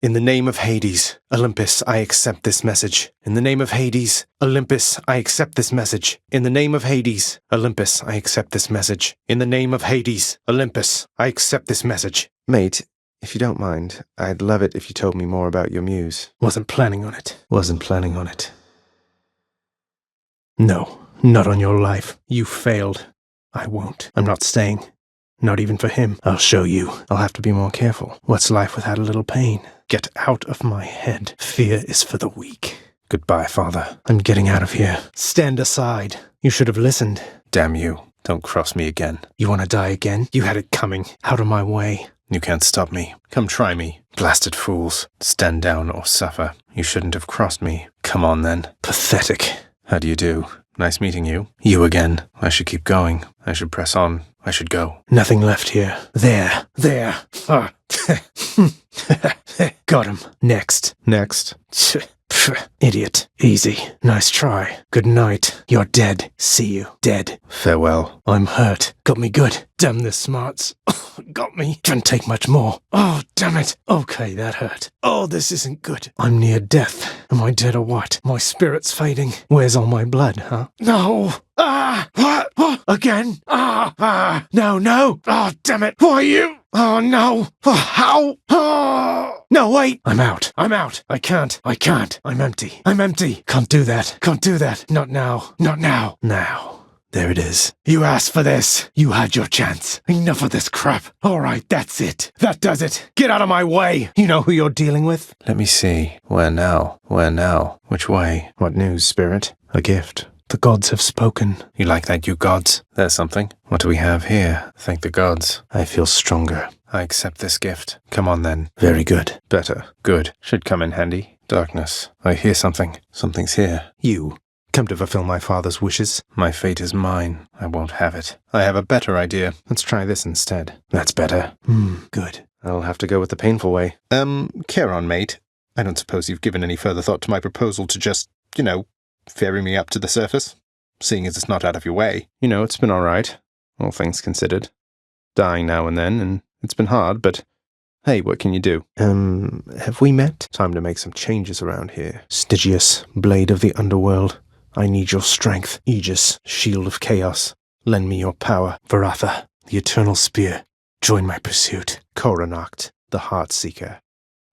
In the name of Hades, Olympus, I accept this message. In the name of Hades, Olympus, I accept this message. In the name of Hades, Olympus, I accept this message. In the name of Hades, Olympus, I accept this message. Mate, if you don't mind, I'd love it if you told me more about your muse. Wasn't planning on it. No, not on your life. You failed. I won't. I'm not staying. Not even for him. I'll show you. I'll have to be more careful. What's life without a little pain? Get out of my head. Fear is for the weak. Goodbye, Father. I'm getting out of here. Stand aside. You should have listened. Damn you. Don't cross me again. You want to die again? You had it coming. Out of my way. You can't stop me. Come try me. Blasted fools. Stand down or suffer. You shouldn't have crossed me. Come on then. Pathetic. How do you do? Nice meeting you. You again. I should keep going. I should press on. I should go. Nothing left here. There. Ah. Got him. Next. Idiot. Easy. Nice try. Good night. You're dead. See you. Dead. Farewell. I'm hurt. Got me good. Damn this smarts. Got me. Can't take much more. Oh, damn it. Okay, that hurt. Oh, this isn't good. I'm near death. Am I dead or what? My spirit's fading. Where's all my blood, huh? No. Ah! What? Again? Ah! No. Oh, damn it. Why you? Oh, no. Oh, how? Oh! No, wait. I'm out. I can't. I'm empty. Can't do that. Not now. Now. There it is. You asked for this. You had your chance. Enough of this crap. All right, that's it. That does it. Get out of my way. You know who you're dealing with? Let me see. Where now? Which way? What news, spirit? A gift. The gods have spoken. You like that, you gods? There's something. What do we have here? Thank the gods. I feel stronger. I accept this gift. Come on then. Very good. Better. Good. Should come in handy. Darkness. I hear something. Something's here. You. Come to fulfill my father's wishes. My fate is mine. I won't have it. I have a better idea. Let's try this instead. That's better. Good. I'll have to go with the painful way. Care on, mate. I don't suppose you've given any further thought to my proposal to just, ferry me up to the surface? Seeing as it's not out of your way. It's been all right, all things considered. Dying now and then, and it's been hard, but hey, what can you do? Have we met? Time to make some changes around here. Stygius, blade of the underworld. I need your strength. Aegis, shield of chaos. Lend me your power. Varatha, the eternal spear. Join my pursuit. Coronacht, the heart seeker.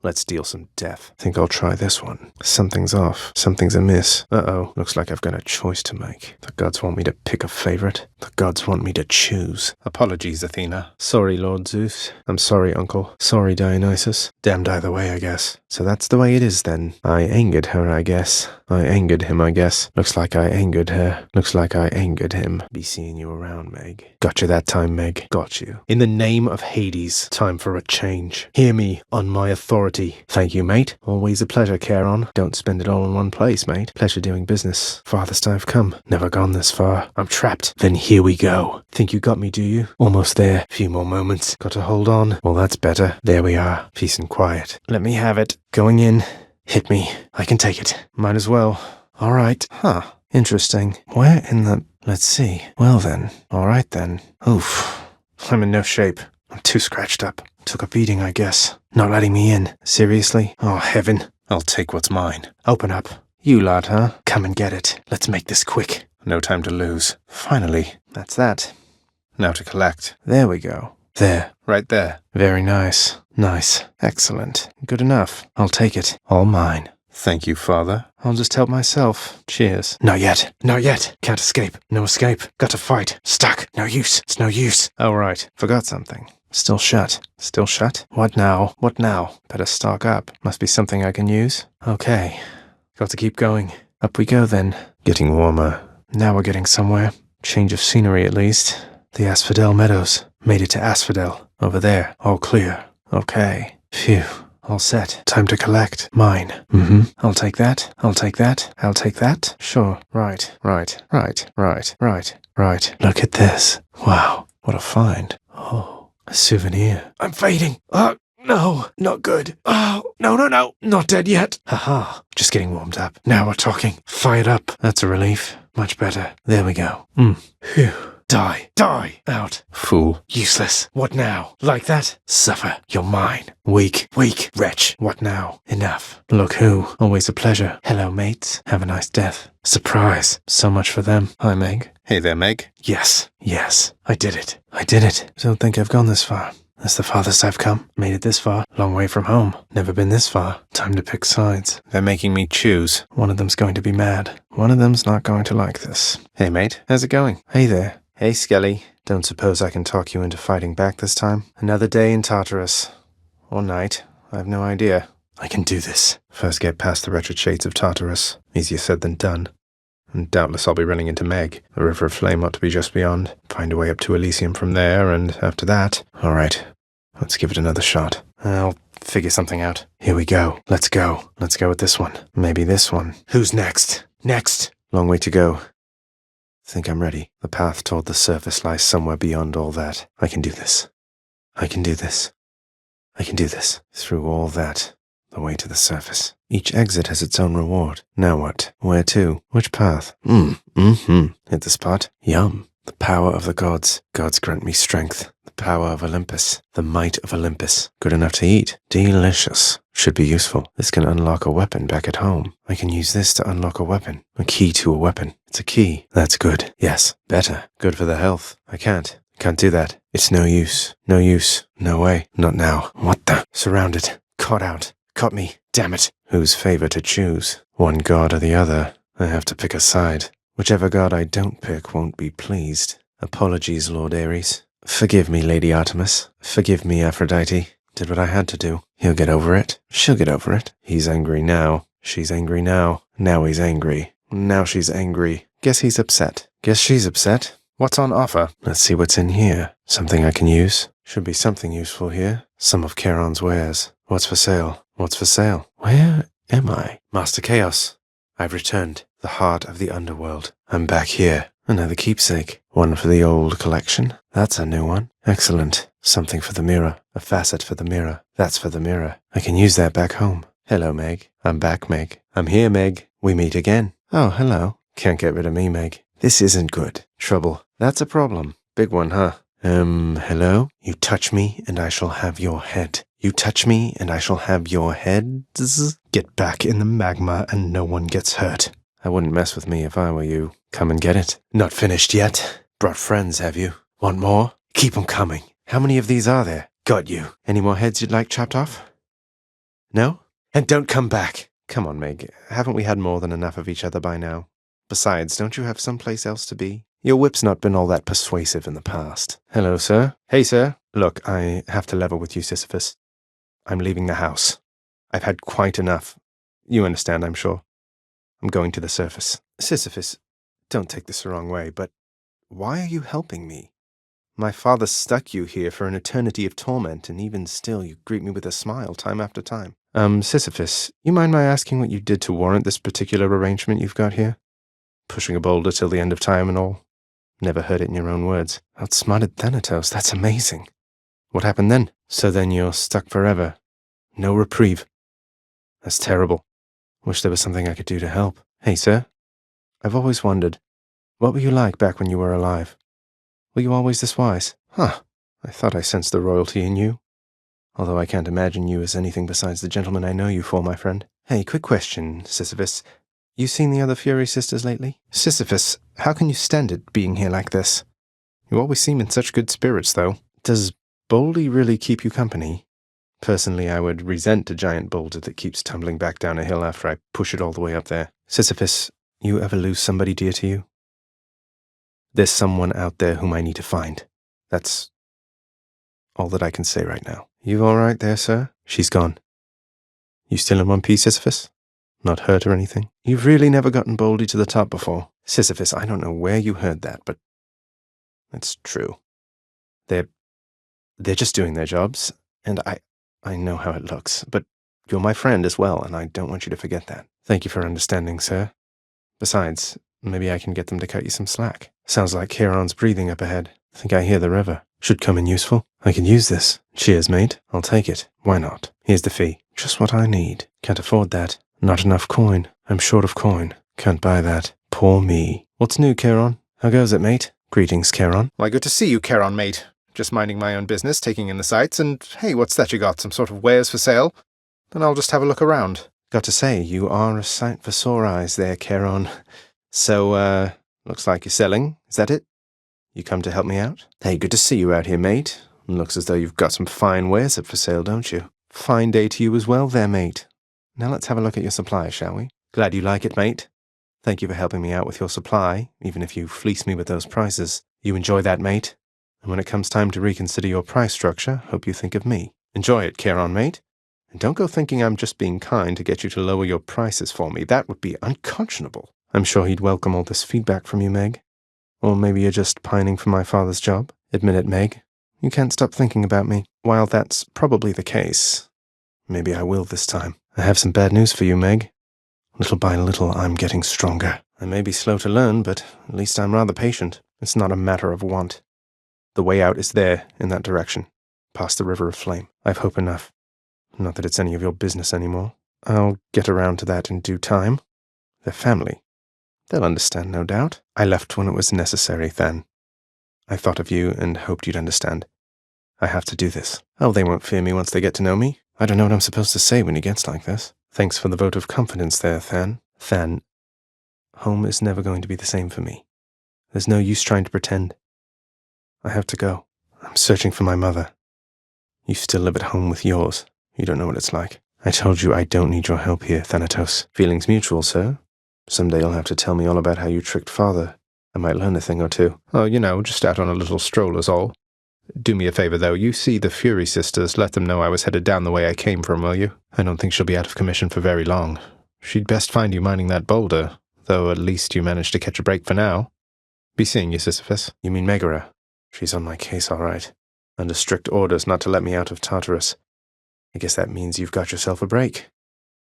Let's deal some death. Think I'll try this one. Something's off. Something's amiss. Uh-oh. Looks like I've got a choice to make. The gods want me to pick a favorite. The gods want me to choose. Apologies, Athena. Sorry, Lord Zeus. I'm sorry, Uncle. Sorry, Dionysus. Damned either way, I guess. So that's the way it is, then. I angered her, I guess. I angered him, I guess. Looks like I angered her. Looks like I angered him. Be seeing you around, Meg. Got you that time, Meg. Got you. In the name of Hades, time for a change. Hear me on my authority. Thank you, mate. Always a pleasure, Charon. Don't spend it all in one place, mate. Pleasure doing business. Farthest I've come. Never gone this far. I'm trapped. Then here we go. Think you got me, do you? Almost there. Few more moments. Got to hold on. Well, that's better. There we are. Peace and quiet. Let me have it. Going in. Hit me. I can take it. Might as well. All right. Huh. Interesting. Where in the... Let's see. Well then. All right then. Oof. I'm in no shape. I'm too scratched up. Took a beating, I guess. Not letting me in. Seriously? Oh, heaven. I'll take what's mine. Open up. You lad, huh? Come and get it. Let's make this quick. No time to lose. Finally. That's that. Now to collect. There we go. There. Right there. Very nice. Nice. Excellent. Good enough. I'll take it. All mine. Thank you, Father. I'll just help myself. Cheers. Not yet. Can't escape. No escape. Got to fight. Stuck. No use. It's no use. Oh, right. Forgot something. Still shut. Still shut? What now? Better stock up. Must be something I can use. Okay. Got to keep going. Up we go then. Getting warmer. Now we're getting somewhere. Change of scenery at least. The Asphodel Meadows. Made it to Asphodel. Over there. All clear. Okay. Phew. All set. Time to collect. Mine. I'll take that. I'll take that. Sure. Right. Look at this. Wow. What a find. Oh, a souvenir. I'm fading. No. Not good. Oh, no. Not dead yet. Haha. Just getting warmed up. Now we're talking. Fired up. That's a relief. Much better. There we go. Phew. Die. Die. Out. Fool. Useless. What now? Like that? Suffer. You're mine. Weak. Weak. Wretch. What now? Enough. Look who. Always a pleasure. Hello, mates. Have a nice death. Surprise. So much for them. Hi, Meg. Hey there, Meg. Yes. Yes. I did it. I did it. Don't think I've gone this far. That's the farthest I've come. Made it this far. Long way from home. Never been this far. Time to pick sides. They're making me choose. One of them's going to be mad. One of them's not going to like this. Hey, mate. How's it going? Hey there. Hey, Skelly. Don't suppose I can talk you into fighting back this time? Another day in Tartarus. Or night. I have no idea. I can do this. First get past the wretched shades of Tartarus. Easier said than done. And doubtless I'll be running into Meg. The River of Flame ought to be just beyond. Find a way up to Elysium from there, and after that... All right, let's give it another shot. I'll figure something out. Here we go. Let's go. Let's go with this one. Maybe this one. Who's next? Next. Long way to go. Think I'm ready. The path toward the surface lies somewhere beyond all that. I can do this. I can do this. I can do this. Through all that. The way to the surface. Each exit has its own reward. Now what? Where to? Which path? Hit the spot? Yum. The power of the gods. Gods grant me strength. The power of Olympus. The might of Olympus. Good enough to eat. Delicious. Should be useful. This can unlock a weapon back at home. I can use this to unlock a weapon. A key to a weapon. It's a key. That's good. Yes. Better. Good for the health. I can't do that. It's no use. No use. No way. Not now. What the? Surrounded. Caught out. Caught me. Damn it. Whose favor to choose? One god or the other. I have to pick a side. Whichever god I don't pick won't be pleased. Apologies, Lord Ares. Forgive me, Lady Artemis. Forgive me, Aphrodite. Did what I had to do. He'll get over it. She'll get over it. He's angry now. She's angry now. Now he's angry. Now she's angry. Guess he's upset. Guess she's upset. What's on offer? Let's see what's in here. Something I can use? Should be something useful here. Some of Charon's wares. What's for sale? What's for sale? Where am I? Master Chaos. I've returned. The heart of the underworld. I'm back here. Another keepsake. One for the old collection. That's a new one. Excellent. Something for the mirror. A facet for the mirror. That's for the mirror. I can use that back home. Hello, Meg. I'm back, Meg. I'm here, Meg. We meet again. Oh, hello. Can't get rid of me, Meg. This isn't good. Trouble. That's a problem. Big one, huh? Hello? You touch me, and I shall have your head. You touch me, and I shall have your heads. Get back in the magma, and no one gets hurt. I wouldn't mess with me if I were you. Come and get it. Not finished yet. Brought friends, have you? Want more? Keep 'em coming. How many of these are there? Got you. Any more heads you'd like chopped off? No? And don't come back. Come on, Meg. Haven't we had more than enough of each other by now? Besides, don't you have someplace else to be? Your whip's not been all that persuasive in the past. Hello, sir. Hey, sir. Look, I have to level with you, Sisyphus. I'm leaving the house. I've had quite enough. You understand, I'm sure. I'm going to the surface. Sisyphus, don't take this the wrong way, but why are you helping me? My father stuck you here for an eternity of torment, and even still you greet me with a smile time after time. Sisyphus, you mind my asking what you did to warrant this particular arrangement you've got here? Pushing a boulder till the end of time and all? Never heard it in your own words. Outsmarted Thanatos, that's amazing. What happened then? So then you're stuck forever. No reprieve. That's terrible. Wish there was something I could do to help. Hey, sir. I've always wondered, what were you like back when you were alive? Were you always this wise? Huh. I thought I sensed the royalty in you. Although I can't imagine you as anything besides the gentleman I know you for, my friend. Hey, quick question, Sisyphus. You seen the other Fury sisters lately? Sisyphus, how can you stand it being here like this? You always seem in such good spirits, though. Does Boldy really keep you company? Personally, I would resent a giant boulder that keeps tumbling back down a hill after I push it all the way up there. Sisyphus, you ever lose somebody dear to you? There's someone out there whom I need to find. That's all that I can say right now. You all right there, sir? She's gone. You still in one piece, Sisyphus? Not hurt or anything? You've really never gotten Boldy to the top before. Sisyphus, I don't know where you heard that, but it's true. They're just doing their jobs, and I know how it looks, but you're my friend as well, and I don't want you to forget that. Thank you for understanding, sir. Besides, maybe I can get them to cut you some slack. Sounds like Charon's breathing up ahead. I think I hear the river. Should come in useful. I can use this. Cheers, mate. I'll take it. Why not? Here's the fee. Just what I need. Can't afford that. Not enough coin. I'm short of coin. Can't buy that. Poor me. What's new, Charon? How goes it, mate? Greetings, Charon. Why, good to see you, Charon, mate. Just minding my own business, taking in the sights, and hey, what's that you got? Some sort of wares for sale? Then I'll just have a look around. Got to say, you are a sight for sore eyes there, Charon. So, looks like you're selling. Is that it? You come to help me out? Hey, good to see you out here, mate. Looks as though you've got some fine wares up for sale, don't you? Fine day to you as well there, mate. Now let's have a look at your supply, shall we? Glad you like it, mate. Thank you for helping me out with your supply, even if you fleece me with those prices. You enjoy that, mate? And when it comes time to reconsider your price structure, hope you think of me. Enjoy it, Charon, mate. And don't go thinking I'm just being kind to get you to lower your prices for me. That would be unconscionable. I'm sure he'd welcome all this feedback from you, Meg. Or maybe you're just pining for my father's job. Admit it, Meg. You can't stop thinking about me. While that's probably the case, maybe I will this time. I have some bad news for you, Meg. Little by little, I'm getting stronger. I may be slow to learn, but at least I'm rather patient. It's not a matter of want. The way out is there, in that direction, past the river of flame. I've hope enough. Not that it's any of your business anymore. I'll get around to that in due time. They're family. They'll understand, no doubt. I left when it was necessary, Than. I thought of you and hoped you'd understand. I have to do this. Oh, they won't fear me once they get to know me. I don't know what I'm supposed to say when he gets like this. Thanks for the vote of confidence there, Than. Than, home is never going to be the same for me. There's no use trying to pretend. I have to go. I'm searching for my mother. You still live at home with yours. You don't know what it's like. I told you I don't need your help here, Thanatos. Feelings mutual, sir. Someday you'll have to tell me all about how you tricked father. I might learn a thing or two. Oh, you know, just out on a little stroll is all. Do me a favor, though. You see the Fury sisters, let them know I was headed down the way I came from, will you? I don't think she'll be out of commission for very long. She'd best find you mining that boulder, though at least you managed to catch a break for now. Be seeing you, Sisyphus. You mean Megara? She's on my case, all right. Under strict orders not to let me out of Tartarus. I guess that means you've got yourself a break.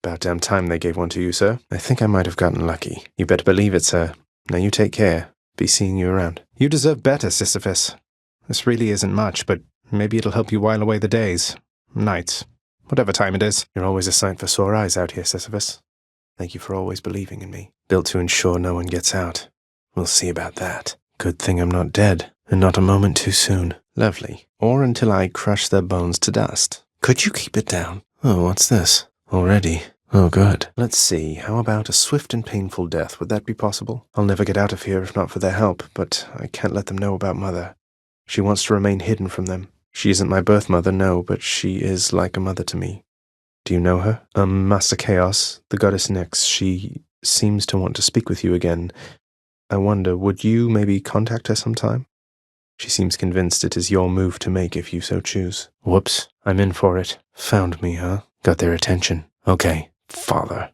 About damn time they gave one to you, sir. I think I might have gotten lucky. You better believe it, sir. Now you take care. Be seeing you around. You deserve better, Sisyphus. This really isn't much, but maybe it'll help you while away the days, nights, whatever time it is. You're always a sight for sore eyes out here, Sisyphus. Thank you for always believing in me. Built to ensure no one gets out. We'll see about that. Good thing I'm not dead, and not a moment too soon. Lovely. Or until I crush their bones to dust. Could you keep it down? Oh, what's this? Already? Oh, good. Let's see, how about a swift and painful death? Would that be possible? I'll never get out of here if not for their help, but I can't let them know about Mother. She wants to remain hidden from them. She isn't my birth mother, no, but she is like a mother to me. Do you know her? Master Chaos, the goddess Nyx, she seems to want to speak with you again. I wonder, would you maybe contact her sometime? She seems convinced it is your move to make if you so choose. Whoops, I'm in for it. Found me, huh? Got their attention. Okay, Father.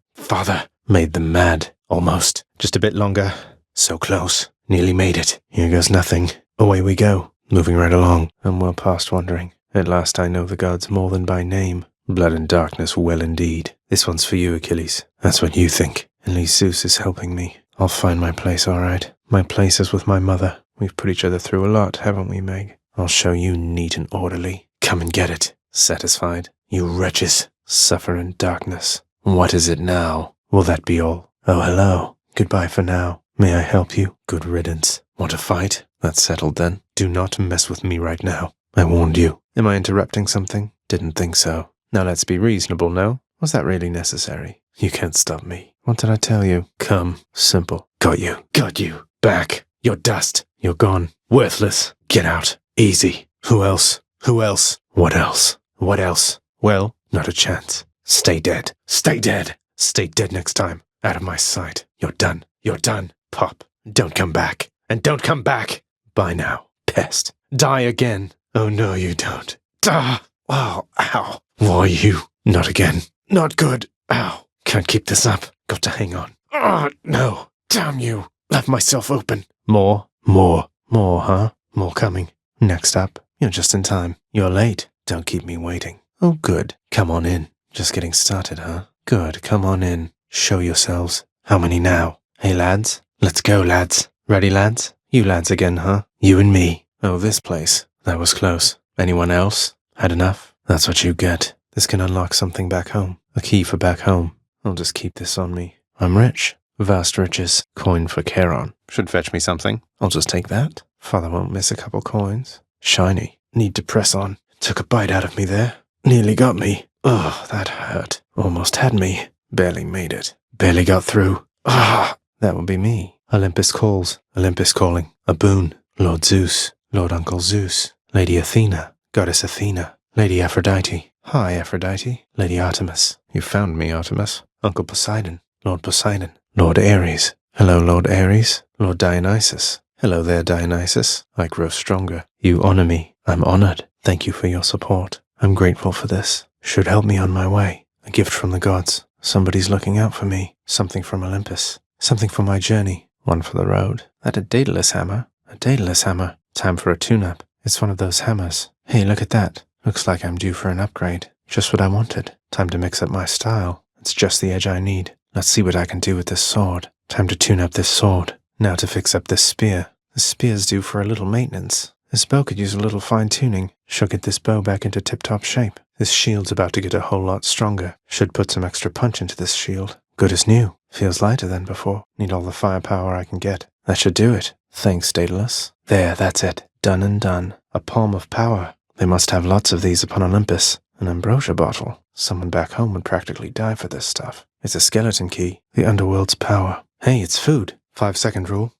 Made them mad. Almost. Just a bit longer. So close. Nearly made it. Here goes nothing. Away we go. Moving right along. I'm well past wondering. At last I know the gods more than by name. Blood and darkness well indeed. This one's for you, Achilles. That's what you think. At least Zeus is helping me. I'll find my place, all right. My place is with my mother. We've put each other through a lot, haven't we, Meg? I'll show you neat and orderly. Come and get it. Satisfied? You wretches. Suffer in darkness. What is it now? Will that be all? Oh, hello. Goodbye for now. May I help you? Good riddance. Want to fight? That's settled then. Do not mess with me right now. I warned you. Am I interrupting something? Didn't think so. Now let's be reasonable, no? Was that really necessary? You can't stop me. What did I tell you? Come. Simple. Got you. Got you. Back. You're dust. You're gone. Worthless. Get out. Easy. Who else? Who else? What else? What else? Well, not a chance. Stay dead. Stay dead. Stay dead next time. Out of my sight. You're done. You're done. Pop. Don't come back. And don't come back. Bye now. Pest. Die again. Oh, no, you don't. Ah! Oh, ow. Why you? Not again. Not good. Ow. Can't keep this up. Got to hang on. Oh, no. Damn you. Left myself open. More, huh? More coming. Next up. You're just in time. You're late. Don't keep me waiting. Oh, good. Come on in. Just getting started, huh? Good. Come on in. Show yourselves. How many now? Hey, lads. Let's go, lads. Ready, lads? You lads again, huh? You and me. Oh, this place. That was close. Anyone else? Had enough? That's what you get. This can unlock something back home. A key for back home. I'll just keep this on me. I'm rich. Vast riches. Coin for Charon. Should fetch me something. I'll just take that. Father won't miss a couple coins. Shiny. Need to press on. Took a bite out of me there. Nearly got me. Ugh, that hurt. Almost had me. Barely made it. Barely got through. Ah, that would be me. Olympus calls. Olympus calling. A boon. Lord Zeus. Lord Uncle Zeus. Lady Athena. Goddess Athena. Lady Aphrodite. Hi, Aphrodite. Lady Artemis. You found me, Artemis. Uncle Poseidon. Lord Poseidon. Lord Ares. Hello, Lord Ares. Lord Dionysus. Hello there, Dionysus. I grow stronger. You honor me. I'm honored. Thank you for your support. I'm grateful for this. Should help me on my way. A gift from the gods. Somebody's looking out for me. Something from Olympus. Something for my journey. One for the road. That a Daedalus hammer? A Daedalus hammer. Time for a tune-up. It's one of those hammers. Hey, look at that. Looks like I'm due for an upgrade. Just what I wanted. Time to mix up my style. It's just the edge I need. Let's see what I can do with this sword. Time to tune up this sword. Now to fix up this spear. This spear's due for a little maintenance. This bow could use a little fine-tuning. Should get this bow back into tip-top shape. This shield's about to get a whole lot stronger. Should put some extra punch into this shield. Good as new. Feels lighter than before. Need all the firepower I can get. That should do it. Thanks, Daedalus. There, that's it. Done and done. A palm of power. They must have lots of these upon Olympus. An ambrosia bottle. Someone back home would practically die for this stuff. It's a skeleton key. The underworld's power. Hey, it's food. 5-second rule.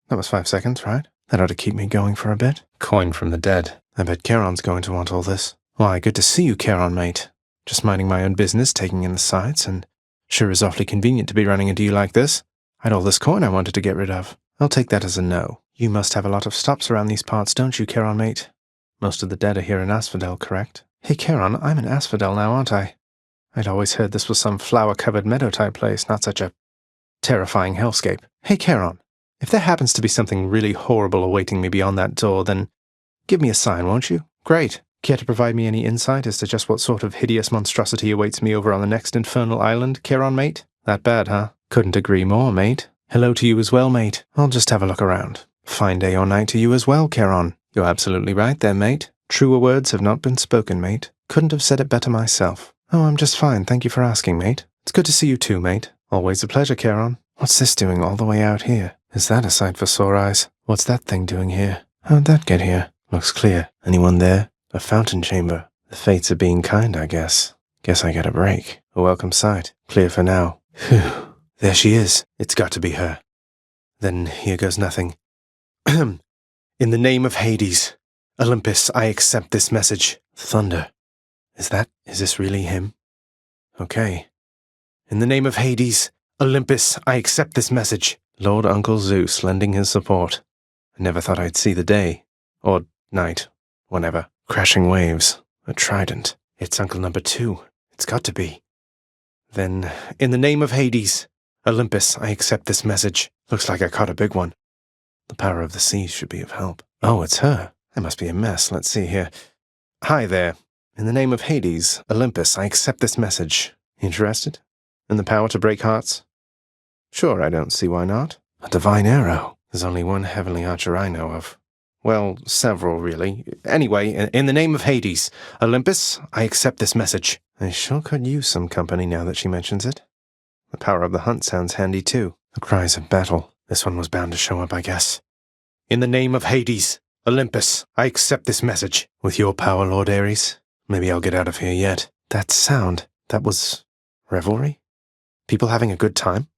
That was 5 seconds, right? That ought to keep me going for a bit. Coin from the dead. I bet Charon's going to want all this. Why, good to see you, Charon, mate. Just minding my own business, taking in the sights, and sure is awfully convenient to be running into you like this. I'd all this coin I wanted to get rid of. I'll take that as a no. You must have a lot of stops around these parts, don't you, Charon, mate? Most of the dead are here in Asphodel, correct? Hey, Charon, I'm in Asphodel now, aren't I? I'd always heard this was some flower-covered meadow-type place, not such a terrifying hellscape. Hey, Charon, if there happens to be something really horrible awaiting me beyond that door, then give me a sign, won't you? Great. Care to provide me any insight as to just what sort of hideous monstrosity awaits me over on the next infernal island, Charon, mate? That bad, huh? Couldn't agree more, mate. Hello to you as well, mate. I'll just have a look around. Fine day or night to you as well, Charon. You're absolutely right there, mate. Truer words have not been spoken, mate. Couldn't have said it better myself. Oh, I'm just fine, thank you for asking, mate. It's good to see you too, mate. Always a pleasure, Charon. What's this doing all the way out here? Is that a sight for sore eyes? What's that thing doing here? How'd that get here? Looks clear. Anyone there? A fountain chamber. The fates are being kind, I guess. Guess I get a break. A welcome sight. Clear for now. Phew. There she is. It's got to be her. Then here goes nothing. In the name of Hades, Olympus, I accept this message. Thunder. Is this really him? Okay. In the name of Hades, Olympus, I accept this message. Lord Uncle Zeus lending his support. I never thought I'd see the day. Or night. Whenever. Crashing waves. A trident. It's Uncle number 2. It's got to be. Then, in the name of Hades, Olympus, I accept this message. Looks like I caught a big one. The power of the seas should be of help. Oh, it's her. There must be a mess. Let's see here. Hi there. In the name of Hades, Olympus, I accept this message. Interested? In the power to break hearts? Sure, I don't see why not. A divine arrow. There's only one heavenly archer I know of. Well, several, really. Anyway, in the name of Hades, Olympus, I accept this message. I sure could use some company now that she mentions it. The power of the hunt sounds handy, too. The cries of battle. This one was bound to show up, I guess. In the name of Hades, Olympus, I accept this message. With your power, Lord Ares, maybe I'll get out of here yet. That sound, that was revelry? People having a good time?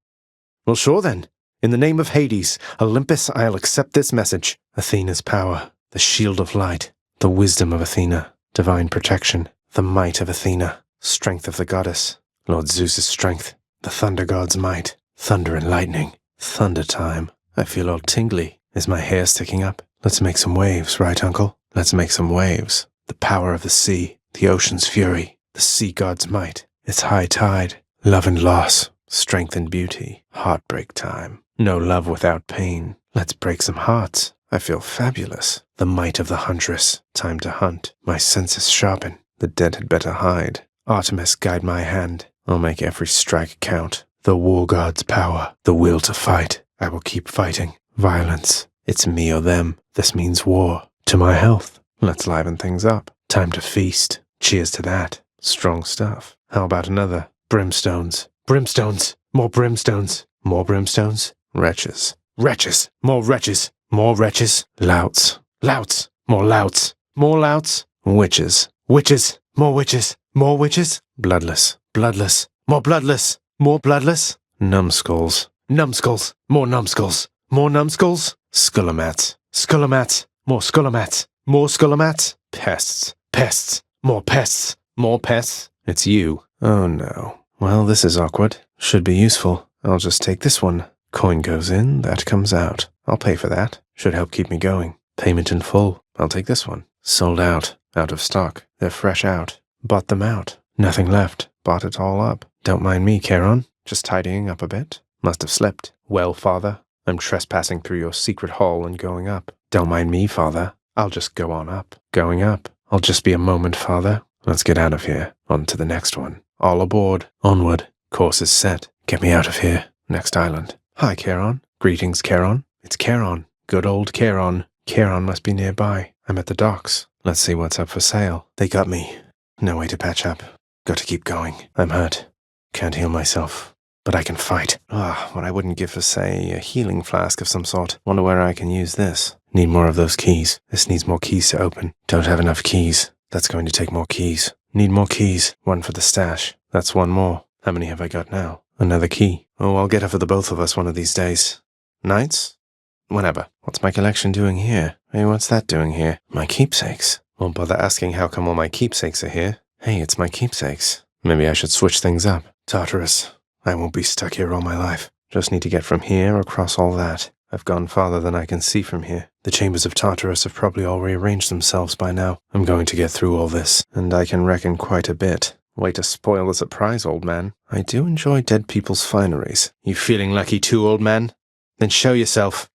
Well, sure then. In the name of Hades, Olympus, I'll accept this message. Athena's power, the shield of light, the wisdom of Athena, divine protection, the might of Athena, strength of the goddess, Lord Zeus's strength, the thunder god's might, thunder and lightning, thunder time. I feel all tingly. Is my hair sticking up? Let's make some waves, right, Uncle? Let's make some waves. The power of the sea, the ocean's fury, the sea god's might, its high tide, love and loss, strength and beauty, heartbreak time. No love without pain. Let's break some hearts. I feel fabulous. The might of the huntress. Time to hunt. My senses sharpen. The dead had better hide. Artemis, guide my hand. I'll make every strike count. The war god's power. The will to fight. I will keep fighting. Violence. It's me or them. This means war. To my health. Let's liven things up. Time to feast. Cheers to that. Strong stuff. How about another? Brimstones. Brimstones. More brimstones. More brimstones. Wretches. Wretches. More wretches. More wretches. Louts. Louts. More louts. More louts. Witches. Witches. More witches. More witches. Bloodless. Bloodless. More bloodless. More bloodless. Numbskulls. Numbskulls. More numbskulls. More numbskulls. Skullamats. Skullamats. More skullamats. More skullamats. Pests. Pests. More pests. More pests. It's you. Oh no. Well, this is awkward. Should be useful. I'll just take this one. Coin goes in, that comes out. I'll pay for that. Should help keep me going. Payment in full. I'll take this one. Sold out. Out of stock. They're fresh out. Bought them out. Nothing left. Bought it all up. Don't mind me, Charon. Just tidying up a bit. Must have slipped. Well, father, I'm trespassing through your secret hall and going up. Don't mind me, father. I'll just go on up. Going up. I'll just be a moment, father. Let's get out of here. On to the next one. All aboard. Onward. Course is set. Get me out of here. Next island. Hi, Charon. Greetings, Charon. It's Charon. Good old Charon. Charon must be nearby. I'm at the docks. Let's see what's up for sale. They got me. No way to patch up. Got to keep going. I'm hurt. Can't heal myself. But I can fight. What I wouldn't give for, say, a healing flask of some sort. Wonder where I can use this. Need more of those keys. This needs more keys to open. Don't have enough keys. That's going to take more keys. Need more keys. One for the stash. That's one more. How many have I got now? Another key. Oh, I'll get her for the both of us one of these days. Nights? Whenever. What's my collection doing here? Hey, what's that doing here? My keepsakes. Won't bother asking how come all my keepsakes are here. Hey, it's my keepsakes. Maybe I should switch things up. Tartarus. I won't be stuck here all my life. Just need to get from here across all that. I've gone farther than I can see from here. The chambers of Tartarus have probably all rearranged themselves by now. I'm going to get through all this, and I can reckon quite a bit. Way to spoil the surprise, old man. I do enjoy dead people's fineries. You feeling lucky too, old man? Then show yourself.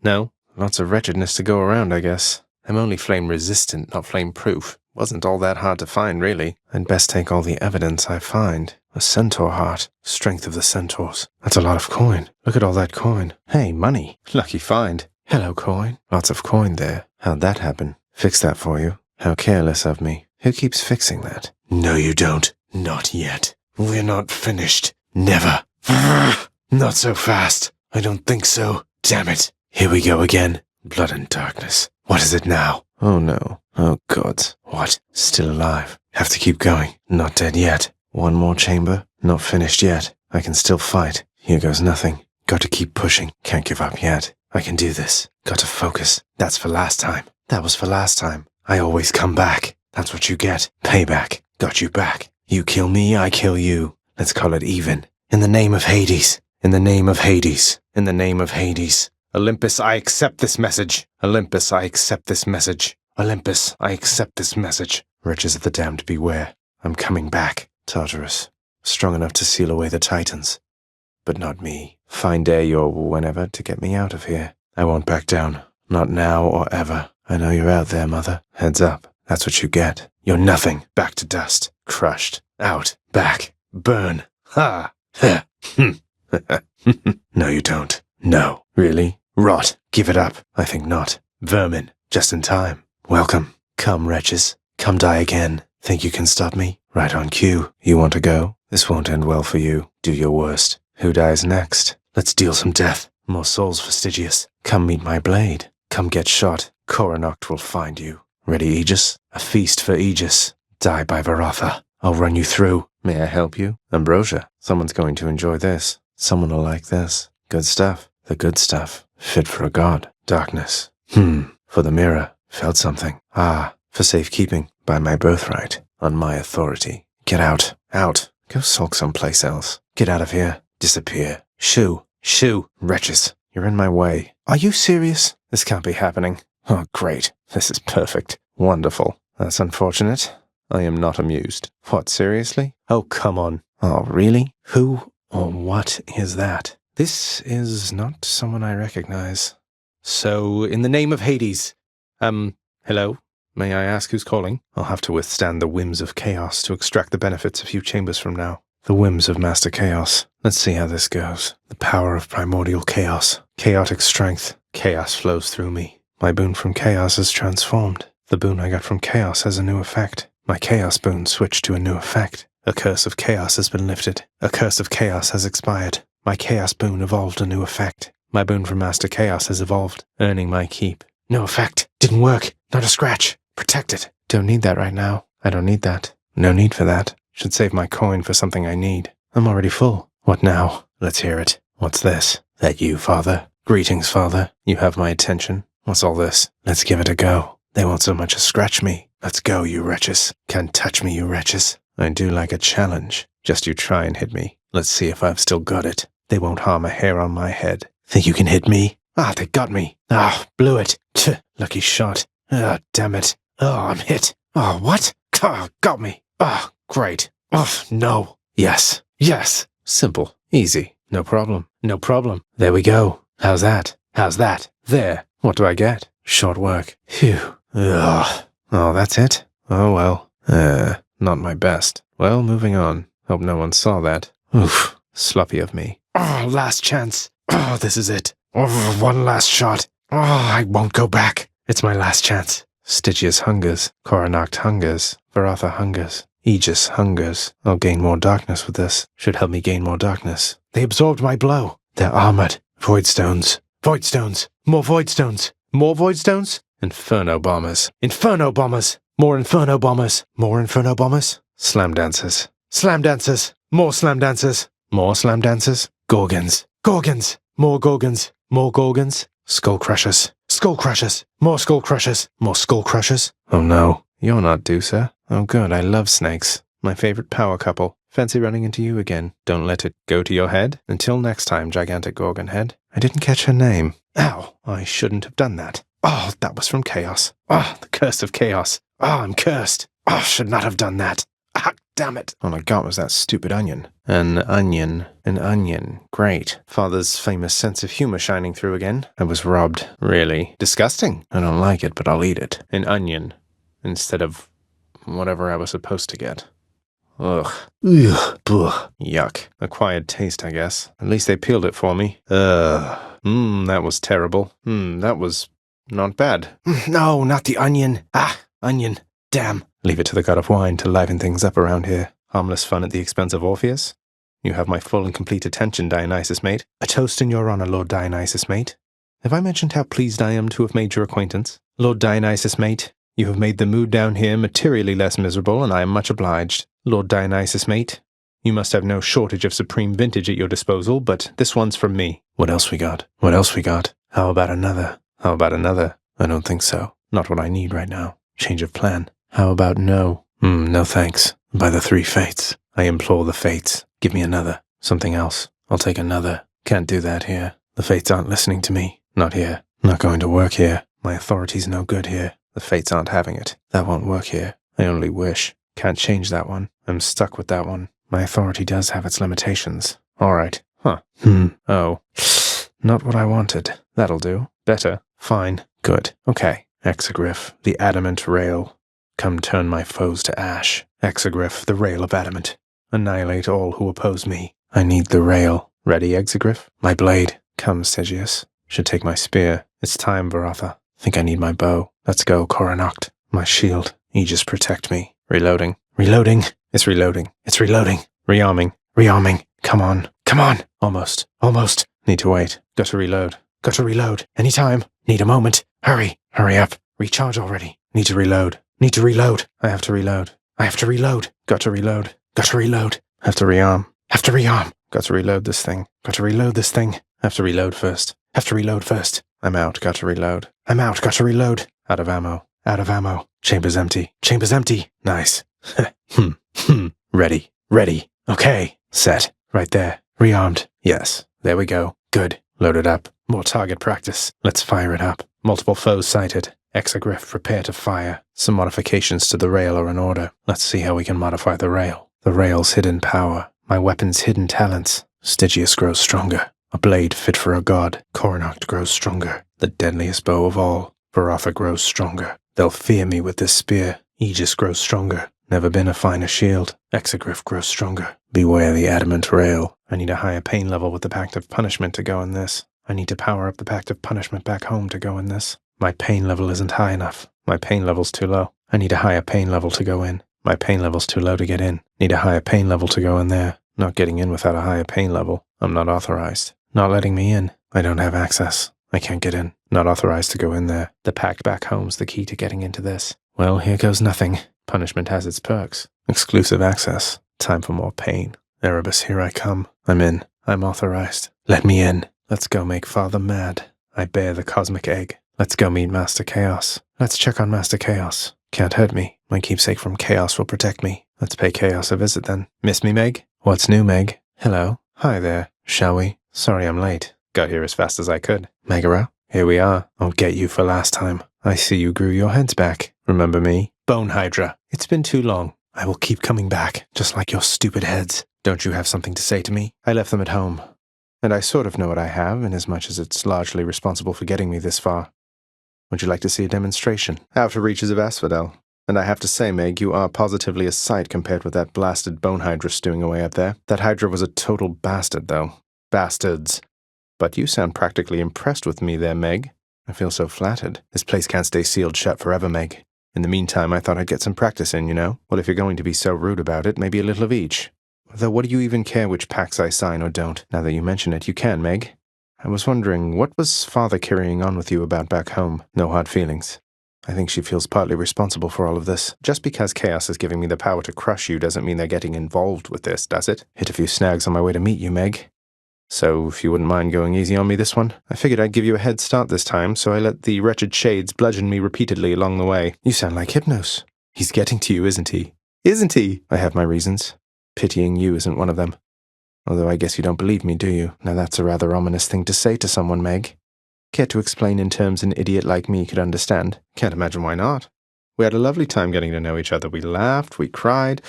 No? Lots of wretchedness to go around, I guess. I'm only flame-resistant, not flame-proof. Wasn't all that hard to find, really. I'd best take all the evidence I find. A centaur heart. Strength of the centaurs. That's a lot of coin. Look at all that coin. Hey, money. Lucky find. Hello, coin. Lots of coin there. How'd that happen? Fix that for you. How careless of me. Who keeps fixing that? No, you don't. Not yet. We're not finished. Never. Not so fast. I don't think so. Damn it. Here we go again. Blood and darkness. What is it now? Oh no. Oh God. What? Still alive. Have to keep going. Not dead yet. One more chamber. Not finished yet. I can still fight. Here goes nothing. Got to keep pushing. Can't give up yet. I can do this. Got to focus. That's for last time. That was for last time. I always come back. That's what you get. Payback. Got you back. You kill me, I kill you. Let's call it even. In the name of Hades. In the name of Hades. In the name of Hades. Olympus, I accept this message. Olympus, I accept this message. Olympus, I accept this message. Wretches of the damned, beware. I'm coming back. Tartarus. Strong enough to seal away the Titans. But not me. Find day or whenever to get me out of here. I won't back down. Not now or ever. I know you're out there, Mother. Heads up. That's what you get. You're nothing. Back to dust. Crushed. Out. Back. Burn. Ha! Ha! No, you don't. No. Really? Rot. Give it up. I think not. Vermin. Just in time. Welcome. Come, wretches. Come die again. Think you can stop me? Right on cue. You want to go? This won't end well for you. Do your worst. Who dies next? Let's deal some death. More souls for Stygius. Come meet my blade. Come get shot. Coronoct will find you. Ready, Aegis? A feast for Aegis. Die by Varatha. I'll run you through. May I help you? Ambrosia. Someone's going to enjoy this. Someone will like this. Good stuff. The good stuff. Fit for a god. Darkness. For the mirror. Felt something. For safekeeping. By my birthright. On my authority. Get out. Out. Go sulk someplace else. Get out of here. Disappear. Shoo. Shoo. Wretches. You're in my way. Are you serious? This can't be happening. Oh, great. This is perfect. Wonderful. That's unfortunate. I am not amused. What, seriously? Oh, come on. Oh, really? Who or what is that? This is not someone I recognize. So, in the name of Hades. Hello? May I ask who's calling? I'll have to withstand the whims of chaos to extract the benefits a few chambers from now. The whims of Master Chaos. Let's see how this goes. The power of primordial chaos. Chaotic strength. Chaos flows through me. My boon from chaos is transformed. The boon I got from chaos has a new effect. My chaos boon switched to a new effect. A curse of chaos has been lifted. A curse of chaos has expired. My chaos boon evolved a new effect. My boon from Master Chaos has evolved, earning my keep. No effect. Didn't work. Not a scratch. Protected. Don't need that right now. I don't need that. No need for that. Should save my coin for something I need. I'm already full. What now? Let's hear it. What's this? That you, Father? Greetings, Father. You have my attention. What's all this? Let's give it a go. They won't so much as scratch me. Let's go, you wretches. Can't touch me, you wretches. I do like a challenge. Just you try and hit me. Let's see if I've still got it. They won't harm a hair on my head. Think you can hit me? Ah, they got me. Ah, blew it. Tch, lucky shot. Ah, damn it. Oh, I'm hit. Oh, what? Ah, got me. Ah, great. Oh, no. Yes. Yes. Simple. Easy. No problem. No problem. There we go. How's that? How's that? There. What do I get? Short work. Phew. Ugh. Oh, that's it? Oh, well. Not my best. Well, moving on. Hope no one saw that. Oof. Sloppy of me. Oh, last chance. Oh, this is it. Oh, one last shot. Oh, I won't go back. It's my last chance. Stygius hungers. Coronact hungers. Varatha hungers. Aegis hungers. I'll gain more darkness with this. Should help me gain more darkness. They absorbed my blow. They're armored. Void stones. Void stones. More void stones. More void stones. Inferno bombers. Inferno bombers. More inferno bombers. More inferno bombers. Slam dancers. Slam dancers. More slam dancers. More slam dancers. Gorgons. Gorgons. More gorgons. More gorgons. Skull crushers. Skull crushers. More skull crushers. More skull crushers. Oh no. You're not Deucer. Oh good, I love snakes. My favorite power couple. Fancy running into you again. Don't let it go to your head. Until next time, gigantic Gorgon head. I didn't catch her name. Ow, I shouldn't have done that. Oh, that was from Chaos. Oh, the curse of Chaos. Oh, I'm cursed. Oh, should not have done that. Ah, damn it. All I got was that stupid onion. An onion. An onion. Great. Father's famous sense of humor shining through again. I was robbed. Really. Disgusting. I don't like it, but I'll eat it. An onion. Instead of whatever I was supposed to get. Ugh. Ugh. Buh. Yuck. Acquired taste, I guess. At least they peeled it for me. That was terrible. That was not bad. No, not the onion. Ah, onion. Damn. Leave it to the god of wine to liven things up around here. Harmless fun at the expense of Orpheus? You have my full and complete attention, Dionysus mate. A toast in your honor, Lord Dionysus mate. Have I mentioned how pleased I am to have made your acquaintance? Lord Dionysus mate, you have made the mood down here materially less miserable, and I am much obliged. Lord Dionysus mate, you must have no shortage of supreme vintage at your disposal, but this one's from me. What else we got? What else we got? How about another? How about another? I don't think so. Not what I need right now. Change of plan. How about no? No thanks. By the three fates. I implore the fates. Give me another. Something else. I'll take another. Can't do that here. The fates aren't listening to me. Not here. Not going to work here. My authority's no good here. The fates aren't having it. That won't work here. I only wish. Can't change that one. I'm stuck with that one. My authority does have its limitations. All right. Huh. Oh. Not what I wanted. That'll do. Better. Fine. Good. Okay. Exegriff, the adamant rail. Come turn my foes to ash. Exegriff, the rail of adamant. Annihilate all who oppose me. I need the rail. Ready, Exegriff? My blade. Come, Stygius. Should take my spear. It's time, Varatha. Think I need my bow. Let's go, Coronact. My shield. Aegis protect me. Reloading. Reloading. It's reloading. It's reloading. Rearming. Rearming. Come on. Come on. Almost. Almost. Need to wait. Got to reload. Got to reload. Anytime. Need a moment. Hurry. Hurry up. Recharge already. Need to reload. Need to reload. I have to reload. I have to reload. Got to reload. Got to reload. Have to rearm. Have to rearm. Got to reload this thing. Got to reload this thing. Have to reload first. Have to reload first. I'm out. Got to reload. I'm out. Got to reload. Out of ammo. Out of ammo. Chamber's empty. Chamber's empty. Nice. Ready. Ready. Okay. Set. Right there. Rearmed. Yes. There we go. Good. Loaded up. More target practice. Let's fire it up. Multiple foes sighted. Exegriff, prepare to fire. Some modifications to the rail are in order. Let's see how we can modify the rail. The rail's hidden power. My weapon's hidden talents. Stygius grows stronger. A blade fit for a god. Coronact grows stronger. The deadliest bow of all. Varatha grows stronger. They'll fear me with this spear. Aegis grows stronger. Never been a finer shield. Exegriff grows stronger. Beware the adamant rail. I need a higher pain level with the Pact of Punishment to go in this. I need to power up the Pact of Punishment back home to go in this. My pain level isn't high enough. My pain level's too low. I need a higher pain level to go in. My pain level's too low to get in. Need a higher pain level to go in there. Not getting in without a higher pain level. I'm not authorized. Not letting me in. I don't have access. I can't get in. Not authorized to go in there. The pact back home's the key to getting into this. Well, here goes nothing. Punishment has its perks. Exclusive access. Time for more pain. Erebus, here I come. I'm in. I'm authorized. Let me in. Let's go make Father mad. I bear the cosmic egg. Let's go meet Master Chaos. Let's check on Master Chaos. Can't hurt me. My keepsake from Chaos will protect me. Let's pay Chaos a visit then. Miss me, Meg? What's new, Meg? Hello. Hi there. Shall we? Sorry I'm late. Got here as fast as I could. Megara? Here we are. I'll get you for last time. I see you grew your heads back. Remember me? Bone Hydra. It's been too long. I will keep coming back, just like your stupid heads. Don't you have something to say to me? I left them at home. And I sort of know what I have, inasmuch as it's largely responsible for getting me this far. Would you like to see a demonstration? Outer reaches of Asphodel. And I have to say, Meg, you are positively a sight compared with that blasted bone hydra stewing away up there. That hydra was a total bastard, though. Bastards. But you sound practically impressed with me there, Meg. I feel so flattered. This place can't stay sealed shut forever, Meg. In the meantime, I thought I'd get some practice in, you know? Well, if you're going to be so rude about it, maybe a little of each. Though what do you even care which pacts I sign or don't? Now that you mention it, you can, Meg. I was wondering, what was Father carrying on with you about back home? No hard feelings. I think she feels partly responsible for all of this. Just because Chaos is giving me the power to crush you doesn't mean they're getting involved with this, does it? Hit a few snags on my way to meet you, Meg. So, if you wouldn't mind going easy on me this one, I figured I'd give you a head start this time, so I let the wretched shades bludgeon me repeatedly along the way. You sound like Hypnos. He's getting to you, isn't he? Isn't he? I have my reasons. Pitying you isn't one of them. Although I guess you don't believe me, do you? Now that's a rather ominous thing to say to someone, Meg. Care to explain in terms an idiot like me could understand? Can't imagine why not. We had a lovely time getting to know each other. We laughed, we cried.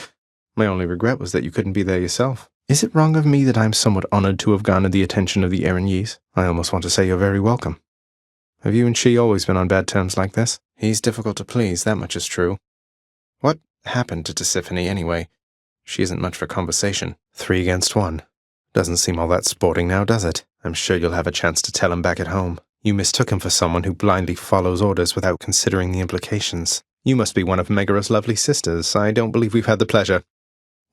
My only regret was that you couldn't be there yourself. Is it wrong of me that I'm somewhat honored to have garnered the attention of the Erinese? I almost want to say you're very welcome. Have you and she always been on bad terms like this? He's difficult to please, that much is true. What happened to Tisiphone anyway? She isn't much for conversation. 3 against 1. Doesn't seem all that sporting now, does it? I'm sure you'll have a chance to tell him back at home. You mistook him for someone who blindly follows orders without considering the implications. You must be one of Megara's lovely sisters. I don't believe we've had the pleasure.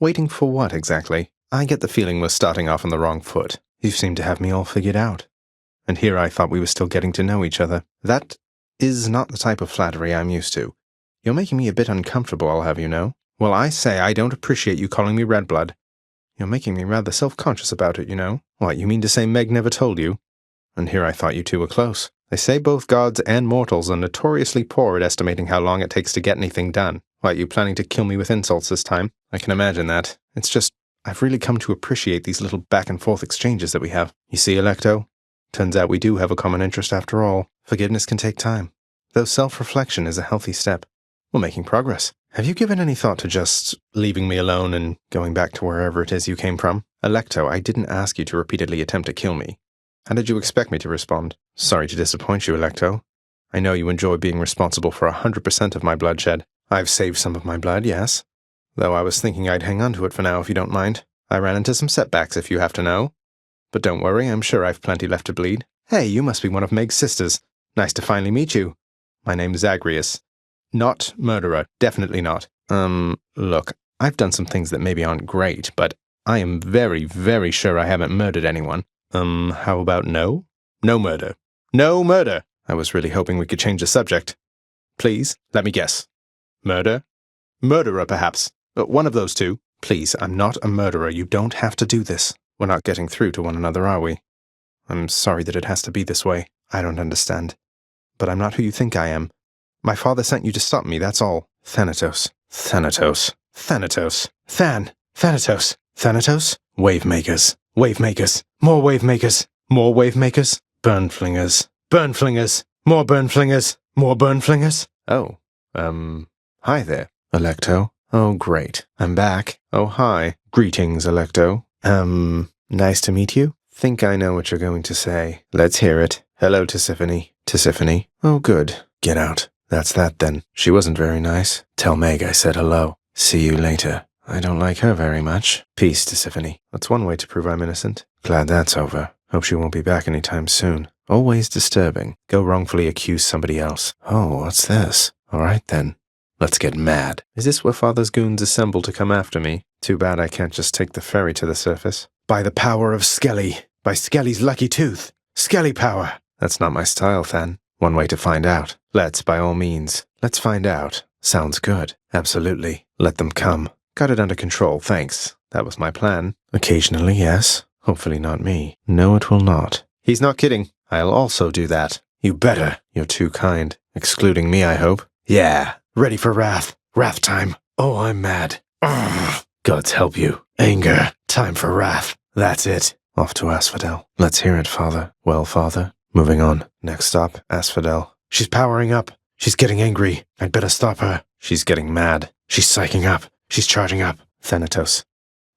Waiting for what, exactly? I get the feeling we're starting off on the wrong foot. You seem to have me all figured out. And here I thought we were still getting to know each other. That is not the type of flattery I'm used to. You're making me a bit uncomfortable, I'll have you know. Well, I say I don't appreciate you calling me red blood. You're making me rather self-conscious about it, you know. What, you mean to say Meg never told you? And here I thought you two were close. They say both gods and mortals are notoriously poor at estimating how long it takes to get anything done. What, you planning to kill me with insults this time? I can imagine that. It's just, I've really come to appreciate these little back-and-forth exchanges that we have. You see, Electo? Turns out we do have a common interest after all. Forgiveness can take time, though self-reflection is a healthy step. We're making progress. Have you given any thought to just leaving me alone and going back to wherever it is you came from? Electo, I didn't ask you to repeatedly attempt to kill me. How did you expect me to respond? Sorry to disappoint you, Electo. I know you enjoy being responsible for 100% of my bloodshed. I've saved some of my blood, yes. Though I was thinking I'd hang on to it for now if you don't mind. I ran into some setbacks if you have to know. But don't worry, I'm sure I've plenty left to bleed. Hey, you must be one of Meg's sisters. Nice to finally meet you. My name's Zagreus. Not murderer, definitely not. Look, I've done some things that maybe aren't great, but I am very, very sure I haven't murdered anyone. How about no? No murder. No murder! I was really hoping we could change the subject. Please, let me guess. Murder? Murderer, perhaps. One of those two. Please, I'm not a murderer. You don't have to do this. We're not getting through to one another, are we? I'm sorry that it has to be this way. I don't understand. But I'm not who you think I am. My father sent you to stop me, that's all. Thanatos. Thanatos. Thanatos. Thanatos. Thanatos? Wave makers. Wave makers. More wave makers. More wave makers. Burn flingers. Burn flingers. More burn flingers. More burn flingers. Oh, hi there, Electo. Oh, great. I'm back. Oh, hi. Greetings, Electo. Nice to meet you. Think I know what you're going to say. Let's hear it. Hello, Tisiphone. Tisiphone? Oh, good. Get out. That's that, then. She wasn't very nice. Tell Meg I said hello. See you later. I don't like her very much. Peace, Tisiphone. That's one way to prove I'm innocent. Glad that's over. Hope she won't be back anytime soon. Always disturbing. Go wrongfully accuse somebody else. Oh, what's this? All right, then. Let's get mad. Is this where Father's goons assemble to come after me? Too bad I can't just take the ferry to the surface. By the power of Skelly, By Skelly's lucky tooth. Skelly power. That's not my style, Than. One way to find out. Let's, by all means. Let's find out. Sounds good. Absolutely. Let them come. Got it under control, thanks. That was my plan. Occasionally, yes. Hopefully not me. No, it will not. He's not kidding. I'll also do that. You better. You're too kind. Excluding me, I hope. Yeah. Ready for wrath. Wrath time. Oh, I'm mad. Ugh. Gods help you. Anger. Time for wrath. That's it. Off to Asphodel. Let's hear it, Father. Well, Father. Moving on. Next stop, Asphodel. She's powering up. She's getting angry. I'd better stop her. She's getting mad. She's psyching up. She's charging up. Thanatos.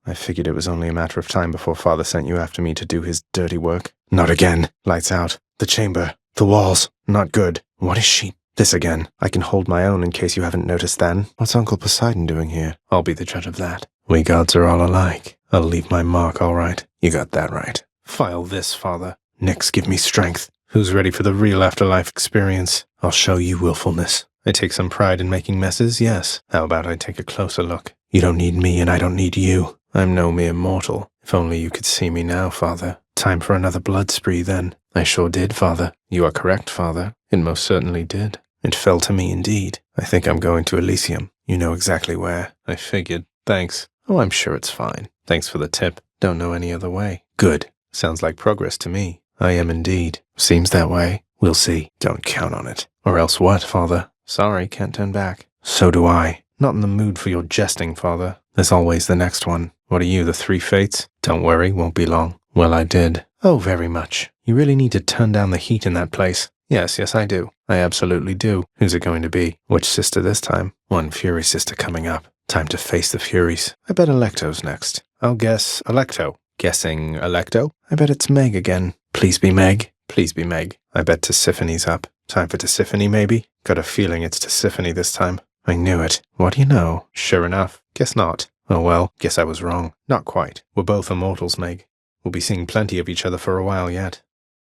I figured it was only a matter of time before Father sent you after me to do his dirty work. Not again. Lights out. The chamber. The walls. Not good. What is she? This again. I can hold my own in case you haven't noticed, Than. What's Uncle Poseidon doing here? I'll be the judge of that. We gods are all alike. I'll leave my mark, all right. You got that right. File this, Father. Nyx, give me strength. Who's ready for the real afterlife experience? I'll show you willfulness. I take some pride in making messes, yes. How about I take a closer look? You don't need me and I don't need you. I'm no mere mortal. If only you could see me now, Father. Time for another blood spree, then. I sure did, Father. You are correct, Father. It most certainly did. It fell to me indeed. I think I'm going to Elysium. You know exactly where. I figured. Thanks. Oh, I'm sure it's fine. Thanks for the tip. Don't know any other way. Good. Sounds like progress to me. I am indeed. Seems that way. We'll see. Don't count on it. Or else what, Father? Sorry, can't turn back. So do I. Not in the mood for your jesting, Father. There's always the next one. What are you, the three fates? Don't worry, won't be long. Well, I did. Oh, very much. You really need to turn down the heat in that place. Yes, I do. I absolutely do. Who's it going to be? Which sister this time? One Fury sister coming up. Time to face the Furies. I bet Electo's next. I'll guess Electo. Guessing Electo? I bet it's Meg again. Please be Meg. Please be Meg. I bet Tissiphane's up. Time for Tisiphone, maybe? Got a feeling it's Tisiphone this time. I knew it. What do you know? Sure enough. Guess not. Oh well, guess I was wrong. Not quite. We're both immortals, Meg. We'll be seeing plenty of each other for a while yet.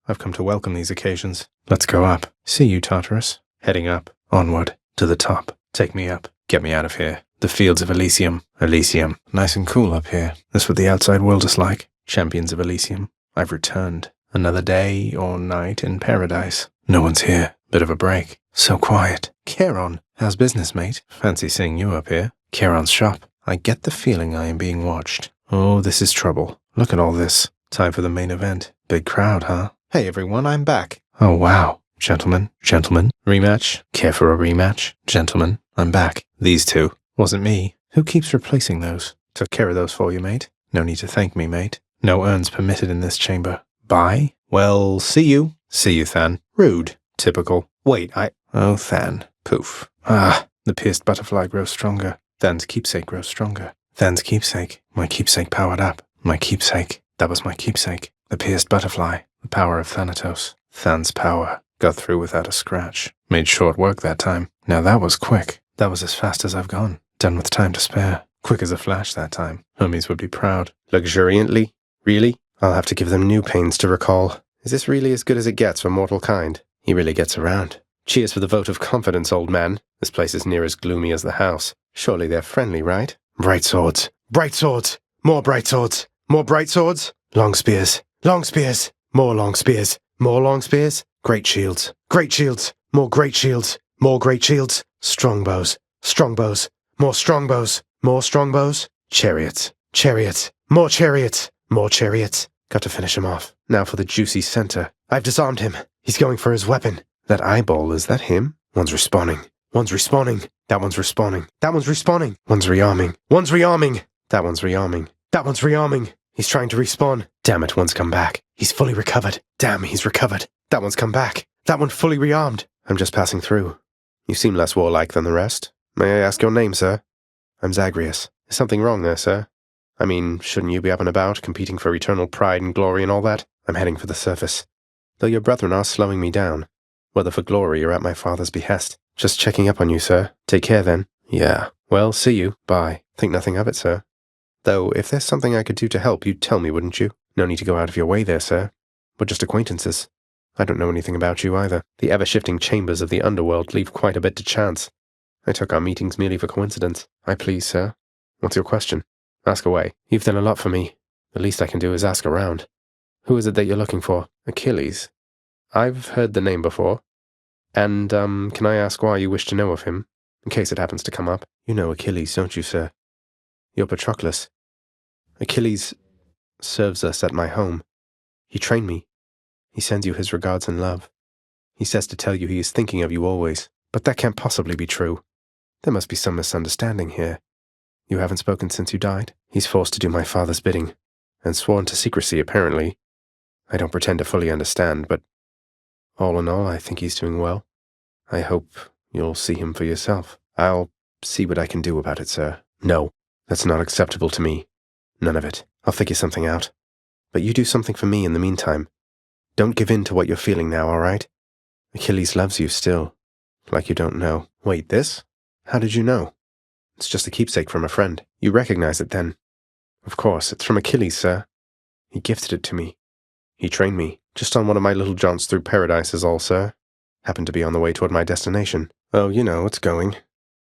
I've come to welcome these occasions. Let's go up. See you, Tartarus. Heading up. Onward. To the top. Take me up. Get me out of here. The fields of Elysium. Elysium. Nice and cool up here. That's what the outside world is like. Champions of Elysium. I've returned. Another day or night in paradise. No one's here. Bit of a break. So quiet. Charon. How's business, mate? Fancy seeing you up here. Charon's shop. I get the feeling I am being watched. Oh, this is trouble. Look at all this. Time for the main event. Big crowd, huh? Hey everyone, I'm back. Oh wow. Gentlemen. Rematch. Care for a rematch? Gentlemen, I'm back. These two. Wasn't me. Who keeps replacing those? Took care of those for you, mate. No need to thank me, mate. No urns permitted in this chamber. Bye? Well, see you. See you, Than. Rude. Typical. Wait, Oh, Than. Poof. Ah, the pierced butterfly grows stronger. Than's keepsake grows stronger. Than's keepsake. My keepsake powered up. My keepsake. That was my keepsake. The pierced butterfly. The power of Thanatos. Than's power. Got through without a scratch. Made short work that time. Now that was quick. That was as fast as I've gone. Done with time to spare. Quick as a flash that time. Homies would be proud. Luxuriantly? Really? I'll have to give them new pains to recall. Is this really as good as it gets for mortal kind? He really gets around. Cheers for the vote of confidence, old man. This place is near as gloomy as the house. Surely they're friendly, right? Bright swords. Bright swords. More bright swords. More bright swords. Long spears. Long spears. More long spears. More long spears. Great shields. Great shields. More great shields. More great shields. Strong bows. Strong bows. More strong bows. More strong bows. Chariots. Chariots. More chariots. More chariots. Got to finish him off. Now for the juicy center. I've disarmed him. He's going for his weapon. That eyeball, is that him? One's respawning. One's respawning. That one's respawning. That one's respawning. One's rearming. One's rearming. That one's rearming. That one's rearming. He's trying to respawn. Damn it, one's come back. He's fully recovered. Damn, he's recovered. That one's come back. That one fully rearmed. I'm just passing through. You seem less warlike than the rest. May I ask your name, sir? I'm Zagreus. Is something wrong there, sir? I mean, shouldn't you be up and about, competing for eternal pride and glory and all that? I'm heading for the surface. Though your brethren are slowing me down. Whether for glory or at my father's behest. Just checking up on you, sir. Take care, then. Yeah. Well, see you. Bye. Think nothing of it, sir. Though, if there's something I could do to help, you'd tell me, wouldn't you? No need to go out of your way there, sir. We're just acquaintances. I don't know anything about you, either. The ever-shifting chambers of the underworld leave quite a bit to chance. I took our meetings merely for coincidence. I please, sir. What's your question? Ask away. You've done a lot for me. The least I can do is ask around. Who is it that you're looking for? Achilles. I've heard the name before. And, can I ask why you wish to know of him, in case it happens to come up? You know Achilles, don't you, sir? You're Patroclus. Achilles serves us at my home. He trained me. He sends you his regards and love. He says to tell you he is thinking of you always. But that can't possibly be true. There must be some misunderstanding here. You haven't spoken since you died? He's forced to do my father's bidding, and sworn to secrecy, apparently. I don't pretend to fully understand, but all in all, I think he's doing well. I hope you'll see him for yourself. I'll see what I can do about it, sir. No, that's not acceptable to me. None of it. I'll figure something out. But you do something for me in the meantime. Don't give in to what you're feeling now, all right? Achilles loves you still, like you don't know. Wait, this? How did you know? It's just a keepsake from a friend. You recognize it then? Of course, it's from Achilles, sir. He gifted it to me. He trained me, just on one of my little jaunts through paradise is all, sir. Happened to be on the way toward my destination. Oh, you know, it's going.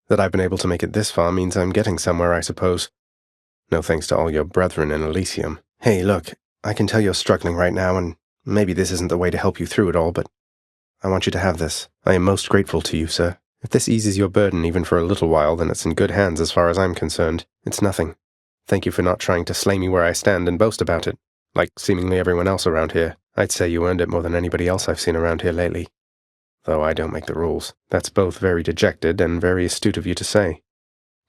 That I've been able to make it this far means I'm getting somewhere, I suppose. No thanks to all your brethren in Elysium. Hey, look, I can tell you're struggling right now, and maybe this isn't the way to help you through it all, but I want you to have this. I am most grateful to you, sir. If this eases your burden even for a little while, then it's in good hands as far as I'm concerned. It's nothing. Thank you for not trying to slay me where I stand and boast about it, like seemingly everyone else around here. I'd say you earned it more than anybody else I've seen around here lately. Though I don't make the rules. That's both very dejected and very astute of you to say.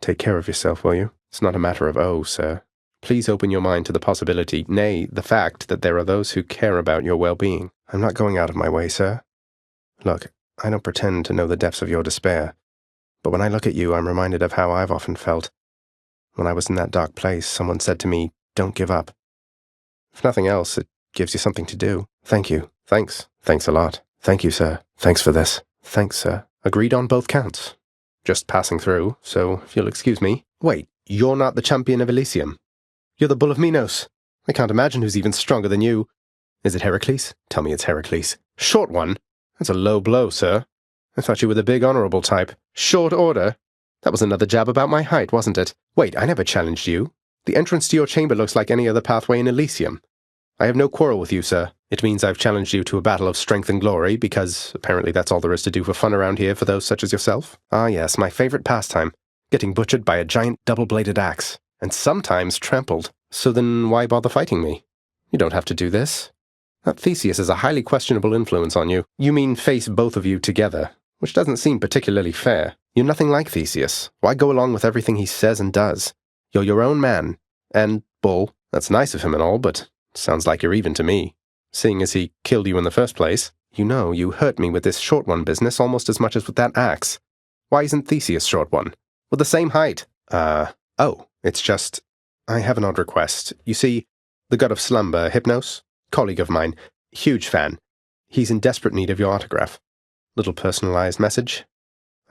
Take care of yourself, will you? It's not a matter of oh, sir. Please open your mind to the possibility, nay, the fact, that there are those who care about your well-being. I'm not going out of my way, sir. Look, I don't pretend to know the depths of your despair, but when I look at you, I'm reminded of how I've often felt. When I was in that dark place, someone said to me, don't give up. If nothing else, it gives you something to do. Thank you. Thanks. Thanks a lot. Thank you, sir. Thanks for this. Thanks, sir. Agreed on both counts. Just passing through, so if you'll excuse me. Wait, you're not the champion of Elysium? You're the Bull of Minos. I can't imagine who's even stronger than you. Is it Heracles? Tell me it's Heracles. Short one? That's a low blow, sir. I thought you were the big honorable type. Short order? That was another jab about my height, wasn't it? Wait, I never challenged you. The entrance to your chamber looks like any other pathway in Elysium. I have no quarrel with you, sir. It means I've challenged you to a battle of strength and glory, because apparently that's all there is to do for fun around here for those such as yourself. Ah yes, my favorite pastime. Getting butchered by a giant double-bladed axe. And sometimes trampled. So then why bother fighting me? You don't have to do this. That Theseus is a highly questionable influence on you. You mean face both of you together, which doesn't seem particularly fair. You're nothing like Theseus. Why go along with everything he says and does? You're your own man. And, Bull, that's nice of him and all, but sounds like you're even to me. Seeing as he killed you in the first place. You know, you hurt me with this short one business almost as much as with that axe. Why isn't Theseus short one? We're the same height. Oh, it's just, I have an odd request. You see, the god of slumber, Hypnos, colleague of mine, huge fan. He's in desperate need of your autograph. Little personalized message.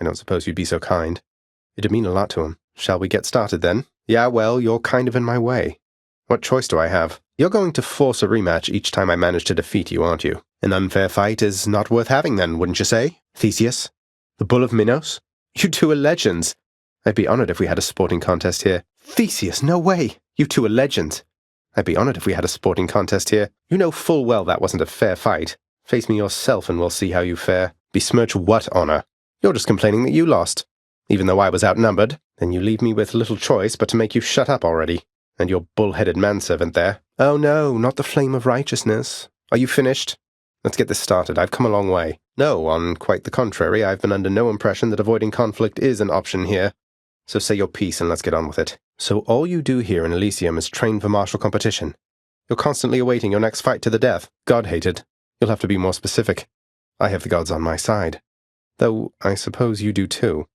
I don't suppose you'd be so kind. It'd mean a lot to him. Shall we get started then? Yeah, well, you're kind of in my way. What choice do I have? You're going to force a rematch each time I manage to defeat you, aren't you? An unfair fight is not worth having then, wouldn't you say? Theseus? The Bull of Minos? You two are legends. I'd be honored if we had a sporting contest here. Theseus, no way! You two are legends. I'd be honored if we had a sporting contest here. You know full well that wasn't a fair fight. Face me yourself and we'll see how you fare. Besmirch what honor? You're just complaining that you lost. Even though I was outnumbered, then you leave me with little choice but to make you shut up already. And your bull-headed manservant there. Oh no, not the flame of righteousness. Are you finished? Let's get this started. I've come a long way. No, on quite the contrary, I've been under no impression that avoiding conflict is an option here. So say your piece and let's get on with it. So all you do here in Elysium is train for martial competition. You're constantly awaiting your next fight to the death. God-hated. You'll have to be more specific. I have the gods on my side. Though I suppose you do too.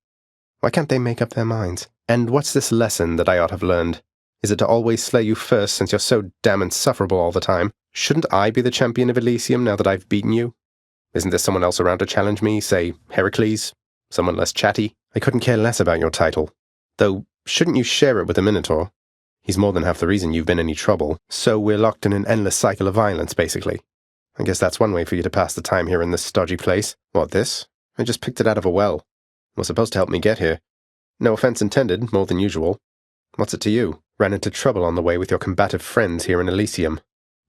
Why can't they make up their minds? And what's this lesson that I ought to have learned? Is it to always slay you first since you're so damn insufferable all the time? Shouldn't I be the champion of Elysium now that I've beaten you? Isn't there someone else around to challenge me, say Heracles? Someone less chatty? I couldn't care less about your title. Though, shouldn't you share it with the Minotaur? He's more than half the reason you've been any trouble, so we're locked in an endless cycle of violence, basically. I guess that's one way for you to pass the time here in this stodgy place. What, this? I just picked it out of a well. It was supposed to help me get here. No offense intended, more than usual. What's it to you? Ran into trouble on the way with your combative friends here in Elysium.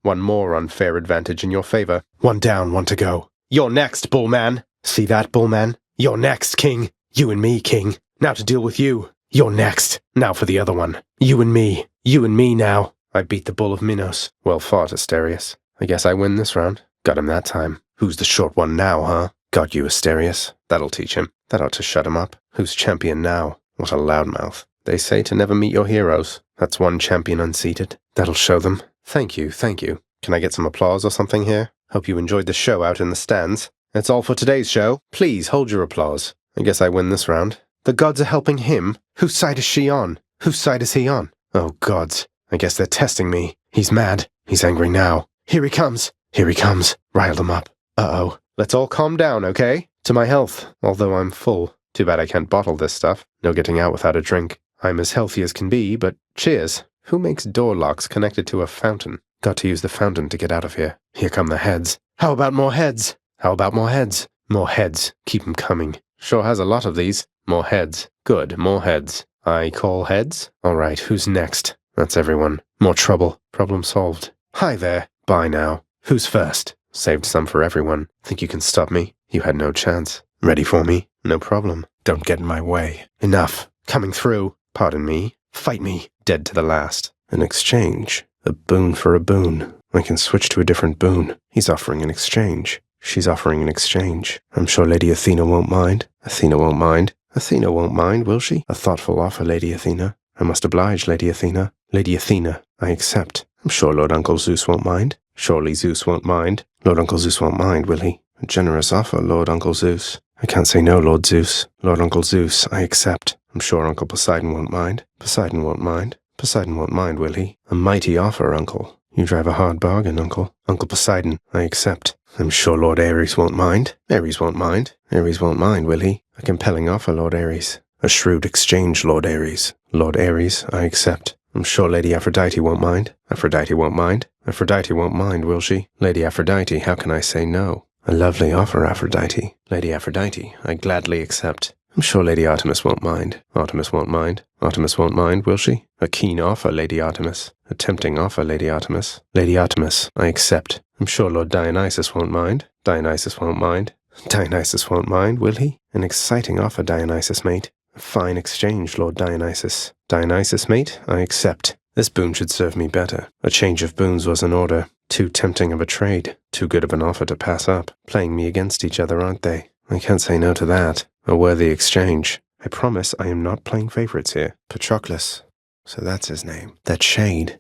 One more unfair advantage in your favor. One down, one to go. You're next, Bullman. See that, Bullman? You're next, King. You and me, King. Now to deal with you. You're next. Now for the other one. You and me. You and me now. I beat the Bull of Minos. Well fought, Asterius. I guess I win this round. Got him that time. Who's the short one now, huh? Got you, Asterius. That'll teach him. That ought to shut him up. Who's champion now? What a loudmouth. They say to never meet your heroes. That's one champion unseated. That'll show them. Thank you, thank you. Can I get some applause or something here? Hope you enjoyed the show out in the stands. That's all for today's show. Please hold your applause. I guess I win this round. The gods are helping him? Whose side is she on? Whose side is he on? Oh, gods. I guess they're testing me. He's mad. He's angry now. Here he comes. Here he comes. Riled him up. Uh-oh. Let's all calm down, okay? To my health, although I'm full. Too bad I can't bottle this stuff. No getting out without a drink. I'm as healthy as can be, but cheers. Who makes door locks connected to a fountain? Got to use the fountain to get out of here. Here come the heads. How about more heads? How about more heads? More heads. Keep 'em coming. Sure has a lot of these. More heads. Good, more heads. I call heads? All right, who's next? That's everyone. More trouble. Problem solved. Hi there. Bye now. Who's first? Saved some for everyone. Think you can stop me? You had no chance. Ready for me? No problem. Don't get in my way. Enough. Coming through. Pardon me. Fight me. Dead to the last. An exchange. A boon for a boon. I can switch to a different boon. He's offering an exchange. She's offering an exchange. I'm sure Lady Athena won't mind. Athena won't mind. Athena won't mind, will she? A thoughtful offer, Lady Athena. I must oblige, Lady Athena. Lady Athena, I accept. I'm sure Lord Uncle Zeus won't mind. Surely Zeus won't mind. Lord Uncle Zeus won't mind, will he? A generous offer, Lord Uncle Zeus. I can't say no, Lord Zeus. Lord Uncle Zeus, I accept. I'm sure Uncle Poseidon won't mind. Poseidon won't mind. Poseidon won't mind, will he? A mighty offer, Uncle. You drive a hard bargain, Uncle. Uncle Poseidon, I accept. I'm sure Lord Ares won't mind. Ares won't mind. Ares won't mind, will he? A compelling offer, Lord Ares. A shrewd exchange, Lord Ares. Lord Ares, I accept. I'm sure Lady Aphrodite won't mind. Aphrodite won't mind. Aphrodite won't mind, will she? Lady Aphrodite, how can I say no? A lovely offer, Aphrodite. Lady Aphrodite, I gladly accept. I'm sure Lady Artemis won't mind. Artemis won't mind. Artemis won't mind, will she? A keen offer, Lady Artemis. A tempting offer, Lady Artemis. Lady Artemis, I accept. I'm sure Lord Dionysus won't mind. Dionysus won't mind. Dionysus won't mind, will he? An exciting offer, Dionysus, mate. A fine exchange, Lord Dionysus. Dionysus, mate, I accept. This boon should serve me better. A change of boons was in order. Too tempting of a trade. Too good of an offer to pass up. Playing me against each other, aren't they? I can't say no to that. A worthy exchange. I promise I am not playing favorites here. Patroclus. So that's his name. That shade.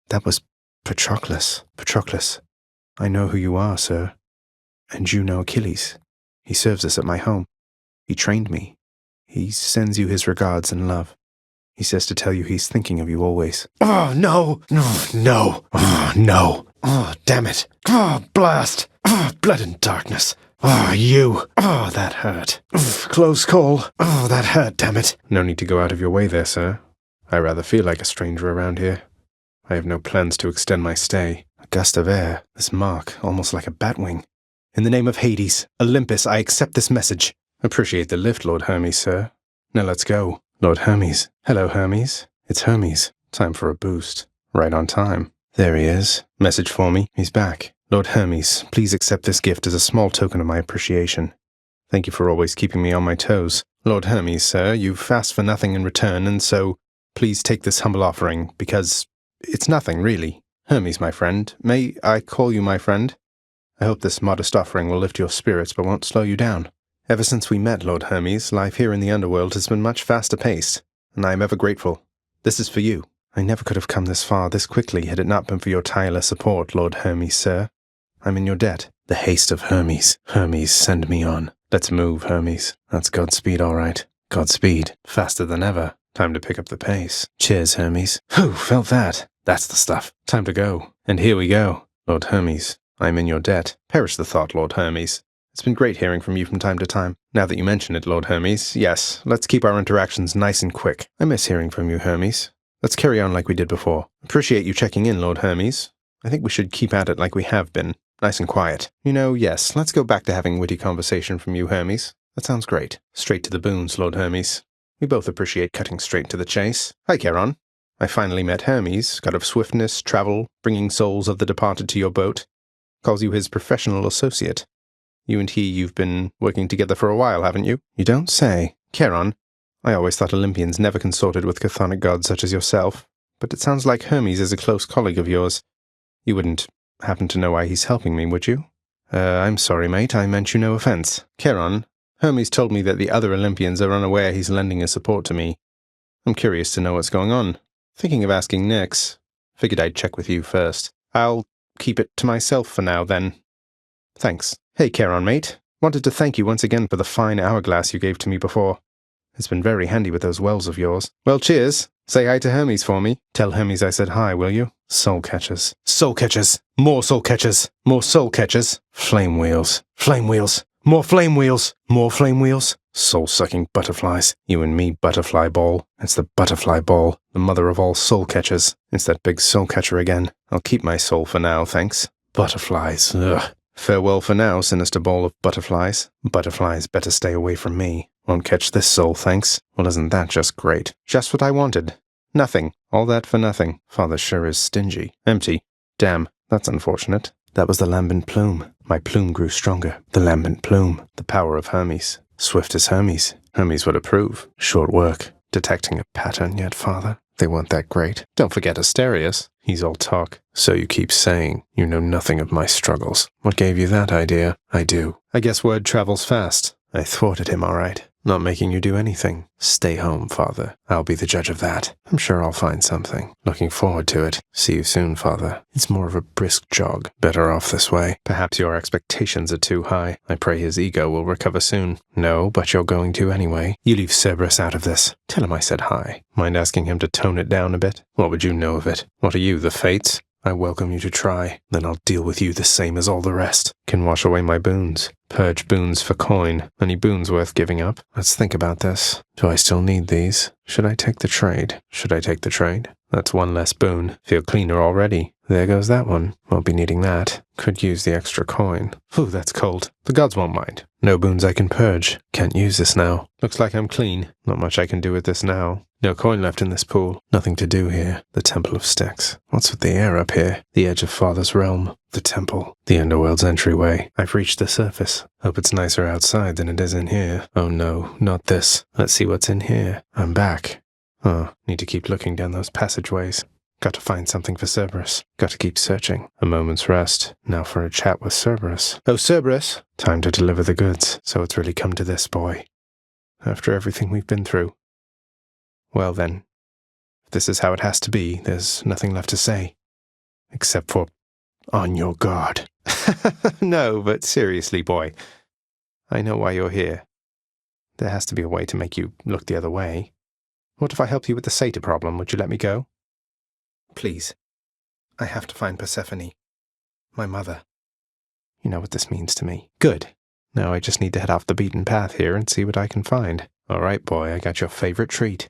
That was Patroclus. Patroclus. I know who you are, sir. And you know Achilles. He serves us at my home. He trained me. He sends you his regards and love. He says to tell you he's thinking of you always. Oh, no! Oh, no! Oh, no! Oh, damn it! Oh, blast! Oh, blood and darkness! Oh, you! Oh, that hurt. Close call. Oh, that hurt, damn it. No need to go out of your way there, sir. I rather feel like a stranger around here. I have no plans to extend my stay. A gust of air, this mark, almost like a batwing. In the name of Hades, Olympus, I accept this message. Appreciate the lift, Lord Hermes, sir. Now let's go. Lord Hermes. Hello, Hermes. It's Hermes. Time for a boost. Right on time. There he is. Message for me. He's back. Lord Hermes, please accept this gift as a small token of my appreciation. Thank you for always keeping me on my toes. Lord Hermes, sir, you've asked for nothing in return, and so please take this humble offering, because it's nothing, really. Hermes, my friend, may I call you my friend? I hope this modest offering will lift your spirits but won't slow you down. Ever since we met, Lord Hermes, life here in the underworld has been much faster paced, and I am ever grateful. This is for you. I never could have come this far this quickly had it not been for your tireless support, Lord Hermes, sir. I'm in your debt. The haste of Hermes. Hermes, send me on. Let's move, Hermes. That's Godspeed, all right. Godspeed. Faster than ever. Time to pick up the pace. Cheers, Hermes. Whew, felt that. That's the stuff. Time to go. And here we go. Lord Hermes, I'm in your debt. Perish the thought, Lord Hermes. It's been great hearing from you from time to time. Now that you mention it, Lord Hermes, yes, let's keep our interactions nice and quick. I miss hearing from you, Hermes. Let's carry on like we did before. Appreciate you checking in, Lord Hermes. I think we should keep at it like we have been. Nice and quiet. You know, yes, let's go back to having witty conversation from you, Hermes. That sounds great. Straight to the boons, Lord Hermes. We both appreciate cutting straight to the chase. Hi, Charon. I finally met Hermes, god of swiftness, travel, bringing souls of the departed to your boat. Calls you his professional associate. You and you've been working together for a while, haven't you? You don't say. Charon, I always thought Olympians never consorted with chthonic gods such as yourself, but it sounds like Hermes is a close colleague of yours. You wouldn't happen to know why he's helping me, would you? I'm sorry, mate, I meant you no offense. Charon, Hermes told me that the other Olympians are unaware he's lending his support to me. I'm curious to know what's going on. Thinking of asking Nyx. Figured I'd check with you first. I'll keep it to myself for now, then. Thanks. Hey, Charon, mate. Wanted to thank you once again for the fine hourglass you gave to me before. It's been very handy with those wells of yours. Well, cheers. Say hi to Hermes for me. Tell Hermes I said hi, will you? Soul catchers. Soul catchers. More soul catchers. More soul catchers. Flame wheels. Flame wheels. More flame wheels. More flame wheels. Soul-sucking butterflies. You and me, butterfly ball. It's the butterfly ball, the mother of all soul catchers. It's that big soul catcher again. I'll keep my soul for now, thanks. Butterflies. Ugh. Farewell for now, sinister ball of butterflies. Butterflies better stay away from me. Won't catch this soul, thanks. Well, isn't that just great? Just what I wanted. Nothing. All that for nothing. Father sure is stingy. Empty. Damn, that's unfortunate. That was the lambent plume. My plume grew stronger. The lambent plume. The power of Hermes. Swift as Hermes. Hermes would approve. Short work. Detecting a pattern yet, Father. They weren't that great. Don't forget Asterius. He's all talk. So you keep saying. You know nothing of my struggles. What gave you that idea? I do. I guess word travels fast. I thwarted him, all right. Not making you do anything. Stay home, Father. I'll be the judge of that. I'm sure I'll find something. Looking forward to it. See you soon, Father. It's more of a brisk jog. Better off this way. Perhaps your expectations are too high. I pray his ego will recover soon. No, but you're going to anyway. You leave Cerberus out of this. Tell him I said hi. Mind asking him to tone it down a bit? What would you know of it? What are you, the Fates? I welcome you to try. Then I'll deal with you the same as all the rest. Can wash away my boons. Purge boons for coin. Any boons worth giving up? Let's think about this. Do I still need these? Should I take the trade? Should I take the trade? That's one less boon. Feel cleaner already. There goes that one. Won't be needing that. Could use the extra coin. Ooh, that's cold. The gods won't mind. No boons I can purge. Can't use this now. Looks like I'm clean. Not much I can do with this now. No coin left in this pool. Nothing to do here. The Temple of Styx. What's with the air up here? The edge of Father's realm. The temple. The underworld's entryway. I've reached the surface. Hope it's nicer outside than it is in here. Oh no, not this. Let's see what's in here. I'm back. Oh, need to keep looking down those passageways. Got to find something for Cerberus. Got to keep searching. A moment's rest. Now for a chat with Cerberus. Oh, Cerberus! Time to deliver the goods. So it's really come to this, boy. After everything we've been through. Well then, if this is how it has to be, there's nothing left to say. Except for, on your guard. No, but seriously, boy. I know why you're here. There has to be a way to make you look the other way. What if I help you with the satyr problem? Would you let me go? Please. I have to find Persephone. My mother. You know what this means to me. Good. Now I just need to head off the beaten path here and see what I can find. All right, boy, I got your favorite treat.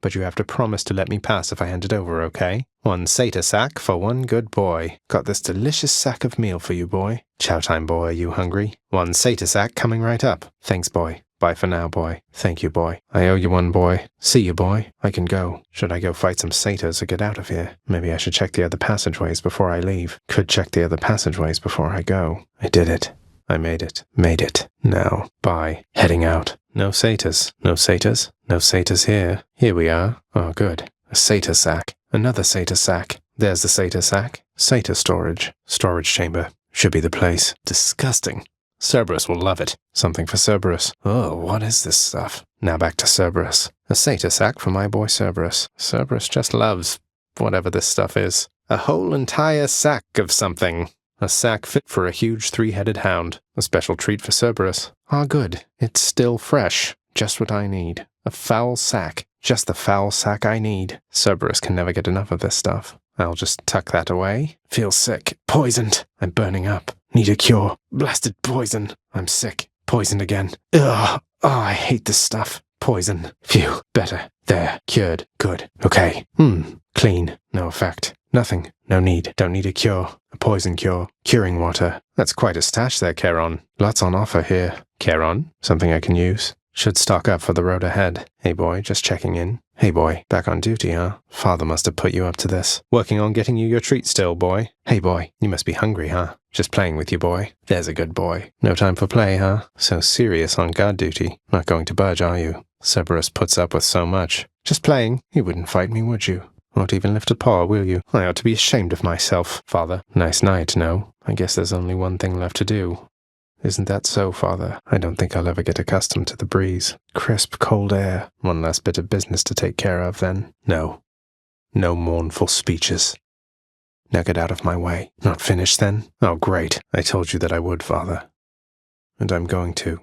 But you have to promise to let me pass if I hand it over, okay? 1 satyr sack for 1 good boy. Got this delicious sack of meal for you, boy. Chow time, boy, are you hungry? 1 satyr sack coming right up. Thanks, boy. Bye for now, boy. Thank you, boy. I owe you one, boy. See you, boy. I can go. Should I go fight some satyrs or get out of here? Maybe I should check the other passageways before I leave. Could check the other passageways before I go. I did it. I made it. Made it. Now, bye. Heading out. No satyrs. No satyrs. No satyrs here. Here we are. Oh, good. A satyr sack. Another satyr sack. There's the satyr sack. Satyr storage. Storage chamber. Should be the place. Disgusting. Cerberus will love it. Something for Cerberus. Oh, what is this stuff? Now back to Cerberus. A satyr sack for my boy Cerberus. Cerberus just loves whatever this stuff is. A whole entire sack of something. A sack fit for a huge 3-headed hound. A special treat for Cerberus. Ah, good. It's still fresh. Just what I need. A foul sack. Just the foul sack I need. Cerberus can never get enough of this stuff. I'll just tuck that away. Feel sick. Poisoned. I'm burning up. Need a cure. Blasted poison. I'm sick. Poisoned again. Ugh. Oh, I hate this stuff. Poison. Phew. Better. There. Cured. Good. Okay. Clean. No effect. Nothing. No need. Don't need a cure. A poison cure. Curing water. That's quite a stash there, Charon. Lots on offer here. Charon? Something I can use? Should stock up for the road ahead. Hey boy, just checking in. Hey, boy, back on duty, huh? Father must have put you up to this. Working on getting you your treat still, boy. Hey, boy, you must be hungry, huh? Just playing with you, boy. There's a good boy. No time for play, huh? So serious on guard duty. Not going to budge, are you? Cerberus puts up with so much. Just playing. You wouldn't fight me, would you? Won't even lift a paw, will you? I ought to be ashamed of myself, Father. Nice night, no? I guess there's only one thing left to do. Isn't that so, Father? I don't think I'll ever get accustomed to the breeze. Crisp, cold air. One last bit of business to take care of, then. No. No mournful speeches. Now get out of my way. Not finished, then? Oh, great. I told you that I would, Father. And I'm going to.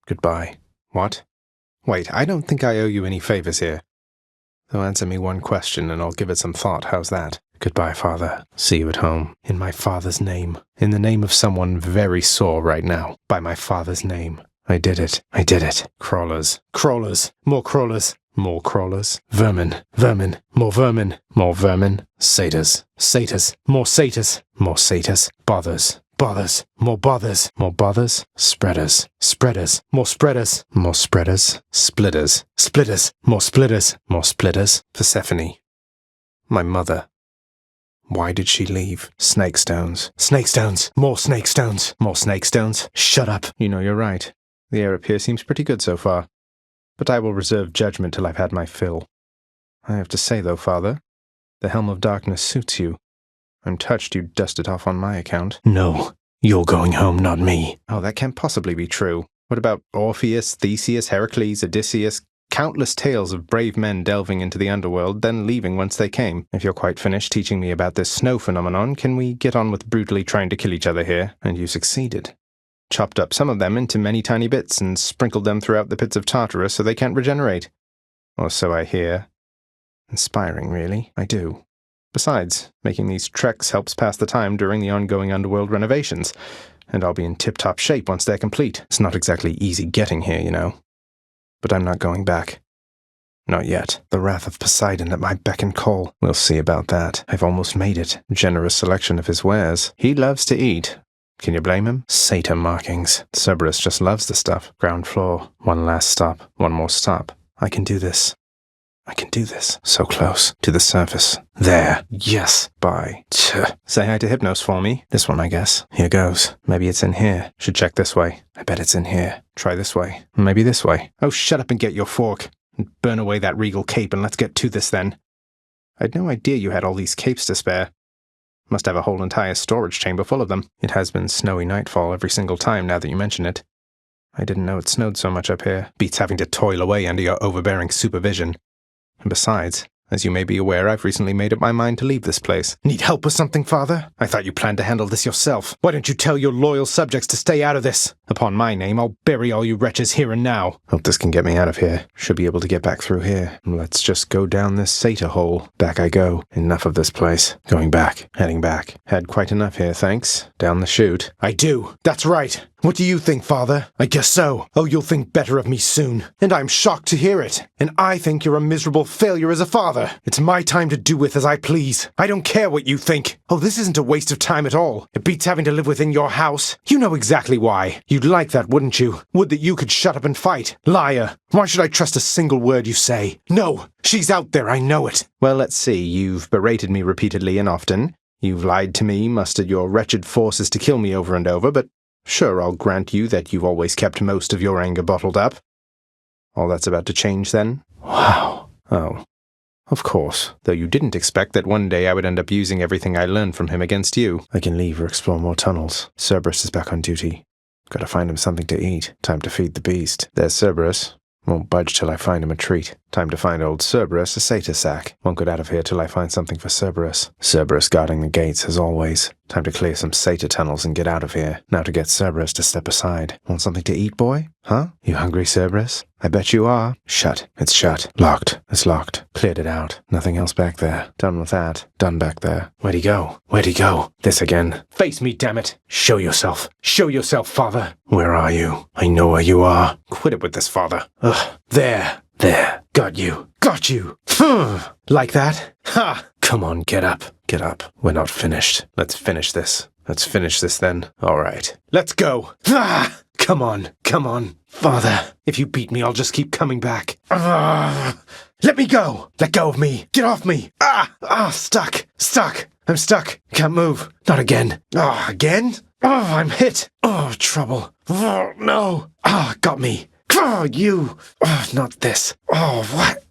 Goodbye. What? Wait, I don't think I owe you any favors here. So answer me one question and I'll give it some thought. How's that? Goodbye, Father. See you at home. In my father's name. In the name of someone very sore right now. By my father's name. I did it. I did it. Crawlers. Crawlers. More crawlers. More crawlers. Vermin. Vermin. More vermin. More vermin. Satyrs. Satyrs. More satyrs. More satyrs. Bothers. Bothers. More bothers. More bothers. Spreaders. Spreaders. More spreaders. More spreaders. Splitters. Splitters. More splitters. More splitters. Persephone. My mother. Why did she leave? Snake stones. Snake stones. More snake stones. More snake stones. Shut up. You know, you're right. The air up here seems pretty good so far. But I will reserve judgment till I've had my fill. I have to say, though, Father, the Helm of Darkness suits you. I'm touched you dust it off on my account. No. You're going home, not me. Oh, that can't possibly be true. What about Orpheus, Theseus, Heracles, Odysseus? Countless tales of brave men delving into the underworld, then leaving whence they came. If you're quite finished teaching me about this snow phenomenon, can we get on with brutally trying to kill each other here? And you succeeded. Chopped up some of them into many tiny bits and sprinkled them throughout the pits of Tartarus so they can't regenerate. Or so I hear. Inspiring, really. I do. Besides, making these treks helps pass the time during the ongoing underworld renovations, and I'll be in tip-top shape once they're complete. It's not exactly easy getting here, you know. But I'm not going back. Not yet. The wrath of Poseidon at my beck and call. We'll see about that. I've almost made it. Generous selection of his wares. He loves to eat. Can you blame him? Satyr markings. Cerberus just loves the stuff. Ground floor. One last stop. One more stop. I can do this. I can do this. So close. To the surface. There. Yes. Bye. Say hi to Hypnos for me. This one, I guess. Here goes. Maybe it's in here. Should check this way. I bet it's in here. Try this way. Maybe this way. Oh, shut up and get your fork. And burn away that regal cape and let's get to this then. I'd no idea you had all these capes to spare. Must have a whole entire storage chamber full of them. It has been snowy nightfall every single time now that you mention it. I didn't know it snowed so much up here. Beats having to toil away under your overbearing supervision. And besides, as you may be aware, I've recently made up my mind to leave this place. Need help with something, Father? I thought you planned to handle this yourself. Why don't you tell your loyal subjects to stay out of this? Upon my name, I'll bury all you wretches here and now. Hope this can get me out of here. Should be able to get back through here. Let's just go down this satyr hole. Back I go. Enough of this place. Going back. Heading back. Had quite enough here, thanks. Down the chute. I do. That's right. What do you think, Father? I guess so. Oh, you'll think better of me soon. And I'm shocked to hear it. And I think you're a miserable failure as a father. It's my time to do with as I please. I don't care what you think. Oh, this isn't a waste of time at all. It beats having to live within your house. You know exactly why. You'd like that, wouldn't you? Would that you could shut up and fight. Liar. Why should I trust a single word you say? No. She's out there, I know it. Well, let's see. You've berated me repeatedly and often. You've lied to me, mustered your wretched forces to kill me over and over, but sure, I'll grant you that you've always kept most of your anger bottled up. All that's about to change, then? Wow. Oh. Of course, though you didn't expect that one day I would end up using everything I learned from him against you. I can leave or explore more tunnels. Cerberus is back on duty. Gotta find him something to eat. Time to feed the beast. There's Cerberus. Won't budge till I find him a treat. Time to find old Cerberus a satyr sack. Won't get out of here till I find something for Cerberus. Cerberus guarding the gates, as always. Time to clear some satyr tunnels and get out of here. Now to get Cerberus to step aside. Want something to eat, boy? Huh? You hungry, Cerberus? I bet you are. Shut. It's shut. Locked. It's locked. Cleared it out. Nothing else back there. Done with that. Done back there. Where'd he go? Where'd he go? This again. Face me, damn it. Show yourself. Show yourself, Father. Where are you? I know where you are. Quit it with this, Father. Ugh. There. There. Got you. Got you. Like that? Ha! Come on, get up. Get up. We're not finished. Let's finish this. Let's finish this then. All right. Let's go. Ah! Come on. Come on. Father, if you beat me, I'll just keep coming back. Ah! Let me go! Let go of me! Get off me! Stuck! Stuck! I'm stuck! Can't move! Not again! Again? I'm hit! Trouble! No! Got me! You! Not this! What?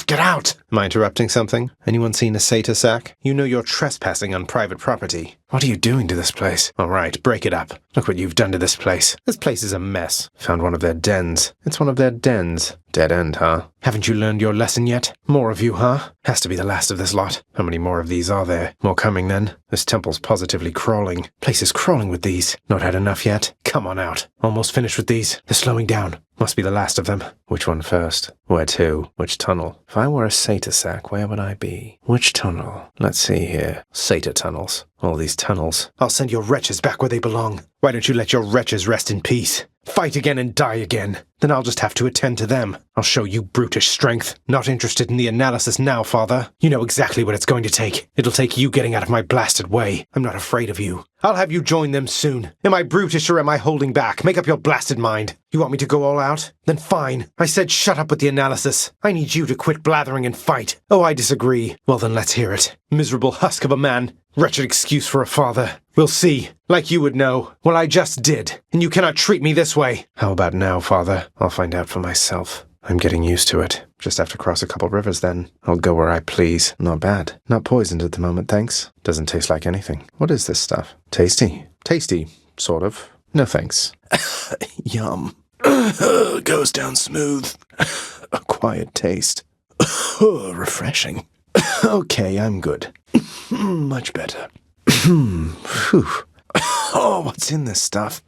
Get out! Am I interrupting something? Anyone seen a satyr sack? You know you're trespassing on private property. What are you doing to this place? All right, break it up. Look what you've done to this place. This place is a mess. Found one of their dens. It's one of their dens. Dead end, huh? Haven't you learned your lesson yet? More of you, huh? Has to be the last of this lot. How many more of these are there? More coming, then? This temple's positively crawling. Place is crawling with these. Not had enough yet? Come on out. Almost finished with these. They're slowing down. Must be the last of them. Which one first? Where to? Which tunnel? If I were a satyr sack, where would I be? Which tunnel? Let's see here. Satyr tunnels. All these tunnels. I'll send your wretches back where they belong. Why don't you let your wretches rest in peace? Fight again and die again. Then I'll just have to attend to them. I'll show you brutish strength. Not interested in the analysis now, Father. You know exactly what it's going to take. It'll take you getting out of my blasted way. I'm not afraid of you. I'll have you join them soon. Am I brutish or am I holding back? Make up your blasted mind. You want me to go all out? Then fine. I said shut up with the analysis. I need you to quit blathering and fight. Oh, I disagree. Well then let's hear it. Miserable husk of a man. Wretched excuse for a father. We'll see. Like you would know. Well, I just did. And you cannot treat me this way. How about now, Father? I'll find out for myself. I'm getting used to it. Just have to cross a couple rivers then. I'll go where I please. Not bad. Not poisoned at the moment, thanks. Doesn't taste like anything. What is this stuff? Tasty. Tasty. Sort of. No thanks. Yum. Goes down smooth. A quiet taste. Refreshing. Okay, I'm good. Much better. Phew. Oh, what's in this stuff?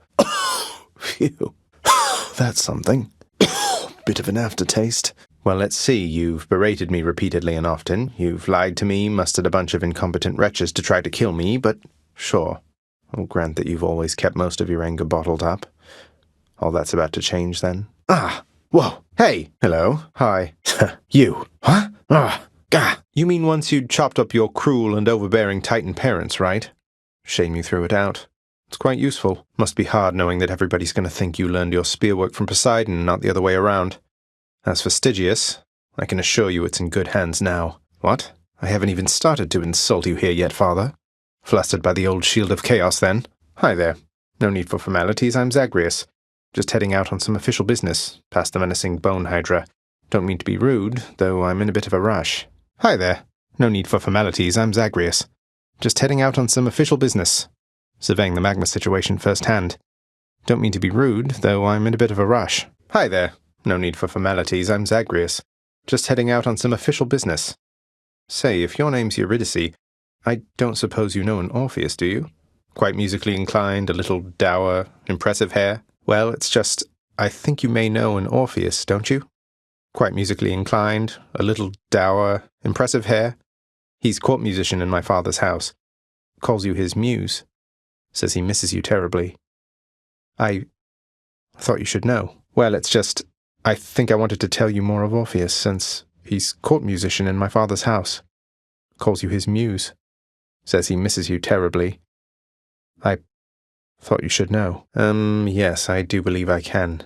Phew. That's something. Bit of an aftertaste. Well, let's see. You've berated me repeatedly and often. You've lied to me, mustered a bunch of incompetent wretches to try to kill me, but sure. I'll grant that you've always kept most of your anger bottled up. All that's about to change, then? Whoa. Hey! Hello? Hi. You. Huh? You mean once you'd chopped up your cruel and overbearing Titan parents, right? Shame you threw it out. It's quite useful. Must be hard knowing that everybody's going to think you learned your spear work from Poseidon, not the other way around. As for Stygius, I can assure you it's in good hands now. What? I haven't even started to insult you here yet, Father. Flustered by the old shield of chaos, then? Hi there. No need for formalities, I'm Zagreus. Just heading out on some official business, past the menacing bone hydra. Don't mean to be rude, though I'm in a bit of a rush. Hi there. No need for formalities, I'm Zagreus. Just heading out on some official business. Surveying the magma situation firsthand. Don't mean to be rude, though I'm in a bit of a rush. Hi there. No need for formalities, I'm Zagreus. Just heading out on some official business. Say, if your name's Eurydice, I don't suppose you know an Orpheus, do you? Quite musically inclined, a little dour, impressive hair? Well, it's just, I think you may know an Orpheus, don't you? Quite musically inclined, a little dour, impressive hair. He's court musician in my father's house. Calls you his muse. Says he misses you terribly. I thought you should know. Well, it's just, I think I wanted to tell you more of Orpheus, since he's court musician in my father's house. Calls you his muse. Says he misses you terribly. I thought you should know. Yes, I do believe I can.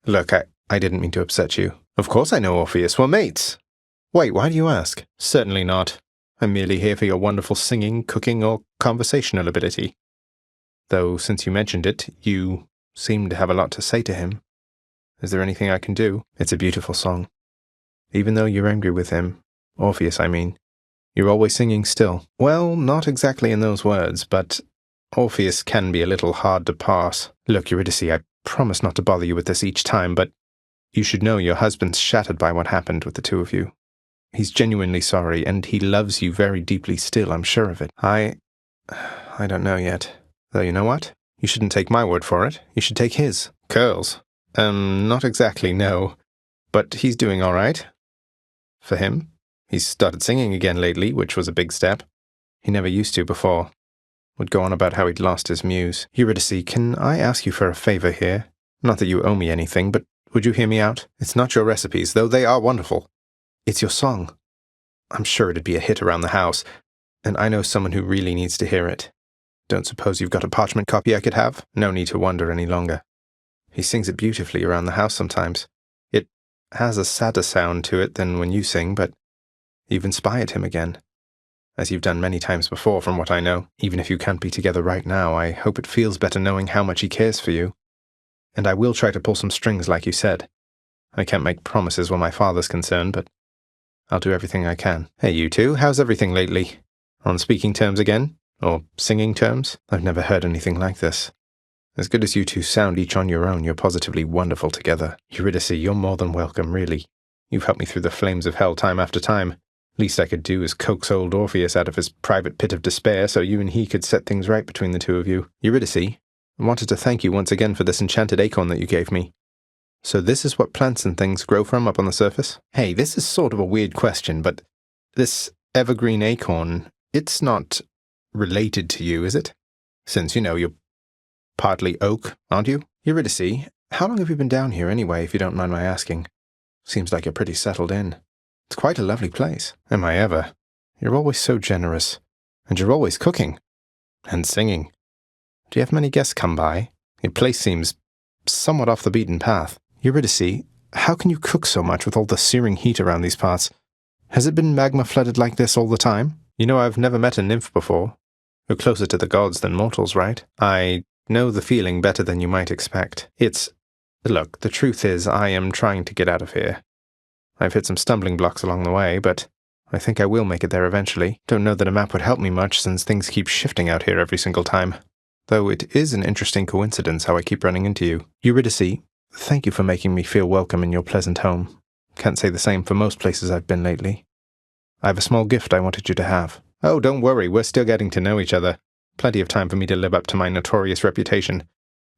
Look, I didn't mean to upset you. Of course I know Orpheus. We're mates. Wait, why do you ask? Certainly not. I'm merely here for your wonderful singing, cooking, or conversational ability. Though, since you mentioned it, you seem to have a lot to say to him. Is there anything I can do? It's a beautiful song. Even though you're angry with him, Orpheus, I mean, you're always singing still. Well, not exactly in those words, but Orpheus can be a little hard to parse. Look, Eurydice, I promise not to bother you with this each time, but you should know your husband's shattered by what happened with the two of you. He's genuinely sorry, and he loves you very deeply still, I'm sure of it. I don't know yet. Though you know what? You shouldn't take my word for it. You should take his. Curls? Not exactly, no. But he's doing all right. For him. He's started singing again lately, which was a big step. He never used to before. Would go on about how he'd lost his muse. Eurydice, can I ask you for a favor here? Not that you owe me anything, but would you hear me out? It's not your recipes, though they are wonderful. It's your song. I'm sure it'd be a hit around the house, and I know someone who really needs to hear it. Don't suppose you've got a parchment copy I could have? No need to wonder any longer. He sings it beautifully around the house sometimes. has a sadder sound to it than when you sing, but you've inspired him again, as you've done many times before from what I know. Even if you can't be together right now, I hope it feels better knowing how much he cares for you. And I will try to pull some strings like you said. I can't make promises where my father's concerned, but I'll do everything I can. Hey, you two, how's everything lately? On speaking terms again? Or singing terms? I've never heard anything like this. As good as you two sound each on your own, you're positively wonderful together. Eurydice, you're more than welcome, really. You've helped me through the flames of hell time after time. Least I could do is coax old Orpheus out of his private pit of despair so you and he could set things right between the two of you. Eurydice, I wanted to thank you once again for this enchanted acorn that you gave me. So this is what plants and things grow from up on the surface? Hey, this is sort of a weird question, but this evergreen acorn, it's not related to you, is it? Since, you're partly oak, aren't you? Eurydice, how long have you been down here anyway, if you don't mind my asking? Seems like you're pretty settled in. It's quite a lovely place. Am I ever? You're always so generous. And you're always cooking. And singing. Do you have many guests come by? Your place seems somewhat off the beaten path. Eurydice, how can you cook so much with all the searing heat around these parts? Has it been magma-flooded like this all the time? I've never met a nymph before. You're closer to the gods than mortals, right? I know the feeling better than you might expect. Look, the truth is I am trying to get out of here. I've hit some stumbling blocks along the way, but I think I will make it there eventually. Don't know that a map would help me much since things keep shifting out here every single time. Though it is an interesting coincidence how I keep running into you. Eurydice, thank you for making me feel welcome in your pleasant home. Can't say the same for most places I've been lately. I have a small gift I wanted you to have. Oh, don't worry, we're still getting to know each other. Plenty of time for me to live up to my notorious reputation.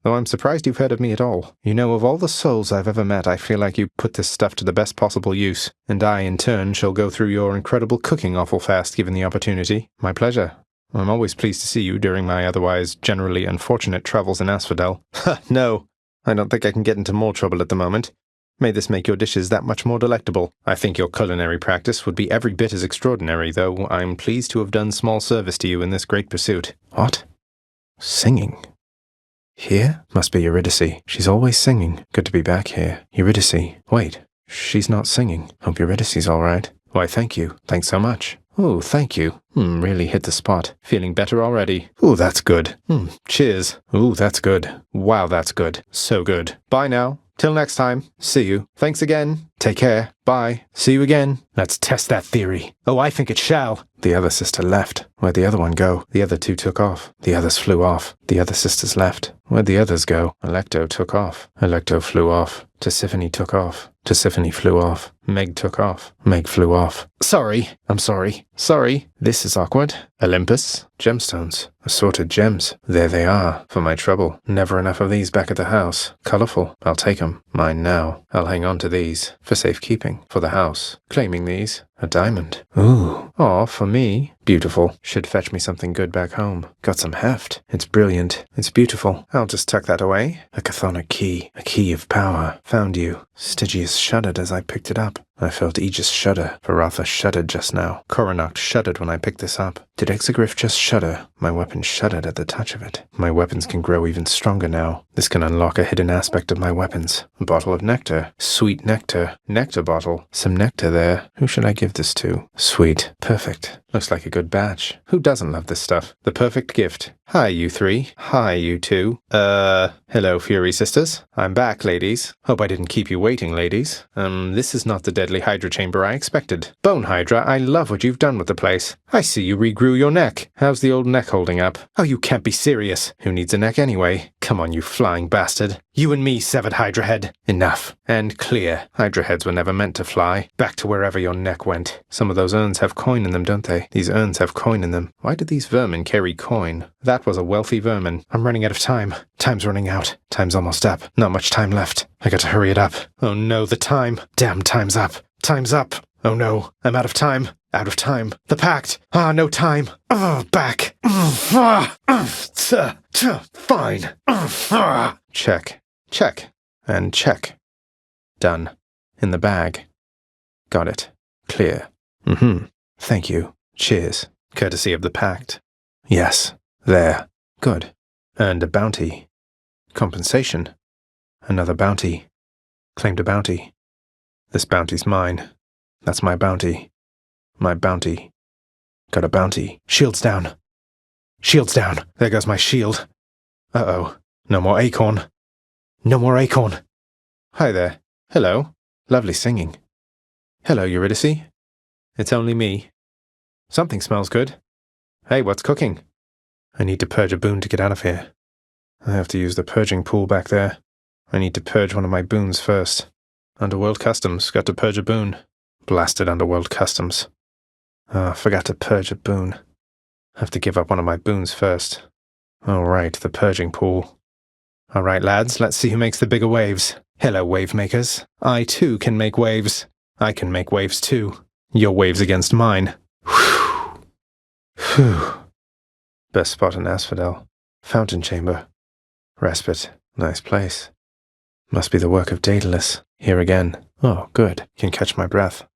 Though I'm surprised you've heard of me at all. Of all the souls I've ever met, I feel like you put this stuff to the best possible use, and I, in turn, shall go through your incredible cooking awful fast given the opportunity. My pleasure. I'm always pleased to see you during my otherwise generally unfortunate travels in Asphodel. Ha, no. I don't think I can get into more trouble at the moment. May this make your dishes that much more delectable. I think your culinary practice would be every bit as extraordinary, though I'm pleased to have done small service to you in this great pursuit. What? Singing? Here? Must be Eurydice. She's always singing. Good to be back here. Eurydice. Wait. She's not singing. Hope Eurydice's all right. Why, thank you. Thanks so much. Oh, thank you. Really hit the spot. Feeling better already. Ooh, that's good. Cheers. Ooh, that's good. Wow, that's good. So good. Bye now. Till next time. See you. Thanks again. Take care. Bye. See you again. Let's test that theory. Oh, I think it shall. The other sister left. Where'd the other one go? The other two took off. The others flew off. The other sisters left. Where'd the others go? Alecto took off. Alecto flew off. Tisiphone took off. Tisiphone flew off. Meg took off. Meg flew off. Sorry. I'm sorry. Sorry. This is awkward. Olympus. Gemstones. Assorted gems. There they are. For my trouble. Never enough of these back at the house. Colourful. I'll take 'em. Mine now. I'll hang on to these. For safekeeping. For the house. Claiming these. A diamond. Ooh. Aw, for me. Beautiful. Should fetch me something good back home. Got some heft. It's brilliant. It's beautiful. I'll just tuck that away. A chthonic key. A key of power. Found you. Stygius shuddered as I picked it up. I felt Aegis shudder. Varatha shuddered just now. Coronacht shuddered when I picked this up. Did Exegriff just shudder? My weapon shuddered at the touch of it. My weapons can grow even stronger now. This can unlock a hidden aspect of my weapons. A bottle of nectar. Sweet nectar. Nectar bottle. Some nectar there. Who should I give this to? Sweet. Perfect. Looks like a good batch. Who doesn't love this stuff? The perfect gift. Hi, you three. Hi, you two. Hello, Fury Sisters. I'm back, ladies. Hope I didn't keep you waiting, ladies. This is not the deadly Hydra chamber I expected. Bone Hydra, I love what you've done with the place. I see you regrew your neck. How's the old neck holding up? Oh, you can't be serious. Who needs a neck anyway? Come on, you flying bastard. You and me, severed Hydra head. Enough. And clear. Hydra heads were never meant to fly. Back to wherever your neck went. Some of those urns have coin in them, don't they? These urns have coin in them. Why did these vermin carry coin? That was a wealthy vermin. I'm running out of time. Time's running out. Time's almost up. Not much time left. I got to hurry it up. Oh no, the time. Damn, time's up. Time's up. Oh no, I'm out of time. Out of time. The pact. Ah, no time. Back. Fine. Check. Check. And check. Done. In the bag. Got it. Clear. Thank you. Cheers. Courtesy of the pact. Yes. There. Good. Earned a bounty. Compensation. Another bounty. Claimed a bounty. This bounty's mine. That's my bounty. My bounty. Got a bounty. Shields down. Shields down. There goes my shield. Uh-oh. No more acorn. No more acorn. Hi there. Hello. Lovely singing. Hello, Eurydice. It's only me. Something smells good. Hey, what's cooking? I need to purge a boon to get out of here. I have to use the purging pool back there. I need to purge one of my boons first. Underworld Customs, got to purge a boon. Blasted Underworld Customs. Forgot to purge a boon. Have to give up one of my boons first. All right, the purging pool. All right, lads, let's see who makes the bigger waves. Hello, wave makers. I, too, can make waves. I can make waves, too. Your waves against mine. Whew. Whew. Best spot in Asphodel. Fountain chamber. Respite. Nice place. Must be the work of Daedalus. Here again. Oh, good. Can catch my breath.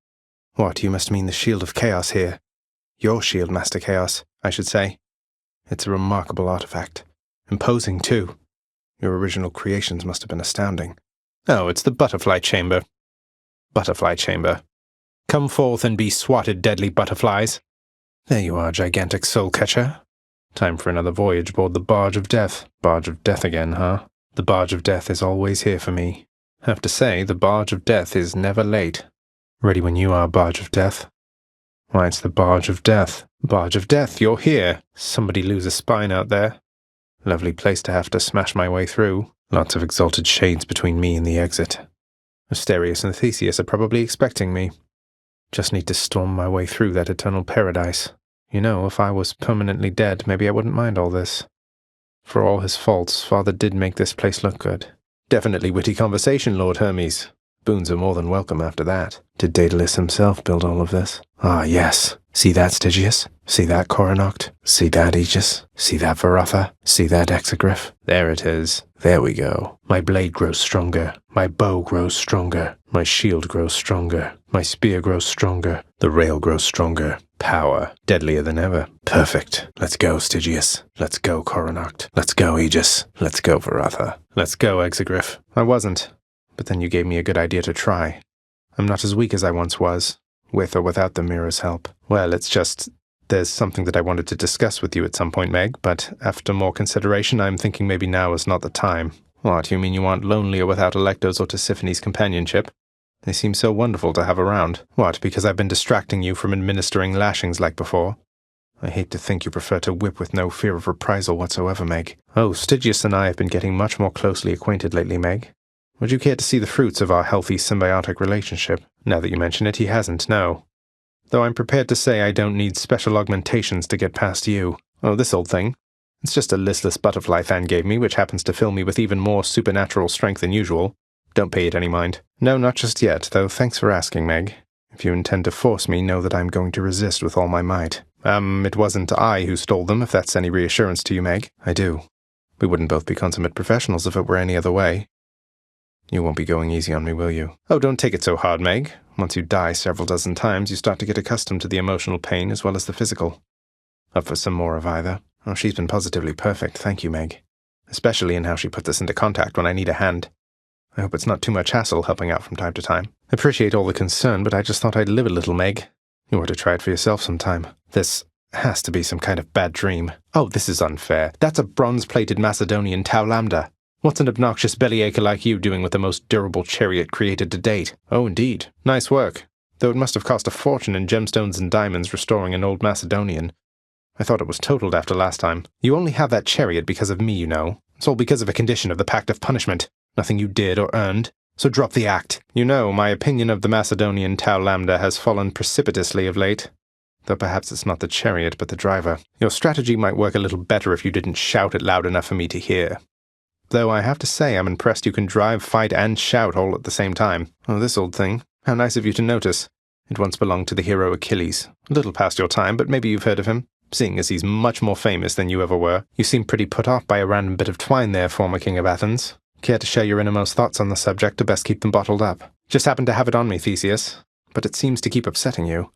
What, you must mean the Shield of Chaos here. Your shield, Master Chaos, I should say. It's a remarkable artifact. Imposing, too. Your original creations must have been astounding. Oh, it's the butterfly chamber. Butterfly chamber. Come forth and be swatted, deadly butterflies. There you are, gigantic soul catcher. Time for another voyage aboard the Barge of Death. Barge of Death again, huh? The Barge of Death is always here for me. Have to say, the Barge of Death is never late. Ready when you are, Barge of Death. Why, it's the Barge of Death. Barge of Death, you're here. Somebody lose a spine out there. Lovely place to have to smash my way through. Lots of exalted shades between me and the exit. Asterius and Theseus are probably expecting me. Just need to storm my way through that eternal paradise. You know, if I was permanently dead, maybe I wouldn't mind all this. For all his faults, Father did make this place look good. Definitely witty conversation, Lord Hermes. Boons are more than welcome after that. Did Daedalus himself build all of this? Ah, yes. See that, Stygius? See that, Coronoct? See that, Aegis? See that, Varotha? See that, Exegriff? There it is. There we go. My blade grows stronger. My bow grows stronger. My shield grows stronger. My spear grows stronger. The rail grows stronger. Power. Deadlier than ever. Perfect. Let's go, Stygius. Let's go, Coronoct. Let's go, Aegis. Let's go, Varotha. Let's go, Exegriff. I wasn't. But then you gave me a good idea to try. I'm not as weak as I once was, with or without the mirror's help. Well, it's just, there's something that I wanted to discuss with you at some point, Meg, but after more consideration, I'm thinking maybe now is not the time. What, you mean you aren't lonely or without Alecto's or Tisiphone's companionship? They seem so wonderful to have around. What, because I've been distracting you from administering lashings like before? I hate to think you prefer to whip with no fear of reprisal whatsoever, Meg. Oh, Stygius and I have been getting much more closely acquainted lately, Meg. Would you care to see the fruits of our healthy symbiotic relationship? Now that you mention it, he hasn't, no. Though I'm prepared to say I don't need special augmentations to get past you. Oh, this old thing. It's just a listless butterfly Fan gave me, which happens to fill me with even more supernatural strength than usual. Don't pay it any mind. No, not just yet, though thanks for asking, Meg. If you intend to force me, know that I'm going to resist with all my might. It wasn't I who stole them, if that's any reassurance to you, Meg. I do. We wouldn't both be consummate professionals if it were any other way. You won't be going easy on me, will you? Oh, don't take it so hard, Meg. Once you die several dozen times, you start to get accustomed to the emotional pain as well as the physical. Up for some more of either? Oh, she's been positively perfect, thank you, Meg. Especially in how she puts us into contact when I need a hand. I hope it's not too much hassle helping out from time to time. Appreciate all the concern, but I just thought I'd live a little, Meg. You ought to try it for yourself sometime. This has to be some kind of bad dream. Oh, this is unfair. That's a bronze-plated Macedonian Tau Lambda. What's an obnoxious bellyacher like you doing with the most durable chariot created to date? Oh, indeed. Nice work. Though it must have cost a fortune in gemstones and diamonds restoring an old Macedonian. I thought it was totaled after last time. You only have that chariot because of me, you know. It's all because of a condition of the Pact of Punishment. Nothing you did or earned. So drop the act. You know, my opinion of the Macedonian Tau Lambda has fallen precipitously of late. Though perhaps it's not the chariot, but the driver. Your strategy might work a little better if you didn't shout it loud enough for me to hear. Though I have to say I'm impressed you can drive, fight, and shout all at the same time. Oh, this old thing. How nice of you to notice. It once belonged to the hero Achilles. A little past your time, but maybe you've heard of him. Seeing as he's much more famous than you ever were, you seem pretty put off by a random bit of twine there, former king of Athens. Care to share your innermost thoughts on the subject, or best keep them bottled up? Just happened to have it on me, Theseus. But it seems to keep upsetting you.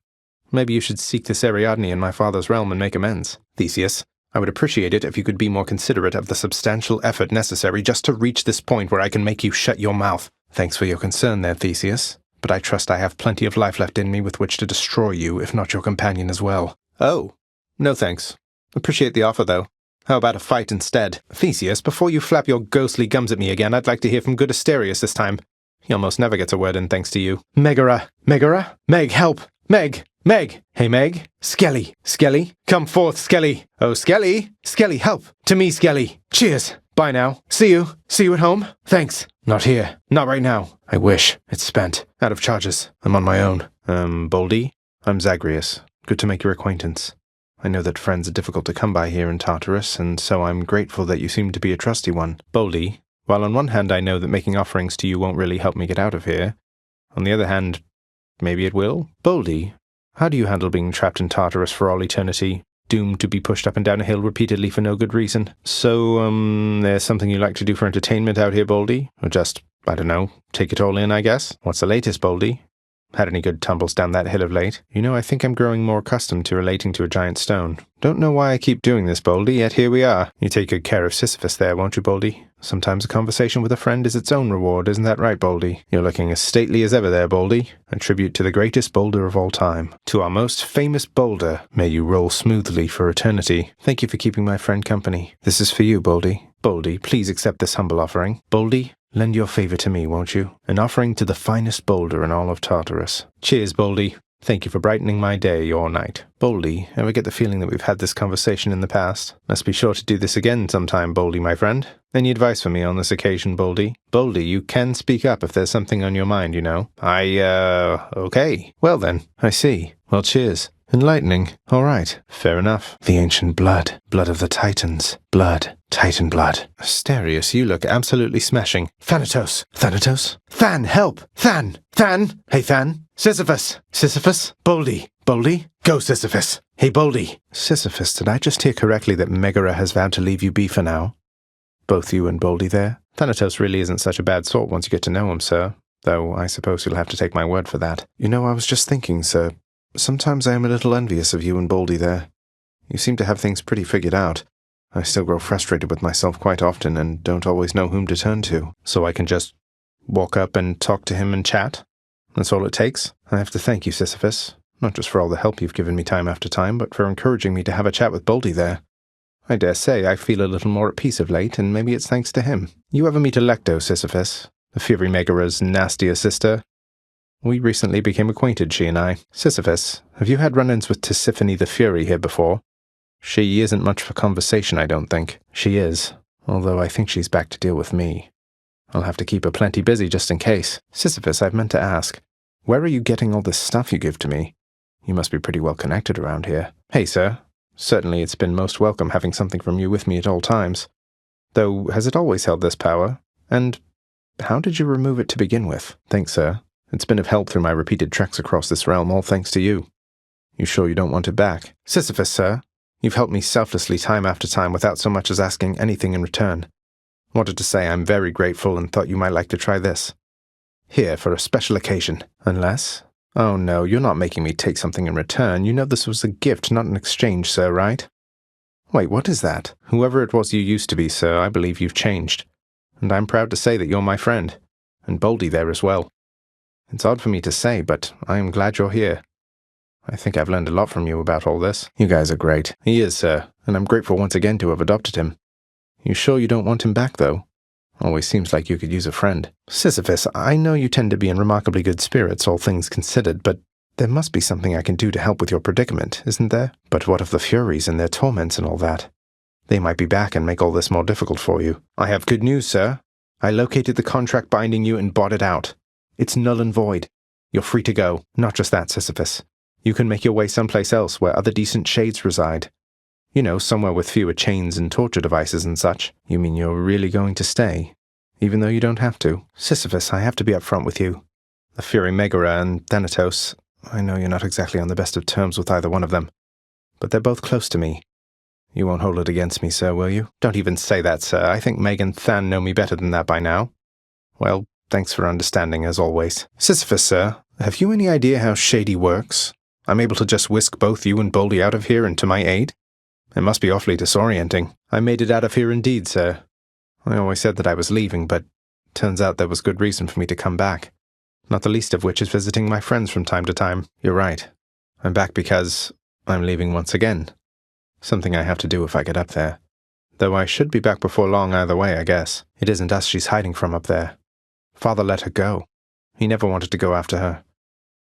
Maybe you should seek this Ariadne in my father's realm and make amends. Theseus, I would appreciate it if you could be more considerate of the substantial effort necessary just to reach this point where I can make you shut your mouth. Thanks for your concern there, Theseus. but I trust I have plenty of life left in me with which to destroy you, if not your companion as well. Oh, no thanks. Appreciate the offer, though. How about a fight instead? Theseus, before you flap your ghostly gums at me again, I'd like to hear from good Asterius this time. He almost never gets a word in thanks to you. Megara! Megara? Meg, help! Meg! Meg! Hey, Meg? Skelly! Skelly? Come forth, Skelly! Oh, Skelly! Skelly, help! To me, Skelly! Cheers! Bye now. See you. See you at home? Thanks. Not here. Not right now. I wish. It's spent. Out of charges. I'm on my own. Boldy? I'm Zagreus. Good to make your acquaintance. I know that friends are difficult to come by here in Tartarus, and so I'm grateful that you seem to be a trusty one. Boldy, while on one hand I know that making offerings to you won't really help me get out of here, on the other hand, maybe it will. Boldy, how do you handle being trapped in Tartarus for all eternity, doomed to be pushed up and down a hill repeatedly for no good reason? So, there's something you like to do for entertainment out here, Boldy? Or just, I don't know, take it all in, I guess? What's the latest, Boldy? Had any good tumbles down that hill of late? You know, I think I'm growing more accustomed to relating to a giant stone. Don't know why I keep doing this, Boldy, yet here we are. You take good care of Sisyphus there, won't you, Boldy? Sometimes a conversation with a friend is its own reward, isn't that right, Boldy? You're looking as stately as ever there, Boldy. A tribute to the greatest boulder of all time. To our most famous boulder, may you roll smoothly for eternity. Thank you for keeping my friend company. This is for you, Boldy. Boldy, please accept this humble offering. Boldy, lend your favor to me, won't you? An offering to the finest boulder in all of Tartarus. Cheers, Boldy. Thank you for brightening my day or night. Boldy, ever get the feeling that we've had this conversation in the past? Must be sure to do this again sometime, Boldy, my friend. Any advice for me on this occasion, Boldy? Boldy, you can speak up if there's something on your mind, you know. Okay. Well then, I see. Well, cheers. Enlightening. All right. Fair enough. The ancient blood. Blood of the Titans. Blood. Titan blood. Asterius, you look absolutely smashing. Thanatos. Thanatos? Than, help! Than! Than! Hey, Than! Sisyphus! Sisyphus? Boldy! Boldy? Go, Sisyphus! Hey, Boldy! Sisyphus, did I just hear correctly that Megara has vowed to leave you be for now? Both you and Boldy there? Thanatos really isn't such a bad sort once you get to know him, sir. Though I suppose you'll have to take my word for that. You know, I was just thinking, sir. Sometimes I am a little envious of you and Boldy there. You seem to have things pretty figured out. I still grow frustrated with myself quite often and don't always know whom to turn to. So I can just walk up and talk to him and chat? That's all it takes? I have to thank you, Sisyphus. Not just for all the help you've given me time after time, but for encouraging me to have a chat with Boldy there. I dare say I feel a little more at peace of late, and maybe it's thanks to him. You ever meet Alecto, Sisyphus? The Fury Megara's nastier sister? We recently became acquainted, she and I. Sisyphus, have you had run-ins with Tisiphone the Fury here before? She isn't much for conversation, I don't think. She is, although I think she's back to deal with me. I'll have to keep her plenty busy just in case. Sisyphus, I've meant to ask, where are you getting all this stuff you give to me? You must be pretty well connected around here. Hey, sir. Certainly it's been most welcome having something from you with me at all times. Though, has it always held this power? And how did you remove it to begin with? Thanks, sir. It's been of help through my repeated treks across this realm, all thanks to you. You sure you don't want it back? Sisyphus, sir. You've helped me selflessly time after time without so much as asking anything in return. Wanted to say I'm very grateful and thought you might like to try this. Here, for a special occasion. Unless? Oh no, you're not making me take something in return. You know this was a gift, not an exchange, sir, right? Wait, what is that? Whoever it was you used to be, sir, I believe you've changed. And I'm proud to say that you're my friend. And Boldy there as well. It's odd for me to say, but I am glad you're here. I think I've learned a lot from you about all this. You guys are great. He is, sir, and I'm grateful once again to have adopted him. You sure you don't want him back, though? Always seems like you could use a friend. Sisyphus, I know you tend to be in remarkably good spirits, all things considered, but there must be something I can do to help with your predicament, isn't there? But what of the Furies and their torments and all that? They might be back and make all this more difficult for you. I have good news, sir. I located the contract binding you and bought it out. It's null and void. You're free to go. Not just that, Sisyphus. You can make your way someplace else where other decent shades reside. You know, somewhere with fewer chains and torture devices and such. You mean you're really going to stay? Even though you don't have to? Sisyphus, I have to be upfront with you. The Fury Megara and Thanatos, I know you're not exactly on the best of terms with either one of them, but they're both close to me. You won't hold it against me, sir, will you? Don't even say that, sir. I think Meg and Than know me better than that by now. Well, thanks for understanding, as always. Sisyphus, sir, have you any idea how Shady works? I'm able to just whisk both you and Boldy out of here and to my aid? It must be awfully disorienting. I made it out of here indeed, sir. I always said that I was leaving, but turns out there was good reason for me to come back. not the least of which is visiting my friends from time to time. You're right. I'm back because I'm leaving once again. Something I have to do if I get up there. Though I should be back before long either way, I guess. It isn't us she's hiding from up there. Father let her go. He never wanted to go after her.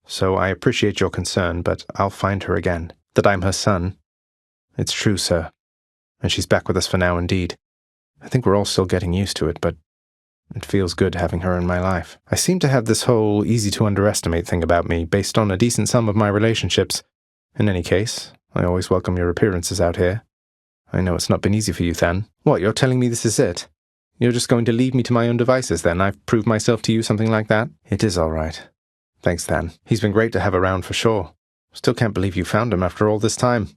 So I appreciate your concern, but I'll find her again. That I'm her son. It's true, sir. And she's back with us for now indeed. I think we're all still getting used to it, but it feels good having her in my life. I seem to have this whole easy-to-underestimate thing about me, based on a decent sum of my relationships. In any case, I always welcome your appearances out here. I know it's not been easy for you, Than. What, you're telling me this is it? You're just going to leave me to my own devices, then? I've proved myself to you, something like that? It is all right. Thanks, Than. He's been great to have around for sure. Still can't believe you found him after all this time.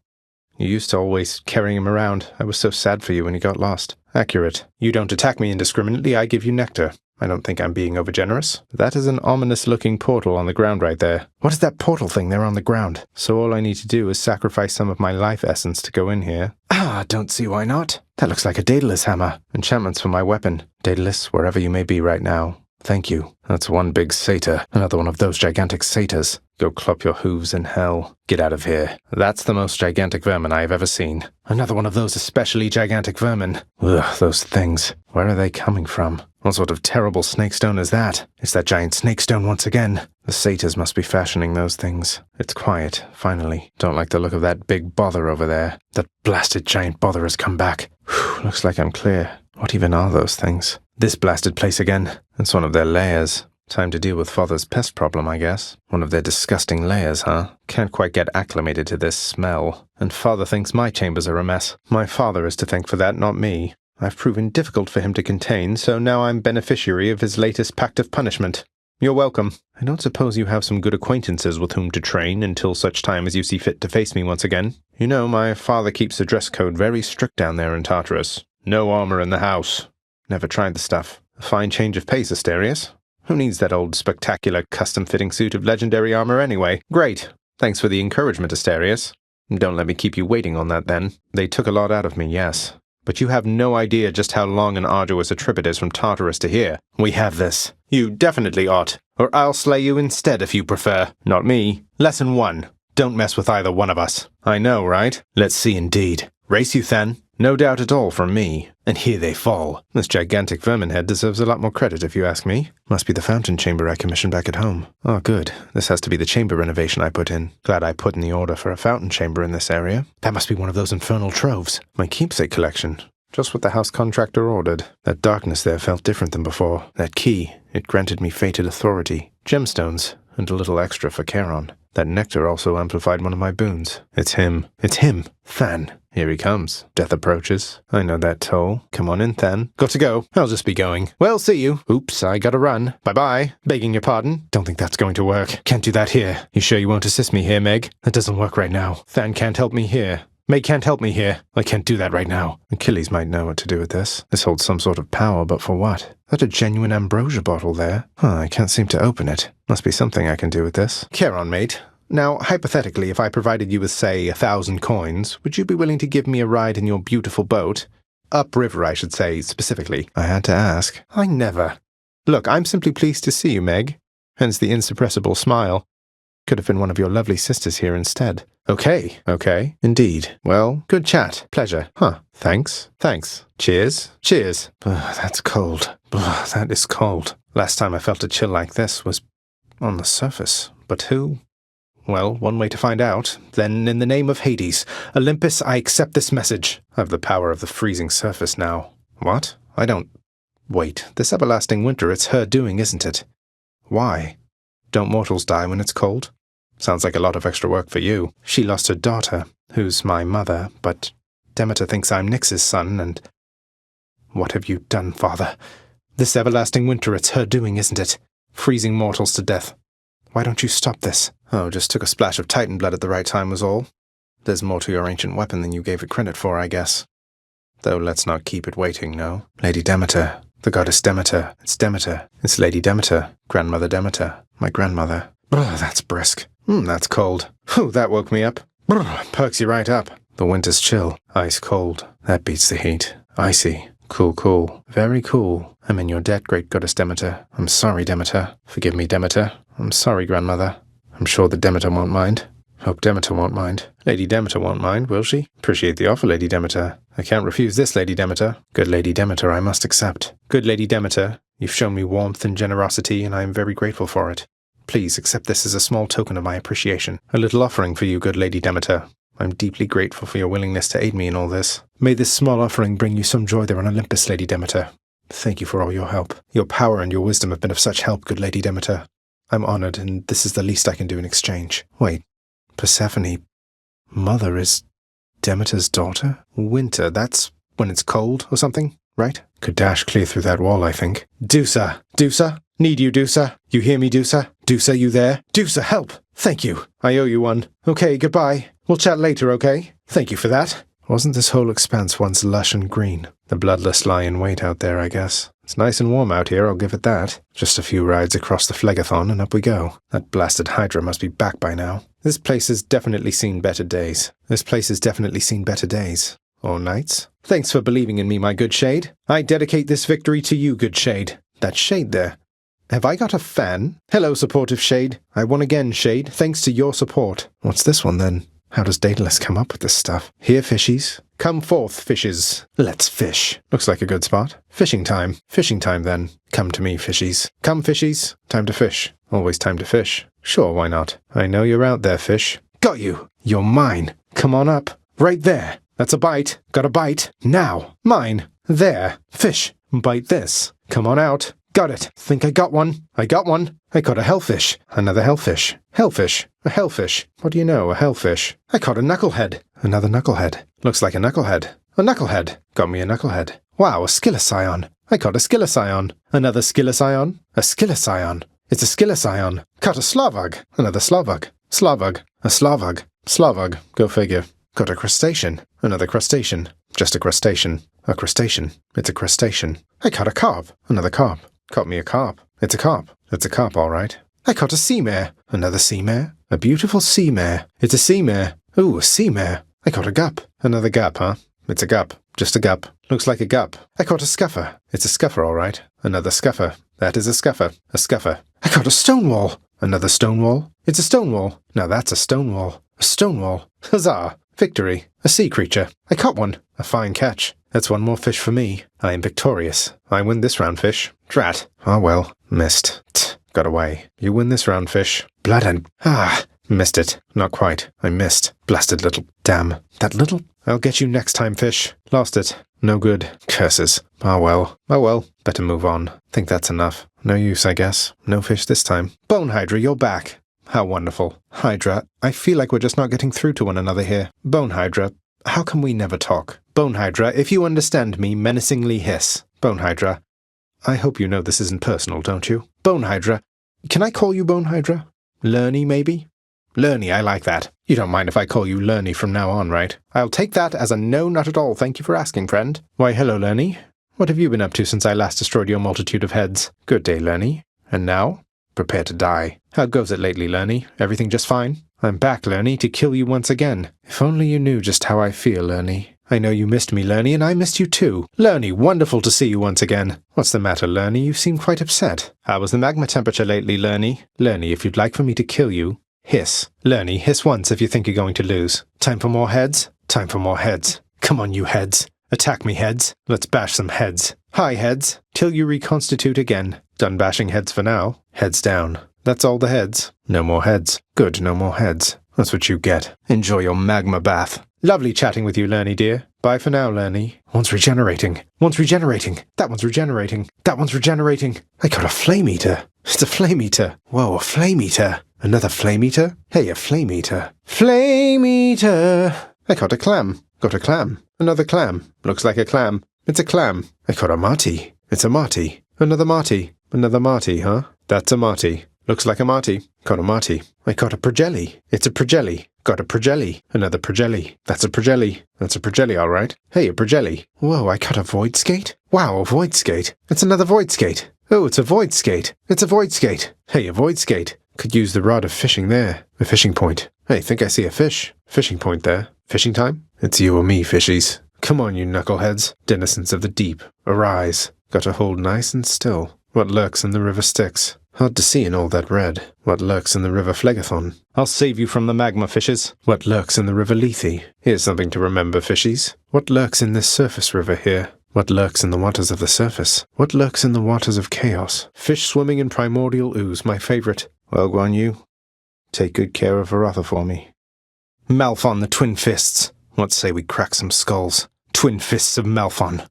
You used to always carry him around. I was so sad for you when he got lost. Accurate. You don't attack me indiscriminately, I give you nectar. I don't think I'm being overgenerous. That is an ominous-looking portal on the ground right there. What is that portal thing there on the ground? So all I need to do is sacrifice some of my life essence to go in here. Ah, don't see why not. That looks like a Daedalus hammer. Enchantments for my weapon. Daedalus, wherever you may be right now. Thank you. That's one big satyr. Another one of those gigantic satyrs. Go clop your hooves in hell. Get out of here. That's the most gigantic vermin I have ever seen. Another one of those especially gigantic vermin. Ugh, those things. Where are they coming from? What sort of terrible snakestone is that? It's that giant snakestone once again. The satyrs must be fashioning those things. It's quiet, finally. Don't like the look of that big bother over there. That blasted giant bother has come back. Whew, looks like I'm clear. What even are those things? This blasted place again. It's one of their lairs. Time to deal with Father's pest problem, I guess. One of their disgusting lairs, huh? Can't quite get acclimated to this smell. And Father thinks my chambers are a mess. My father is to thank for that, not me. I've proven difficult for him to contain, so now I'm beneficiary of his latest pact of punishment. You're welcome. I don't suppose you have some good acquaintances with whom to train until such time as you see fit to face me once again. You know, my father keeps the dress code very strict down there in Tartarus. No armor in the house. Never tried the stuff. A fine change of pace, Asterius. Who needs that old spectacular custom-fitting suit of legendary armor anyway? Great. Thanks for the encouragement, Asterius. Don't let me keep you waiting on that, then. They took a lot out of me, yes. But you have no idea just how long and arduous a trip it is from Tartarus to here. We have this. You definitely ought. Or I'll slay you instead if you prefer. Not me. Lesson 1. Don't mess with either one of us. I know, right? Let's see indeed. Race you, then. No doubt at all from me. And here they fall. This gigantic vermin head deserves a lot more credit if you ask me. Must be the fountain chamber I commissioned back at home. Oh, good. This has to be the chamber renovation I put in. Glad I put in the order for a fountain chamber in this area. That must be one of those infernal troves. My keepsake collection. Just what the house contractor ordered. That darkness there felt different than before. That key, it granted me fated authority. Gemstones, and a little extra for Charon. That nectar also amplified one of my boons. It's him. It's him. Than. Here he comes. Death approaches. I know that toll. Come on in, Than. Got to go. I'll just be going. Well, see you. Oops, I gotta run. Bye-bye. Begging your pardon. Don't think that's going to work. Can't do that here. You sure you won't assist me here, Meg? That doesn't work right now. Than can't help me here. Meg can't help me here. I can't do that right now. Achilles might know what to do with this. This holds some sort of power, but for what? That a genuine ambrosia bottle there? I can't seem to open it. Must be something I can do with this. Charon, mate. Now, hypothetically, if I provided you with, say, 1,000 coins, would you be willing to give me a ride in your beautiful boat? Upriver, I should say, specifically. I had to ask. I never. Look, I'm simply pleased to see you, Meg. Hence the insuppressible smile. Could have been one of your lovely sisters here instead. Okay. Indeed. Well, good chat. Pleasure. Huh. Thanks. Cheers. That's cold. That is cold. Last time I felt a chill like this was on the surface. But who? Well, one way to find out. Then, in the name of Hades, Olympus, I accept this message. I have the power of the freezing surface now. What? I don't... Wait, this everlasting winter, it's her doing, isn't it? Why? Don't mortals die when it's cold? Sounds like a lot of extra work for you. She lost her daughter, who's my mother, but Demeter thinks I'm Nyx's son, and... What have you done, Father? This everlasting winter, it's her doing, isn't it? Freezing mortals to death. Why don't you stop this? Oh, just took a splash of Titan blood at the right time was all. There's more to your ancient weapon than you gave it credit for, I guess. Though let's not keep it waiting, no? Lady Demeter. The goddess Demeter. It's Demeter. It's Lady Demeter. Grandmother Demeter. My grandmother. Brr, that's brisk. That's cold. Whew, that woke me up. Brr, perks you right up. The winter's chill. Ice cold. That beats the heat. Icy. Cool. Very cool. I'm in your debt, great goddess Demeter. I'm sorry, Demeter. Forgive me, Demeter. I'm sorry, grandmother. I'm sure that Demeter won't mind. Hope Demeter won't mind. Lady Demeter won't mind, will she? Appreciate the offer, Lady Demeter. I can't refuse this, Lady Demeter. Good Lady Demeter, I must accept. Good Lady Demeter, you've shown me warmth and generosity, and I am very grateful for it. Please accept this as a small token of my appreciation. A little offering for you, good Lady Demeter. I'm deeply grateful for your willingness to aid me in all this. May this small offering bring you some joy there on Olympus, Lady Demeter. Thank you for all your help. Your power and your wisdom have been of such help, good Lady Demeter. I'm honored, and this is the least I can do in exchange. Wait, Persephone, Mother is Demeter's daughter? Winter, that's when it's cold or something, right? Could dash clear through that wall, I think. Deusa! Deusa! Need you, Deusa? You hear me, Deusa? Deusa, you there? Deusa, help! Thank you. I owe you one. Okay, goodbye. We'll chat later, okay? Thank you for that. Wasn't this whole expanse once lush and green? The bloodless lie in wait out there, I guess. It's nice and warm out here, I'll give it that. Just a few rides across the Phlegathon and up we go. That blasted Hydra must be back by now. This place has definitely seen better days. Or nights. Thanks for believing in me, my good Shade. I dedicate this victory to you, good Shade. That Shade there. Have I got a fan? Hello, supportive Shade. I won again, Shade, thanks to your support. What's this one, then? How does Daedalus come up with this stuff? Here, fishies. Come forth, fishes. Let's fish. Looks like a good spot. Fishing time. Fishing time, then. Come to me, fishies. Come, fishies. Time to fish. Always time to fish. Sure, why not? I know you're out there, fish. Got you. You're mine. Come on up. Right there. That's a bite. Got a bite. Now. Mine. There. Fish. Bite this. Come on out. Got it. Think I got one. I got one. I caught a hellfish. Another hellfish. Hellfish. A hellfish. What do you know? A hellfish. I caught a knucklehead. Another knucklehead. Looks like a knucklehead. A knucklehead. Got me a knucklehead. Wow, a skiloscion. I caught a skiloscion. Another skiloscion. A skiloscion. It's a skiloscion. Caught a slavug. Another slavug. Slavug. A slavug. Slavug. Go figure. Caught a crustacean. Another crustacean. Just a crustacean. A crustacean. It's a crustacean. I caught a carp. Another carp. Caught me a carp. It's a carp. It's a carp, all right. I caught a sea mare. Another sea mare. A beautiful sea mare. It's a sea mare. Ooh, a sea mare. I caught a gup. Another gup, huh? It's a gup. Just a gup. Looks like a gup. I caught a scuffer. It's a scuffer, all right. Another scuffer. That is a scuffer. A scuffer. I caught a stonewall. Another stonewall. It's a stonewall. Now that's a stonewall. A stonewall. Huzzah! Victory. A sea creature. I caught one. A fine catch. That's one more fish for me. I am victorious. I win this round, fish. Drat. Ah, well. Missed. Got away. You win this round, fish. Blood and... Missed it. Not quite. I missed. Blasted little... Damn. That little... I'll get you next time, fish. Lost it. No good. Curses. Ah, well. Oh, well. Better move on. Think that's enough. No use, I guess. No fish this time. Bone Hydra, you're back. How wonderful. Hydra, I feel like we're just not getting through to one another here. Bone Hydra, how can we never talk? Bone Hydra, if you understand me, menacingly hiss. Bone Hydra, I hope you know this isn't personal, don't you? Bone Hydra, can I call you Bone Hydra? Lerny, maybe? Lerny, I like that. You don't mind if I call you Lerny from now on, right? I'll take that as a no, not at all. Thank you for asking, friend. Why, hello, Lerny. What have you been up to since I last destroyed your multitude of heads? Good day, Lerny. And now? Prepare to die. How goes it lately, Lerny? Everything just fine? I'm back, Lerny, to kill you once again. If only you knew just how I feel, Lerny. I know you missed me, Lerny, and I missed you too. Lerny, wonderful to see you once again. What's the matter, Lerny? You seem quite upset. How was the magma temperature lately, Lerny? Lerny, if you'd like for me to kill you, hiss. Lerny, hiss once if you think you're going to lose. Time for more heads? Time for more heads. Come on, you heads. Attack me, heads. Let's bash some heads. Hi, heads. Till you reconstitute again. Done bashing heads for now. Heads down. That's all the heads. No more heads. Good, no more heads. That's what you get. Enjoy your magma bath. Lovely chatting with you, Lerny, dear. Bye for now, Lerny. One's regenerating. One's regenerating. That one's regenerating. That one's regenerating. I got a flame eater. It's a flame eater. Whoa, a flame eater. Another flame eater? Hey, a flame eater. Flame eater. I caught a clam. Got a clam. Another clam. Looks like a clam. It's a clam. I caught a marty. It's a marty. Another marty. Another marty, huh? That's a marty. Looks like a marty. Caught a marty. I caught a progelli. It's a progelli. Got a progelli. Another progelli. That's a progelli. That's a progelli, all right. Hey, a progelli. Whoa, I caught a void skate? Wow, a void skate. It's another void skate. Oh, it's a void skate. It's a void skate. Hey, a void skate. Could use the rod of fishing there. A fishing point. Hey, think I see a fish. Fishing point there. Fishing time? It's you or me, fishies. Come on, you knuckleheads. Denizens of the deep. Arise. Got to hold nice and still. What lurks in the river Styx? Hard to see in all that red. What lurks in the river Phlegathon? I'll save you from the magma, fishes. What lurks in the river Lethe? Here's something to remember, fishies. What lurks in this surface river here? What lurks in the waters of the surface? What lurks in the waters of chaos? Fish swimming in primordial ooze, my favorite. Well, Guan Yu, take good care of Varatha for me. Malphon the Twin Fists. What say we crack some skulls? Twin Fists of Malphon.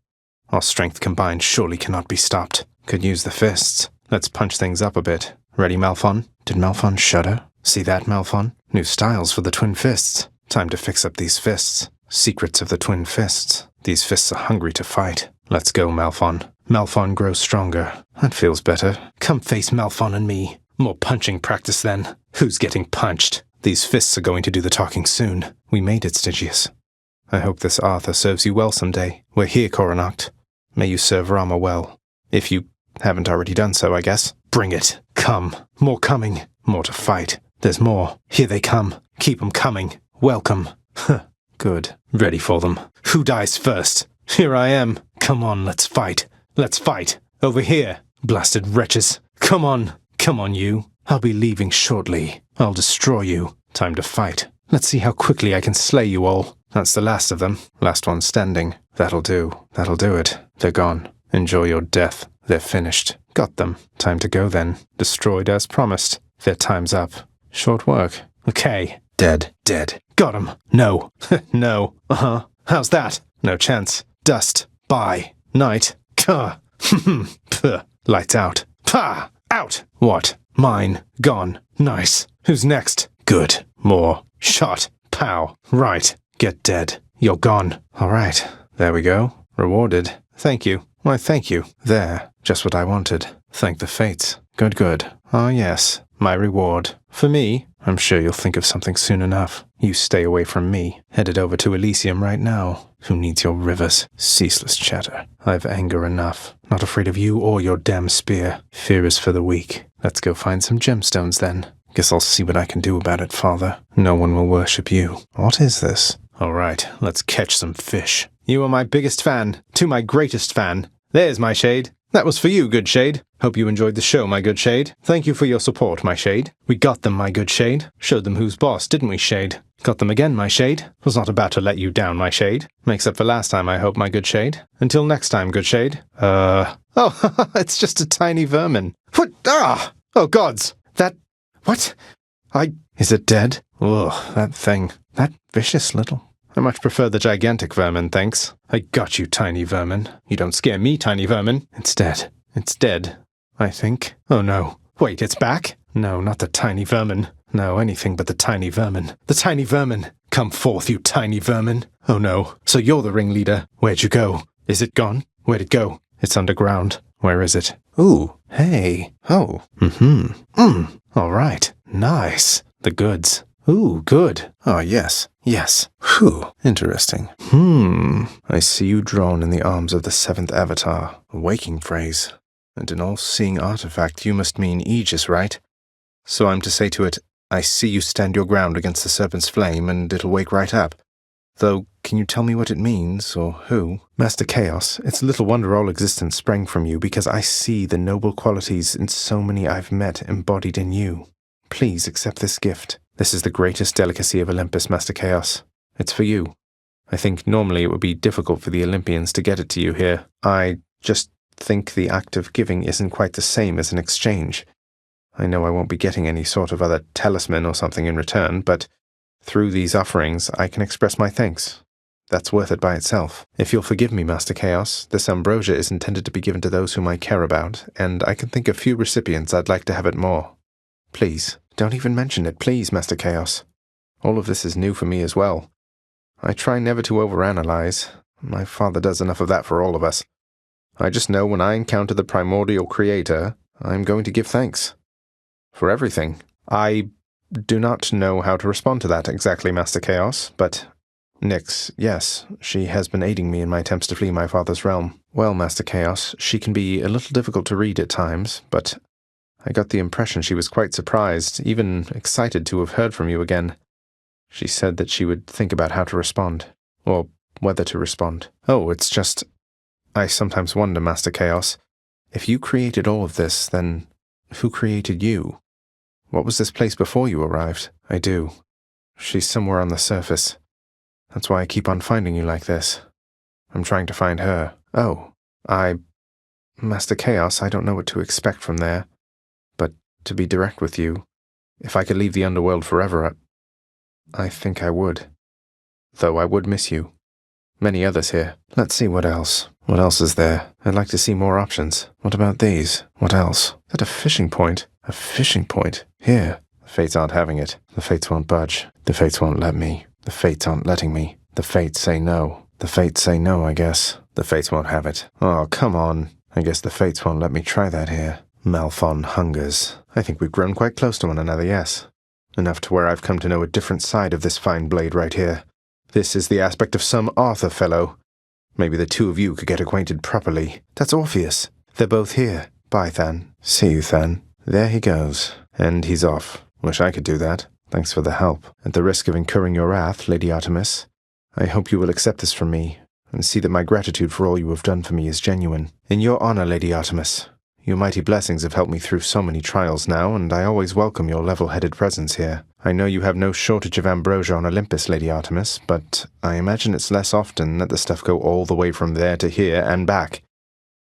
Our strength combined surely cannot be stopped. Could use the fists. Let's punch things up a bit. Ready, Malphon? Did Malphon shudder? See that, Malphon? New styles for the Twin Fists. Time to fix up these fists. Secrets of the Twin Fists. These fists are hungry to fight. Let's go, Malphon. Malphon grows stronger. That feels better. Come face Malphon and me. More punching practice then. Who's getting punched? These fists are going to do the talking soon. We made it, Stygius. I hope this Arthur serves you well someday. We're here, Coronacht. May you serve Rama well. If you haven't already done so, I guess. Bring it. Come. More coming. More to fight. There's more. Here they come. Keep 'em coming. Welcome. Good. Ready for them. Who dies first? Here I am. Come on, let's fight. Let's fight. Over here. Blasted wretches. Come on. Come on, you. I'll be leaving shortly. I'll destroy you. Time to fight. Let's see how quickly I can slay you all. That's the last of them. Last one standing. That'll do. That'll do it. They're gone. Enjoy your death. They're finished. Got them. Time to go then. Destroyed as promised. Their time's up. Short work. Okay. Dead. Dead. Got 'em. No. No. Uh-huh. How's that? No chance. Dust. Bye. Night. Ka. Lights out. Pa! Out! What? Mine. Gone. Nice. Who's next? Good. More. Shot. Pow. Right. Get dead. You're gone. All right. There we go. Rewarded. Thank you. Why, thank you. There. Just what I wanted. Thank the fates. Good, good. Ah, yes. My reward. For me? I'm sure you'll think of something soon enough. You stay away from me. Headed over to Elysium right now. Who needs your rivers? Ceaseless chatter. I've anger enough. Not afraid of you or your damn spear. Fear is for the weak. Let's go find some gemstones then. Guess I'll see what I can do about it, Father. No one will worship you. What is this? All right, let's catch some fish. You are my biggest fan, to my greatest fan. There's my shade. That was for you, good shade. Hope you enjoyed the show, my good shade. Thank you for your support, my shade. We got them, my good shade. Showed them who's boss, didn't we, shade? Got them again, my shade. Was not about to let you down, my shade. Makes up for last time, I hope, my good shade. Until next time, good shade. Oh, it's just a tiny vermin. What? Ah! Oh, gods! That... What? Is it dead? Ugh, that thing. That vicious little... I much prefer the gigantic vermin, thanks. I got you, tiny vermin. You don't scare me, tiny vermin. It's dead. It's dead, I think. Oh no. Wait, it's back? No, not the tiny vermin. No, anything but the tiny vermin. The tiny vermin! Come forth, you tiny vermin. Oh no. So you're the ringleader. Where'd you go? Is it gone? Where'd it go? It's underground. Where is it? Ooh, hey. Oh. All right. Nice. The goods. Ooh, good. Oh, yes. Yes. Whew. Interesting. I see you drawn in the arms of the seventh avatar. A waking phrase. And an all-seeing artifact you must mean Aegis, right? So I'm to say to it, I see you stand your ground against the serpent's flame, and it'll wake right up. Though, can you tell me what it means, or who? Master Chaos, it's little wonder all existence sprang from you, because I see the noble qualities in so many I've met embodied in you. Please accept this gift. This is the greatest delicacy of Olympus, Master Chaos. It's for you. I think normally it would be difficult for the Olympians to get it to you here. I just think the act of giving isn't quite the same as an exchange. I know I won't be getting any sort of other talisman or something in return, but through these offerings I can express my thanks. That's worth it by itself. If you'll forgive me, Master Chaos, this ambrosia is intended to be given to those whom I care about, and I can think of few recipients I'd like to have it more. Please, don't even mention it, please, Master Chaos. All of this is new for me as well. I try never to overanalyze. My father does enough of that for all of us. I just know when I encounter the primordial creator, I'm going to give thanks. For everything. I do not know how to respond to that exactly, Master Chaos, but... Nyx, yes, she has been aiding me in my attempts to flee my father's realm. Well, Master Chaos, she can be a little difficult to read at times, but... I got the impression she was quite surprised, even excited to have heard from you again. She said that she would think about how to respond, or whether to respond. Oh, it's just... I sometimes wonder, Master Chaos, if you created all of this, then who created you? What was this place before you arrived? I do. She's somewhere on the surface. That's why I keep on finding you like this. I'm trying to find her. Oh, Master Chaos, I don't know what to expect from there. But to be direct with you, if I could leave the underworld forever, I think I would. Though I would miss you. Many others here. Let's see what else. What else is there? I'd like to see more options. What about these? What else? Is that a fishing point? A fishing point? Here. The Fates aren't having it. The Fates won't budge. The Fates won't let me. The Fates aren't letting me. The Fates say no. The Fates say no, I guess. The Fates won't have it. Oh, come on. I guess the Fates won't let me try that here. Malphon hungers. I think we've grown quite close to one another, yes. Enough to where I've come to know a different side of this fine blade right here. This is the aspect of some Arthur fellow. Maybe the two of you could get acquainted properly. That's Orpheus. They're both here. Bye, Than. See you, Than. There he goes. And he's off. Wish I could do that. Thanks for the help. At the risk of incurring your wrath, Lady Artemis, I hope you will accept this from me, and see that my gratitude for all you have done for me is genuine. In your honor, Lady Artemis, your mighty blessings have helped me through so many trials now, and I always welcome your level-headed presence here. I know you have no shortage of ambrosia on Olympus, Lady Artemis, but I imagine it's less often that the stuff go all the way from there to here and back.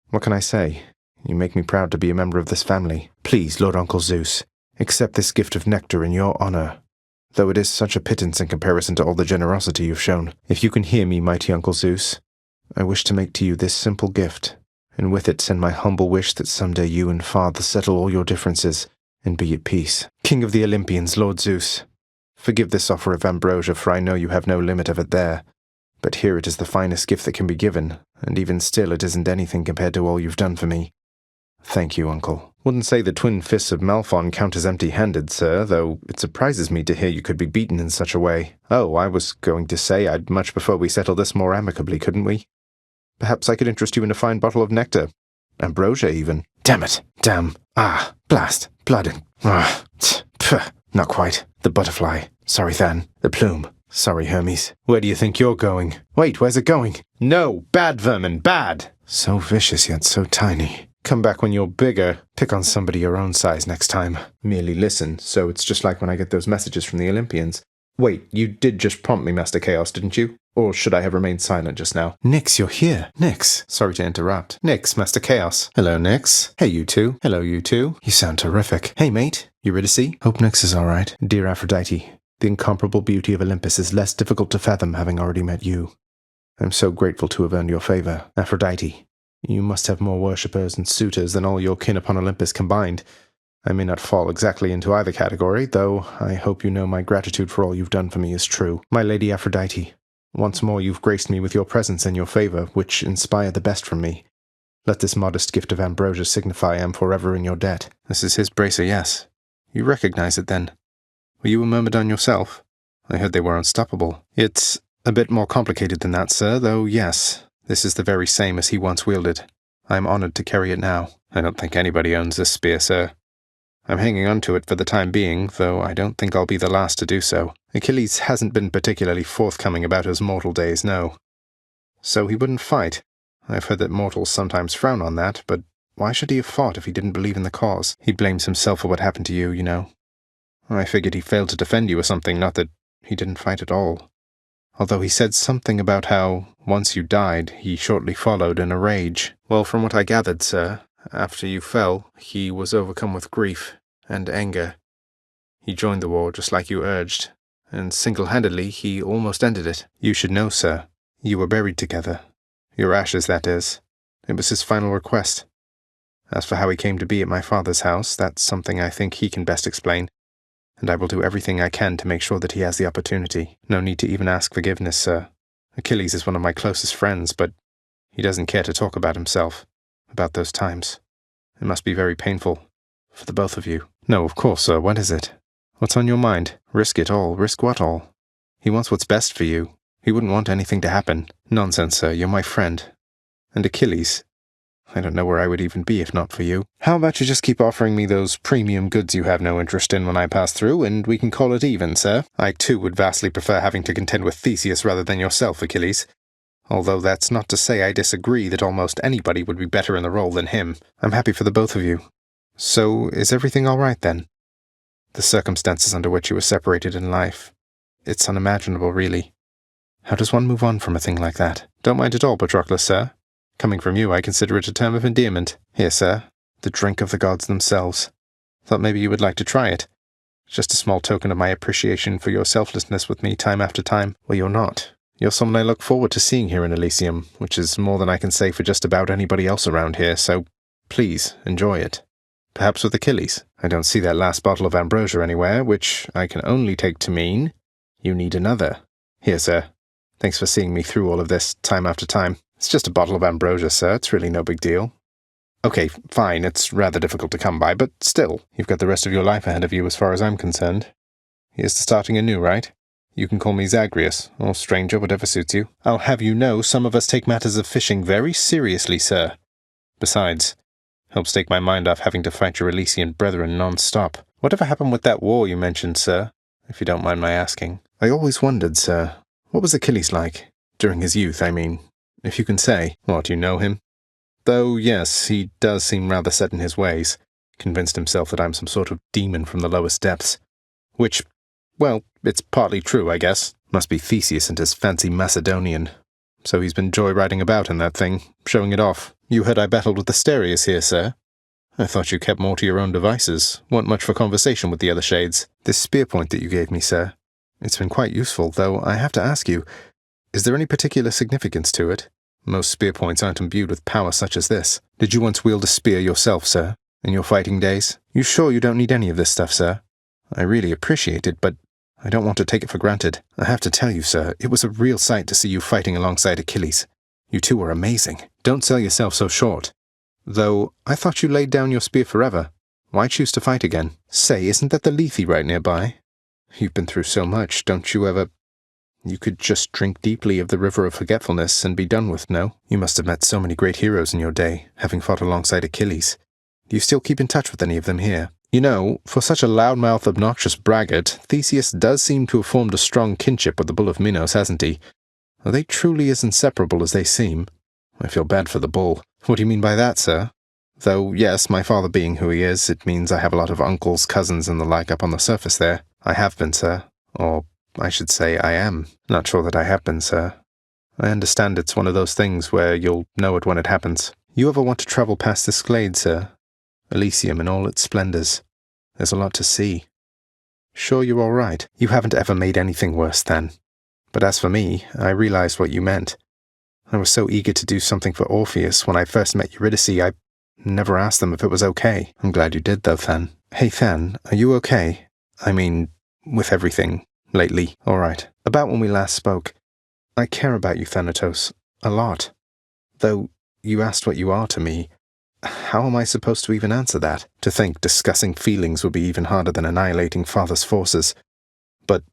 What can I say? You make me proud to be a member of this family. Please, Lord Uncle Zeus, accept this gift of nectar in your honor, though it is such a pittance in comparison to all the generosity you've shown. If you can hear me, mighty Uncle Zeus, I wish to make to you this simple gift, and with it send my humble wish that someday you and Father settle all your differences and be at peace. King of the Olympians, Lord Zeus, forgive this offer of ambrosia, for I know you have no limit of it there. But here it is the finest gift that can be given, and even still it isn't anything compared to all you've done for me. Thank you, Uncle. Wouldn't say the twin fists of Malphon count as empty-handed, sir, though it surprises me to hear you could be beaten in such a way. Oh, I was going to say I'd much prefer we settle this more amicably, couldn't we? Perhaps I could interest you in a fine bottle of nectar. Ambrosia, even. Damn it. Damn. Ah. Blast. Blood and... Ah. Pff. Not quite. The butterfly. Sorry, Than. The plume. Sorry, Hermes. Where do you think you're going? Wait, where's it going? No. Bad vermin. Bad. So vicious yet so tiny. Come back when you're bigger. Pick on somebody your own size next time. Merely listen, so it's just like when I get those messages from the Olympians. Wait, you did just prompt me, Master Chaos, didn't you? Or should I have remained silent just now? Nyx, you're here. Nyx. Sorry to interrupt. Nyx, Master Chaos. Hello, Nyx. Hey, you two. Hello, you two. You sound terrific. Hey, mate. Eurydice? Hope Nyx is all right. Dear Aphrodite, the incomparable beauty of Olympus is less difficult to fathom having already met you. I'm so grateful to have earned your favor. Aphrodite, you must have more worshippers and suitors than all your kin upon Olympus combined. I may not fall exactly into either category, though I hope you know my gratitude for all you've done for me is true. My Lady Aphrodite, once more you've graced me with your presence and your favor, which inspire the best from me. Let this modest gift of ambrosia signify I am forever in your debt. This is his bracer, yes. You recognize it, then? Were you a myrmidon yourself? I heard they were unstoppable. It's a bit more complicated than that, sir, though yes, this is the very same as he once wielded. I am honored to carry it now. I don't think anybody owns this spear, sir. I'm hanging on to it for the time being, though I don't think I'll be the last to do so. Achilles hasn't been particularly forthcoming about his mortal days, no. So he wouldn't fight. I've heard that mortals sometimes frown on that, but why should he have fought if he didn't believe in the cause? He blames himself for what happened to you, you know. I figured he failed to defend you or something, not that he didn't fight at all. Although he said something about how, once you died, he shortly followed in a rage. Well, from what I gathered, sir, after you fell, he was overcome with grief and anger. He joined the war just like you urged, and single-handedly he almost ended it. You should know, sir, you were buried together. Your ashes, that is. It was his final request. As for how he came to be at my father's house, that's something I think he can best explain, and I will do everything I can to make sure that he has the opportunity. No need to even ask forgiveness, sir. Achilles is one of my closest friends, but he doesn't care to talk about himself, about those times. It must be very painful, for the both of you. No, of course, sir. What is it? What's on your mind? Risk it all. Risk what all? He wants what's best for you. He wouldn't want anything to happen. Nonsense, sir. You're my friend. And Achilles, I don't know where I would even be if not for you. How about you just keep offering me those premium goods you have no interest in when I pass through, and we can call it even, sir? I too would vastly prefer having to contend with Theseus rather than yourself, Achilles. although that's not to say I disagree that almost anybody would be better in the role than him. I'm happy for the both of you. So, is everything all right then? The circumstances under which you were separated in life. It's unimaginable, really. How does one move on from a thing like that? Don't mind at all, Patroclus, sir. Coming from you, I consider it a term of endearment. Here, sir, the drink of the gods themselves. Thought maybe you would like to try it. Just a small token of my appreciation for your selflessness with me time after time. Well, you're not. You're someone I look forward to seeing here in Elysium, which is more than I can say for just about anybody else around here, so please, enjoy it. Perhaps with Achilles. I don't see that last bottle of ambrosia anywhere, which I can only take to mean you need another. Here, sir. Thanks for seeing me through all of this, time after time. It's just a bottle of ambrosia, sir. It's really no big deal. Okay, fine, it's rather difficult to come by, but still, you've got the rest of your life ahead of you as far as I'm concerned. Here's to starting anew, right? You can call me Zagreus, or stranger, whatever suits you. I'll have you know some of us take matters of fishing very seriously, sir. Besides, helps take my mind off having to fight your Elysian brethren non-stop. Whatever happened with that war you mentioned, sir, if you don't mind my asking? I always wondered, sir, what was Achilles like? During his youth, I mean. If you can say. What, you know him? Though, yes, he does seem rather set in his ways, convinced himself that I'm some sort of demon from the lowest depths. Which, well, it's partly true, I guess. Must be Theseus and his fancy Macedonian. So he's been joyriding about in that thing, showing it off. You heard I battled with Asterius here, sir. I thought you kept more to your own devices, weren't much for conversation with the other shades. This spear point that you gave me, sir, it's been quite useful, though I have to ask you, is there any particular significance to it? Most spear points aren't imbued with power such as this. Did you once wield a spear yourself, sir, in your fighting days? You sure you don't need any of this stuff, sir? I really appreciate it, but I don't want to take it for granted. I have to tell you, sir, it was a real sight to see you fighting alongside Achilles. You two were amazing. Don't sell yourself so short. Though, I thought you laid down your spear forever. Why choose to fight again? Say, isn't that the Lethe right nearby? You've been through so much, don't you ever... You could just drink deeply of the river of forgetfulness and be done with, no? You must have met so many great heroes in your day, having fought alongside Achilles. Do you still keep in touch with any of them here? You know, for such a loudmouth, obnoxious braggart, Theseus does seem to have formed a strong kinship with the bull of Minos, hasn't he? Are they truly as inseparable as they seem? I feel bad for the bull. What do you mean by that, sir? Though, yes, my father being who he is, it means I have a lot of uncles, cousins, and the like up on the surface there. I have been, sir. Or, I should say, I am. Not sure that I have been, sir. I understand it's one of those things where you'll know it when it happens. You ever want to travel past this glade, sir? Elysium in all its splendors. There's a lot to see. Sure you're all right. You haven't ever made anything worse, then. But as for me, I realized what you meant. I was so eager to do something for Orpheus when I first met Eurydice, I never asked them if it was okay. I'm glad you did, though, Than. Hey, Than, are you okay? I mean, with everything, lately. All right. About when we last spoke. I care about you, Thanatos, a lot. Though you asked what you are to me, how am I supposed to even answer that? To think discussing feelings would be even harder than annihilating Father's forces. But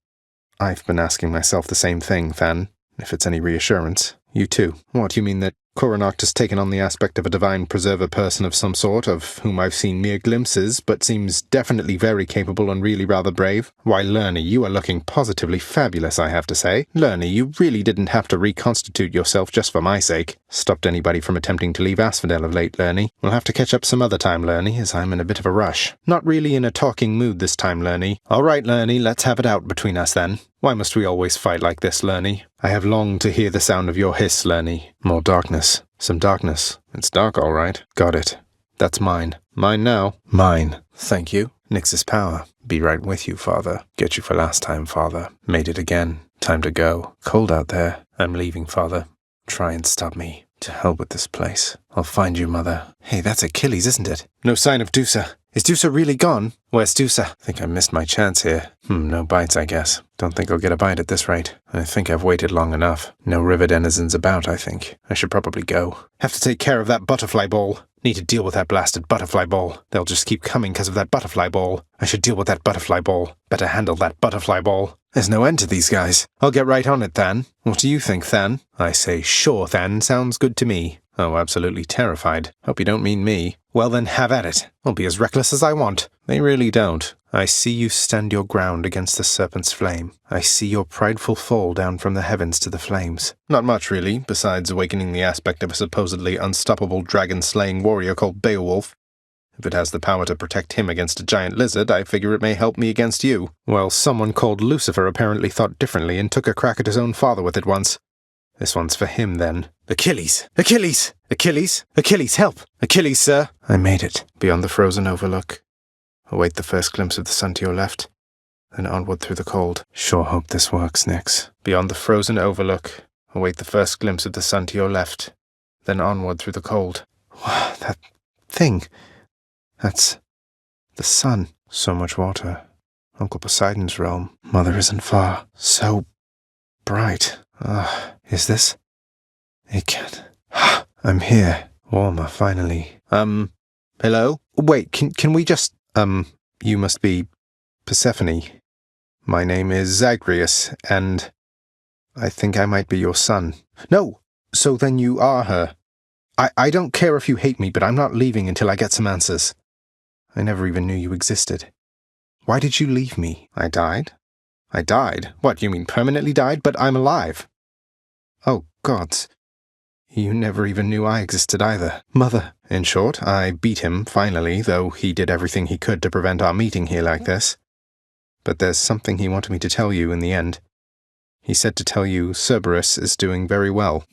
I've been asking myself the same thing, Than, if it's any reassurance. You too. What, you mean that Coronact has taken on the aspect of a divine preserver person of some sort, of whom I've seen mere glimpses, but seems definitely very capable and really rather brave? Why, Lerny, you are looking positively fabulous, I have to say. Lerny, you really didn't have to reconstitute yourself just for my sake. Stopped anybody from attempting to leave Asphodel of late, Lerny. We'll have to catch up some other time, Lerny, as I'm in a bit of a rush. Not really in a talking mood this time, Lerny. All right, Lerny, let's have it out between us then. Why must we always fight like this, Lerny? I have longed to hear the sound of your hiss, Lerny. More darkness. Some darkness. It's dark, all right. Got it. That's mine. Mine now. Mine. Thank you. Nyx's power. Be right with you, Father. Get you for last time, Father. Made it again. Time to go. Cold out there. I'm leaving, Father. Try and stop me. To hell with this place. I'll find you, Mother. Hey, that's Achilles, isn't it? No sign of Dusa. Is Dusa really gone? Where's Dusa? Think I missed my chance here. No bites, I guess. Don't think I'll get a bite at this rate. I think I've waited long enough. No river denizens about, I think. I should probably go. Have to take care of that butterfly ball. Need to deal with that blasted butterfly ball. They'll just keep coming because of that butterfly ball. I should deal with that butterfly ball. Better handle that butterfly ball. There's no end to these guys. I'll get right on it, Than. What do you think, Than? I say, sure, Than. Sounds good to me. Oh, absolutely terrified. Hope you don't mean me. Well then, have at it. I'll be as reckless as I want. They really don't. I see you stand your ground against the serpent's flame. I see your prideful fall down from the heavens to the flames. Not much, really, besides awakening the aspect of a supposedly unstoppable dragon-slaying warrior called Beowulf. If it has the power to protect him against a giant lizard, I figure it may help me against you. Well, someone called Lucifer apparently thought differently and took a crack at his own father with it once. This one's for him, then. Achilles! Achilles! Achilles! Achilles, help! Achilles, sir! I made it. Beyond the frozen overlook. Await the first glimpse of the sun to your left, then onward through the cold. Sure hope this works, Nyx. Beyond the frozen overlook. Await the first glimpse of the sun to your left, then onward through the cold. That thing. That's the sun. So much water. Uncle Poseidon's realm. Mother isn't far. So bright. Is this? It can't. I'm here. Warmer, finally. Hello? Wait, can we just, you must be Persephone. My name is Zagreus, and I think I might be your son. No! So then you are her. I don't care if you hate me, but I'm not leaving until I get some answers. I never even knew you existed. Why did you leave me? I died? I died? What, you mean permanently died? But I'm alive. Oh, gods. You never even knew I existed either. Mother. In short, I beat him, finally, though he did everything he could to prevent our meeting here like this. But there's something he wanted me to tell you in the end. He said to tell you Cerberus is doing very well.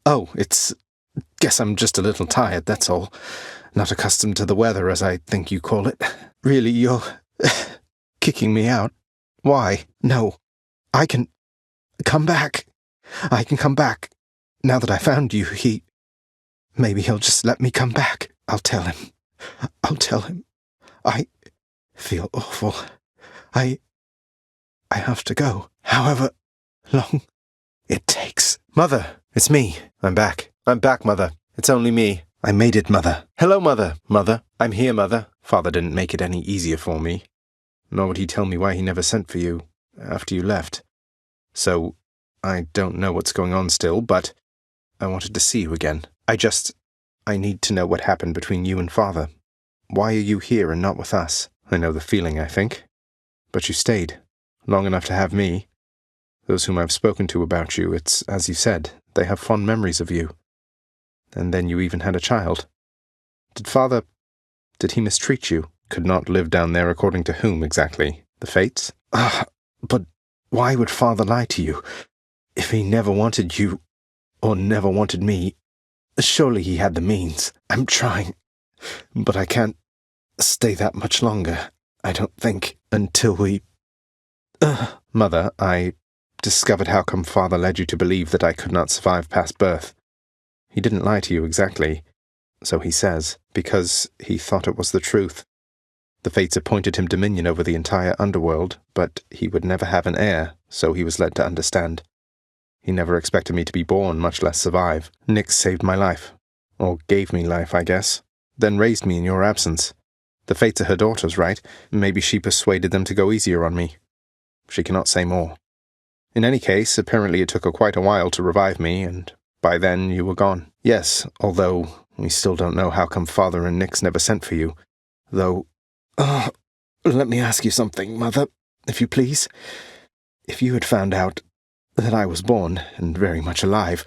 Guess I'm just a little tired, that's all. Not accustomed to the weather, as I think you call it. Really, you're kicking me out? Why? No. I can come back. I can come back. Now that I found you, maybe he'll just let me come back. I'll tell him. I feel awful. I have to go, however long it takes. Mother, it's me. I'm back. I'm back, Mother. It's only me. I made it, Mother. Hello, Mother. Mother. I'm here, Mother. Father didn't make it any easier for me. Nor would he tell me why he never sent for you after you left. So, I don't know what's going on still, but I wanted to see you again. I need to know what happened between you and Father. Why are you here and not with us? I know the feeling, I think. But you stayed. Long enough to have me. Those whom I've spoken to about you, it's as you said, they have fond memories of you. And then you even had a child. Did he mistreat you? Could not live down there according to whom exactly? The fates? But why would Father lie to you? If he never wanted you, or never wanted me, surely he had the means. I'm trying, but I can't stay that much longer, I don't think, until we... Mother, I discovered how come Father led you to believe that I could not survive past birth. He didn't lie to you exactly, so he says, because he thought it was the truth. The fates appointed him dominion over the entire underworld, but he would never have an heir, so he was led to understand. He never expected me to be born, much less survive. Nyx saved my life. Or gave me life, I guess. Then raised me in your absence. The fates are her daughters, right? Maybe she persuaded them to go easier on me. She cannot say more. In any case, apparently it took her quite a while to revive me, and by then you were gone. Yes, although we still don't know how come Father and Nyx never sent for you. Though... let me ask you something, Mother, if you please. If you had found out that I was born, and very much alive,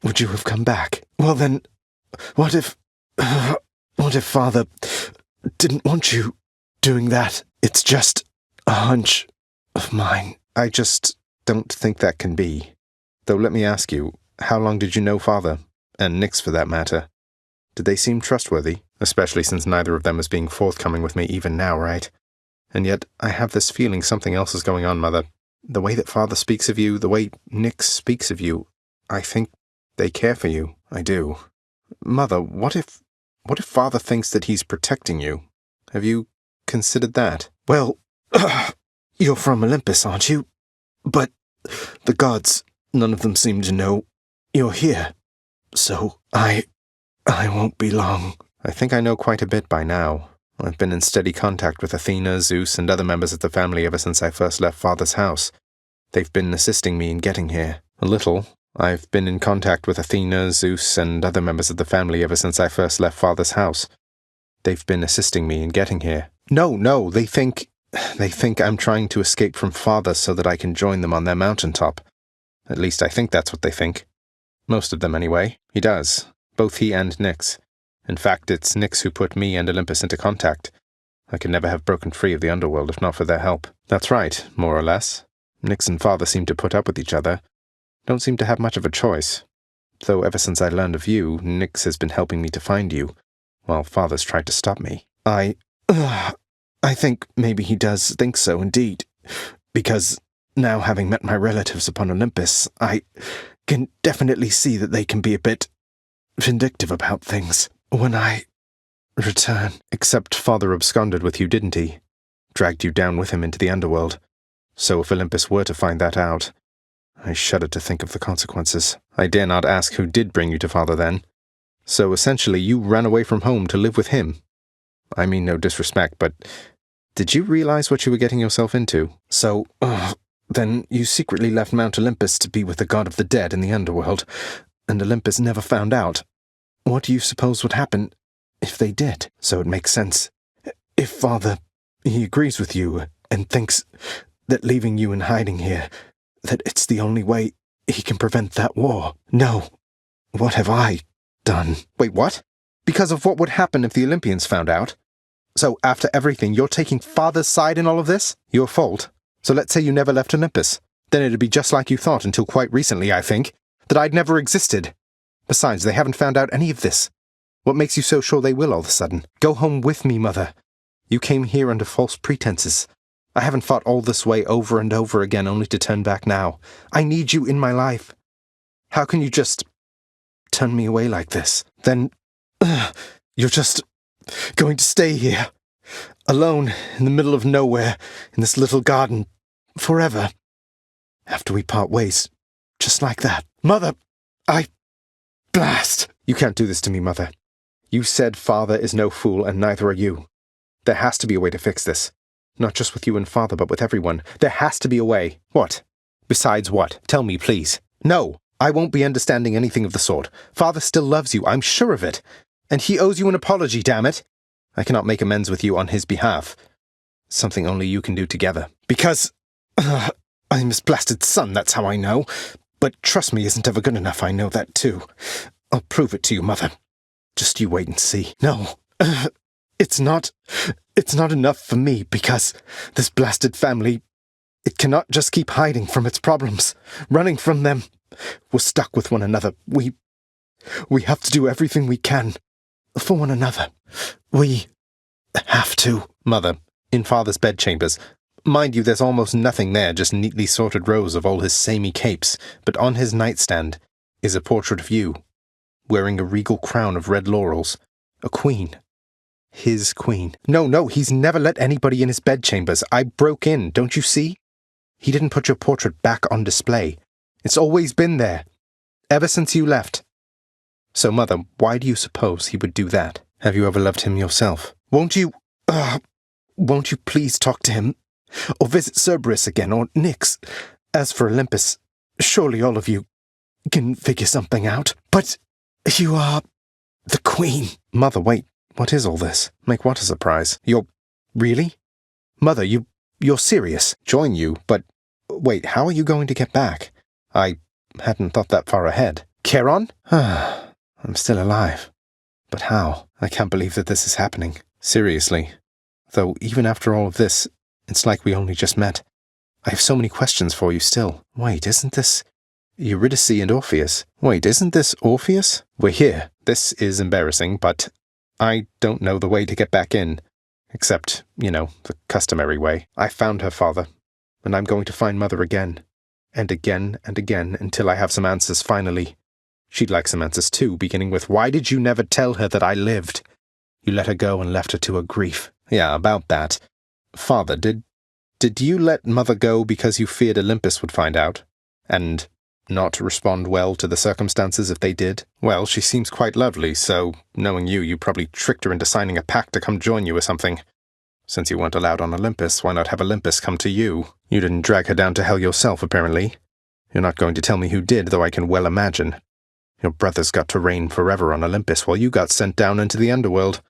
would you have come back? Well then, what if Father didn't want you doing that? It's just a hunch of mine. I just don't think that can be. Though let me ask you, how long did you know Father? And Nyx for that matter. Did they seem trustworthy? Especially since neither of them is being forthcoming with me even now, right? And yet, I have this feeling something else is going on, Mother. The way that Father speaks of you, the way Nyx speaks of you, I think they care for you. I do. Mother, what if Father thinks that he's protecting you? Have you considered that? Well, you're from Olympus, aren't you? But the gods, none of them seem to know you're here. So I won't be long. I think I know quite a bit by now. I've been in steady contact with Athena, Zeus, and other members of the family ever since I first left Father's house. They've been assisting me in getting here. A little, I've been in contact with Athena, Zeus, and other members of the family ever since I first left Father's house. They've been assisting me in getting here. No, they think I'm trying to escape from Father so that I can join them on their mountaintop. At least I think that's what they think. Most of them, anyway. He does. Both he and Nyx. In fact, it's Nyx who put me and Olympus into contact. I could never have broken free of the underworld if not for their help. That's right, more or less. Nyx and Father seem to put up with each other. Don't seem to have much of a choice. Though ever since I learned of you, Nyx has been helping me to find you, while Father's tried to stop me. I think maybe he does think so indeed, because now having met my relatives upon Olympus, I can definitely see that they can be a bit vindictive about things. When I return. Except Father absconded with you, didn't he? Dragged you down with him into the underworld. So if Olympus were to find that out, I shudder to think of the consequences. I dare not ask who did bring you to Father then. So essentially you ran away from home to live with him. I mean no disrespect, but did you realize what you were getting yourself into? So, then you secretly left Mount Olympus to be with the god of the dead in the underworld, and Olympus never found out. What do you suppose would happen if they did? So it makes sense. If Father, he agrees with you and thinks that leaving you in hiding here, that it's the only way he can prevent that war. No. What have I done? Wait, what? Because of what would happen if the Olympians found out? So after everything, you're taking Father's side in all of this? Your fault. So let's say you never left Olympus. Then it'd be just like you thought until quite recently, I think, that I'd never existed. Besides, they haven't found out any of this. What makes you so sure they will all of a sudden? Go home with me, Mother. You came here under false pretenses. I haven't fought all this way over and over again only to turn back now. I need you in my life. How can you just turn me away like this? Then, you're just going to stay here, alone in the middle of nowhere, in this little garden, forever. After we part ways, just like that. Mother, blast! You can't do this to me, Mother. You said Father is no fool, and neither are you. There has to be a way to fix this. Not just with you and Father, but with everyone. There has to be a way. What? Besides what? Tell me, please. No, I won't be understanding anything of the sort. Father still loves you, I'm sure of it. And he owes you an apology, damn it. I cannot make amends with you on his behalf. Something only you can do together. Because I'm his blasted son, that's how I know. But trust me isn't ever good enough, I know that too. I'll prove it to you, Mother. Just you wait and see. No, it's not enough for me, because this blasted family, it cannot just keep hiding from its problems, running from them. We're stuck with one another. We have to do everything we can for one another. We have to. Mother, in Father's bedchambers. Mind you, there's almost nothing there, just neatly sorted rows of all his samey capes, but on his nightstand is a portrait of you, wearing a regal crown of red laurels. A queen. His queen. No, he's never let anybody in his bedchambers. I broke in, don't you see? He didn't put your portrait back on display. It's always been there, ever since you left. So, Mother, why do you suppose he would do that? Have you ever loved him yourself? Won't you please talk to him? Or visit Zagreus again, or Nyx? As for Olympus, surely all of you can figure something out. But you are the queen. Mother, wait, what is all this? Make what a surprise? You're... really? Mother, you're serious. Join you, but... wait, how are you going to get back? I hadn't thought that far ahead. Charon? I'm still alive. But how? I can't believe that this is happening. Seriously. Though even after all of this, it's like we only just met. I have so many questions for you still. Wait, isn't this Eurydice and Orpheus? Wait, isn't this Orpheus? We're here. This is embarrassing, but I don't know the way to get back in. Except, the customary way. I found her, Father, and I'm going to find Mother again. And again and again until I have some answers finally. She'd like some answers too, beginning with, why did you never tell her that I lived? You let her go and left her to her grief. Yeah, about that. Father, did you let Mother go because you feared Olympus would find out? And not respond well to the circumstances if they did? Well, she seems quite lovely, so, knowing you probably tricked her into signing a pact to come join you or something. Since you weren't allowed on Olympus, why not have Olympus come to you? You didn't drag her down to hell yourself, apparently. You're not going to tell me who did, though I can well imagine. Your brothers got to reign forever on Olympus while you got sent down into the underworld.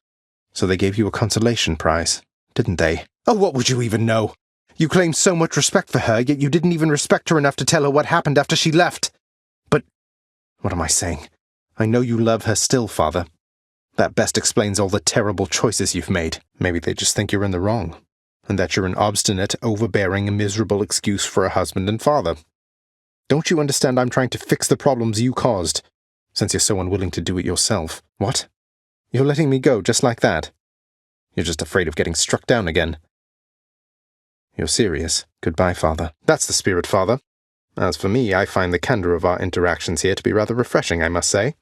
So they gave you a consolation prize, didn't they? Oh, what would you even know? You claimed so much respect for her, yet you didn't even respect her enough to tell her what happened after she left. But what am I saying? I know you love her still, Father. That best explains all the terrible choices you've made. Maybe they just think you're in the wrong, and that you're an obstinate, overbearing, and miserable excuse for a husband and father. Don't you understand I'm trying to fix the problems you caused, since you're so unwilling to do it yourself? What? You're letting me go just like that? You're just afraid of getting struck down again. You're serious. Goodbye, Father. That's the spirit, Father. As for me, I find the candor of our interactions here to be rather refreshing, I must say.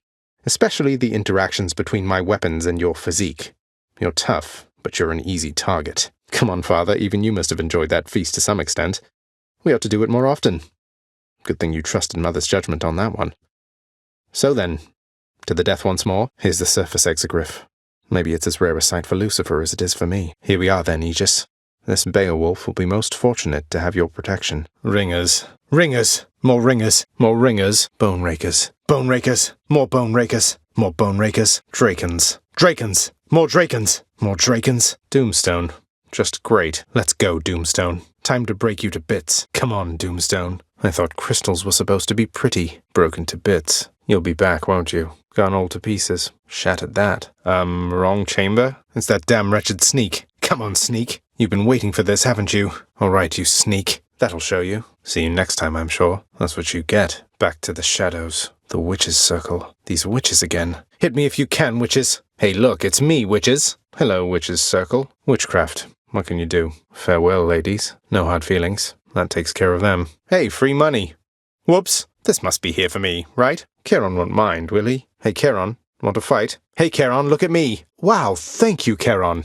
Especially the interactions between my weapons and your physique. You're tough, but you're an easy target. Come on, Father, even you must have enjoyed that feast to some extent. We ought to do it more often. Good thing you trusted Mother's judgment on that one. So then, to the death once more. Here's the surface exegriff. Maybe it's as rare a sight for Lucifer as it is for me. Here we are then, Aegis. This Beowulf will be most fortunate to have your protection. Ringers. Ringers. More ringers. More ringers. Bone rakers. Bone rakers. More bone rakers. More bone rakers. Drakens. Drakens. More drakens. More drakens. Doomstone. Just great. Let's go, Doomstone. Time to break you to bits. Come on, Doomstone. I thought crystals were supposed to be pretty. Broken to bits. You'll be back, won't you? Gone all to pieces. Shattered that. Wrong chamber? It's that damn wretched Sneak. Come on, Sneak. You've been waiting for this, haven't you? All right, you Sneak. That'll show you. See you next time, I'm sure. That's what you get. Back to the shadows. The witches' circle. These witches again. Hit me if you can, witches. Hey, look, it's me, witches. Hello, witches' circle. Witchcraft. What can you do? Farewell, ladies. No hard feelings. That takes care of them. Hey, free money. Whoops. This must be here for me, right? Charon won't mind, will he? Hey, Charon. Want to fight? Hey, Charon, look at me. Wow, thank you, Charon.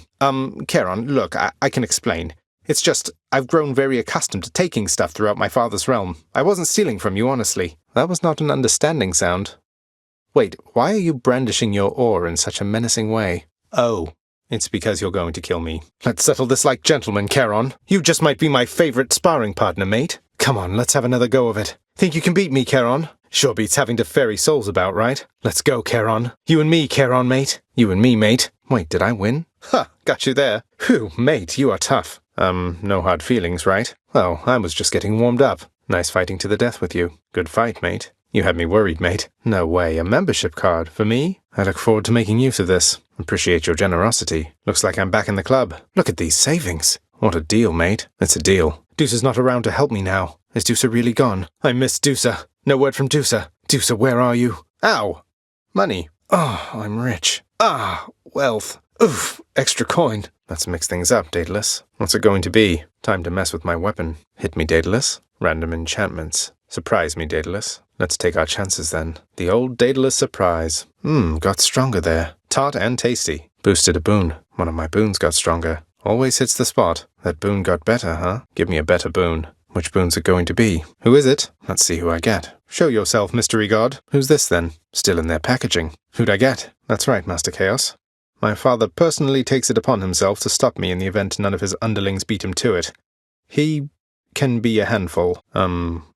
Charon, look, I can explain. It's just, I've grown very accustomed to taking stuff throughout my father's realm. I wasn't stealing from you, honestly. That was not an understanding sound. Wait, why are you brandishing your oar in such a menacing way? Oh, it's because you're going to kill me. Let's settle this like gentlemen, Charon. You just might be my favorite sparring partner, mate. Come on, let's have another go of it. Think you can beat me, Charon? Sure beats having to ferry souls about, right? Let's go, Charon. You and me, Charon, mate. You and me, mate. Wait, did I win? Ha, got you there. Whew, mate, you are tough. No hard feelings, right? Well, I was just getting warmed up. Nice fighting to the death with you. Good fight, mate. You had me worried, mate. No way, a membership card for me? I look forward to making use of this. Appreciate your generosity. Looks like I'm back in the club. Look at these savings. What a deal, mate. It's a deal. Deuce's not around to help me now. Is Deuce really gone? I miss Deuce. No word from Deuce. Deuce, where are you? Ow! Money. Oh, I'm rich. Ah, wealth. Oof, extra coin. Let's mix things up, Daedalus. What's it going to be? Time to mess with my weapon. Hit me, Daedalus. Random enchantments. Surprise me, Daedalus. Let's take our chances then. The old Daedalus surprise. Got stronger there. Tart and tasty. Boosted a boon. One of my boons got stronger. Always hits the spot. That boon got better, huh? Give me a better boon. Which boon's it going to be? Who is it? Let's see who I get. Show yourself, mystery god. Who's this then? Still in their packaging. Who'd I get? That's right, Master Chaos. My father personally takes it upon himself to stop me in the event none of his underlings beat him to it. He can be a handful.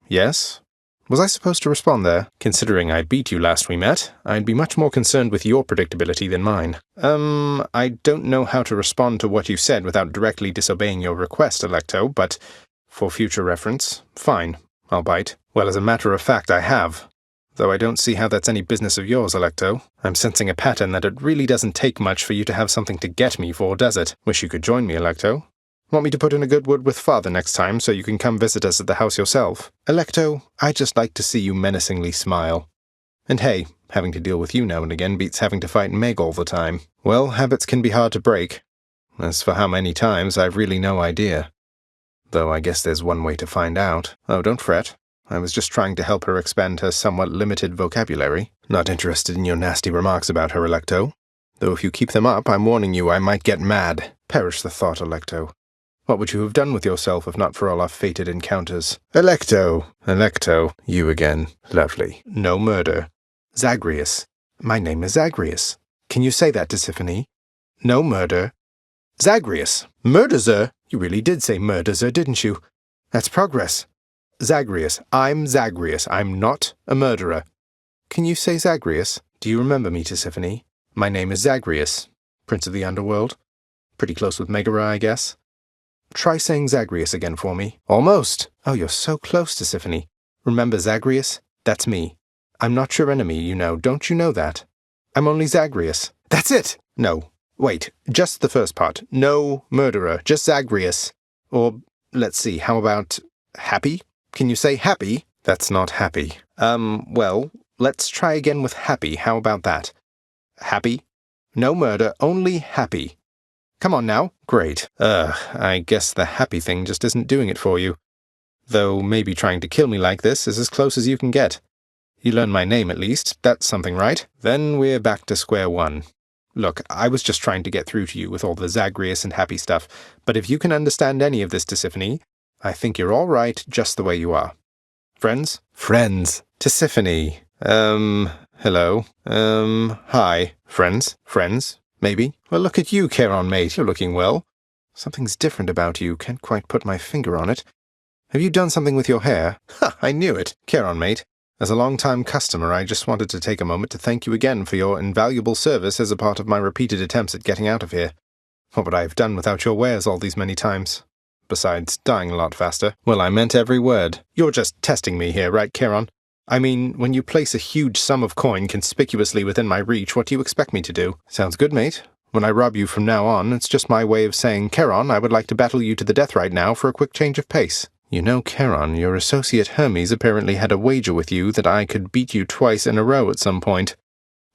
Yes? Was I supposed to respond there? Considering I beat you last we met, I'd be much more concerned with your predictability than mine. I don't know how to respond to what you said without directly disobeying your request, Electo, but for future reference, fine, I'll bite. Well, as a matter of fact, I have. Though I don't see how that's any business of yours, Electo. I'm sensing a pattern that it really doesn't take much for you to have something to get me for, does it? Wish you could join me, Electo. Want me to put in a good word with Father next time so you can come visit us at the house yourself? Electo, I'd just like to see you menacingly smile. And hey, having to deal with you now and again beats having to fight Meg all the time. Well, habits can be hard to break. As for how many times, I've really no idea. Though I guess there's one way to find out. Oh, don't fret. I was just trying to help her expand her somewhat limited vocabulary. Not interested in your nasty remarks about her, Electo. Though if you keep them up, I'm warning you I might get mad. Perish the thought, Electo. What would you have done with yourself if not for all our fated encounters? Electo, you again. Lovely. No murder. Zagreus. My name is Zagreus. Can you say that to Tiffany? No murder. Zagreus. Murder, sir? You really did say murder, sir, didn't you? That's progress. Zagreus. I'm Zagreus. I'm not a murderer. Can you say Zagreus? Do you remember me, Tisiphone? My name is Zagreus, Prince of the Underworld. Pretty close with Megara, I guess. Try saying Zagreus again for me. Almost. Oh, you're so close, Tisiphone. Remember Zagreus? That's me. I'm not your enemy, you know. Don't you know that? I'm only Zagreus. That's it! No. Wait, just the first part. No murderer, just Zagreus. Or, let's see, how about happy? Can you say happy? That's not happy. Well, let's try again with happy. How about that? Happy? No murder, only happy. Come on now. Great. I guess the happy thing just isn't doing it for you. Though maybe trying to kill me like this is as close as you can get. You learn my name at least. That's something, right? Then we're back to square one. Look, I was just trying to get through to you with all the Zagreus and happy stuff, but if you can understand any of this, Tisiphone, I think you're all right just the way you are. Friends? Friends. Tisiphone. Hello. Hi. Friends? Friends? Maybe. Well, look at you, Charon, mate. You're looking well. Something's different about you. Can't quite put my finger on it. Have you done something with your hair? Ha! I knew it. Charon, mate. As a long-time customer, I just wanted to take a moment to thank you again for your invaluable service as a part of my repeated attempts at getting out of here. What would I have done without your wares all these many times? Besides, dying a lot faster. Well, I meant every word. You're just testing me here, right, Charon? I mean, when you place a huge sum of coin conspicuously within my reach, what do you expect me to do? Sounds good, mate. When I rob you from now on, it's just my way of saying, Charon, I would like to battle you to the death right now for a quick change of pace. You know, Charon, your associate Hermes apparently had a wager with you that I could beat you twice in a row at some point.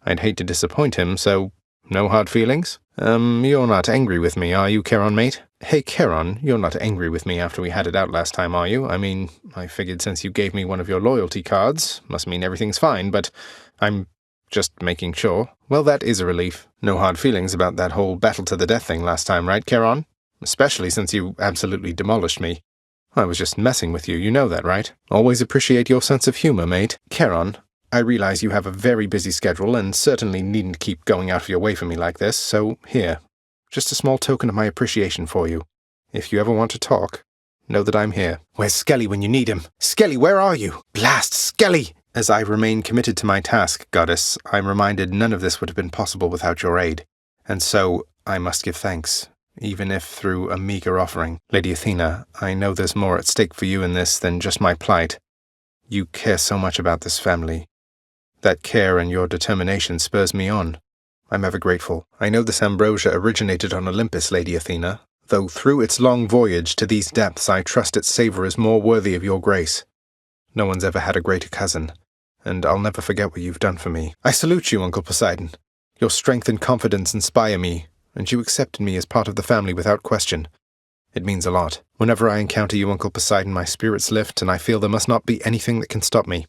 I'd hate to disappoint him, so no hard feelings? You're not angry with me, are you, Charon, mate? Hey, Charon, you're not angry with me after we had it out last time, are you? I mean, I figured since you gave me one of your loyalty cards, must mean everything's fine, but I'm just making sure. Well, that is a relief. No hard feelings about that whole battle to the death thing last time, right, Charon? Especially since you absolutely demolished me. I was just messing with you, you know that, right? Always appreciate your sense of humor, mate. Charon, I realize you have a very busy schedule and certainly needn't keep going out of your way for me like this, so here. Just a small token of my appreciation for you. If you ever want to talk, know that I'm here. Where's Skelly when you need him? Skelly, where are you? Blast, Skelly! As I remain committed to my task, goddess, I'm reminded none of this would have been possible without your aid. And so, I must give thanks, even if through a meager offering. Lady Athena, I know there's more at stake for you in this than just my plight. You care so much about this family. That care and your determination spurs me on. I'm ever grateful. I know this ambrosia originated on Olympus, Lady Athena, though through its long voyage to these depths I trust its savor is more worthy of your grace. No one's ever had a greater cousin, and I'll never forget what you've done for me. I salute you, Uncle Poseidon. Your strength and confidence inspire me, and you accepted me as part of the family without question. It means a lot. Whenever I encounter you, Uncle Poseidon, my spirits lift, and I feel there must not be anything that can stop me.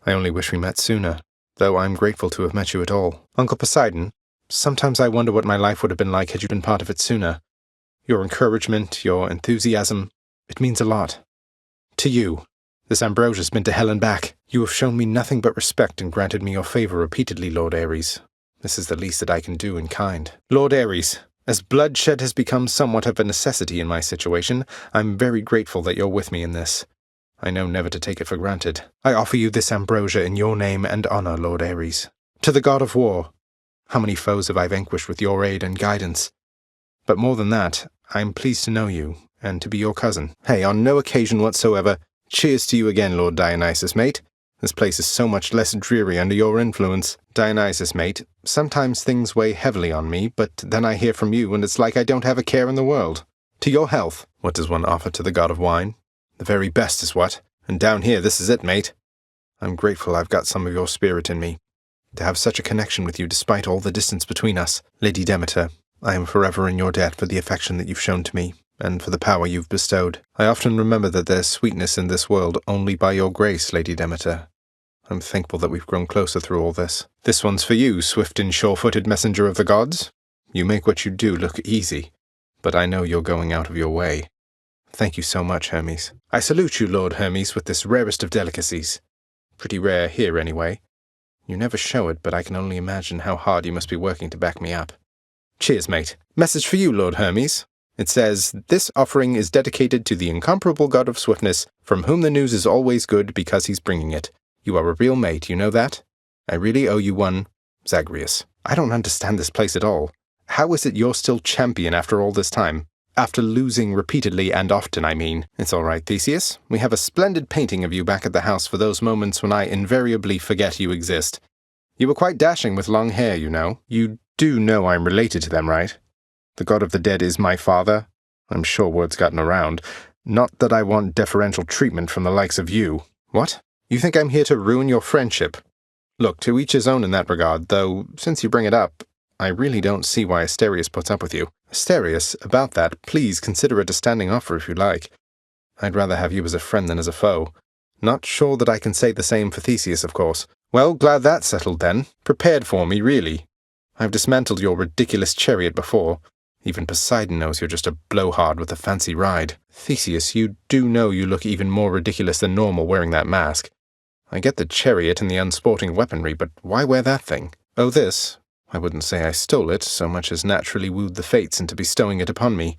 I only wish we met sooner, though I'm grateful to have met you at all. Uncle Poseidon, sometimes I wonder what my life would have been like had you been part of it sooner. Your encouragement, your enthusiasm, it means a lot. To you, this ambrosia's been to hell and back. You have shown me nothing but respect and granted me your favor repeatedly, Lord Ares. This is the least that I can do in kind. Lord Ares, as bloodshed has become somewhat of a necessity in my situation, I'm very grateful that you're with me in this. I know never to take it for granted. I offer you this ambrosia in your name and honor, Lord Ares. To the god of war, how many foes have I vanquished with your aid and guidance? But more than that, I am pleased to know you, and to be your cousin. Hey, on no occasion whatsoever, cheers to you again, Lord Dionysus, mate. This place is so much less dreary under your influence. Dionysus, mate, sometimes things weigh heavily on me, but then I hear from you, and it's like I don't have a care in the world. To your health. What does one offer to the god of wine? The very best is what? And down here, this is it, mate. I'm grateful I've got some of your spirit in me. To have such a connection with you despite all the distance between us. Lady Demeter, I am forever in your debt for the affection that you've shown to me, and for the power you've bestowed. I often remember that there's sweetness in this world only by your grace, Lady Demeter. I'm thankful that we've grown closer through all this. This one's for you, swift and sure-footed messenger of the gods. You make what you do look easy, but I know you're going out of your way. Thank you so much, Hermes. I salute you, Lord Hermes, with this rarest of delicacies. Pretty rare here, anyway. You never show it, but I can only imagine how hard you must be working to back me up. Cheers, mate. Message for you, Lord Hermes. It says, "This offering is dedicated to the incomparable god of swiftness, from whom the news is always good because he's bringing it. You are a real mate, you know that? I really owe you one, Zagreus." I don't understand this place at all. How is it you're still champion after all this time? After losing repeatedly and often, I mean. It's all right, Theseus. We have a splendid painting of you back at the house for those moments when I invariably forget you exist. You were quite dashing with long hair, you know. You do know I'm related to them, right? The god of the dead is my father. I'm sure word's gotten around. Not that I want deferential treatment from the likes of you. What? You think I'm here to ruin your friendship? Look, to each his own in that regard, though, since you bring it up, I really don't see why Asterius puts up with you. Asterius, about that, please consider it a standing offer if you like. I'd rather have you as a friend than as a foe. Not sure that I can say the same for Theseus, of course. Well, glad that's settled then. Prepared for me, really. I've dismantled your ridiculous chariot before. Even Poseidon knows you're just a blowhard with a fancy ride. Theseus, you do know you look even more ridiculous than normal wearing that mask. I get the chariot and the unsporting weaponry, but why wear that thing? Oh, this? I wouldn't say I stole it, so much as naturally wooed the fates into bestowing it upon me.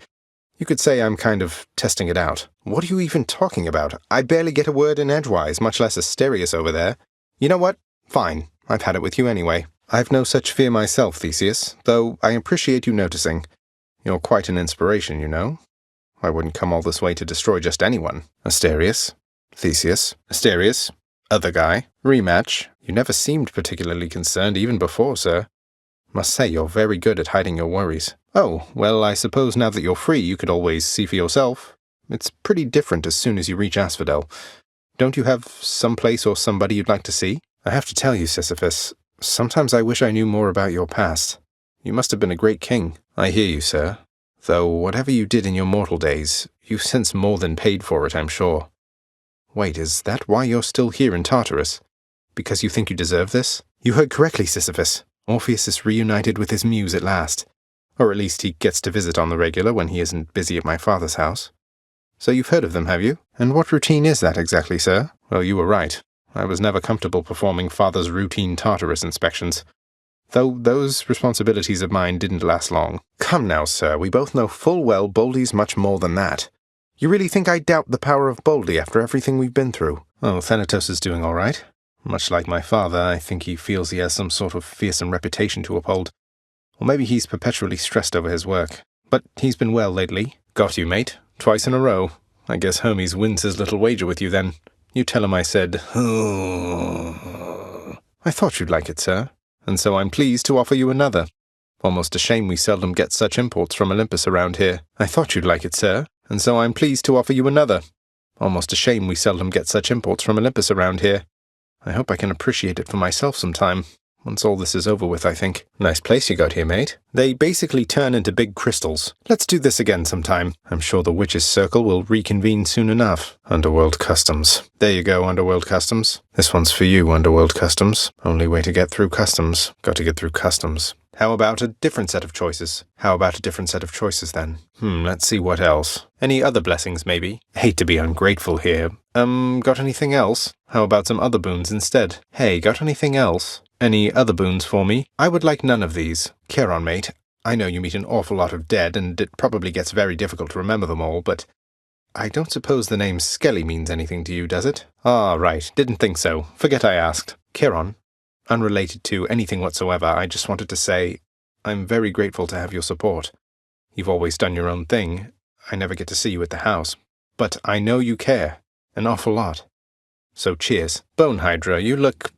You could say I'm kind of testing it out. What are you even talking about? I barely get a word in edgewise, much less Asterius over there. You know what? Fine. I've had it with you anyway. I've no such fear myself, Theseus, though I appreciate you noticing. You're quite an inspiration, you know. I wouldn't come all this way to destroy just anyone. Asterius. Theseus. Asterius. Other guy. Rematch. You never seemed particularly concerned even before, sir. Must say you're very good at hiding your worries. Oh, well, I suppose now that you're free, you could always see for yourself. It's pretty different as soon as you reach Asphodel. Don't you have some place or somebody you'd like to see? I have to tell you, Sisyphus, sometimes I wish I knew more about your past. You must have been a great king. I hear you, sir. Though whatever you did in your mortal days, you've since more than paid for it, I'm sure. Wait, is that why you're still here in Tartarus? Because you think you deserve this? You heard correctly, Sisyphus. Orpheus is reunited with his muse at last. Or at least he gets to visit on the regular when he isn't busy at my father's house. So you've heard of them, have you? And what routine is that exactly, sir? Well, you were right. I was never comfortable performing father's routine Tartarus inspections. Though those responsibilities of mine didn't last long. Come now, sir, we both know full well Boldy's much more than that. You really think I doubt the power of Boldy after everything we've been through? Oh, Thanatos is doing all right. Much like my father, I think he feels he has some sort of fearsome reputation to uphold. Or maybe he's perpetually stressed over his work. But he's been well lately. Got you, mate. Twice in a row. I guess Hermes wins his little wager with you then. You tell him I said, oh. I thought you'd like it, sir. And so I'm pleased to offer you another. Almost a shame we seldom get such imports from Olympus around here. I thought you'd like it, sir. And so I'm pleased to offer you another. Almost a shame we seldom get such imports from Olympus around here. I hope I can appreciate it for myself sometime. Once all this is over with, I think. Nice place you got here, mate. They basically turn into big crystals. Let's do this again sometime. I'm sure the Witches' Circle will reconvene soon enough. Underworld Customs. There you go, Underworld Customs. This one's for you, Underworld Customs. Only way to get through customs. Got to get through customs. How about a different set of choices? Then? Let's see what else. Any other blessings, maybe? Hate to be ungrateful here. Got anything else? How about some other boons instead? Hey, got anything else? Any other boons for me? I would like none of these. Charon, mate. I know you meet an awful lot of dead, and it probably gets very difficult to remember them all, but I don't suppose the name Skelly means anything to you, does it? Ah, right. Didn't think so. Forget I asked. Charon. Unrelated to anything whatsoever, I just wanted to say, I'm very grateful to have your support. You've always done your own thing. I never get to see you at the house. But I know you care. An awful lot. So cheers. Bone Hydra, you look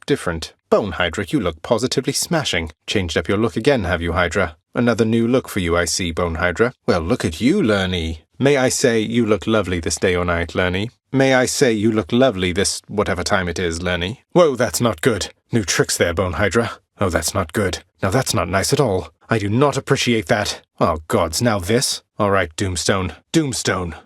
different. Bone Hydra, you look positively smashing. Changed up your look again, have you, Hydra? Another new look for you, I see, Bone Hydra. Well, look at you, Lerny. May I say you look lovely this day or night, Lerny? May I say you look lovely this whatever time it is, Lerny? Whoa, that's not good. New tricks there, Bone Hydra. Oh, that's not good. Now that's not nice at all. I do not appreciate that. Oh, gods, now this? All right, Doomstone. Doomstone.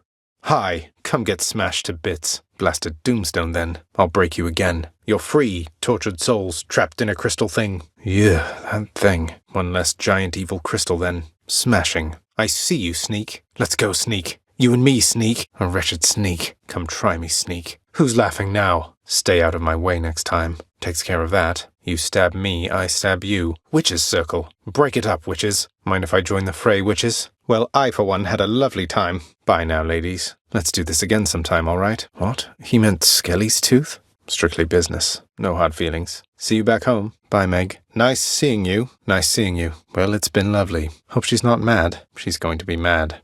Hi, come get smashed to bits. Blasted Doomstone, then. I'll break you again. You're free, tortured souls trapped in a crystal thing. Yeah, that thing. One less giant evil crystal, then. Smashing. I see you, Sneak. Let's go, Sneak. You and me, Sneak. A wretched Sneak. Come try me, Sneak. Who's laughing now? Stay out of my way next time. Takes care of that. You stab me, I stab you. Witches' Circle. Break it up, witches. Mind if I join the fray, witches? Well, I, for one, had a lovely time. Bye now, ladies. Let's do this again sometime, all right? What? He meant Skelly's tooth? Strictly business. No hard feelings. See you back home. Bye, Meg. Nice seeing you. Nice seeing you. Well, it's been lovely. Hope she's not mad. She's going to be mad.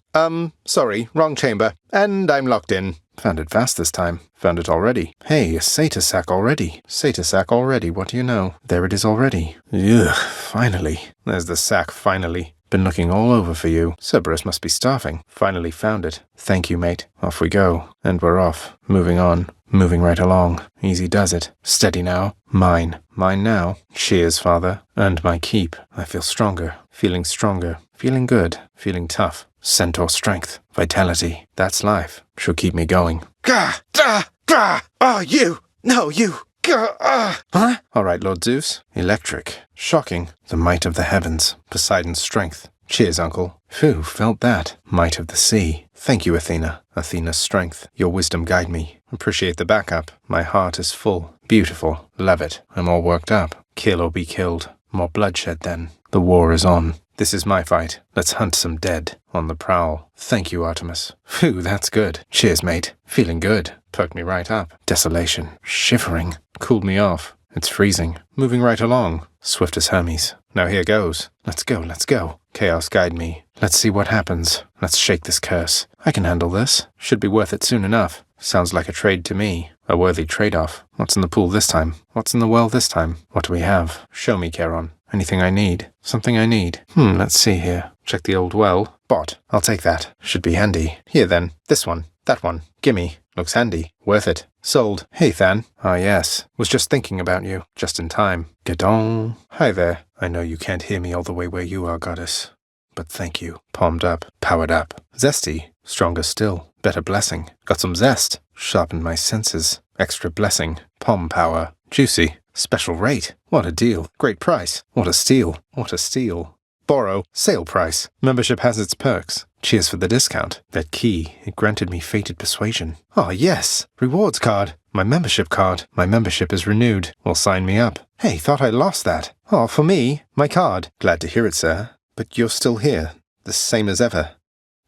Sorry, wrong chamber. And I'm locked in. Found it fast this time. Found it already. Hey, a satyr sack already. Satyr sack already, what do you know? There it is already. Ugh, finally. There's the sack, finally. Been looking all over for you. Cerberus must be starving. Finally found it. Thank you, mate. Off we go. And we're off. Moving on. Moving right along. Easy does it. Steady now. Mine. Mine now. Cheers, father. Earned my keep. I feel stronger. Feeling stronger. Feeling good. Feeling tough. Centaur strength. Vitality. That's life. She'll keep me going. Gah! Gah! Gah! Oh, you! No, you! Huh? All right, Lord Zeus. Electric. Shocking. The might of the heavens. Poseidon's strength. Cheers, uncle. Phew, felt that. Might of the sea. Thank you, Athena. Athena's strength. Your wisdom guide me. Appreciate the backup. My heart is full. Beautiful. Love it. I'm all worked up. Kill or be killed. More bloodshed then. The war is on. This is my fight. Let's hunt some dead. On the prowl. Thank you, Artemis. Phew, that's good. Cheers, mate. Feeling good. Perked me right up. Desolation. Shivering. Cooled me off. It's freezing. Moving right along. Swift as Hermes. Now here goes. Let's go, let's go. Chaos guide me. Let's see what happens. Let's shake this curse. I can handle this. Should be worth it soon enough. Sounds like a trade to me. A worthy trade-off. What's in the pool this time? What's in the well this time? What do we have? Show me, Charon. Anything I need? Something I need. Let's see here. Check the old well. Bought. I'll take that. Should be handy. Here then. This one. That one. Gimme. Looks handy. Worth it. Sold. Hey, Than. Ah, yes. Was just thinking about you. Just in time. Gadon. Hi there. I know you can't hear me all the way where you are, goddess. But thank you. Palmed up. Powered up. Zesty. Stronger still. Better blessing. Got some zest. Sharpened my senses. Extra blessing. Palm power. Juicy. Special rate. What a deal. Great price. What a steal. What a steal. Borrow. Sale price. Membership has its perks. Cheers for the discount. That key, it granted me fated persuasion. Oh, yes. Rewards card. My membership card. My membership is renewed. Will sign me up. Hey, thought I lost that. Oh, for me. My card. Glad to hear it, sir. But you're still here. The same as ever.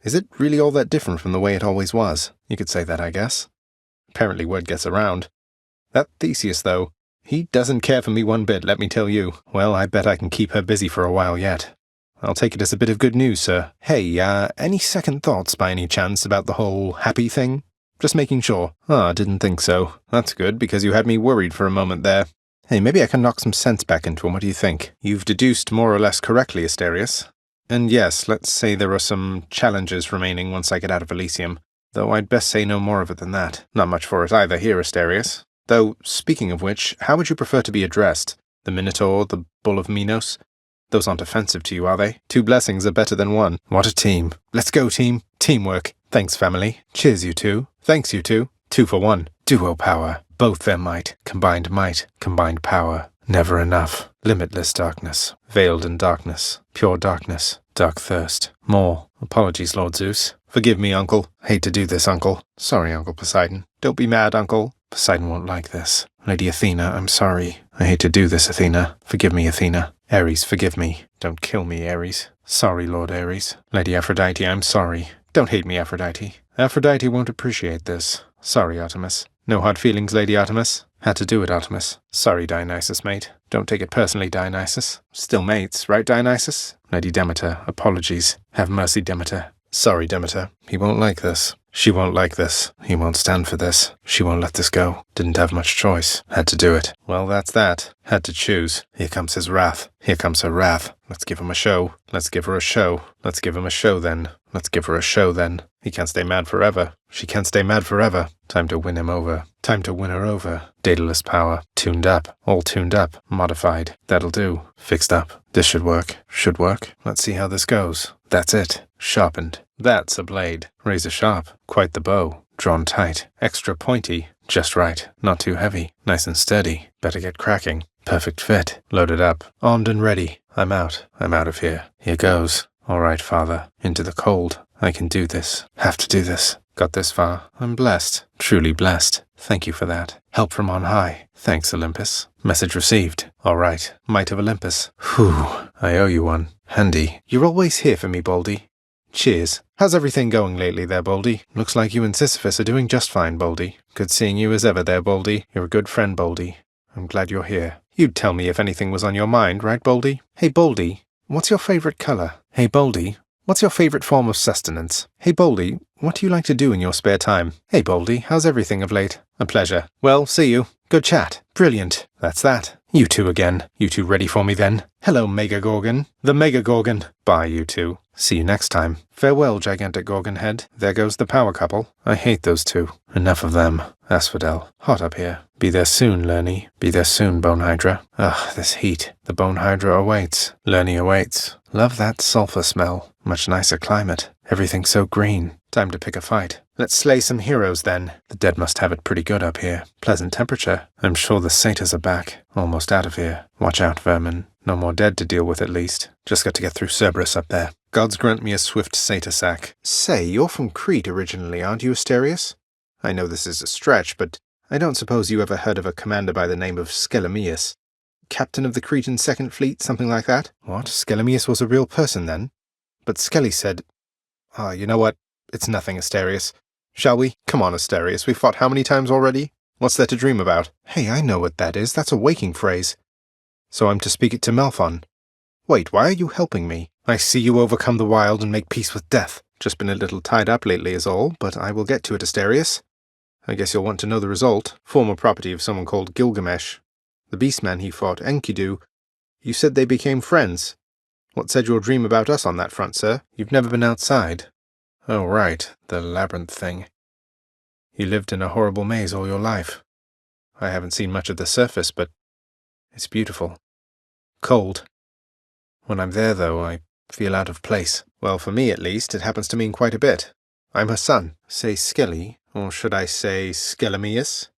Is it really all that different from the way it always was? You could say that, I guess. Apparently word gets around. That Theseus, though. He doesn't care for me one bit, let me tell you. Well, I bet I can keep her busy for a while yet. I'll take it as a bit of good news, sir. Hey, any second thoughts by any chance about the whole happy thing? Just making sure. Didn't think so. That's good, because you had me worried for a moment there. Hey, maybe I can knock some sense back into him, what do you think? You've deduced more or less correctly, Asterius. And yes, let's say there are some challenges remaining once I get out of Elysium, though I'd best say no more of it than that. Not much for it either here, Asterius. Though, speaking of which, how would you prefer to be addressed? The Minotaur, the Bull of Minos? Those aren't offensive to you, are they? 2 blessings are better than 1. What a team. Let's go, team. Teamwork. Thanks, family. Cheers, you two. Thanks, you two. 2 for 1. Duo power. Both their might. Combined power. Never enough. Limitless darkness. Veiled in darkness. Pure darkness. Dark thirst. More. Apologies, Lord Zeus. Forgive me, Uncle. Hate to do this, Uncle. Sorry, Uncle Poseidon. Don't be mad, Uncle. Poseidon won't like this. Lady Athena, I'm sorry. I hate to do this, Athena. Forgive me, Athena. Ares, forgive me. Don't kill me, Ares. Sorry, Lord Ares. Lady Aphrodite, I'm sorry. Don't hate me, Aphrodite. Aphrodite won't appreciate this. Sorry, Artemis. No hard feelings, Lady Artemis. Had to do it, Artemis. Sorry, Dionysus, mate. Don't take it personally, Dionysus. Still mates, right, Dionysus? Lady Demeter, apologies. Have mercy, Demeter. Sorry, Demeter. He won't like this. She won't like this. He won't stand for this. She won't let this go. Didn't have much choice. Had to do it. Well, that's that. Had to choose. Here comes his wrath. Here comes her wrath. Let's give him a show. Let's give her a show. Let's give him a show then. Let's give her a show then. He can't stay mad forever. She can't stay mad forever. Time to win him over. Time to win her over. Daedalus power. Tuned up. All tuned up. Modified. That'll do. Fixed up. This should work. Should work. Let's see how this goes. That's it. Sharpened. That's a blade. Razor sharp. Quite the bow. Drawn tight. Extra pointy. Just right. Not too heavy. Nice and steady. Better get cracking. Perfect fit. Loaded up. Armed and ready. I'm out. I'm out of here. Here goes. All right, Father. Into the cold. I can do this. Have to do this. Got this far. I'm blessed. Truly blessed. Thank you for that. Help from on high. Thanks, Olympus. Message received. All right. Might of Olympus. Whew. I owe you one. Handy. You're always here for me, Baldy. Cheers. How's everything going lately there, Boldy? Looks like you and Sisyphus are doing just fine, Boldy. Good seeing you as ever there, Boldy. You're a good friend, Boldy. I'm glad you're here. You'd tell me if anything was on your mind, right, Boldy? Hey, Boldy, what's your favorite color? Hey, Boldy, what's your favorite form of sustenance? Hey, Boldy, what do you like to do in your spare time? Hey, Boldy, how's everything of late? A pleasure. Well, see you. Good chat. Brilliant. That's that. You two again. You two ready for me then? Hello, Mega Gorgon. The Mega Gorgon. Bye, you two. See you next time. Farewell, gigantic Gorgon head. There goes the power couple. I hate those two. Enough of them. Asphodel. Hot up here. Be there soon, Lerny. Be there soon, Bone Hydra. Ugh, this heat. The Bone Hydra awaits. Lerny awaits. Love that sulfur smell. Much nicer climate. Everything so green. Time to pick a fight. Let's slay some heroes then. The dead must have it pretty good up here. Pleasant temperature. I'm sure the satyrs are back. Almost out of here. Watch out, vermin. No more dead to deal with at least. Just got to get through Cerberus up there. Gods grant me a swift satyr sack. Say, you're from Crete originally, aren't you, Asterius? I know this is a stretch, but I don't suppose you ever heard of a commander by the name of Scelemius. Captain of the Cretan Second Fleet, something like that? What? Scelemius was a real person then? But Skelly said... you know what? It's nothing, Asterius. Shall we? Come on, Asterius. We've fought how many times already? What's there to dream about? Hey, I know what that is. That's a waking phrase. So I'm to speak it to Malphon. Wait, why are you helping me? I see you overcome the wild and make peace with death. Just been a little tied up lately is all, but I will get to it, Asterius. I guess you'll want to know the result. Former property of someone called Gilgamesh. The beastman he fought, Enkidu. You said they became friends. What said your dream about us on that front, sir? You've never been outside. Oh, right, the labyrinth thing. You lived in a horrible maze all your life. I haven't seen much of the surface, but it's beautiful. Cold. When I'm there, though, I feel out of place. Well, for me, at least, it happens to mean quite a bit. I'm her son. Say Skelly, or should I say Scelemius?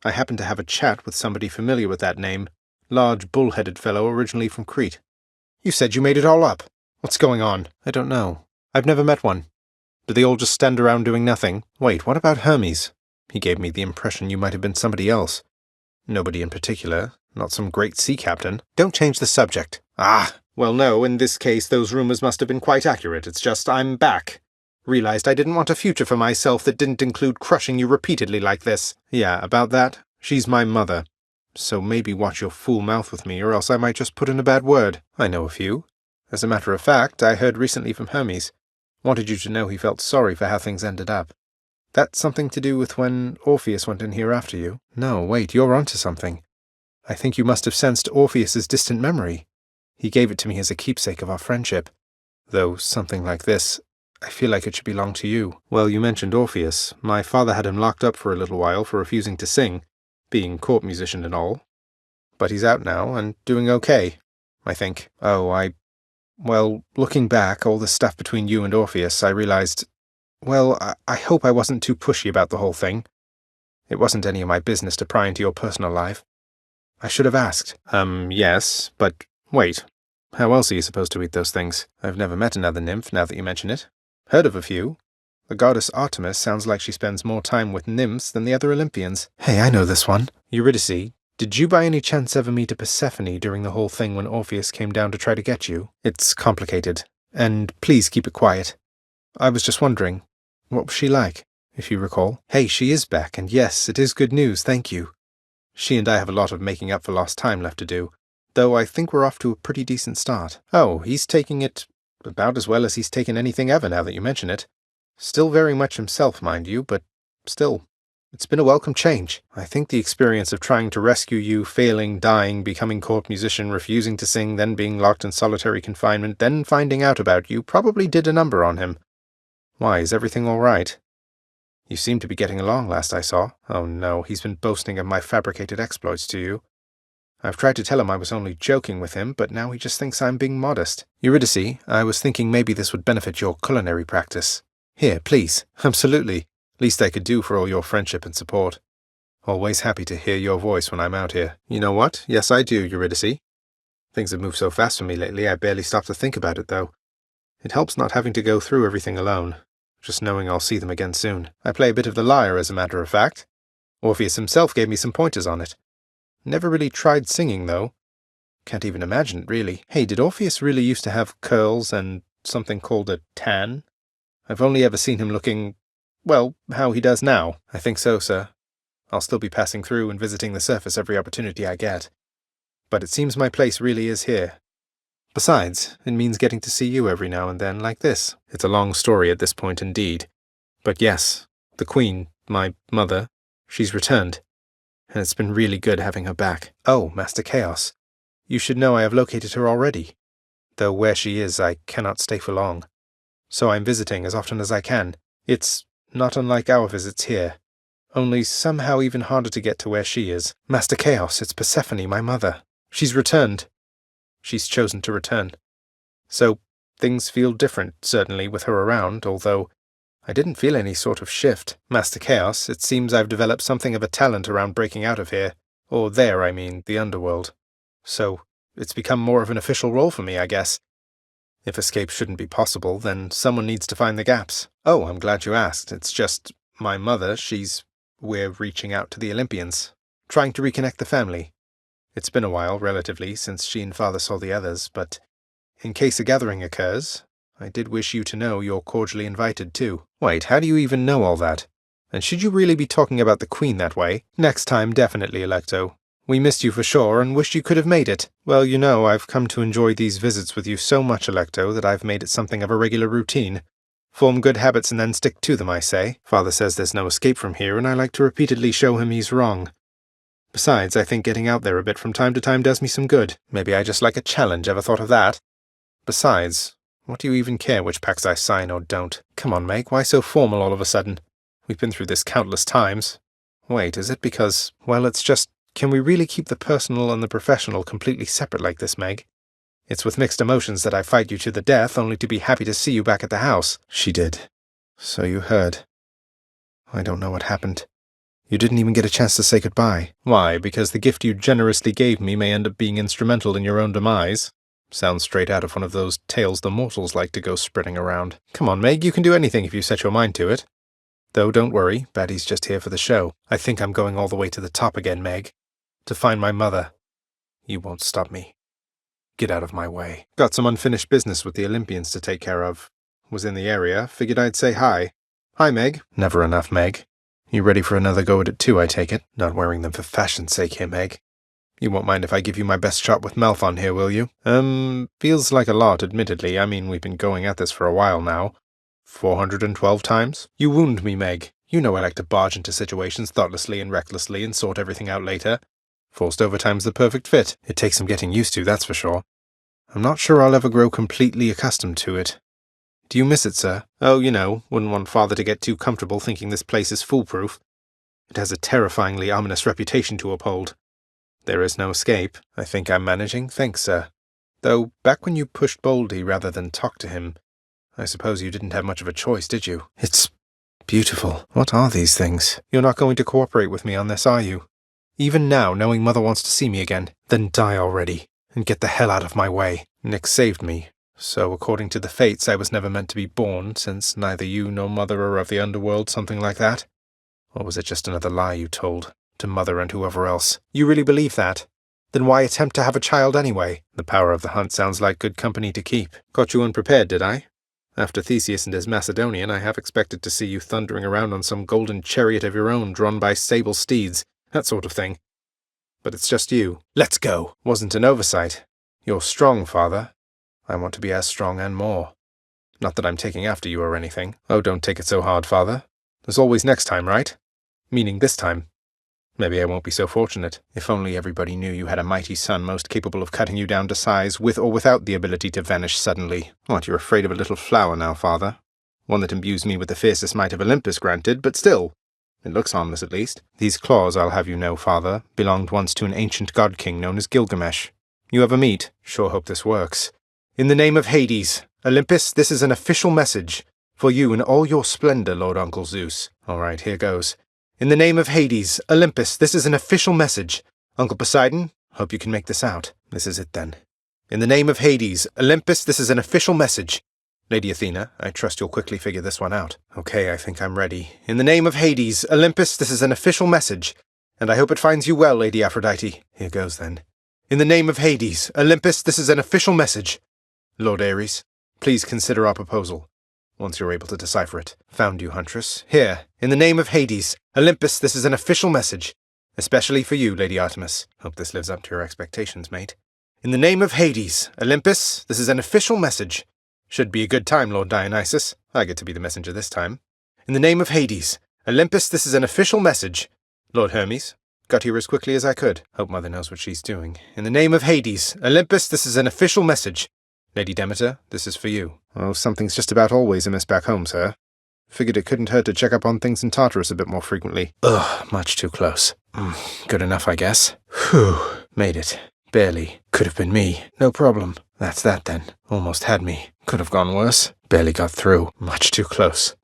I happen to have a chat with somebody familiar with that name. Large, bull-headed fellow originally from Crete. You said you made it all up. What's going on? I don't know. I've never met one. Do they all just stand around doing nothing? Wait, what about Hermes? He gave me the impression you might have been somebody else. Nobody in particular. Not some great sea captain. Don't change the subject. Well, no, in this case those rumors must have been quite accurate. It's just I'm back. Realized I didn't want a future for myself that didn't include crushing you repeatedly like this. Yeah, about that, she's my mother. So maybe watch your fool mouth with me, or else I might just put in a bad word. I know a few. As a matter of fact, I heard recently from Hermes. Wanted you to know he felt sorry for how things ended up. That's something to do with when Orpheus went in here after you? No, wait, you're onto something. I think you must have sensed Orpheus's distant memory. He gave it to me as a keepsake of our friendship. Though something like this, I feel like it should belong to you. Well, you mentioned Orpheus. My father had him locked up for a little while for refusing to sing, being court musician and all. But he's out now, and doing okay, I think. Well, looking back, all the stuff between you and Orpheus, I realized... Well, I hope I wasn't too pushy about the whole thing. It wasn't any of my business to pry into your personal life. I should have asked. Yes, but wait. How else are you supposed to eat those things? I've never met another nymph, now that you mention it. Heard of a few. The goddess Artemis sounds like she spends more time with nymphs than the other Olympians. Hey, I know this one. Eurydice, did you by any chance ever meet a Persephone during the whole thing when Orpheus came down to try to get you? It's complicated. And please keep it quiet. I was just wondering, what was she like, if you recall? Hey, she is back, and yes, it is good news, thank you. She and I have a lot of making up for lost time left to do, though I think we're off to a pretty decent start. Oh, he's taking it about as well as he's taken anything ever now that you mention it. Still very much himself, mind you, but still, it's been a welcome change. I think the experience of trying to rescue you, failing, dying, becoming court musician, refusing to sing, then being locked in solitary confinement, then finding out about you, probably did a number on him. Why, is everything all right? You seem to be getting along last I saw. Oh no, he's been boasting of my fabricated exploits to you. I've tried to tell him I was only joking with him, but now he just thinks I'm being modest. Eurydice, I was thinking maybe this would benefit your culinary practice. Here, please. Absolutely. Least I could do for all your friendship and support. Always happy to hear your voice when I'm out here. You know what? Yes, I do, Eurydice. Things have moved so fast for me lately, I barely stop to think about it, though. It helps not having to go through everything alone. Just knowing I'll see them again soon. I play a bit of the lyre, as a matter of fact. Orpheus himself gave me some pointers on it. Never really tried singing, though. Can't even imagine it, really. Hey, did Orpheus really used to have curls and something called a tan? I've only ever seen him looking, well, how he does now. I think so, sir. I'll still be passing through and visiting the surface every opportunity I get. But it seems my place really is here. Besides, it means getting to see you every now and then like this. It's a long story at this point indeed. But yes, the Queen, my mother, she's returned. And it's been really good having her back. Oh, Master Chaos, you should know I have located her already. Though where she is, I cannot stay for long. So I'm visiting as often as I can. It's not unlike our visits here. Only somehow even harder to get to where she is. Master Chaos, it's Persephone, my mother. She's returned. She's chosen to return. So things feel different, certainly, with her around, although I didn't feel any sort of shift. Master Chaos, it seems I've developed something of a talent around breaking out of here. Or there, I mean, the underworld. So it's become more of an official role for me, I guess. If escape shouldn't be possible, then someone needs to find the gaps. Oh, I'm glad you asked. It's just my mother, we're reaching out to the Olympians, trying to reconnect the family. It's been a while, relatively, since she and Father saw the others, but in case a gathering occurs, I did wish you to know you're cordially invited too. Wait, how do you even know all that? And should you really be talking about the Queen that way? Next time, definitely, Electo. We missed you for sure and wished you could have made it. Well, you know, I've come to enjoy these visits with you so much, Electo, that I've made it something of a regular routine. Form good habits and then stick to them, I say. Father says there's no escape from here, and I like to repeatedly show him he's wrong. Besides, I think getting out there a bit from time to time does me some good. Maybe I just like a challenge, ever thought of that? Besides, what do you even care which pacts I sign or don't? Come on, Meg, why so formal all of a sudden? We've been through this countless times. Wait, is it because, well, it's just, can we really keep the personal and the professional completely separate like this, Meg? It's with mixed emotions that I fight you to the death, only to be happy to see you back at the house. She did. So you heard. I don't know what happened. You didn't even get a chance to say goodbye. Why, because the gift you generously gave me may end up being instrumental in your own demise? Sounds straight out of one of those tales the mortals like to go spreading around. Come on, Meg, you can do anything if you set your mind to it. Though don't worry, Batty's just here for the show. I think I'm going all the way to the top again, Meg. To find my mother. You won't stop me. Get out of my way. Got some unfinished business with the Olympians to take care of. Was in the area, figured I'd say hi. Hi, Meg. Never enough, Meg. You ready for another go at it too, I take it? Not wearing them for fashion's sake here, Meg. You won't mind if I give you my best shot with Malphon here, will you? Feels like a lot, admittedly. I mean, we've been going at this for a while now. 412 times? You wound me, Meg. You know I like to barge into situations thoughtlessly and recklessly and sort everything out later. Forced overtime's the perfect fit. It takes some getting used to, that's for sure. I'm not sure I'll ever grow completely accustomed to it. Do you miss it, sir? Oh, you know, wouldn't want Father to get too comfortable thinking this place is foolproof. It has a terrifyingly ominous reputation to uphold. There is no escape. I think I'm managing, thanks, sir. Though, back when you pushed Boldy rather than talk to him, I suppose you didn't have much of a choice, did you? It's beautiful. What are these things? You're not going to cooperate with me on this, are you? Even now, knowing Mother wants to see me again, then die already, and get the hell out of my way. Nick saved me. So, according to the fates, I was never meant to be born, since neither you nor Mother are of the underworld, something like that? Or was it just another lie you told, to Mother and whoever else? You really believe that? Then why attempt to have a child anyway? The power of the hunt sounds like good company to keep. Caught you unprepared, did I? After Theseus and his Macedonian, I have expected to see you thundering around on some golden chariot of your own, drawn by sable steeds, that sort of thing. But it's just you. Let's go! Wasn't an oversight. You're strong, Father. I want to be as strong and more. Not that I'm taking after you or anything. Oh, don't take it so hard, Father. There's always next time, right? Meaning this time. Maybe I won't be so fortunate. If only everybody knew you had a mighty son most capable of cutting you down to size, with or without the ability to vanish suddenly. What, you're afraid of a little flower now, Father? One that imbues me with the fiercest might of Olympus, granted, but still. It looks harmless, at least. These claws, I'll have you know, Father, belonged once to an ancient god-king known as Gilgamesh. You ever meet? Sure hope this works. In the name of Hades, Olympus, this is an official message. For you in all your splendor, Lord Uncle Zeus. All right, here goes. In the name of Hades, Olympus, this is an official message. Uncle Poseidon, hope you can make this out. This is it then. In the name of Hades, Olympus, this is an official message. Lady Athena, I trust you'll quickly figure this one out. Okay, I think I'm ready. In the name of Hades, Olympus, this is an official message. And I hope it finds you well, Lady Aphrodite. Here goes then. In the name of Hades, Olympus, this is an official message. Lord Ares, please consider our proposal. once you're able to decipher it. Found you, Huntress. Here, in the name of Hades, Olympus, this is an official message. Especially for you, Lady Artemis. Hope this lives up to your expectations, mate. In the name of Hades, Olympus, this is an official message. Should be a good time, Lord Dionysus. I get to be the messenger this time. In the name of Hades, Olympus, this is an official message. Lord Hermes. Got here as quickly as I could. Hope Mother knows what she's doing. In the name of Hades, Olympus, this is an official message. Lady Demeter, this is for you. Oh, something's just about always amiss back home, sir. Figured it couldn't hurt to check up on things in Tartarus a bit more frequently. Ugh, much too close. Good enough, I guess. Whew, made it. Barely. Could have been me. No problem. That's that then. Almost had me. Could have gone worse. Barely got through. Much too close.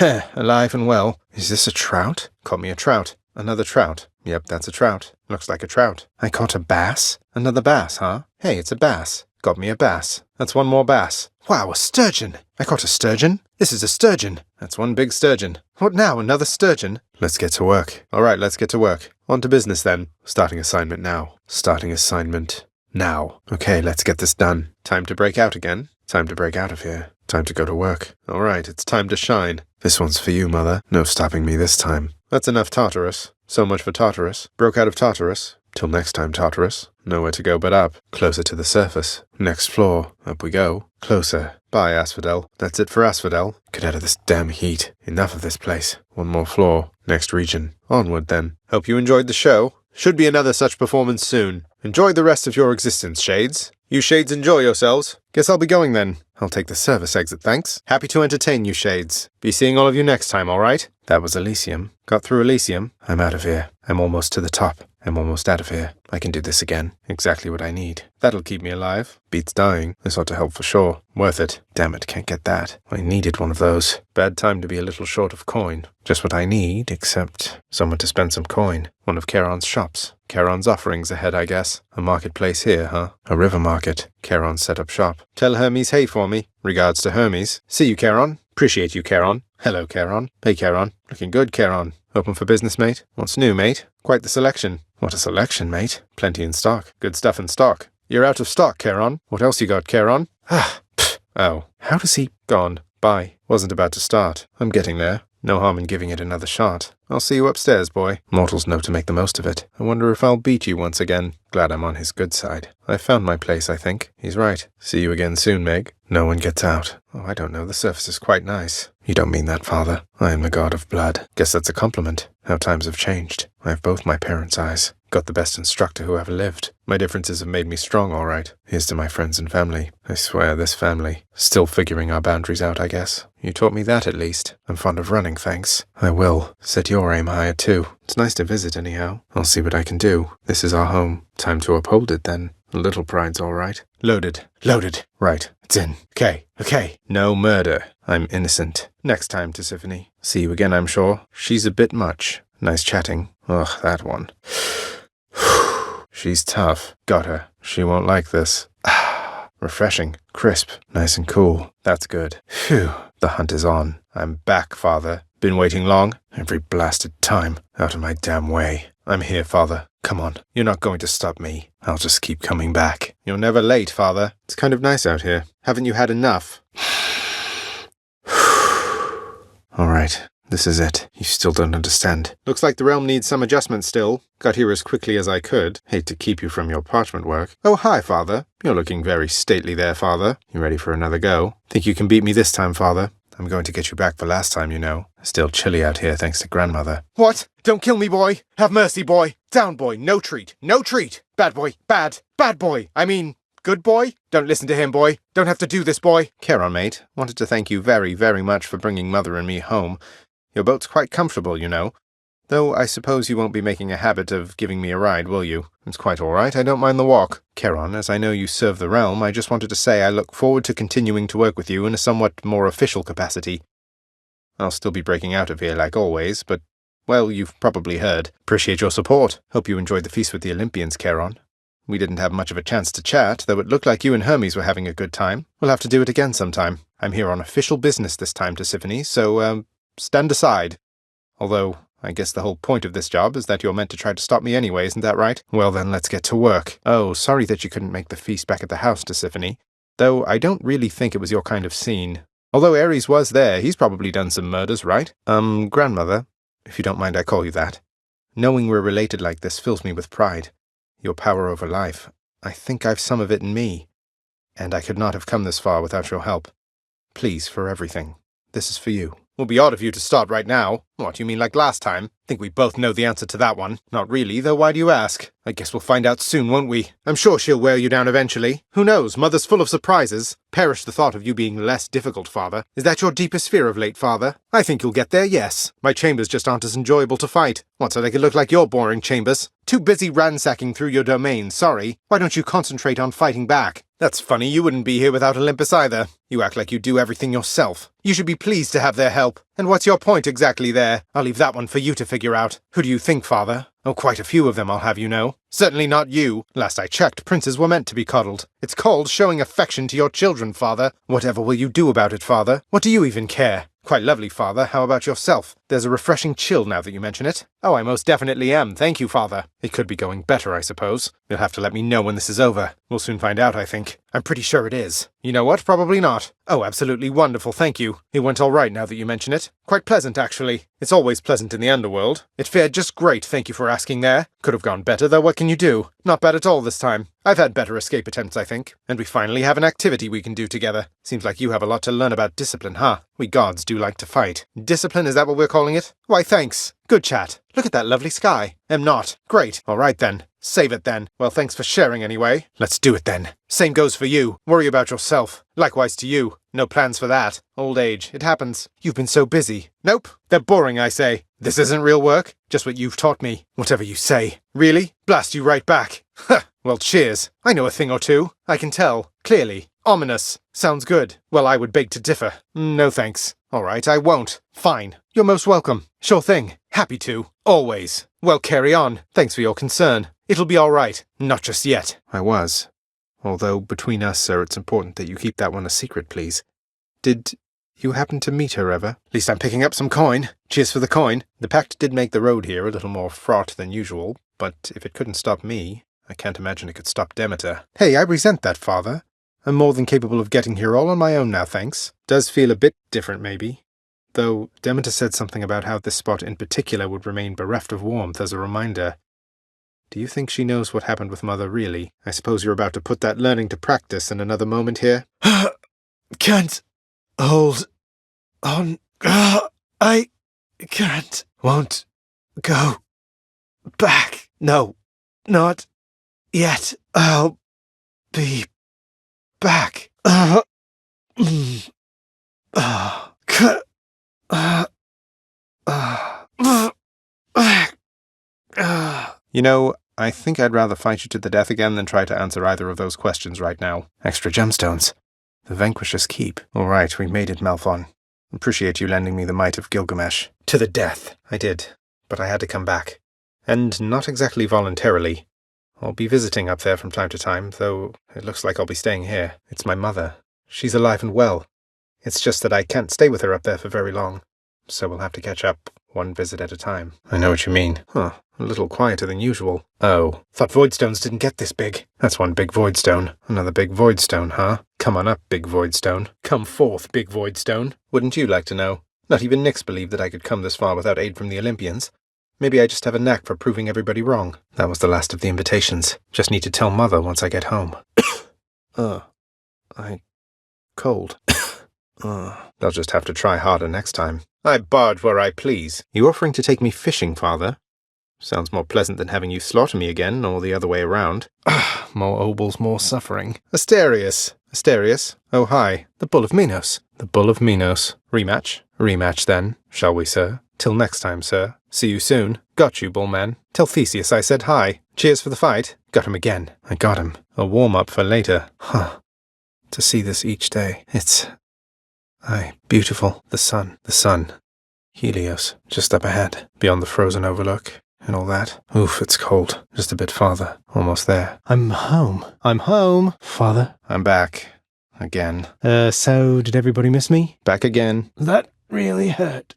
Alive and well. Is this a trout? Caught me a trout. Another trout. Yep, that's a trout. Looks like a trout. I caught a bass? Another bass, huh? Hey, it's a bass. Got me a bass. That's one more bass. Wow, a sturgeon! I caught a sturgeon? This is a sturgeon! That's one big sturgeon. What now, another sturgeon? Let's get to work. Alright, let's get to work. On to business then. Starting assignment now. Starting assignment now. Okay, let's get this done. Time to break out again. Time to break out of here. Time to go to work. Alright, it's time to shine. This one's for you, Mother. No stopping me this time. That's enough Tartarus. So much for Tartarus. Broke out of Tartarus. Till next time, Tartarus. Nowhere to go but up. Closer to the surface. Next floor. Up we go. Closer. Bye, Asphodel. That's it for Asphodel. Get out of this damn heat. Enough of this place. One more floor. Next region. Onward then. Hope you enjoyed the show. Should be another such performance soon. Enjoy the rest of your existence, Shades. You Shades enjoy yourselves. Guess I'll be going then. I'll take the service exit, thanks. Happy to entertain you, Shades. Be seeing all of you next time, alright? That was Elysium. Got through Elysium? I'm out of here. I'm almost to the top. I'm almost out of here. I can do this again. Exactly what I need. That'll keep me alive. Beats dying. This ought to help for sure. Worth it. Damn it, can't get that. I needed one of those. Bad time to be a little short of coin. Just what I need, except someone to spend some coin. One of Charon's shops. Charon's offerings ahead, I guess. A marketplace here, huh? A river market. Charon set up shop. Tell Hermes hey for me. Regards to Hermes. See you, Charon. Appreciate you, Charon. Hello, Charon. Hey, Charon. Looking good, Charon. Open for business, mate? What's new, mate? Quite the selection. What a selection, mate. Plenty in stock. Good stuff in stock. You're out of stock, Charon. What else you got, Charon? Oh. How does he... Gone. Bye. Wasn't about to start. I'm getting there. No harm in giving it another shot. I'll see you upstairs, boy. Mortals know to make the most of it. I wonder if I'll beat you once again. Glad I'm on his good side. I found my place, I think. He's right. See you again soon, Meg. No one gets out. Oh, I don't know. The surface is quite nice. You don't mean that, Father. I am the god of blood. Guess that's a compliment. How times have changed. I have both my parents' eyes. Got the best instructor who ever lived. My differences have made me strong, all right. Here's to my friends and family. I swear, this family. Still figuring our boundaries out, I guess. You taught me that, at least. I'm fond of running, thanks. I will. Set your aim higher, too. It's nice to visit, anyhow. I'll see what I can do. This is our home. Time to uphold it, then. A little pride's all right. Loaded. Loaded. Right. It's in. Okay. No murder. I'm innocent. Next time, Tisiphone. See you again, I'm sure. She's a bit much. Nice chatting. Ugh, that one. She's tough. Got her. She won't like this. Refreshing. Crisp. Nice and cool. That's good. Phew. The hunt is on. I'm back, Father. Been waiting long? Every blasted time. Out of my damn way. I'm here, Father. Come on. You're not going to stop me. I'll just keep coming back. You're never late, Father. It's kind of nice out here. Haven't you had enough? All right. This is it. You still don't understand. Looks like the realm needs some adjustment still. Got here as quickly as I could. Hate to keep you from your parchment work. Oh, hi, Father. You're looking very stately there, Father. You ready for another go? Think you can beat me this time, Father? I'm going to get you back for last time, you know. Still chilly out here thanks to Grandmother. What? Don't kill me, boy. Have mercy, boy. Down, boy. No treat. No treat. Bad boy. Bad. Bad boy. I mean, good boy. Don't listen to him, boy. Don't have to do this, boy. Charon, mate. Wanted to thank you very, very much for bringing Mother and me home. Your boat's quite comfortable, you know. Though I suppose you won't be making a habit of giving me a ride, will you? It's quite all right. I don't mind the walk. Charon, as I know you serve the realm, I just wanted to say I look forward to continuing to work with you in a somewhat more official capacity. I'll still be breaking out of here like always, but, well, you've probably heard. Appreciate your support. Hope you enjoyed the feast with the Olympians, Charon. We didn't have much of a chance to chat, though it looked like you and Hermes were having a good time. We'll have to do it again sometime. I'm here on official business this time, Tisiphone, so, stand aside. Although, I guess the whole point of this job is that you're meant to try to stop me anyway, isn't that right? Well then, let's get to work. Oh, sorry that you couldn't make the feast back at the house, Tisiphone. Though I don't really think it was your kind of scene. Although Ares was there, he's probably done some murders, right? Grandmother, if you don't mind I call you that. Knowing we're related like this fills me with pride. Your power over life. I think I've some of it in me. And I could not have come this far without your help. Please, for everything. This is for you. Will be odd of you to start right now. What, you mean like last time? Think we both know the answer to that one. Not really, though why do you ask? I guess we'll find out soon, won't we? I'm sure she'll wear you down eventually. Who knows, Mother's full of surprises. Perish the thought of you being less difficult, Father. Is that your deepest fear of late, Father? I think you'll get there, yes. My chambers just aren't as enjoyable to fight. What, so they could look like your boring chambers? Too busy ransacking through your domain, sorry. Why don't you concentrate on fighting back? That's funny, you wouldn't be here without Olympus either. You act like you do everything yourself. You should be pleased to have their help. And what's your point exactly there? I'll leave that one for you to figure out. Who do you think, Father? Oh, quite a few of them, I'll have you know. Certainly not you. Last I checked, princes were meant to be coddled. It's called showing affection to your children, Father. Whatever will you do about it, Father? What do you even care? Quite lovely, Father. How about yourself? There's a refreshing chill now that you mention it. Oh, I most definitely am. Thank you, Father. It could be going better, I suppose. You'll have to let me know when this is over. We'll soon find out, I think. I'm pretty sure it is. You know what? Probably not. Oh, absolutely wonderful, thank you. It went all right now that you mention it. Quite pleasant, actually. It's always pleasant in the underworld. It fared just great, thank you for asking there. Could have gone better, though what can you do? Not bad at all this time. I've had better escape attempts, I think. And we finally have an activity we can do together. Seems like you have a lot to learn about discipline, huh? We gods do like to fight. Discipline, is that what we're calling it? Why, thanks. Good chat. Look at that lovely sky. Am not. Great. All right, then. Save it, then. Well, thanks for sharing, anyway. Let's do it, then. Same goes for you. Worry about yourself. Likewise to you. No plans for that. Old age. It happens. You've been so busy. Nope. They're boring, I say. This isn't real work. Just what you've taught me. Whatever you say. Really? Blast you right back. Ha! Well, cheers. I know a thing or two. I can tell. Clearly. Ominous. Sounds good. Well, I would beg to differ. No thanks. All right, I won't. Fine. You're most welcome. Sure thing. Happy to. Always. Well, carry on. Thanks for your concern. It'll be all right. Not just yet. I was. Although, between us, sir, it's important that you keep that one a secret, please. Did you happen to meet her ever? At least I'm picking up some coin. Cheers for the coin. The pact did make the road here a little more fraught than usual, but if it couldn't stop me, I can't imagine it could stop Demeter. Hey, I resent that, Father. I'm more than capable of getting here all on my own now, thanks. Does feel a bit different, maybe. Though Demeter said something about how this spot in particular would remain bereft of warmth as a reminder. Do you think she knows what happened with Mother, really? I suppose you're about to put that learning to practice in another moment here? Can't hold on. I can't. Won't go back. No, not yet. I'll be back. You know, I think I'd rather fight you to the death again than try to answer either of those questions right now. Extra gemstones. The Vanquisher's Keep. All right, we made it, Malphon. Appreciate you lending me the might of Gilgamesh. To the death. I did, but I had to come back. And not exactly voluntarily. I'll be visiting up there from time to time, though it looks like I'll be staying here. It's my mother. She's alive and well. It's just that I can't stay with her up there for very long, so we'll have to catch up one visit at a time. I know what you mean. Huh, a little quieter than usual. Oh, thought voidstones didn't get this big. That's one big voidstone. Another big voidstone, huh? Come on up, big voidstone. Come forth, big voidstone. Wouldn't you like to know? Not even Nyx believed that I could come this far without aid from the Olympians. Maybe I just have a knack for proving everybody wrong. That was the last of the invitations. Just need to tell Mother once I get home. Cold. They'll just have to try harder next time. I barge where I please. You offering to take me fishing, Father? Sounds more pleasant than having you slaughter me again, or the other way around. More obols, more suffering. Asterius. Asterius. Oh, hi. The Bull of Minos. The Bull of Minos. Rematch? Rematch, then, shall we, sir? Till next time, sir. See you soon. Got you, Bullman. Tell Theseus I said hi. Cheers for the fight. Got him again. I got him. A warm-up for later. Huh. To see this each day. It's... beautiful. The sun. Helios, just up ahead, beyond the frozen overlook, and all that. Oof, it's cold. Just a bit farther. Almost there. I'm home. Father. I'm back. Again. So did everybody miss me? Back again. That really hurt.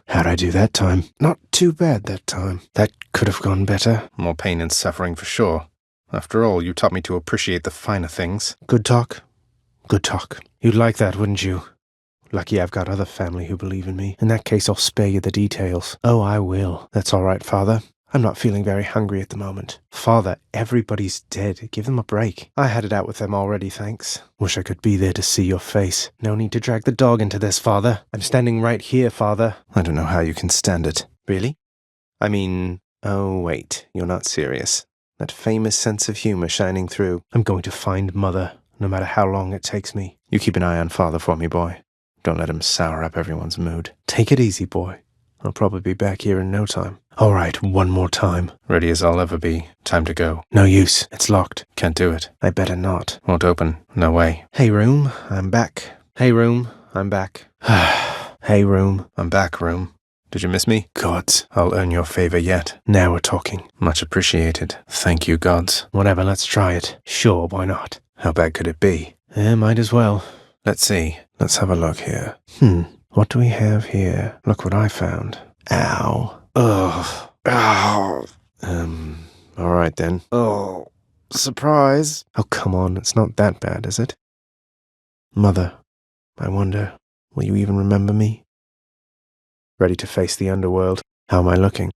How'd I do that time? Not too bad that time. That could have gone better. More pain and suffering for sure. After all, you taught me to appreciate the finer things. Good talk. Good talk. You'd like that, wouldn't you? Lucky I've got other family who believe in me. In that case, I'll spare you the details. Oh, I will. That's all right, Father. I'm not feeling very hungry at the moment. Father, everybody's dead. Give them a break. I had it out with them already, thanks. Wish I could be there to see your face. No need to drag the dog into this, Father. I'm standing right here, Father. I don't know how you can stand it. Really? I mean, oh, wait. You're not serious. That famous sense of humor shining through. I'm going to find Mother, no matter how long it takes me. You keep an eye on Father for me, boy. Don't let him sour up everyone's mood. Take it easy, boy. I'll probably be back here in no time. All right, one more time. Ready as I'll ever be. Time to go. No use. It's locked. Can't do it. I better not. Won't open. No way. Hey, room. I'm back. Hey, room. I'm back. Hey, room. I'm back, room. Did you miss me? Gods. I'll earn your favor yet. Now we're talking. Much appreciated. Thank you, gods. Whatever, let's try it. Sure, why not? How bad could it be? Might as well. Let's see. Let's have a look here. What do we have here? Look what I found. Ow. Ugh. Ow. All right then. Oh, surprise. Oh, come on. It's not that bad, is it? Mother, I wonder, will you even remember me? Ready to face the underworld? How am I looking?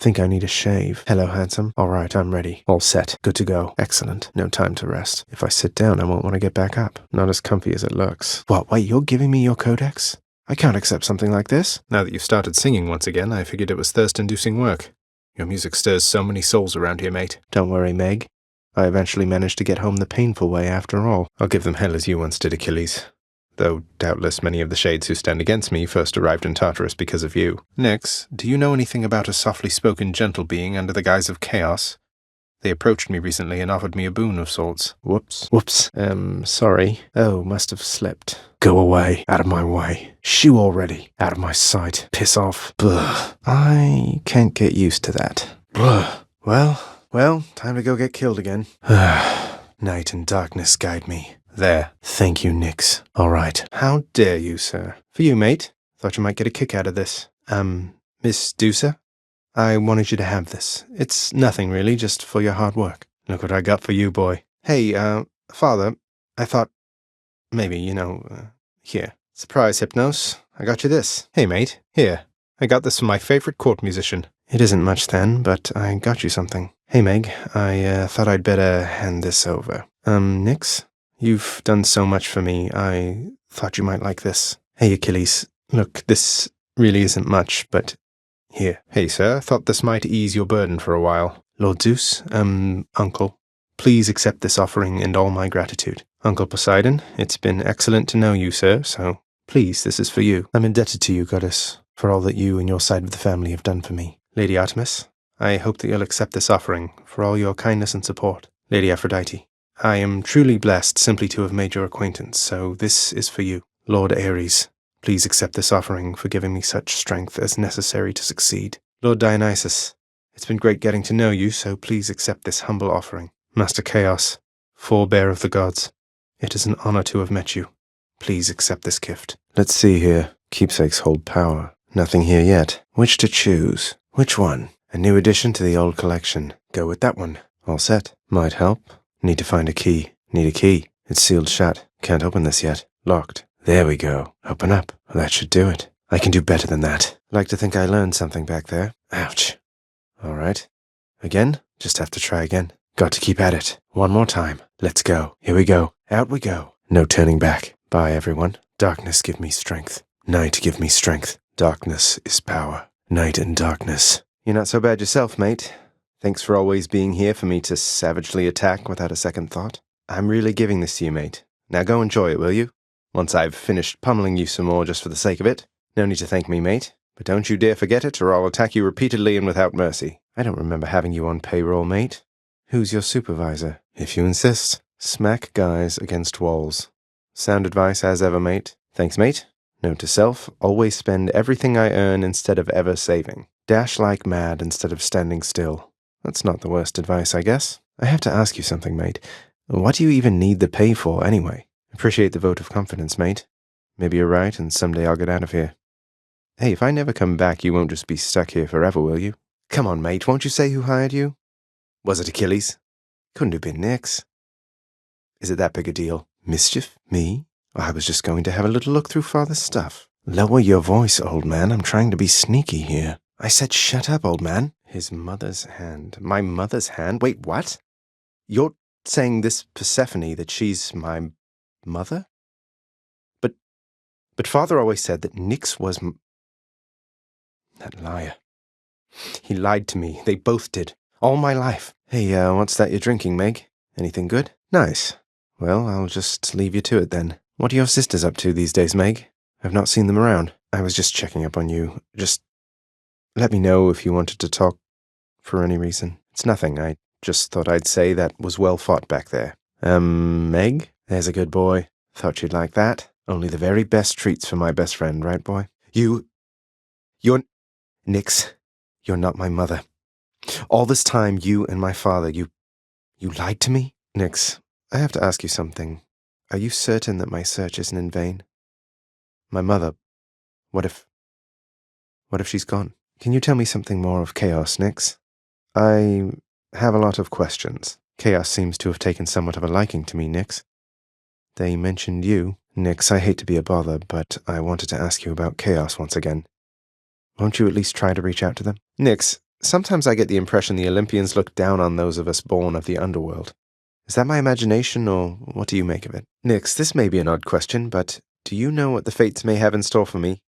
Think I need a shave. Hello, handsome. All right, I'm ready. All set. Good to go. Excellent. No time to rest. If I sit down, I won't want to get back up. Not as comfy as it looks. What, wait, you're giving me your codex? I can't accept something like this. Now that you've started singing once again, I figured it was thirst-inducing work. Your music stirs so many souls around here, mate. Don't worry, Meg. I eventually managed to get home the painful way after all. I'll give them hell as you once did Achilles. Though doubtless many of the shades who stand against me first arrived in Tartarus because of you. Nix, do you know anything about a softly spoken gentle being under the guise of chaos? They approached me recently and offered me a boon of sorts. Whoops. Sorry. Oh, must have slipped. Go away. Out of my way. Shoo already. Out of my sight. Piss off. Blah. I can't get used to that. Blah. Well, time to go get killed again. Night and darkness guide me. There. Thank you, Nix. All right. How dare you, sir? For you, mate. Thought you might get a kick out of this. Miss Dusa? I wanted you to have this. It's nothing, really, just for your hard work. Look what I got for you, boy. Hey, Father, I thought maybe, here. Surprise, Hypnos. I got you this. Hey, mate. Here. I got this from my favorite court musician. It isn't much then, but I got you something. Hey, Meg, I thought I'd better hand this over. Nix? You've done so much for me, I thought you might like this. Hey, Achilles, look, this really isn't much, but here. Hey, sir, thought this might ease your burden for a while. Lord Zeus, Uncle, please accept this offering and all my gratitude. Uncle Poseidon, it's been excellent to know you, sir, so please, this is for you. I'm indebted to you, goddess, for all that you and your side of the family have done for me. Lady Artemis, I hope that you'll accept this offering for all your kindness and support. Lady Aphrodite, I am truly blessed simply to have made your acquaintance, so this is for you. Lord Ares, please accept this offering for giving me such strength as necessary to succeed. Lord Dionysus, it's been great getting to know you, so please accept this humble offering. Master Chaos, forebear of the gods, it is an honor to have met you. Please accept this gift. Let's see here. Keepsakes hold power. Nothing here yet. Which to choose? Which one? A new addition to the old collection. Go with that one. All set. Might help. Need to find a key. Need a key. It's sealed shut. Can't open this yet. Locked. There we go. Open up. That should do it. I can do better than that. Like to think I learned something back there. Ouch. All right. Again? Just have to try again. Got to keep at it. One more time. Let's go. Here we go. Out we go. No turning back. Bye, everyone. Darkness give me strength. Night give me strength. Darkness is power. Night and darkness. You're not so bad yourself, mate. Thanks for always being here for me to savagely attack without a second thought. I'm really giving this to you, mate. Now go enjoy it, will you? Once I've finished pummeling you some more just for the sake of it. No need to thank me, mate. But don't you dare forget it, or I'll attack you repeatedly and without mercy. I don't remember having you on payroll, mate. Who's your supervisor? If you insist. Smack guys against walls. Sound advice as ever, mate. Thanks, mate. Note to self, always spend everything I earn instead of ever saving. Dash like mad instead of standing still. That's not the worst advice, I guess. I have to ask you something, mate. What do you even need the pay for, anyway? Appreciate the vote of confidence, mate. Maybe you're right, and someday I'll get out of here. Hey, if I never come back, you won't just be stuck here forever, will you? Come on, mate, won't you say who hired you? Was it Achilles? Couldn't have been Nix. Is it that big a deal? Mischief? Me? I was just going to have a little look through Father's stuff. Lower your voice, old man. I'm trying to be sneaky here. I said shut up, old man. His mother's hand. My mother's hand? Wait, what? You're saying this Persephone, that she's my mother? But Father always said that Nyx was that liar. He lied to me. They both did. All my life. Hey, what's that you're drinking, Meg? Anything good? Nice. Well, I'll just leave you to it then. What are your sisters up to these days, Meg? I've not seen them around. I was just checking up on you. Just let me know if you wanted to talk for any reason. It's nothing. I just thought I'd say that was well fought back there. Meg? There's a good boy. Thought you'd like that. Only the very best treats for my best friend, right, boy? You're... Nyx, you're not my mother. All this time, you and my father, you lied to me? Nyx, I have to ask you something. Are you certain that my search isn't in vain? My mother, what if she's gone? Can you tell me something more of Chaos, Nyx? I have a lot of questions. Chaos seems to have taken somewhat of a liking to me, Nyx. They mentioned you. Nyx, I hate to be a bother, but I wanted to ask you about Chaos once again. Won't you at least try to reach out to them? Nyx, sometimes I get the impression the Olympians look down on those of us born of the underworld. Is that my imagination, or what do you make of it? Nyx, this may be an odd question, but do you know what the fates may have in store for me?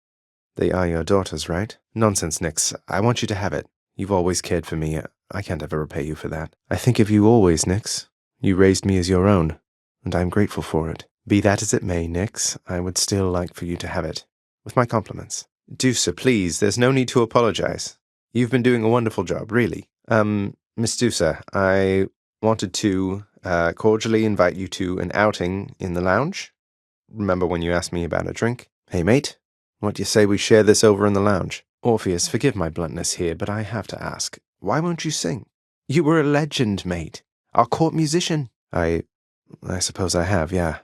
They are your daughters, right? Nonsense, Nyx. I want you to have it. You've always cared for me. I can't ever repay you for that. I think of you always, Nyx. You raised me as your own, and I'm grateful for it. Be that as it may, Nyx, I would still like for you to have it. With my compliments. Do so, please. There's no need to apologize. You've been doing a wonderful job, really. Miss Dusa, I wanted to cordially invite you to an outing in the lounge. Remember when you asked me about a drink? Hey, mate, what do you say we share this over in the lounge? Orpheus, forgive my bluntness here, but I have to ask, why won't you sing? You were a legend, mate. Our court musician. I suppose I have, yeah.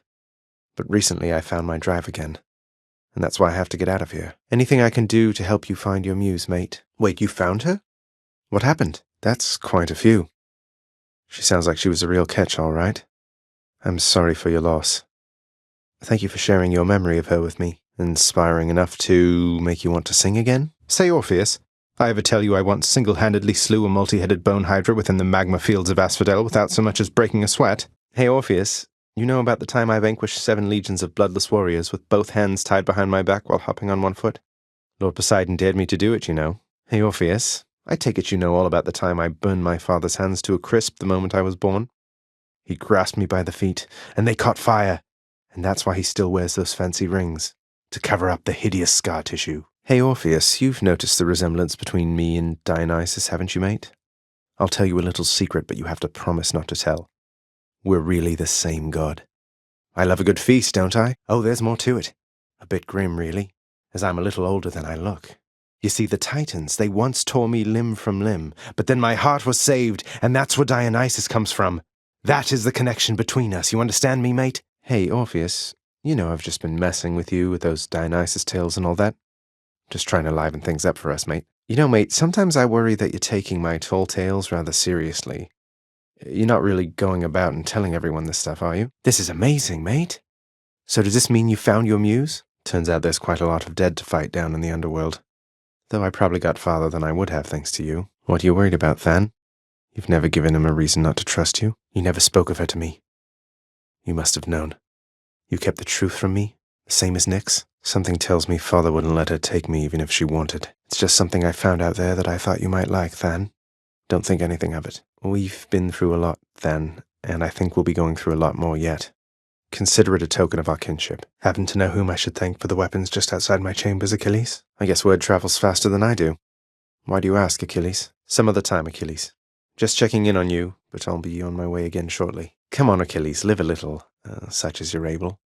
But recently I found my drive again. And that's why I have to get out of here. Anything I can do to help you find your muse, mate? Wait, you found her? What happened? That's quite a few. She sounds like she was a real catch, all right. I'm sorry for your loss. Thank you for sharing your memory of her with me. Inspiring enough to make you want to sing again? Say, Orpheus, I ever tell you I once single-handedly slew a multi-headed bone hydra within the magma fields of Asphodel without so much as breaking a sweat? Hey, Orpheus, you know about the time I vanquished 7 legions of bloodless warriors with both hands tied behind my back while hopping on one foot? Lord Poseidon dared me to do it, you know. Hey, Orpheus, I take it you know all about the time I burned my father's hands to a crisp the moment I was born. He grasped me by the feet, and they caught fire, and that's why he still wears those fancy rings, to cover up the hideous scar tissue. Hey, Orpheus, you've noticed the resemblance between me and Dionysus, haven't you, mate? I'll tell you a little secret, but you have to promise not to tell. We're really the same god. I love a good feast, don't I? Oh, there's more to it. A bit grim, really, as I'm a little older than I look. You see, the Titans, they once tore me limb from limb, but then my heart was saved, and that's where Dionysus comes from. That is the connection between us, you understand me, mate? Hey, Orpheus, you know I've just been messing with you with those Dionysus tales and all that. Just trying to liven things up for us, mate. You know, mate, sometimes I worry that you're taking my tall tales rather seriously. You're not really going about and telling everyone this stuff, are you? This is amazing, mate. So does this mean you found your muse? Turns out there's quite a lot of dead to fight down in the underworld. Though I probably got farther than I would have thanks to you. What are you worried about, Than? You've never given him a reason not to trust you. You never spoke of her to me. You must have known. You kept the truth from me, the same as Nyx. Something tells me Father wouldn't let her take me even if she wanted. It's just something I found out there that I thought you might like, Than. Don't think anything of it. We've been through a lot, Than, and I think we'll be going through a lot more yet. Consider it a token of our kinship. Happen to know whom I should thank for the weapons just outside my chambers, Achilles? I guess word travels faster than I do. Why do you ask, Achilles? Some other time, Achilles. Just checking in on you, but I'll be on my way again shortly. Come on, Achilles, live a little, such as you're able.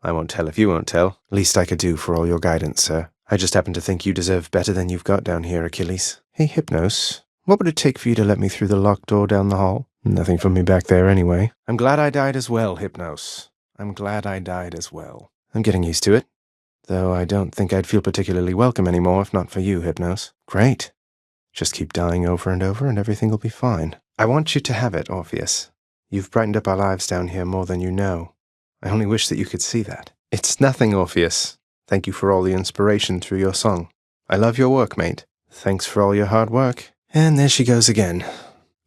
I won't tell if you won't tell. Least I could do for all your guidance, sir. I just happen to think you deserve better than you've got down here, Achilles. Hey, Hypnos, what would it take for you to let me through the locked door down the hall? Nothing for me back there anyway. I'm glad I died as well, Hypnos. I'm glad I died as well. I'm getting used to it. Though I don't think I'd feel particularly welcome anymore if not for you, Hypnos. Great. Just keep dying over and over and everything will be fine. I want you to have it, Orpheus. You've brightened up our lives down here more than you know. I only wish that you could see that. It's nothing, Orpheus. Thank you for all the inspiration through your song. I love your work, mate. Thanks for all your hard work. And there she goes again.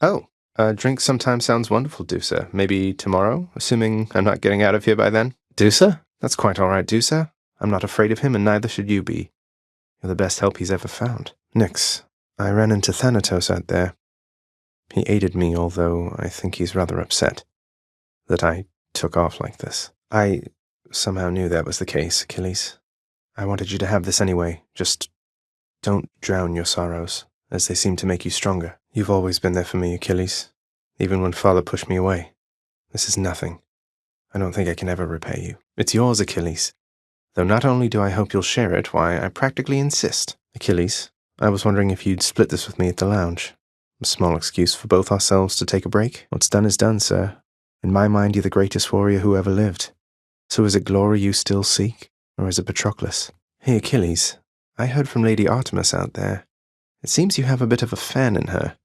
Oh, a drink sometimes sounds wonderful, Dusa. Maybe tomorrow, assuming I'm not getting out of here by then. Dusa? That's quite all right, Dusa. I'm not afraid of him, and neither should you be. You're the best help he's ever found. Nix, I ran into Thanatos out there. He aided me, although I think he's rather upset that I took off like this. I somehow knew that was the case, Achilles. I wanted you to have this anyway. Just don't drown your sorrows, as they seem to make you stronger. You've always been there for me, Achilles, even when Father pushed me away. This is nothing. I don't think I can ever repay you. It's yours, Achilles. Though not only do I hope you'll share it, why, I practically insist. Achilles, I was wondering if you'd split this with me at the lounge. A small excuse for both ourselves to take a break. What's done is done, sir. In my mind, you're the greatest warrior who ever lived. So is it glory you still seek, or is it Patroclus? Hey, Achilles, I heard from Lady Artemis out there. It seems you have a bit of a fan in her.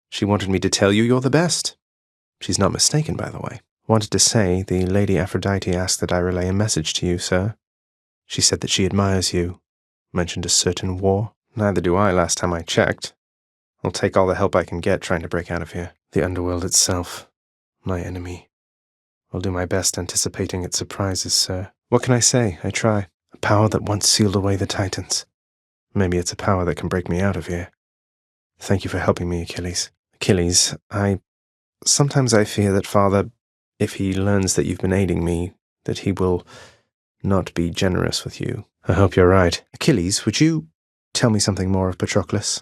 She wanted me to tell you you're the best. She's not mistaken, by the way. Wanted to say the Lady Aphrodite asked that I relay a message to you, sir. She said that she admires you. Mentioned a certain war. Neither do I last time I checked. I'll take all the help I can get trying to break out of here. The underworld itself. My enemy. I'll do my best anticipating its surprises, sir. What can I say? I try. A power that once sealed away the Titans. Maybe it's a power that can break me out of here. Thank you for helping me, Achilles. Achilles, sometimes I fear that Father, if he learns that you've been aiding me, that he will not be generous with you. I hope you're right. Achilles, would you tell me something more of Patroclus?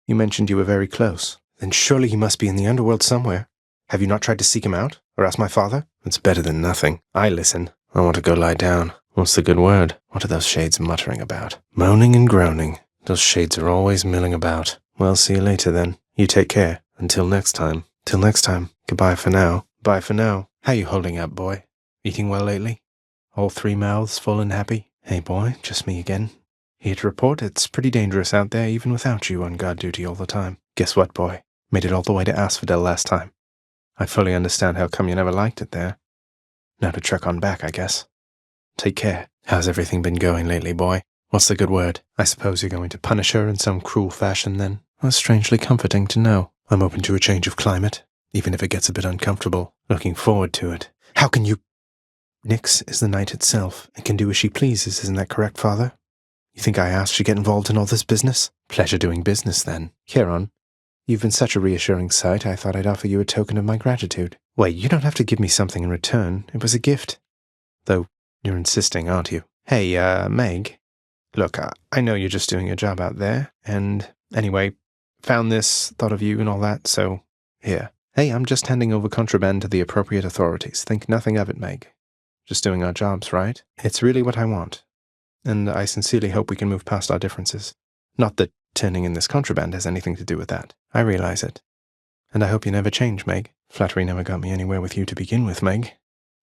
You mentioned you were very close. Then surely he must be in the underworld somewhere. Have you not tried to seek him out? Or ask my father? It's better than nothing. I listen. I want to go lie down. What's the good word? What are those shades muttering about? Moaning and groaning. Those shades are always milling about. Well, see you later then. You take care. Until next time. Till next time. Goodbye for now. Bye for now. How you holding up, boy? Eating well lately? All 3 mouths full and happy? Hey, boy, just me again. Here to report it's pretty dangerous out there even without you on guard duty all the time. Guess what, boy? Made it all the way to Asphodel last time. I fully understand how come you never liked it there. Now to trek on back, I guess. Take care. How's everything been going lately, boy? What's the good word? I suppose you're going to punish her in some cruel fashion, then? That's strangely comforting to know. I'm open to a change of climate, even if it gets a bit uncomfortable. Looking forward to it. How can you... Nyx is the night itself, and can do as she pleases, isn't that correct, Father? You think I asked to get involved in all this business? Pleasure doing business, then. Chiron, you've been such a reassuring sight, I thought I'd offer you a token of my gratitude. Wait, you don't have to give me something in return. It was a gift. Though, you're insisting, aren't you? Hey, Meg. Look, I know you're just doing your job out there, and anyway, found this, thought of you and all that, so here. Hey, I'm just handing over contraband to the appropriate authorities. Think nothing of it, Meg. Just doing our jobs, right? It's really what I want. And I sincerely hope we can move past our differences. Not that turning in this contraband has anything to do with that. I realize it. And I hope you never change, Meg. Flattery never got me anywhere with you to begin with, Meg.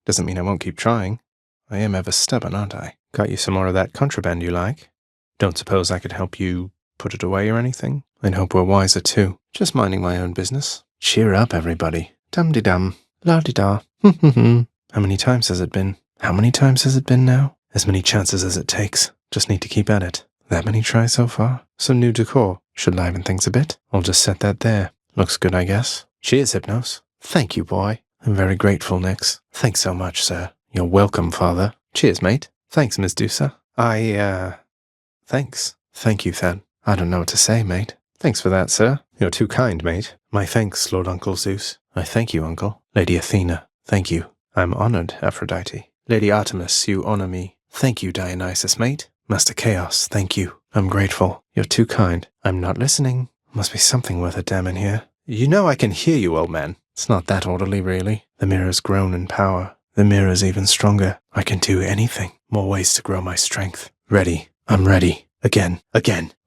Doesn't mean I won't keep trying. I am ever stubborn, aren't I? Got you some more of that contraband you like? Don't suppose I could help you put it away or anything? I'd hope we're wiser too. Just minding my own business. Cheer up, everybody. Dum-de-dum. La-de-da. How many times has it been? How many times has it been now? As many chances as it takes. Just need to keep at it. That many tries so far? Some new decor. Should liven things a bit. I'll just set that there. Looks good, I guess. Cheers, Hypnos. Thank you, boy. I'm very grateful, Nyx. Thanks so much, sir. You're welcome, Father. Cheers, mate. Thanks, Miss Dusa. Thanks. Thank you, Than. I don't know what to say, mate. Thanks for that, sir. You're too kind, mate. My thanks, Lord Uncle Zeus. I thank you, Uncle. Lady Athena, thank you. I'm honored, Aphrodite. Lady Artemis, you honor me. Thank you, Dionysus, mate. Master Chaos, thank you. I'm grateful. You're too kind. I'm not listening. Must be something worth a damn in here. You know I can hear you, old man. It's not that orderly, really. The mirror's grown in power. The mirror's even stronger. I can do anything. More ways to grow my strength. Ready. I'm ready. Again.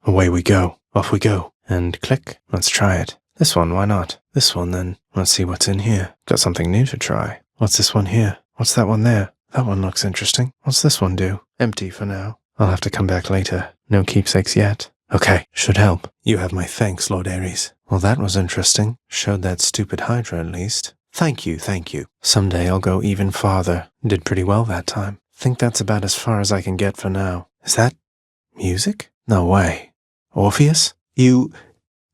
Away we go. Off we go. And click. Let's try it. This one, why not? This one, then. Let's see what's in here. Got something new to try. What's this one here? What's that one there? That one looks interesting. What's this one do? Empty for now. I'll have to come back later. No keepsakes yet. Okay, should help. You have my thanks, Lord Ares. Well, that was interesting. Showed that stupid Hydra, at least. Thank you, thank you. Someday I'll go even farther. Did pretty well that time. Think that's about as far as I can get for now. Is that music? No way. Orpheus? You...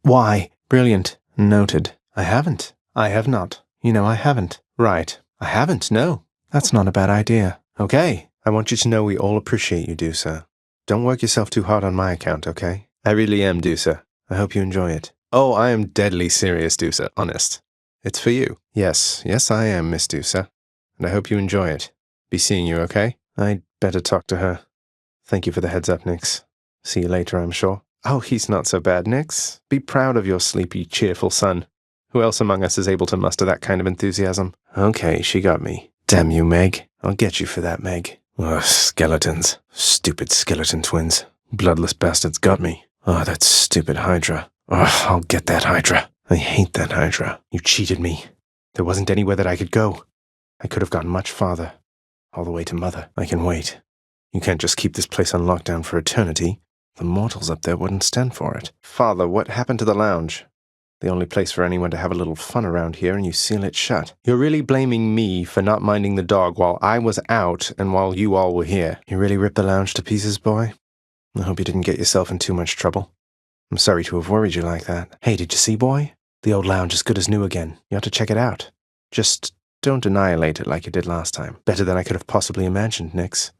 Why? Brilliant. Noted. I haven't. I have not. I haven't. Right. I haven't, no. That's not a bad idea. Okay. I want you to know we all appreciate you, Dusa. Don't work yourself too hard on my account, okay? I really am, Dusa. I hope you enjoy it. Oh, I am deadly serious, Dusa, honest. It's for you. Yes, I am, Miss Dusa. And I hope you enjoy it. Be seeing you, okay? I'd better talk to her. Thank you for the heads up, Nix. See you later, I'm sure. Oh, he's not so bad, Nix. Be proud of your sleepy, cheerful son. Who else among us is able to muster that kind of enthusiasm? Okay, she got me. Damn you, Meg. I'll get you for that, Meg. Ugh, skeletons. Stupid skeleton twins. Bloodless bastards got me. Oh, that stupid Hydra. Oh, I'll get that Hydra. I hate that Hydra. You cheated me. There wasn't anywhere that I could go. I could have gone much farther. All the way to Mother. I can wait. You can't just keep this place on lockdown for eternity. The mortals up there wouldn't stand for it. Father, what happened to the lounge? The only place for anyone to have a little fun around here, and you seal it shut. You're really blaming me for not minding the dog while I was out and while you all were here. You really ripped the lounge to pieces, boy? I hope you didn't get yourself in too much trouble. I'm sorry to have worried you like that. Hey, did you see, boy? The old lounge is good as new again. You ought to check it out. Just don't annihilate it like you did last time. Better than I could have possibly imagined, Nix.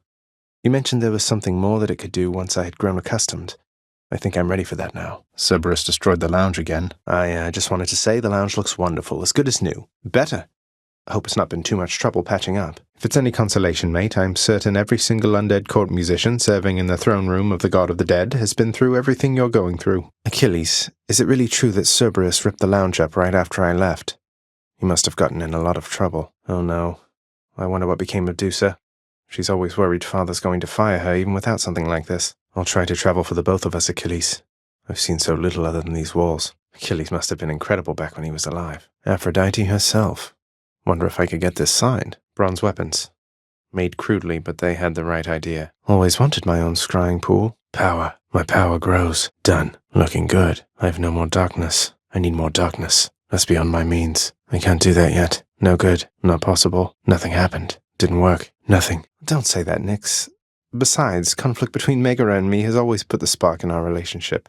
You mentioned there was something more that it could do once I had grown accustomed. I think I'm ready for that now. Cerberus destroyed the lounge again. I just wanted to say the lounge looks wonderful, as good as new. Better. I hope it's not been too much trouble patching up. If it's any consolation, mate, I'm certain every single undead court musician serving in the throne room of the god of the dead has been through everything you're going through. Achilles, is it really true that Cerberus ripped the lounge up right after I left? He must have gotten in a lot of trouble. Oh no. I wonder what became of Dusa. She's always worried Father's going to fire her even without something like this. I'll try to travel for the both of us, Achilles. I've seen so little other than these walls. Achilles must have been incredible back when he was alive. Aphrodite herself. Wonder if I could get this signed. Bronze weapons. Made crudely, but they had the right idea. Always wanted my own scrying pool. Power. My power grows. Done. Looking good. I have no more darkness. I need more darkness. That's beyond my means. I can't do that yet. No good. Not possible. Nothing happened. Didn't work. Nothing. Don't say that, Nix. Besides, conflict between Megara and me has always put the spark in our relationship.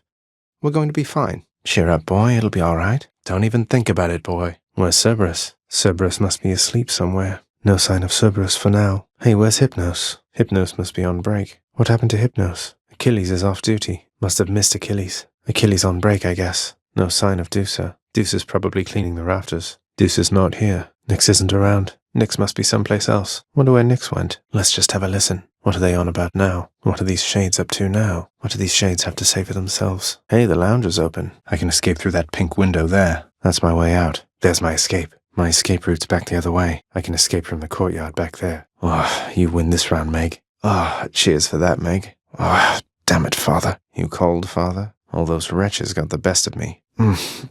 We're going to be fine. Cheer up, boy. It'll be all right. Don't even think about it, boy. Where's Cerberus? Cerberus must be asleep somewhere. No sign of Cerberus for now. Hey, where's Hypnos? Hypnos must be on break. What happened to Hypnos? Achilles is off duty. Must have missed Achilles. Achilles on break, I guess. No sign of Dusa. Dusa's probably cleaning the rafters. Dusa's not here. Nix isn't around. Nix must be someplace else. Wonder where Nix went. Let's just have a listen. What are they on about now? What are these shades up to now? What do these shades have to say for themselves? Hey, the lounge is open. I can escape through that pink window there. That's my way out. There's my escape. My escape route's back the other way. I can escape from the courtyard back there. Oh, you win this round, Meg. Oh, cheers for that, Meg. Oh, damn it, Father. You cold, Father? All those wretches got the best of me.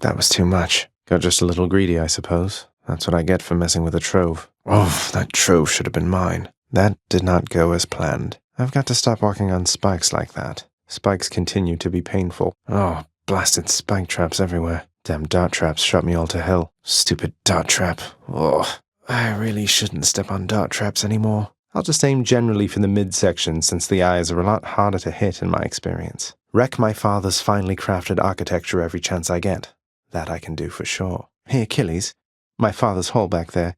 That was too much. Got just a little greedy, I suppose. That's what I get for messing with a trove. Oh, that trove should have been mine. That did not go as planned. I've got to stop walking on spikes like that. Spikes continue to be painful. Oh, blasted spike traps everywhere. Damn dart traps shot me all to hell. Stupid dart trap. Oh, I really shouldn't step on dart traps anymore. I'll just aim generally for the midsection since the eyes are a lot harder to hit in my experience. Wreck my father's finely crafted architecture every chance I get. That I can do for sure. Hey, Achilles. My father's hall back there.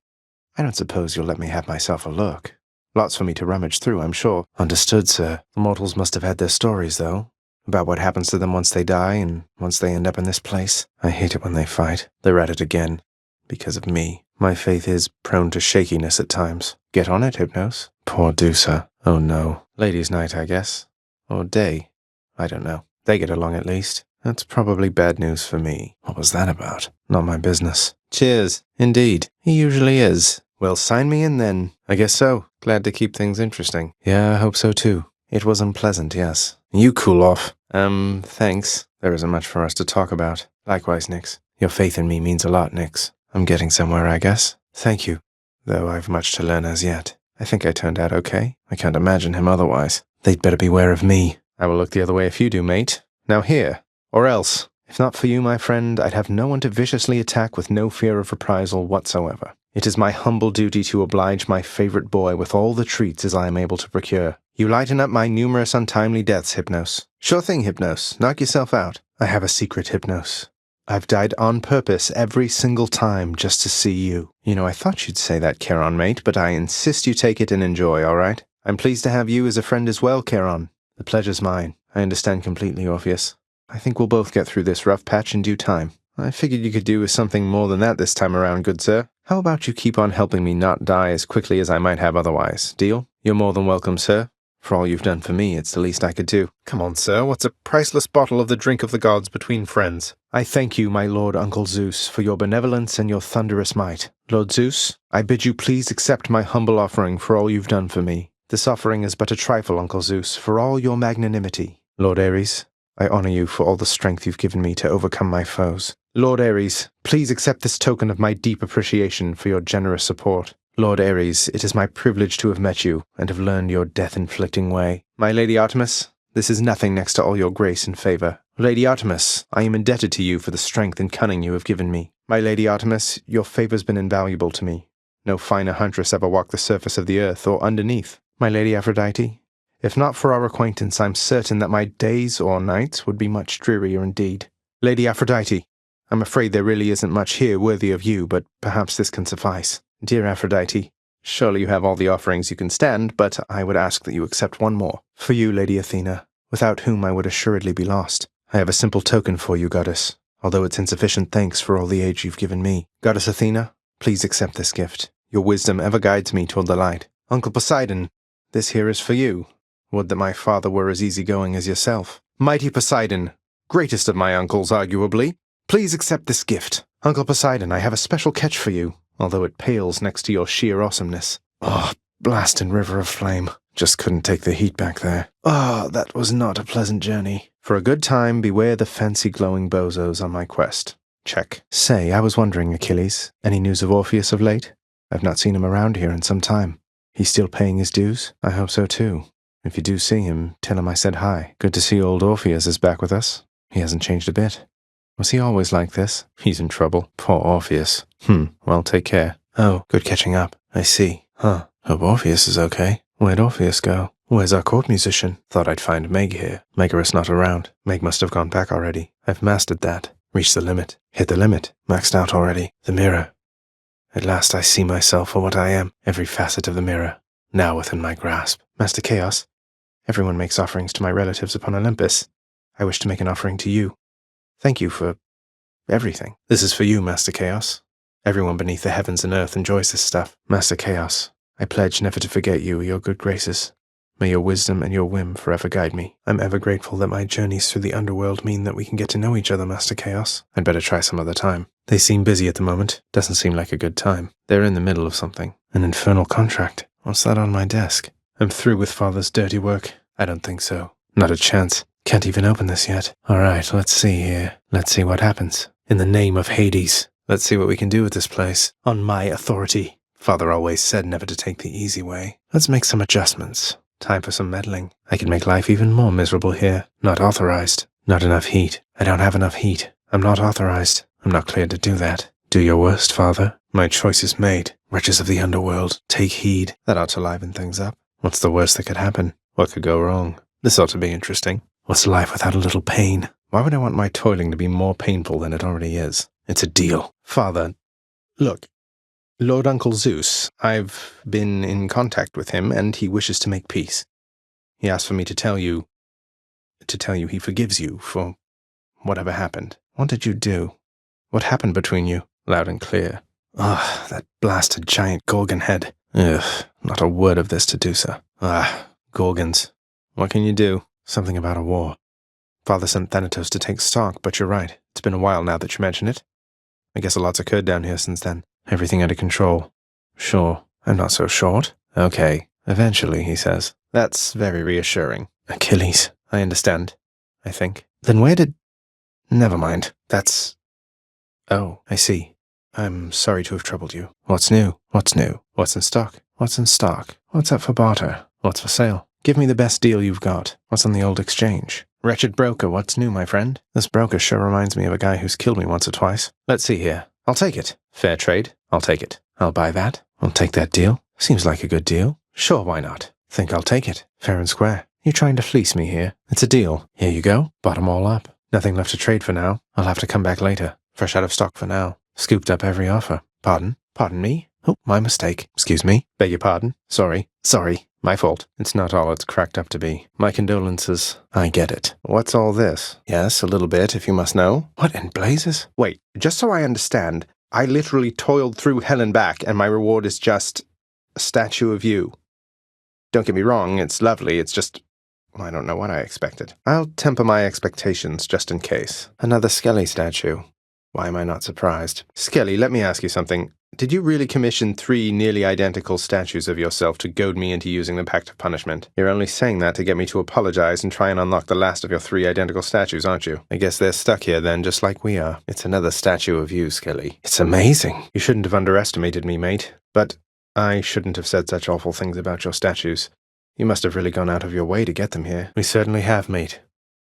I don't suppose you'll let me have myself a look. Lots for me to rummage through, I'm sure. Understood, sir. The mortals must have had their stories, though. About what happens to them once they die and once they end up in this place. I hate it when they fight. They're at it again. Because of me. My faith is prone to shakiness at times. Get on it, Hypnos. Poor Dusa. Oh no. Ladies' night, I guess. Or day. I don't know. They get along at least. That's probably bad news for me. What was that about? Not my business. Cheers. Indeed. He usually is. Well, sign me in then. I guess so. Glad to keep things interesting. Yeah, I hope so too. It was unpleasant, yes. You cool off. Thanks. There isn't much for us to talk about. Likewise, Nix. Your faith in me means a lot, Nix. I'm getting somewhere, I guess. Thank you. Though I've much to learn as yet. I think I turned out okay. I can't imagine him otherwise. They'd better beware of me. I will look the other way if you do, mate. Now here. Or else. If not for you, my friend, I'd have no one to viciously attack with no fear of reprisal whatsoever. It is my humble duty to oblige my favorite boy with all the treats as I am able to procure. You lighten up my numerous untimely deaths, Hypnos. Sure thing, Hypnos. Knock yourself out. I have a secret, Hypnos. I've died on purpose every single time just to see you. You know, I thought you'd say that, Charon, mate, but I insist you take it and enjoy, all right? I'm pleased to have you as a friend as well, Charon. The pleasure's mine. I understand completely, Orpheus. I think we'll both get through this rough patch in due time. I figured you could do with something more than that this time around, good sir. How about you keep on helping me not die as quickly as I might have otherwise? Deal? You're more than welcome, sir. For all you've done for me, it's the least I could do. Come on, sir, what's a priceless bottle of the drink of the gods between friends? I thank you, my lord Uncle Zeus, for your benevolence and your thunderous might. Lord Zeus, I bid you please accept my humble offering for all you've done for me. This offering is but a trifle, Uncle Zeus, for all your magnanimity. Lord Ares, I honor you for all the strength you've given me to overcome my foes. Lord Ares, please accept this token of my deep appreciation for your generous support. Lord Ares, it is my privilege to have met you, and have learned your death-inflicting way. My Lady Artemis, this is nothing next to all your grace and favor. Lady Artemis, I am indebted to you for the strength and cunning you have given me. My Lady Artemis, your favor's been invaluable to me. No finer huntress ever walked the surface of the earth or underneath. My Lady Aphrodite, if not for our acquaintance, I'm certain that my days or nights would be much drearier indeed. Lady Aphrodite, I'm afraid there really isn't much here worthy of you, but perhaps this can suffice. Dear Aphrodite, surely you have all the offerings you can stand, but I would ask that you accept one more. For you, Lady Athena, without whom I would assuredly be lost. I have a simple token for you, Goddess, although it's insufficient thanks for all the aid you've given me. Goddess Athena, please accept this gift. Your wisdom ever guides me toward the light. Uncle Poseidon, this here is for you. Would that my father were as easygoing as yourself. Mighty Poseidon, greatest of my uncles, arguably, please accept this gift. Uncle Poseidon, I have a special catch for you, although it pales next to your sheer awesomeness. Oh, blasted river of flame. Just couldn't take the heat back there. Ah, that was not a pleasant journey. For a good time, beware the fancy glowing bozos on my quest. Check. Say, I was wondering, Achilles, any news of Orpheus of late? I've not seen him around here in some time. He's still paying his dues? I hope so too. If you do see him, tell him I said hi. Good to see old Orpheus is back with us. He hasn't changed a bit. Was he always like this? He's in trouble. Poor Orpheus. Well, take care. Oh, good catching up. I see. Huh. Hope Orpheus is okay. Where'd Orpheus go? Where's our court musician? Thought I'd find Meg here. Megaris not around. Meg must have gone back already. I've mastered that. Reached the limit. Hit the limit. Maxed out already. The mirror. At last I see myself for what I am. Every facet of the mirror. Now within my grasp. Master Chaos, everyone makes offerings to my relatives upon Olympus. I wish to make an offering to you. Thank you for everything. This is for you, Master Chaos. Everyone beneath the heavens and earth enjoys this stuff. Master Chaos, I pledge never to forget you or your good graces. May your wisdom and your whim forever guide me. I'm ever grateful that my journeys through the underworld mean that we can get to know each other, Master Chaos. I'd better try some other time. They seem busy at the moment. Doesn't seem like a good time. They're in the middle of something. An infernal contract. What's that on my desk? I'm through with Father's dirty work. I don't think so. Not a chance. Can't even open this yet. Alright, let's see here. Let's see what happens. In the name of Hades. Let's see what we can do with this place. On my authority. Father always said never to take the easy way. Let's make some adjustments. Time for some meddling. I can make life even more miserable here. Not authorized. Not enough heat. I don't have enough heat. I'm not authorized. I'm not cleared to do that. Do your worst, Father. My choice is made. Wretches of the underworld, take heed. That ought to liven things up. What's the worst that could happen? What could go wrong? This ought to be interesting. What's life without a little pain? Why would I want my toiling to be more painful than it already is? It's a deal. Father, look. Lord Uncle Zeus, I've been in contact with him, and he wishes to make peace. He asked for me to tell you he forgives you for whatever happened. What did you do? What happened between you? Loud and clear. Ah, that blasted giant Gorgon head. Ugh, not a word of this to Dusa. Ah, Gorgons. What can you do? Something about a war. Father sent Thanatos to take stock, but you're right. It's been a while now that you mention it. I guess a lot's occurred down here since then. Everything under control. Sure. I'm not so short. Okay. Eventually, he says. That's very reassuring. Achilles. I understand. I think. Then where did... Never mind. That's... Oh, I see. I'm sorry to have troubled you. What's new? What's new? What's in stock? What's in stock? What's up for barter? What's for sale? Give me the best deal you've got. What's on the old exchange? Wretched broker, what's new, my friend? This broker sure reminds me of a guy who's killed me once or twice. Let's see here. I'll take it. Fair trade. I'll take it. I'll buy that. I'll take that deal. Seems like a good deal. Sure, why not? Think I'll take it. Fair and square. You trying to fleece me here? It's a deal. Here you go. Bottom all up. Nothing left to trade for now. I'll have to come back later. Fresh out of stock for now. Scooped up every offer. Pardon? Pardon me? Oh, my mistake. Excuse me. Beg your pardon. Sorry. My fault. It's not all it's cracked up to be. My condolences. I get it. What's all this? Yes, a little bit, if you must know. What in blazes? Wait, just so I understand, I literally toiled through hell and back, and my reward is just a statue of you. Don't get me wrong, it's lovely, it's just... I don't know what I expected. I'll temper my expectations just in case. Another Skelly statue. Why am I not surprised? Skelly, let me ask you something. Did you really commission 3 nearly identical statues of yourself to goad me into using the Pact of Punishment? You're only saying that to get me to apologize and try and unlock the last of your 3 identical statues, aren't you? I guess they're stuck here then, just like we are. It's another statue of you, Skelly. It's amazing. You shouldn't have underestimated me, mate. But I shouldn't have said such awful things about your statues. You must have really gone out of your way to get them here. We certainly have, mate.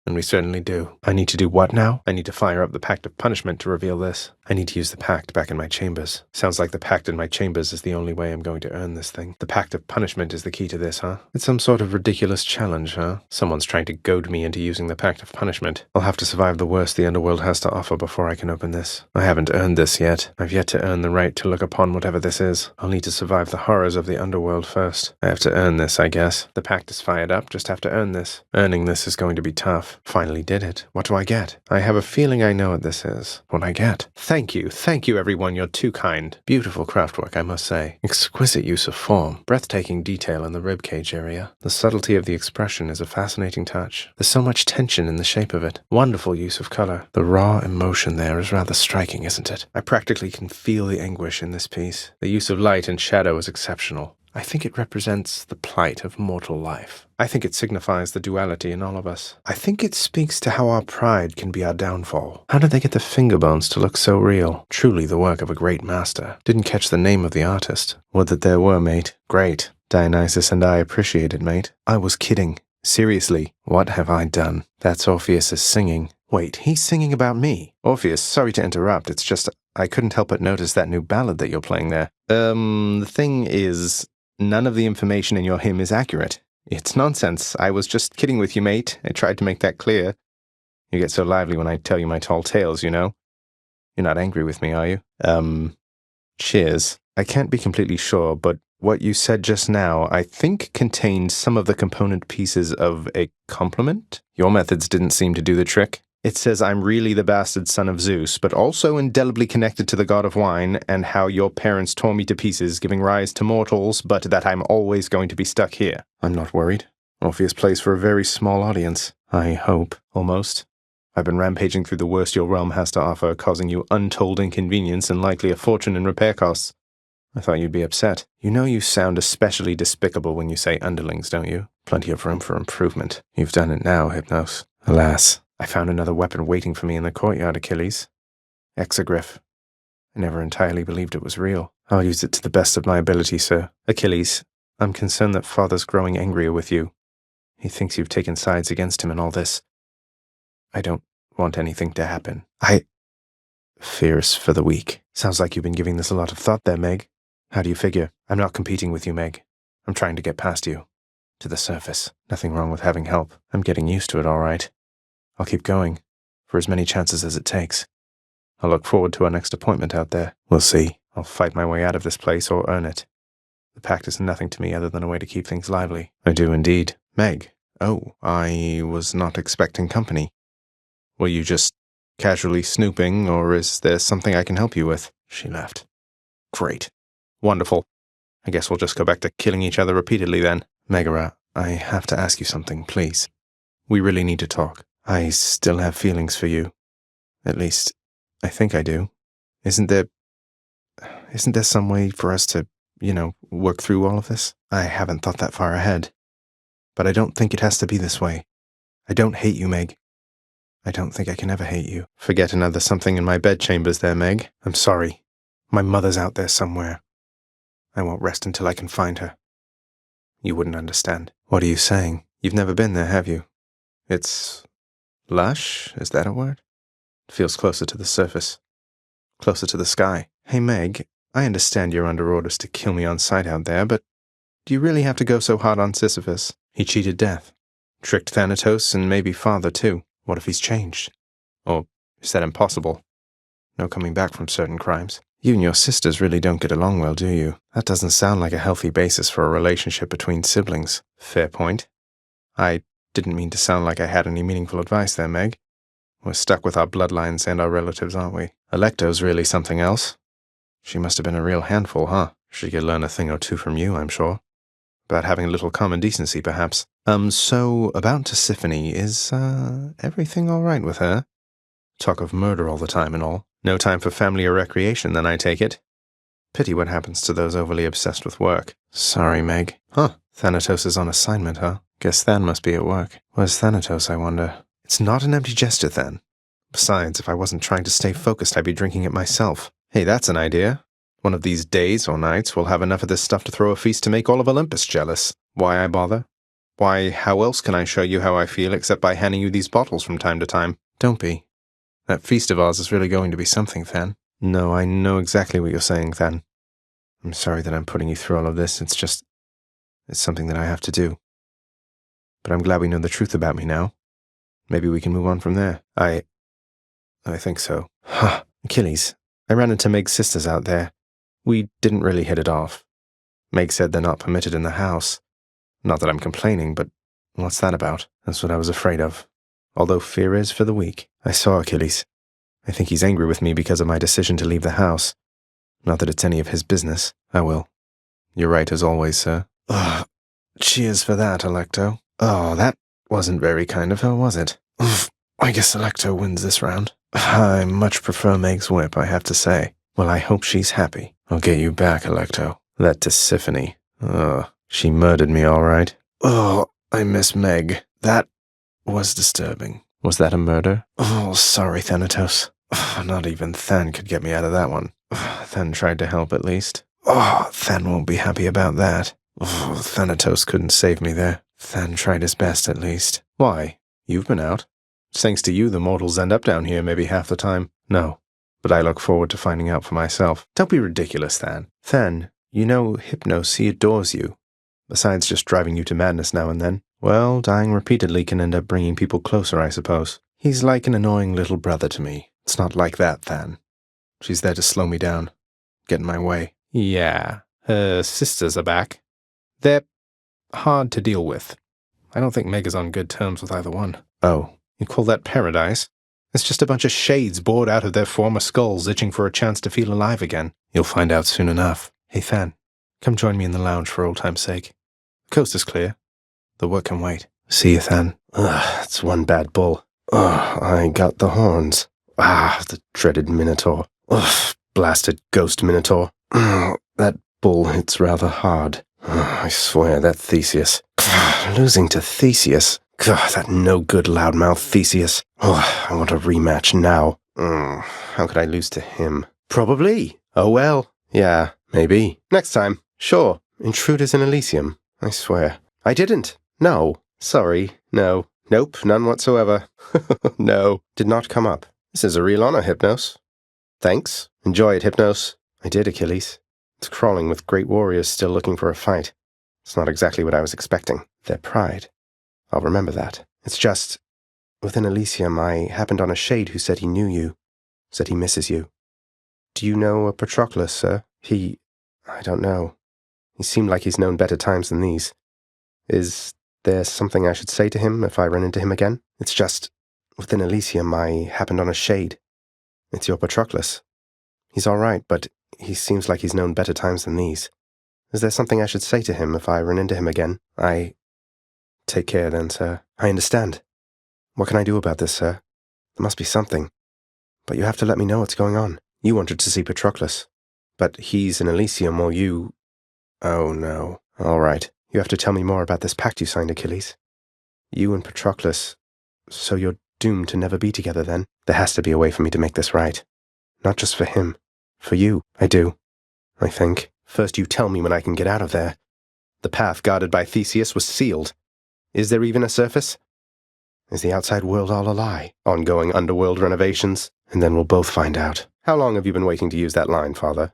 And we certainly do. I need to do what now? I need to fire up the Pact of Punishment to reveal this. I need to use the Pact back in my chambers. Sounds like the Pact in my chambers is the only way I'm going to earn this thing. The Pact of Punishment is the key to this, huh? It's some sort of ridiculous challenge, huh? Someone's trying to goad me into using the Pact of Punishment. I'll have to survive the worst the underworld has to offer before I can open this. I haven't earned this yet. I've yet to earn the right to look upon whatever this is. I'll need to survive the horrors of the underworld first. I have to earn this, I guess. The Pact is fired up, just have to earn this. Earning this is going to be tough. Finally did it. What do I get? I have a feeling I know what this is. What I get? Thank you everyone, you're too kind. Beautiful craftwork, I must say. Exquisite use of form. Breathtaking detail in the ribcage area. The subtlety of the expression is a fascinating touch. There's so much tension in the shape of it. Wonderful use of color. The raw emotion there is rather striking, isn't it? I practically can feel the anguish in this piece. The use of light and shadow is exceptional. I think it represents the plight of mortal life. I think it signifies the duality in all of us. I think it speaks to how our pride can be our downfall. How did they get the finger bones to look so real? Truly the work of a great master. Didn't catch the name of the artist. Would that there were, mate. Great. Dionysus and I appreciate it, mate. I was kidding. Seriously, what have I done? That's Orpheus is singing. Wait, he's singing about me. Orpheus, sorry to interrupt, it's just I couldn't help but notice that new ballad that you're playing there. The thing is... None of the information in your hymn is accurate. It's nonsense. I was just kidding with you, mate. I tried to make that clear. You get so lively when I tell you my tall tales, you know? You're not angry with me, are you? Cheers. I can't be completely sure, but what you said just now, I think contained some of the component pieces of a compliment? Your methods didn't seem to do the trick. It says I'm really the bastard son of Zeus, but also indelibly connected to the god of wine, and how your parents tore me to pieces, giving rise to mortals, but that I'm always going to be stuck here. I'm not worried. Orpheus plays for a very small audience. I hope. Almost. I've been rampaging through the worst your realm has to offer, causing you untold inconvenience and likely a fortune in repair costs. I thought you'd be upset. You know you sound especially despicable when you say underlings, don't you? Plenty of room for improvement. You've done it now, Hypnos. Alas. I found another weapon waiting for me in the courtyard, Achilles. Exogryph. I never entirely believed it was real. I'll use it to the best of my ability, sir. Achilles, I'm concerned that Father's growing angrier with you. He thinks you've taken sides against him in all this. I don't want anything to happen. Fears for the weak. Sounds like you've been giving this a lot of thought there, Meg. How do you figure? I'm not competing with you, Meg. I'm trying to get past you. To the surface. Nothing wrong with having help. I'm getting used to it, all right. I'll keep going, for as many chances as it takes. I'll look forward to our next appointment out there. We'll see. I'll fight my way out of this place or earn it. The pact is nothing to me other than a way to keep things lively. I do indeed. Meg. Oh, I was not expecting company. Were you just casually snooping, or is there something I can help you with? She laughed. Great. Wonderful. I guess we'll just go back to killing each other repeatedly then. Megara, I have to ask you something, please. We really need to talk. I still have feelings for you. At least, I think I do. Isn't there some way for us to, work through all of this? I haven't thought that far ahead. But I don't think it has to be this way. I don't hate you, Meg. I don't think I can ever hate you. Forget another something in my bedchambers there, Meg. I'm sorry. My mother's out there somewhere. I won't rest until I can find her. You wouldn't understand. What are you saying? You've never been there, have you? It's Lush? Is that a word? It feels closer to the surface. Closer to the sky. Hey, Meg, I understand you're under orders to kill me on sight out there, but do you really have to go so hard on Sisyphus? He cheated death. Tricked Thanatos and maybe father, too. What if he's changed? Or is that impossible? No coming back from certain crimes. You and your sisters really don't get along well, do you? That doesn't sound like a healthy basis for a relationship between siblings. Fair point. I didn't mean to sound like I had any meaningful advice there, Meg. We're stuck with our bloodlines and our relatives, aren't we? Alecto's really something else. She must have been a real handful, huh? She could learn a thing or two from you, I'm sure. About having a little common decency, perhaps. So, about Tisiphone, is, everything all right with her? Talk of murder all the time and all. No time for family or recreation, then, I take it. Pity what happens to those overly obsessed with work. Sorry, Meg. Huh, Thanatos is on assignment, huh? Guess Than must be at work. Where's Thanatos, I wonder? It's not an empty gesture, Than. Besides, if I wasn't trying to stay focused, I'd be drinking it myself. Hey, that's an idea. One of these days or nights, we'll have enough of this stuff to throw a feast to make all of Olympus jealous. Why I bother? Why, how else can I show you how I feel except by handing you these bottles from time to time? Don't be. That feast of ours is really going to be something, Than. No, I know exactly what you're saying, Than. I'm sorry that I'm putting you through all of this. It's something that I have to do. But I'm glad we know the truth about me now. Maybe we can move on from there. I think so. Huh. Achilles, I ran into Meg's sisters out there. We didn't really hit it off. Meg said they're not permitted in the house. Not that I'm complaining, but what's that about? That's what I was afraid of. Although fear is for the weak. I saw Achilles. I think he's angry with me because of my decision to leave the house. Not that it's any of his business. I will. You're right as always, sir. Ugh. Cheers for that, Alecto. Oh, that wasn't very kind of her, was it? I guess Alecto wins this round. I much prefer Meg's whip, I have to say. Well, I hope she's happy. I'll get you back, Alecto. That Tisiphone. She murdered me, all right. Oh, I miss Meg. That was disturbing. Was that a murder? Oh, sorry, Thanatos. Not even Than could get me out of that one. Than tried to help, at least. Oh, Than won't be happy about that. Oh, Thanatos couldn't save me there. Than tried his best, at least. Why? You've been out. It's thanks to you the mortals end up down here maybe half the time. No, but I look forward to finding out for myself. Don't be ridiculous, Than. Than, you know Hypnos, he adores you. Besides just driving you to madness now and then. Well, dying repeatedly can end up bringing people closer, I suppose. He's like an annoying little brother to me. It's not like that, Than. She's there to slow me down. Get in my way. Yeah, her sisters are back. They're hard to deal with. I don't think Meg is on good terms with either one. Oh, you call that paradise? It's just a bunch of shades bored out of their former skulls itching for a chance to feel alive again. You'll find out soon enough. Hey, Than, come join me in the lounge for old time's sake. The coast is clear. The work can wait. See you, Than. It's one bad bull. I got the horns. The dreaded Minotaur. Blasted ghost Minotaur. That bull hits rather hard. I swear, that Theseus. Losing to Theseus. That no-good loudmouth Theseus. I want a rematch now. How could I lose to him? Probably. Oh well. Yeah, maybe. Next time. Sure. Intruders in Elysium. I swear. I didn't. No. Sorry. No. Nope, none whatsoever. No. Did not come up. This is a real honor, Hypnos. Thanks. Enjoy it, Hypnos. I did, Achilles. It's crawling with great warriors still looking for a fight. It's not exactly what I was expecting. Their pride. I'll remember that. It's just, within Elysium, I happened on a shade who said he knew you. Said he misses you. Do you know a Patroclus, sir? I don't know. He seemed like he's known better times than these. Is there something I should say to him if I run into him again? It's just, within Elysium, I happened on a shade. It's your Patroclus. He's all right, but he seems like he's known better times than these. Is there something I should say to him if I run into him again? Take care then, sir. I understand. What can I do about this, sir? There must be something. But you have to let me know what's going on. You wanted to see Patroclus. But he's in Elysium while you... Oh, no. All right. You have to tell me more about this pact you signed, Achilles. You and Patroclus... So you're doomed to never be together, then? There has to be a way for me to make this right. Not just for him. For you. I do. I think. First you tell me when I can get out of there. The path guarded by Theseus was sealed. Is there even a surface? Is the outside world all a lie? Ongoing underworld renovations? And then we'll both find out. How long have you been waiting to use that line, Father?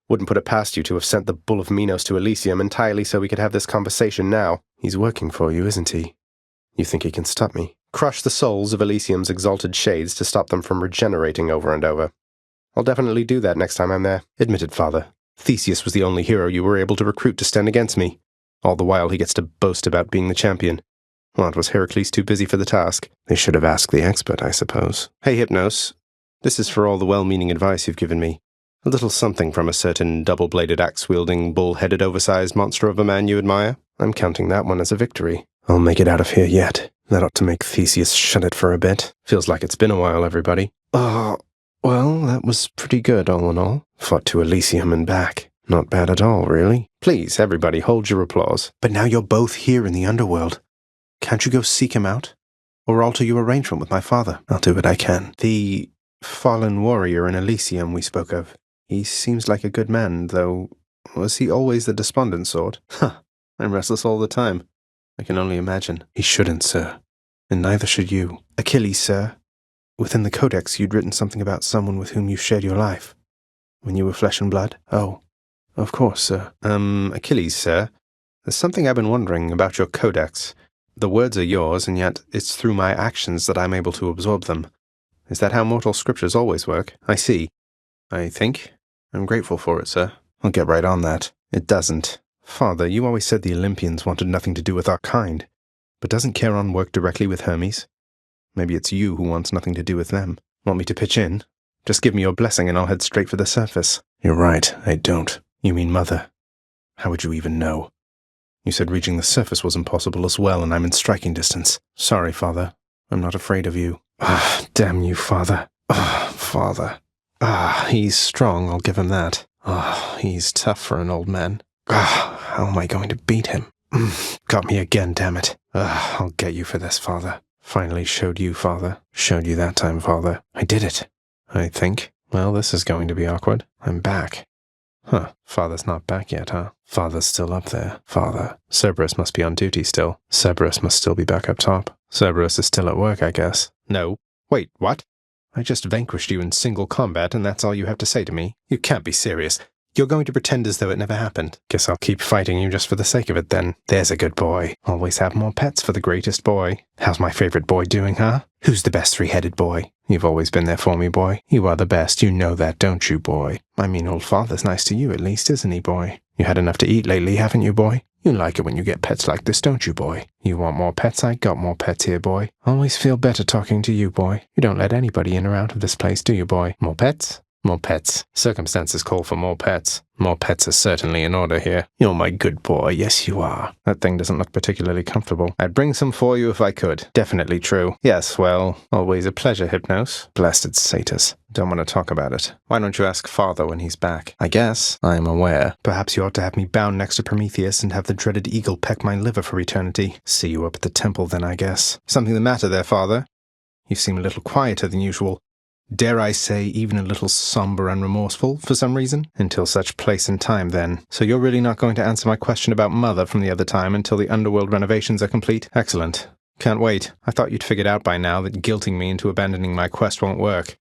Wouldn't put it past you to have sent the Bull of Minos to Elysium entirely so we could have this conversation now. He's working for you, isn't he? You think he can stop me? Crush the souls of Elysium's exalted shades to stop them from regenerating over and over. I'll definitely do that next time I'm there. Admit it, Father. Theseus was the only hero you were able to recruit to stand against me. All the while he gets to boast about being the champion. What, was Heracles too busy for the task? They should have asked the expert, I suppose. Hey, Hypnos. This is for all the well-meaning advice you've given me. A little something from a certain double-bladed axe-wielding, bull-headed, oversized monster of a man you admire. I'm counting that one as a victory. I'll make it out of here yet. That ought to make Theseus shut it for a bit. Feels like it's been a while, everybody. Well, that was pretty good, all in all. Fought to Elysium and back. Not bad at all, really. Please, everybody, hold your applause. But now you're both here in the underworld. Can't you go seek him out? Or alter your arrangement with my father? I'll do what I can. The fallen warrior in Elysium we spoke of. He seems like a good man, though. Was he always the despondent sort? Huh. I'm restless all the time. I can only imagine. He shouldn't, sir. And neither should you. Achilles, sir. Within the Codex you'd written something about someone with whom you shared your life. When you were flesh and blood? Oh, of course, sir. Achilles, sir. There's something I've been wondering about your Codex. The words are yours, and yet it's through my actions that I'm able to absorb them. Is that how mortal scriptures always work? I see. I think. I'm grateful for it, sir. I'll get right on that. It doesn't. Father, you always said the Olympians wanted nothing to do with our kind. But doesn't Charon work directly with Hermes? Maybe it's you who wants nothing to do with them. Want me to pitch in? Just give me your blessing and I'll head straight for the surface. You're right, I don't. You mean Mother. How would you even know? You said reaching the surface was impossible as well, and I'm in striking distance. Sorry, Father. I'm not afraid of you. Ah, damn you, Father. Ah, Father. Ah, he's strong, I'll give him that. Ah, he's tough for an old man. Ah, how am I going to beat him? Got me again, damn it. Ah, I'll get you for this, Father. Finally showed you, Father. Showed you that time, Father. I did it. I think. Well, this is going to be awkward. I'm back. Huh, Father's not back yet, huh? Father's still up there. Father. Cerberus must be on duty still. Cerberus must still be back up top. Cerberus is still at work, I guess. No. Wait, what? I just vanquished you in single combat, and that's all you have to say to me? You can't be serious. You're going to pretend as though it never happened. Guess I'll keep fighting you just for the sake of it, then. There's a good boy. Always have more pets for the greatest boy. How's my favorite boy doing, huh? Who's the best three-headed boy? You've always been there for me, boy. You are the best. You know that, don't you, boy? I mean, old father's nice to you, at least, isn't he, boy? You had enough to eat lately, haven't you, boy? You like it when you get pets like this, don't you, boy? You want more pets? I got more pets here, boy. Always feel better talking to you, boy. You don't let anybody in or out of this place, do you, boy? More pets? More pets. Circumstances call for more pets. More pets are certainly in order here. You're my good boy, yes you are. That thing doesn't look particularly comfortable. I'd bring some for you if I could. Definitely true. Yes, well, always a pleasure, Hypnos. Blasted satyrs. Don't want to talk about it. Why don't you ask Father when he's back? I guess. I am aware. Perhaps you ought to have me bound next to Prometheus and have the dreaded eagle peck my liver for eternity. See you up at the temple then, I guess. Something the matter there, Father? You seem a little quieter than usual. Dare I say, even a little somber and remorseful, for some reason? Until such place and time, then. So you're really not going to answer my question about Mother from the other time until the underworld renovations are complete? Excellent. Can't wait. I thought you'd figured out by now that guilting me into abandoning my quest won't work.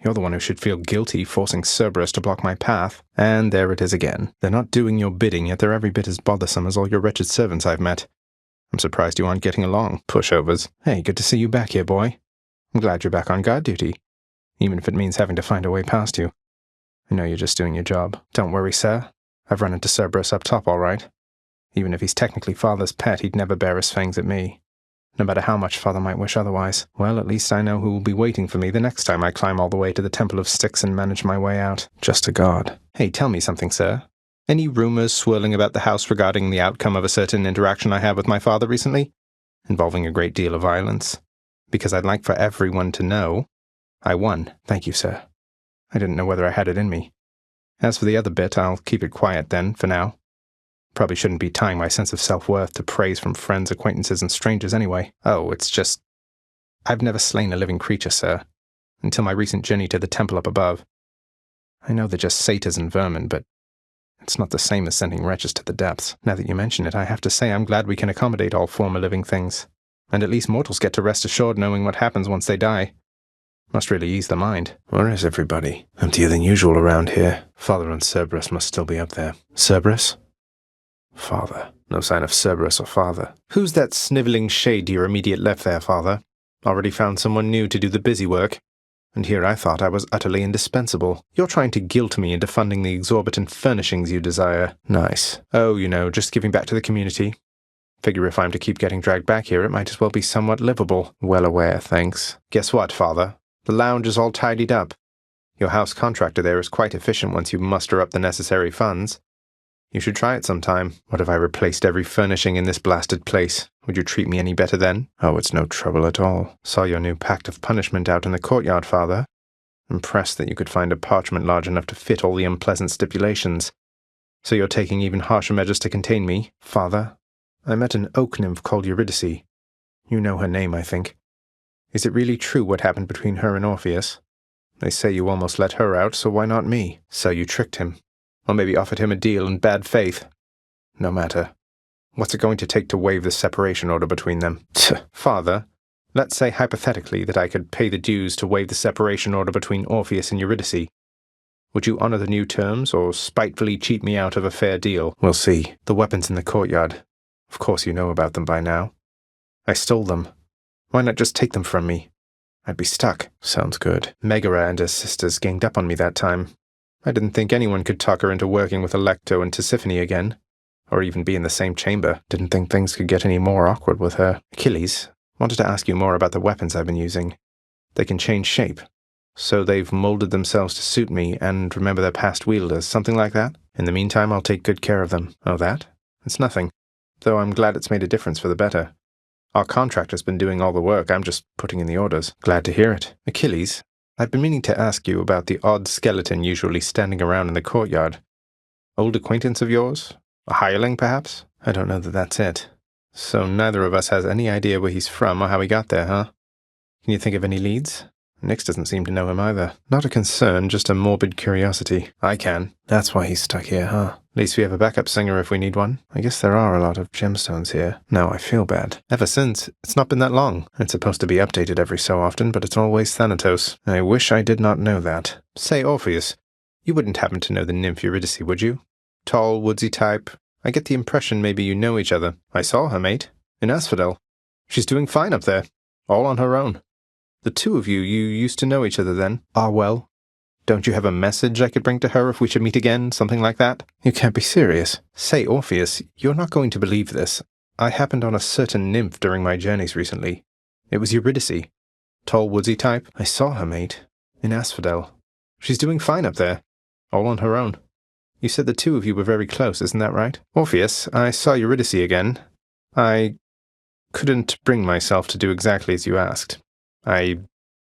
You're the one who should feel guilty forcing Cerberus to block my path. And there it is again. They're not doing your bidding, yet they're every bit as bothersome as all your wretched servants I've met. I'm surprised you aren't getting along. Pushovers. Hey, good to see you back here, boy. I'm glad you're back on guard duty. Even if it means having to find a way past you. I know you're just doing your job. Don't worry, sir. I've run into Cerberus up top, all right. Even if he's technically Father's pet, he'd never bear his fangs at me. No matter how much Father might wish otherwise. Well, at least I know who will be waiting for me the next time I climb all the way to the Temple of Styx and manage my way out. Just a god. Hey, tell me something, sir. Any rumors swirling about the house regarding the outcome of a certain interaction I had with my father recently? Involving a great deal of violence? Because I'd like for everyone to know I won. Thank you, sir. I didn't know whether I had it in me. As for the other bit, I'll keep it quiet then, for now. Probably shouldn't be tying my sense of self-worth to praise from friends, acquaintances, and strangers anyway. Oh, it's just... I've never slain a living creature, sir. Until my recent journey to the temple up above. I know they're just satyrs and vermin, but it's not the same as sending wretches to the depths. Now that you mention it, I have to say I'm glad we can accommodate all former living things. and at least mortals get to rest assured knowing what happens once they die. Must really ease the mind. Where is everybody? Emptier than usual around here. Father and Cerberus must still be up there. Cerberus? Father. No sign of Cerberus or Father. Who's that snivelling shade to your immediate left there, Father? Already found someone new to do the busy work. And here I thought I was utterly indispensable. You're trying to guilt me into funding the exorbitant furnishings you desire. Nice. Oh, just giving back to the community. Figure if I'm to keep getting dragged back here, it might as well be somewhat livable. Well aware, thanks. Guess what, Father? The lounge is all tidied up. Your house contractor there is quite efficient once you muster up the necessary funds. You should try it sometime. What if I replaced every furnishing in this blasted place? Would you treat me any better then? Oh, it's no trouble at all. Saw your new pact of punishment out in the courtyard, Father. Impressed that you could find a parchment large enough to fit all the unpleasant stipulations. So you're taking even harsher measures to contain me, Father? I met an oak nymph called Eurydice. You know her name, I think. Is it really true what happened between her and Orpheus? They say you almost let her out, so why not me? So you tricked him. Or maybe offered him a deal in bad faith. No matter. What's it going to take to waive the separation order between them? Father, let's say hypothetically that I could pay the dues to waive the separation order between Orpheus and Eurydice. Would you honor the new terms, or spitefully cheat me out of a fair deal? We'll see. The weapons in the courtyard. Of course you know about them by now. I stole them. Why not just take them from me? I'd be stuck. Sounds good. Megara and her sisters ganged up on me that time. I didn't think anyone could talk her into working with Alecto and Tisiphone again, or even be in the same chamber. Didn't think things could get any more awkward with her. Achilles, wanted to ask you more about the weapons I've been using. They can change shape. So they've molded themselves to suit me and remember their past wielders, something like that? In the meantime, I'll take good care of them. Oh, that? It's nothing. Though I'm glad it's made a difference for the better. Our contractor's been doing all the work, I'm just putting in the orders. Glad to hear it. Achilles, I've been meaning to ask you about the odd skeleton usually standing around in the courtyard. Old acquaintance of yours? A hireling, perhaps? I don't know that that's it. So neither of us has any idea where he's from or how he got there, huh? Can you think of any leads? Nix doesn't seem to know him either. Not a concern, just a morbid curiosity. I can. That's why he's stuck here, huh? At least we have a backup singer if we need one. I guess there are a lot of gemstones here. Now I feel bad. Ever since. It's not been that long. It's supposed to be updated every so often, but it's always Thanatos. I wish I did not know that. Say, Orpheus, you wouldn't happen to know the nymph Eurydice, would you? Tall, woodsy type. I get the impression maybe you know each other. I saw her, mate. In Asphodel. She's doing fine up there. All on her own. The two of you used to know each other then? Ah, well. Don't you have a message I could bring to her if we should meet again, something like that? You can't be serious. Say, Orpheus, you're not going to believe this. I happened on a certain nymph during my journeys recently. It was Eurydice. Tall, woodsy type. I saw her, mate. In Asphodel. She's doing fine up there. All on her own. You said the two of you were very close, isn't that right? Orpheus, I saw Eurydice again. I couldn't bring myself to do exactly as you asked. I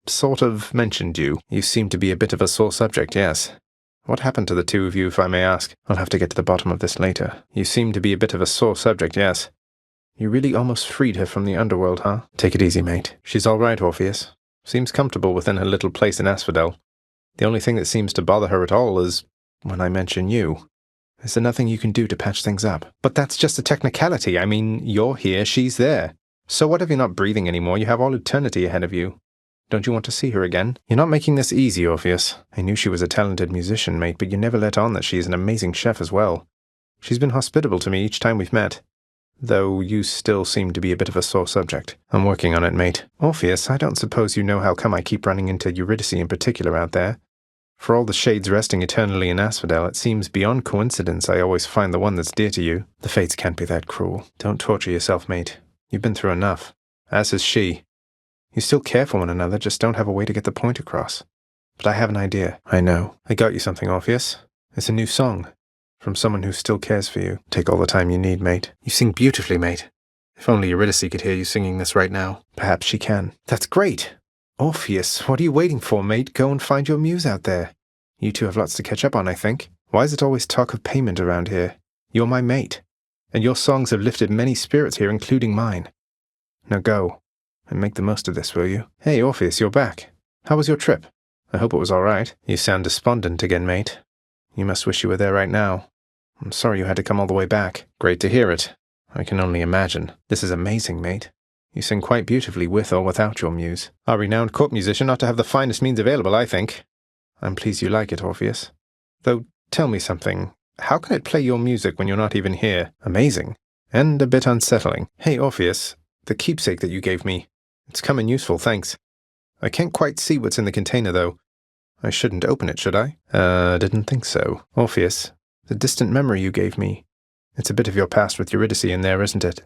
sort of mentioned you. You seem to be a bit of a sore subject, yes. What happened to the two of you, if I may ask? I'll have to get to the bottom of this later. You seem to be a bit of a sore subject, yes. You really almost freed her from the underworld, huh? Take it easy, mate. She's all right, Orpheus. Seems comfortable within her little place in Asphodel. The only thing that seems to bother her at all is when I mention you. Is there nothing you can do to patch things up? But that's just a technicality. I mean, you're here, she's there. So what if you're not breathing anymore? You have all eternity ahead of you. Don't you want to see her again? You're not making this easy, Orpheus. I knew she was a talented musician, mate, but you never let on that she is an amazing chef as well. She's been hospitable to me each time we've met. Though you still seem to be a bit of a sore subject. I'm working on it, mate. Orpheus, I don't suppose you know how come I keep running into Eurydice in particular out there. For all the shades resting eternally in Asphodel, it seems beyond coincidence I always find the one that's dear to you. The fates can't be that cruel. Don't torture yourself, mate. You've been through enough. As has she. You still care for one another, just don't have a way to get the point across. But I have an idea. I know. I got you something, Orpheus. It's a new song. From someone who still cares for you. Take all the time you need, mate. You sing beautifully, mate. If only Eurydice could hear you singing this right now. Perhaps she can. That's great. Orpheus, what are you waiting for, mate? Go and find your muse out there. You two have lots to catch up on, I think. Why is it always talk of payment around here? You're my mate. And your songs have lifted many spirits here, including mine. Now go, and make the most of this, will you? Hey, Orpheus, you're back. How was your trip? I hope it was all right. You sound despondent again, mate. You must wish you were there right now. I'm sorry you had to come all the way back. Great to hear it. I can only imagine. This is amazing, mate. You sing quite beautifully with or without your muse. Our renowned court musician ought to have the finest means available, I think. I'm pleased you like it, Orpheus. Though, tell me something. How can it play your music when you're not even here? Amazing. And a bit unsettling. Hey, Orpheus, the keepsake that you gave me. It's come in useful, thanks. I can't quite see what's in the container, though. I shouldn't open it, should I? Didn't think so. Orpheus, the distant memory you gave me. It's a bit of your past with Eurydice in there, isn't it?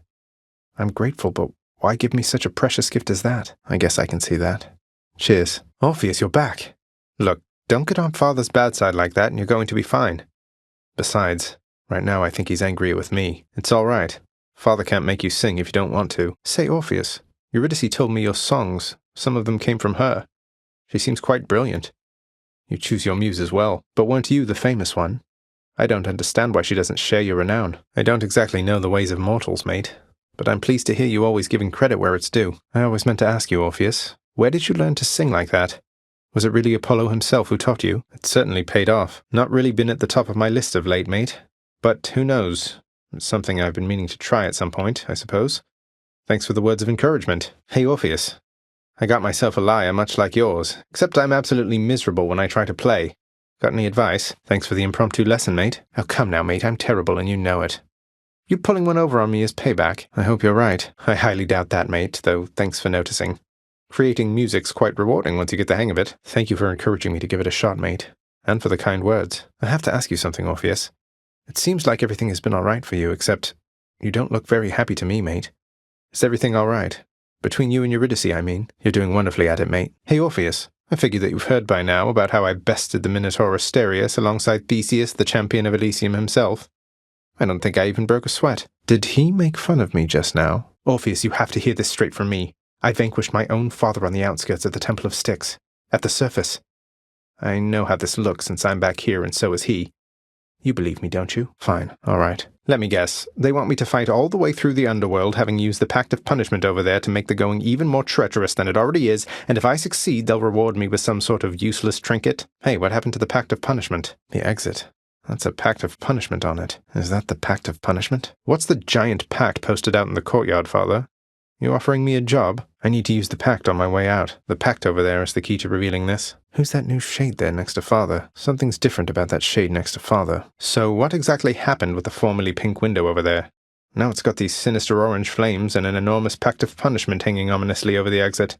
I'm grateful, but why give me such a precious gift as that? I guess I can see that. Cheers. Orpheus, you're back. Look, don't get on Father's bad side like that and you're going to be fine. Besides, right now I think he's angrier with me. It's all right. Father can't make you sing if you don't want to. Say, Orpheus, Eurydice told me your songs, some of them came from her. She seems quite brilliant. You choose your muse as well, but weren't you the famous one? I don't understand why she doesn't share your renown. I don't exactly know the ways of mortals, mate, but I'm pleased to hear you always giving credit where it's due. I always meant to ask you, Orpheus, where did you learn to sing like that? Was it really Apollo himself who taught you? It certainly paid off. Not really been at the top of my list of late, mate. But who knows? It's something I've been meaning to try at some point, I suppose. Thanks for the words of encouragement. Hey, Orpheus. I got myself a lyre much like yours, except I'm absolutely miserable when I try to play. Got any advice? Thanks for the impromptu lesson, mate. Oh, come now, mate, I'm terrible and you know it. You pulling one over on me as payback? I hope you're right. I highly doubt that, mate, though thanks for noticing. Creating music's quite rewarding once you get the hang of it. Thank you for encouraging me to give it a shot, mate. And for the kind words. I have to ask you something, Orpheus. It seems like everything has been all right for you, except you don't look very happy to me, mate. Is everything all right? Between you and Eurydice, I mean. You're doing wonderfully at it, mate. Hey, Orpheus, I figure that you've heard by now about how I bested the Minotaur Asterius alongside Theseus, the champion of Elysium himself. I don't think I even broke a sweat. Did he make fun of me just now? Orpheus, you have to hear this straight from me. I vanquished my own father on the outskirts of the Temple of Styx. At the surface. I know how this looks since I'm back here and so is he. You believe me, don't you? Fine, all right. Let me guess. They want me to fight all the way through the underworld, having used the Pact of Punishment over there to make the going even more treacherous than it already is, and if I succeed, they'll reward me with some sort of useless trinket. Hey, what happened to the Pact of Punishment? The exit. That's a Pact of Punishment on it. Is that the Pact of Punishment? What's the giant pact posted out in the courtyard, Father? You offering me a job? I need to use the pact on my way out. The pact over there is the key to revealing this. Who's that new shade there next to Father? Something's different about that shade next to Father. So what exactly happened with the formerly pink window over there? Now it's got these sinister orange flames and an enormous Pact of Punishment hanging ominously over the exit.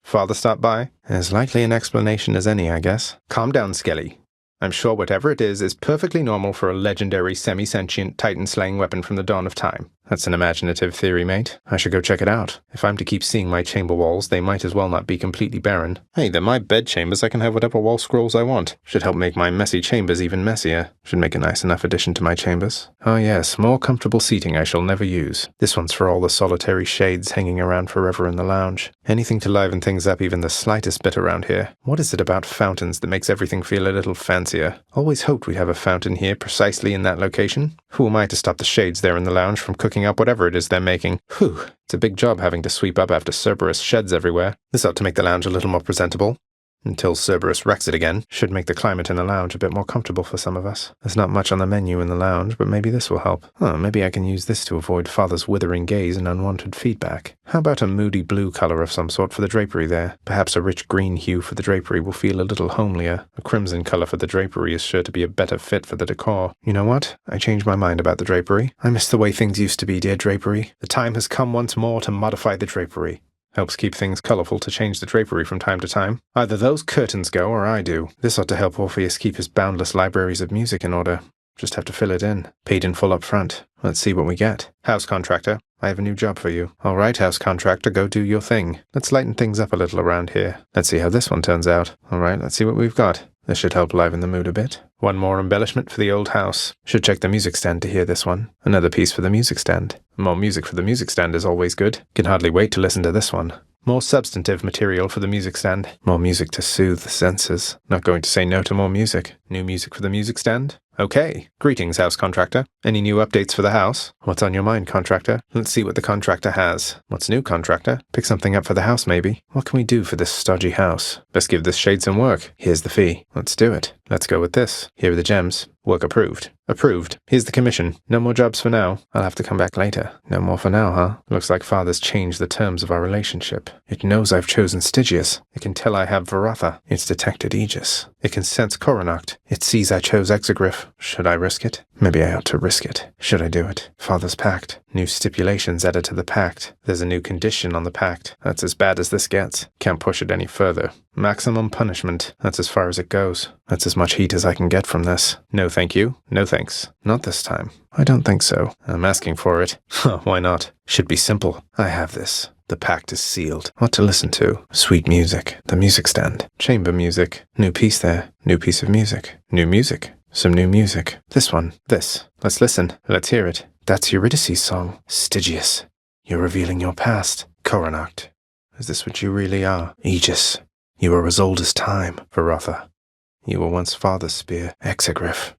Father stopped by? As likely an explanation as any, I guess. Calm down, Skelly. I'm sure whatever it is perfectly normal for a legendary semi-sentient Titan-slaying weapon from the dawn of time. That's an imaginative theory, mate. I should go check it out. If I'm to keep seeing my chamber walls, they might as well not be completely barren. Hey, they're my bed chambers. I can have whatever wall scrolls I want. Should help make my messy chambers even messier. Should make a nice enough addition to my chambers. Oh yes, more comfortable seating I shall never use. This one's for all the solitary shades hanging around forever in the lounge. Anything to liven things up even the slightest bit around here. What is it about fountains that makes everything feel a little fancier? Always hoped we'd have a fountain here precisely in that location. Who am I to stop the shades there in the lounge from cooking up whatever it is they're making? Whew, it's a big job having to sweep up after Cerberus sheds everywhere. This ought to make the lounge a little more presentable. Until Cerberus wrecks it again. Should make the climate in the lounge a bit more comfortable for some of us. There's not much on the menu in the lounge, but maybe this will help. Oh, maybe I can use this to avoid Father's withering gaze and unwanted feedback. How about a moody blue color of some sort for the drapery there? Perhaps a rich green hue for the drapery will feel a little homelier. A crimson color for the drapery is sure to be a better fit for the decor. You know what? I changed my mind about the drapery. I miss the way things used to be, dear drapery. The time has come once more to modify the drapery. Helps keep things colourful to change the drapery from time to time. Either those curtains go, or I do. This ought to help Orpheus keep his boundless libraries of music in order. Just have to fill it in. Paid in full up front. Let's see what we get. House contractor, I have a new job for you. All right, house contractor, go do your thing. Let's lighten things up a little around here. Let's see how this one turns out. All right, let's see what we've got. This should help liven the mood a bit. One more embellishment for the old house. Should check the music stand to hear this one. Another piece for the music stand. More music for the music stand is always good. Can hardly wait to listen to this one. More substantive material for the music stand. More music to soothe the senses. Not going to say no to more music. New music for the music stand? Okay. Greetings, house contractor. Any new updates for the house? What's on your mind, contractor? Let's see what the contractor has. What's new, contractor? Pick something up for the house, maybe. What can we do for this stodgy house? Best give this shade some work. Here's the fee. Let's do it. Let's go with this. Here are the gems. Work approved. Approved. Here's the commission. No more jobs for now. I'll have to come back later. No more for now, huh? Looks like Father's changed the terms of our relationship. It knows I've chosen Stygius. It can tell I have Varatha. It's detected Aegis. It can sense Coronact. It sees I chose Exegriff. Should I risk it? Maybe I ought to risk it. Should I do it? Father's pact. New stipulations added to the pact. There's a new condition on the pact. That's as bad as this gets. Can't push it any further. Maximum punishment. That's as far as it goes. That's as much heat as I can get from this. No thank you. No thanks. Not this time. I don't think so. I'm asking for it. Why not? Should be simple. I have this. The pact is sealed. What to listen to? Sweet music. The music stand. Chamber music. New piece there. New piece of music. New music. Some new music. This one. This. Let's listen. Let's hear it. That's Eurydice's song. Stygius. You're revealing your past. Coronact. Is this what you really are? Aegis. You are as old as time. Varatha. You were once Father's spear. Exegriff.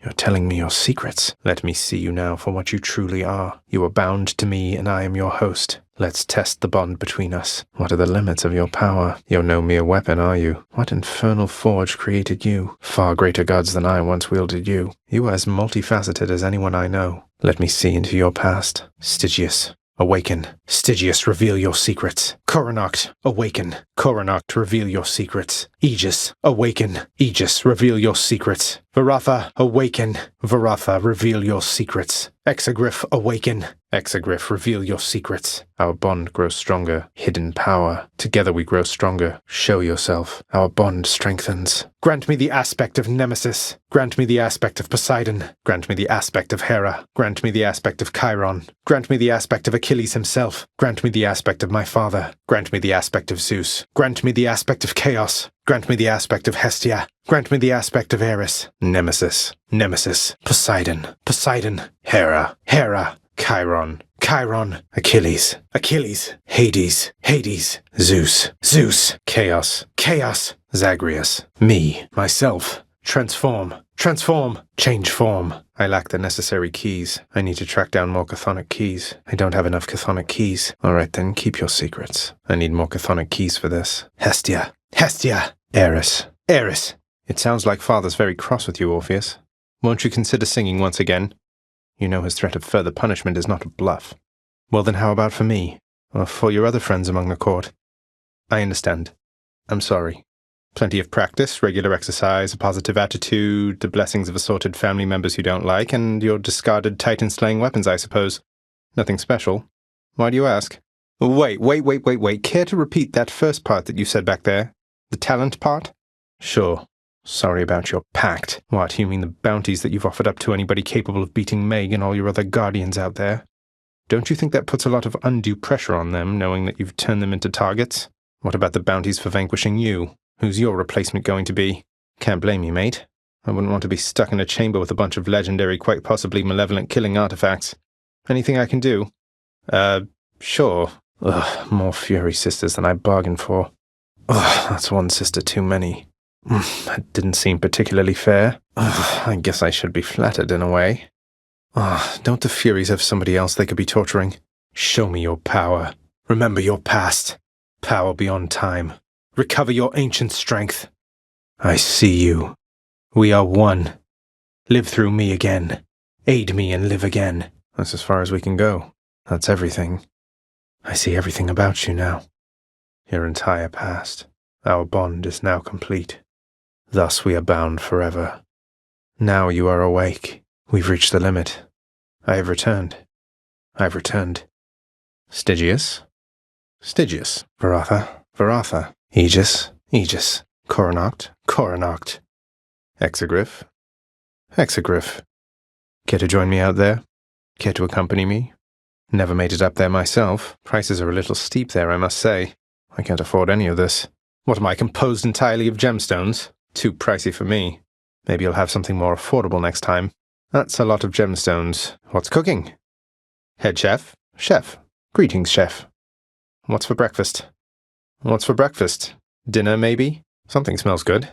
You're telling me your secrets. Let me see you now for what you truly are. You are bound to me and I am your host. Let's test the bond between us. What are the limits of your power? You're no mere weapon, are you? What infernal forge created you? Far greater gods than I once wielded you. You are as multifaceted as anyone I know. Let me see into your past. Stygius. Awaken. Stygius, reveal your secrets. Coronact, awaken. Coronact, reveal your secrets. Aegis, awaken. Aegis, reveal your secrets. Varatha, awaken. Varatha, reveal your secrets. Exegriff, awaken. Exegriff, reveal your secrets. Our bond grows stronger. Hidden power. Together we grow stronger. Show yourself. Our bond strengthens. Grant me the aspect of Nemesis. Grant me the aspect of Poseidon. Grant me the aspect of Hera. Grant me the aspect of Chiron. Grant me the aspect of Achilles himself. Grant me the aspect of my father. Grant me the aspect of Zeus. Grant me the aspect of Chaos. Grant me the aspect of Hestia. Grant me the aspect of Eris. Nemesis. Nemesis. Poseidon. Poseidon. Hera. Hera. Chiron. Chiron. Achilles. Achilles. Hades. Hades. Zeus. Zeus. Chaos. Chaos. Zagreus. Me. Myself. Transform. Transform. Change form. I lack the necessary keys. I need to track down more chthonic keys. I don't have enough chthonic keys. Alright then, keep your secrets. I need more chthonic keys for this. Hestia. Hestia. Eris. Eris. It sounds like Father's very cross with you, Orpheus. Won't you consider singing once again? You know his threat of further punishment is not a bluff. Well then how about for me? Or for your other friends among the court? I understand. I'm sorry. Plenty of practice, regular exercise, a positive attitude, the blessings of assorted family members you don't like, and your discarded Titan-slaying weapons, I suppose. Nothing special. Why do you ask? Wait. Care to repeat that first part that you said back there? The talent part? Sure. Sorry about your pact. What, you mean the bounties that you've offered up to anybody capable of beating Meg and all your other guardians out there? Don't you think that puts a lot of undue pressure on them, knowing that you've turned them into targets? What about the bounties for vanquishing you? Who's your replacement going to be? Can't blame you, mate. I wouldn't want to be stuck in a chamber with a bunch of legendary, quite possibly malevolent killing artifacts. Anything I can do? Sure. Ugh, more Fury Sisters than I bargained for. Ugh, that's one sister too many. That didn't seem particularly fair. Ugh, I guess I should be flattered in a way. Don't the Furies have somebody else they could be torturing? Show me your power. Remember your past. Power beyond time. Recover your ancient strength. I see you. We are one. Live through me again. Aid me and live again. That's as far as we can go. That's everything. I see everything about you now. Your entire past. Our bond is now complete. Thus we are bound forever. Now you are awake. We've reached the limit. I have returned. I've returned. Stygius? Stygius. Varatha. Varatha. Aegis. Aegis. Coronact. Coronact. Exegriff. Exegriff. Care to join me out there? Care to accompany me? Never made it up there myself. Prices are a little steep there, I must say. I can't afford any of this. What am I, composed entirely of gemstones? Too pricey for me. Maybe you'll have something more affordable next time. That's a lot of gemstones. What's cooking? Head chef? Chef. Greetings, chef. What's for breakfast? What's for breakfast? Dinner, maybe? Something smells good.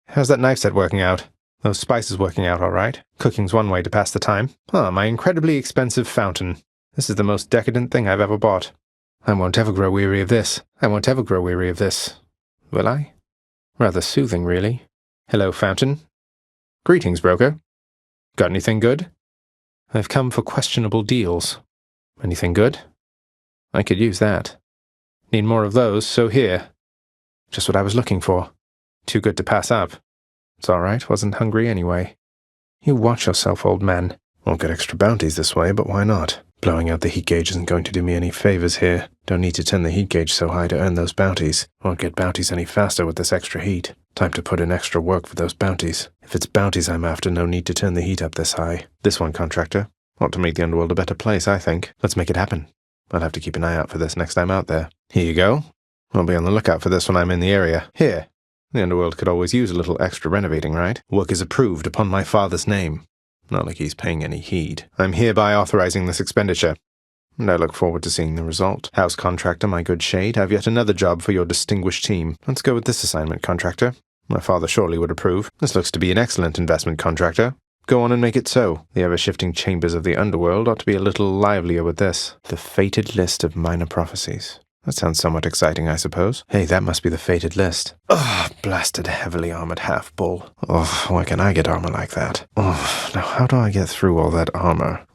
How's that knife set working out? Those spices working out all right. Cooking's one way to pass the time. My incredibly expensive fountain. This is the most decadent thing I've ever bought. I won't ever grow weary of this. I won't ever grow weary of this. Will I? Rather soothing, really. Hello, fountain. Greetings, broker. Got anything good? I've come for questionable deals. Anything good? I could use that. Need more of those, so here. Just what I was looking for. Too good to pass up. It's all right, wasn't hungry anyway. You watch yourself, old man. Won't get extra bounties this way, but why not? Blowing out the heat gauge isn't going to do me any favors here. Don't need to turn the heat gauge so high to earn those bounties. Won't get bounties any faster with this extra heat. Time to put in extra work for those bounties. If it's bounties I'm after, no need to turn the heat up this high. This one, contractor. Want to make the underworld a better place, I think. Let's make it happen. I'll have to keep an eye out for this next time out there. Here you go. I'll be on the lookout for this when I'm in the area. Here. The underworld could always use a little extra renovating, right? Work is approved upon my father's name. Not like he's paying any heed. I'm hereby authorizing this expenditure, and I look forward to seeing the result. House contractor, my good shade, have yet another job for your distinguished team. Let's go with this assignment, contractor. My father surely would approve. This looks to be an excellent investment, contractor. Go on and make it so. The ever-shifting chambers of the underworld ought to be a little livelier with this. The fated list of minor prophecies. That sounds somewhat exciting, I suppose. Hey, that must be the fated list. Blasted heavily armored half-bull. Why can I get armor like that? Now how do I get through all that armor?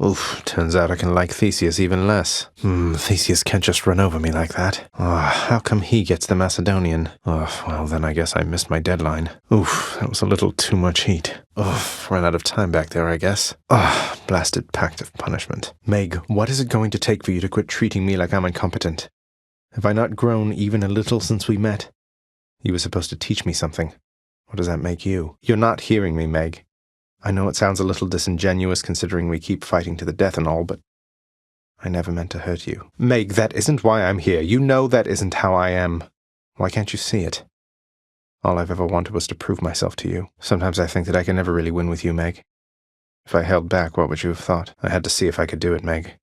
Turns out I can like Theseus even less. Theseus can't just run over me like that. How come he gets the Macedonian? Well, then I guess I missed my deadline. That was a little too much heat. Ran out of time back there, I guess. Blasted pact of punishment. Meg, what is it going to take for you to quit treating me like I'm incompetent? Have I not grown even a little since we met? You were supposed to teach me something. What does that make you? You're not hearing me, Meg. I know it sounds a little disingenuous considering we keep fighting to the death and all, but I never meant to hurt you. Meg, that isn't why I'm here. You know that isn't how I am. Why can't you see it? All I've ever wanted was to prove myself to you. Sometimes I think that I can never really win with you, Meg. If I held back, what would you have thought? I had to see if I could do it, Meg.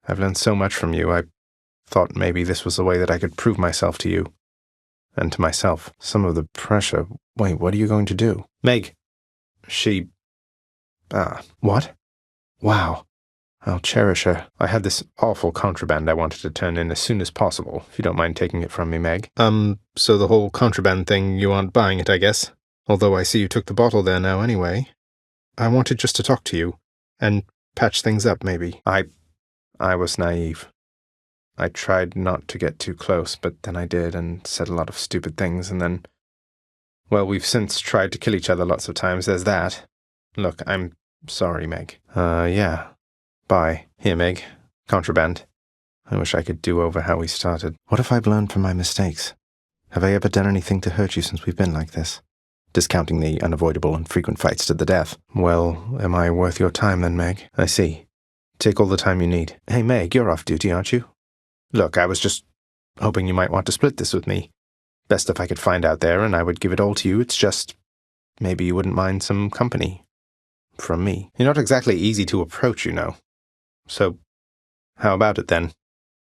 I've learned so much from you. I thought maybe this was the way that I could prove myself to you. And to myself. Some of the pressure. Wait, what are you going to do? Meg. What? Wow. I'll cherish her. I had this awful contraband I wanted to turn in as soon as possible, if you don't mind taking it from me, Meg. So the whole contraband thing, you aren't buying it, I guess? Although I see you took the bottle there now anyway. I wanted just to talk to you. And patch things up, maybe. I was naive. I tried not to get too close, but then I did and said a lot of stupid things, and then... Well, we've since tried to kill each other lots of times, there's that. Look, I'm sorry, Meg. Yeah. Bye. Here, Meg. Contraband. I wish I could do over how we started. What if I've learned from my mistakes? Have I ever done anything to hurt you since we've been like this? Discounting the unavoidable and frequent fights to the death. Well, am I worth your time then, Meg? I see. Take all the time you need. Hey, Meg, you're off duty, aren't you? Look, I was just hoping you might want to split this with me. Best if I could find out there, and I would give it all to you. It's just, maybe you wouldn't mind some company. From me. You're not exactly easy to approach, you know. So, how about it then?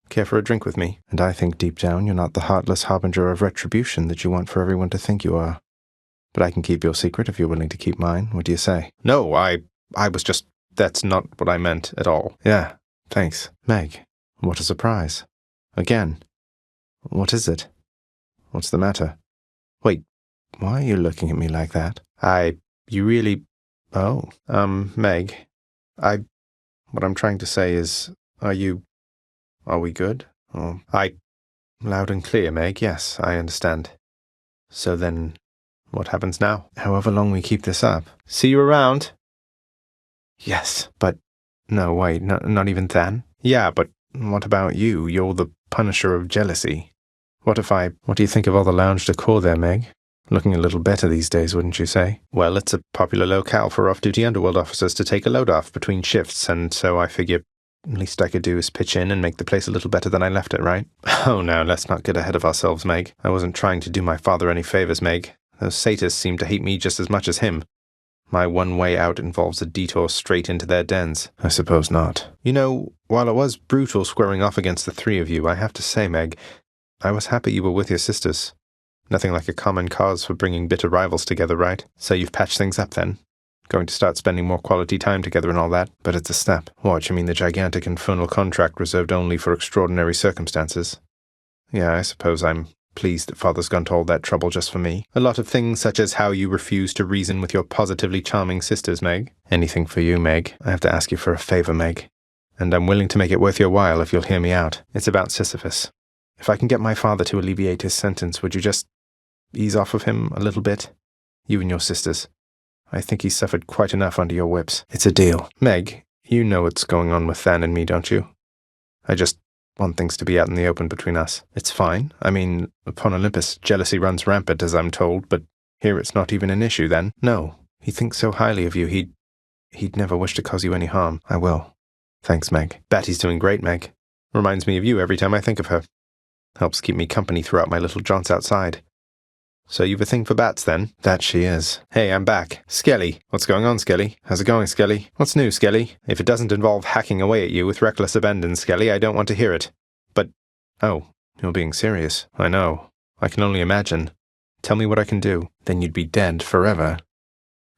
Care for a drink with me? And I think deep down you're not the heartless harbinger of retribution that you want for everyone to think you are. But I can keep your secret if you're willing to keep mine. What do you say? No, I was just... That's not what I meant at all. Yeah, thanks. Meg. What a surprise. Again. What is it? What's the matter? Wait, why are you looking at me like that? You really... Oh, Meg. What I'm trying to say is, are we good? Oh, loud and clear, Meg, yes, I understand. So then, what happens now? However long we keep this up. See you around? Yes, but... No, wait, not even then? Yeah, but... What about you? You're the punisher of jealousy. What do you think of all the lounge decor there, Meg? Looking a little better these days, wouldn't you say? Well, it's a popular locale for off-duty underworld officers to take a load off between shifts, and so I figure least I could do is pitch in and make the place a little better than I left it, right? Oh, now, let's not get ahead of ourselves, Meg. I wasn't trying to do my father any favors, Meg. Those satyrs seem to hate me just as much as him. My one way out involves a detour straight into their dens. I suppose not. You know, while it was brutal squaring off against the three of you, I have to say, Meg, I was happy you were with your sisters. Nothing like a common cause for bringing bitter rivals together, right? So you've patched things up, then? Going to start spending more quality time together and all that. But it's a step. What, you mean the gigantic infernal contract reserved only for extraordinary circumstances? Yeah, I suppose I'm pleased that Father's gone to all that trouble just for me. A lot of things, such as how you refuse to reason with your positively charming sisters, Meg. Anything for you, Meg. I have to ask you for a favor, Meg. And I'm willing to make it worth your while if you'll hear me out. It's about Sisyphus. If I can get my father to alleviate his sentence, would you just ease off of him a little bit? You and your sisters. I think he's suffered quite enough under your whips. It's a deal. Meg, you know what's going on with Than and me, don't you? I just want things to be out in the open between us. It's fine. I mean, upon Olympus, jealousy runs rampant, as I'm told, but here it's not even an issue, then. No, he thinks so highly of you, he'd never wish to cause you any harm. I will. Thanks, Meg. Batty's doing great, Meg. Reminds me of you every time I think of her. Helps keep me company throughout my little jaunts outside. So you've a thing for bats, then? That she is. Hey, I'm back. Skelly. What's going on, Skelly? How's it going, Skelly? What's new, Skelly? If it doesn't involve hacking away at you with reckless abandon, Skelly, I don't want to hear it. But, oh, you're being serious. I know. I can only imagine. Tell me what I can do. Then you'd be dead forever.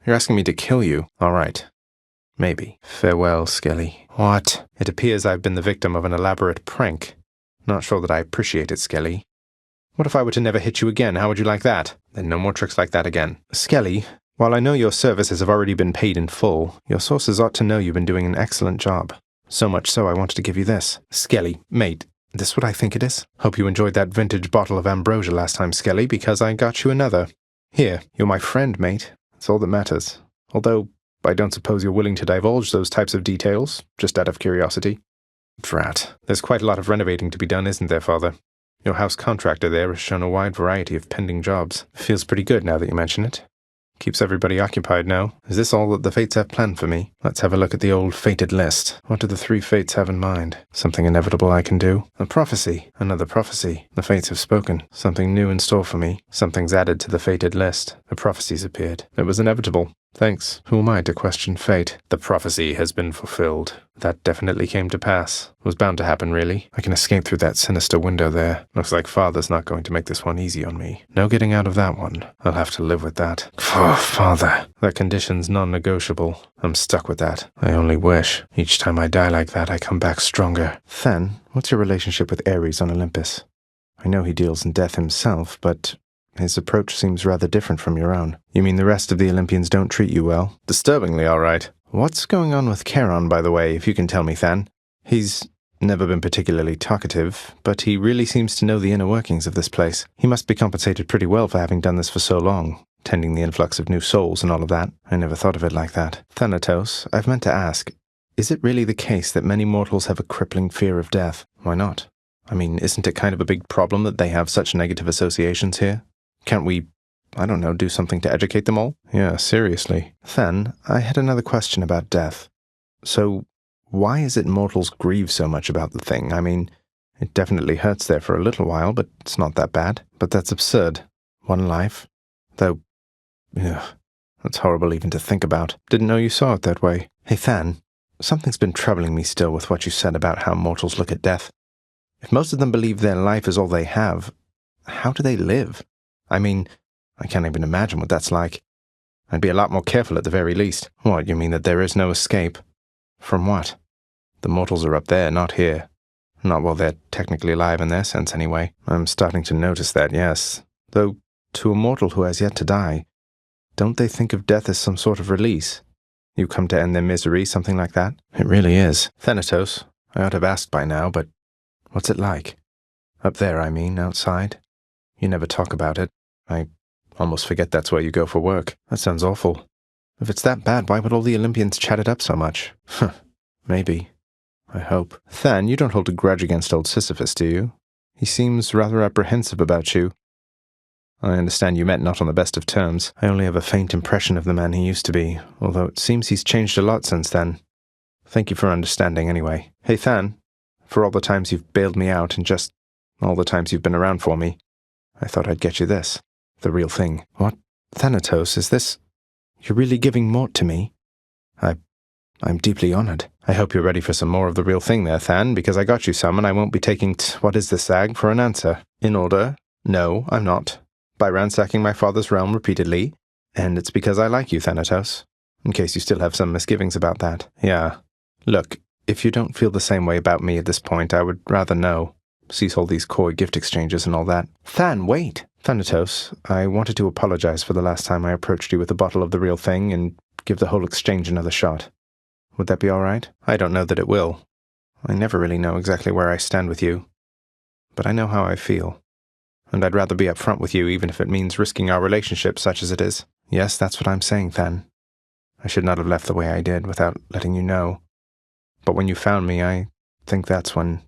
You're asking me to kill you. All right. Maybe. Farewell, Skelly. What? It appears I've been the victim of an elaborate prank. Not sure that I appreciate it, Skelly. What if I were to never hit you again? How would you like that? Then no more tricks like that again. Skelly, while I know your services have already been paid in full, your sources ought to know you've been doing an excellent job. So much so I wanted to give you this. Skelly, mate, this what I think it is? Hope you enjoyed that vintage bottle of ambrosia last time, Skelly, because I got you another. Here, you're my friend, mate. That's all that matters. Although, I don't suppose you're willing to divulge those types of details, just out of curiosity. Drat. There's quite a lot of renovating to be done, isn't there, Father? Your house contractor there has shown a wide variety of pending jobs. Feels pretty good now that you mention it. Keeps everybody occupied now. Is this all that the fates have planned for me? Let's have a look at the old fated list. What do the three fates have in mind? Something inevitable I can do? A prophecy. Another prophecy. The fates have spoken. Something new in store for me. Something's added to the fated list. A prophecy's appeared. It was inevitable. Thanks. Who am I to question fate? The prophecy has been fulfilled. That definitely came to pass. It was bound to happen, really. I can escape through that sinister window there. Looks like Father's not going to make this one easy on me. No getting out of that one. I'll have to live with that. Oh, Father. That condition's non-negotiable. I'm stuck with that. I only wish. Each time I die like that, I come back stronger. Than, what's your relationship with Ares on Olympus? I know he deals in death himself, but his approach seems rather different from your own. You mean the rest of the Olympians don't treat you well? Disturbingly all right. What's going on with Charon, by the way, if you can tell me, Than? He's never been particularly talkative, but he really seems to know the inner workings of this place. He must be compensated pretty well for having done this for so long, tending the influx of new souls and all of that. I never thought of it like that. Thanatos, I've meant to ask, is it really the case that many mortals have a crippling fear of death? Why not? I mean, isn't it kind of a big problem that they have such negative associations here? Can't we, I don't know, do something to educate them all? Yeah, seriously. Than, I had another question about death. So, why is it mortals grieve so much about the thing? I mean, it definitely hurts there for a little while, but it's not that bad. But that's absurd. One life. Though, that's horrible even to think about. Didn't know you saw it that way. Hey, Than, something's been troubling me still with what you said about how mortals look at death. If most of them believe their life is all they have, how do they live? I mean, I can't even imagine what that's like. I'd be a lot more careful at the very least. What, you mean that there is no escape? From what? The mortals are up there, not here. Not while they're technically alive in their sense, anyway. I'm starting to notice that, yes. Though, to a mortal who has yet to die, don't they think of death as some sort of release? You come to end their misery, something like that? It really is. Thanatos, I ought to have asked by now, but what's it like? Up there, I mean, outside. You never talk about it. I almost forget that's where you go for work. That sounds awful. If it's that bad, why would all the Olympians chat it up so much? Huh. Maybe. I hope. Than, you don't hold a grudge against old Sisyphus, do you? He seems rather apprehensive about you. I understand you met not on the best of terms. I only have a faint impression of the man he used to be, although it seems he's changed a lot since then. Thank you for understanding, anyway. Hey, Than, for all the times you've bailed me out and just all the times you've been around for me, I thought I'd get you this. The real thing. What? Thanatos, is this... You're really giving Mort to me? I'm deeply honored. I hope you're ready for some more of the real thing there, Than, because I got you some and I won't be taking what is this, Zag, for an answer. In order? No, I'm not. By ransacking my father's realm repeatedly, and it's because I like you, Thanatos. in case you still have some misgivings about that. Yeah. Look, if you don't feel the same way about me at this point, I would rather know. Cease all these coy gift exchanges and all that. Than, wait! Thanatos, I wanted to apologize for the last time I approached you with a bottle of the real thing and give the whole exchange another shot. Would that be all right? I don't know that it will. I never really know exactly where I stand with you. But I know how I feel. And I'd rather be upfront with you even if it means risking our relationship such as it is. Yes, that's what I'm saying, Than. I should not have left the way I did without letting you know. But when you found me, I think that's when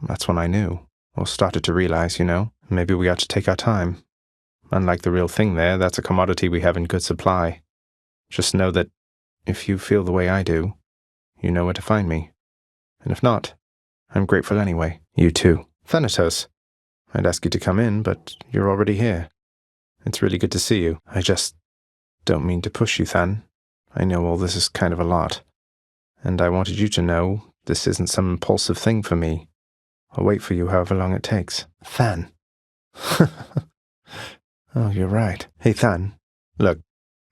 I knew, or started to realize, maybe we ought to take our time. Unlike the real thing there, that's a commodity we have in good supply. Just know that if you feel the way I do, you know where to find me. And if not, I'm grateful anyway. You too. Thanatos, I'd ask you to come in, but you're already here. It's really good to see you. I just don't mean to push you, Than. I know all this is kind of a lot. And I wanted you to know this isn't some impulsive thing for me. I'll wait for you however long it takes. Than. Oh, you're right. Hey, Than. Look,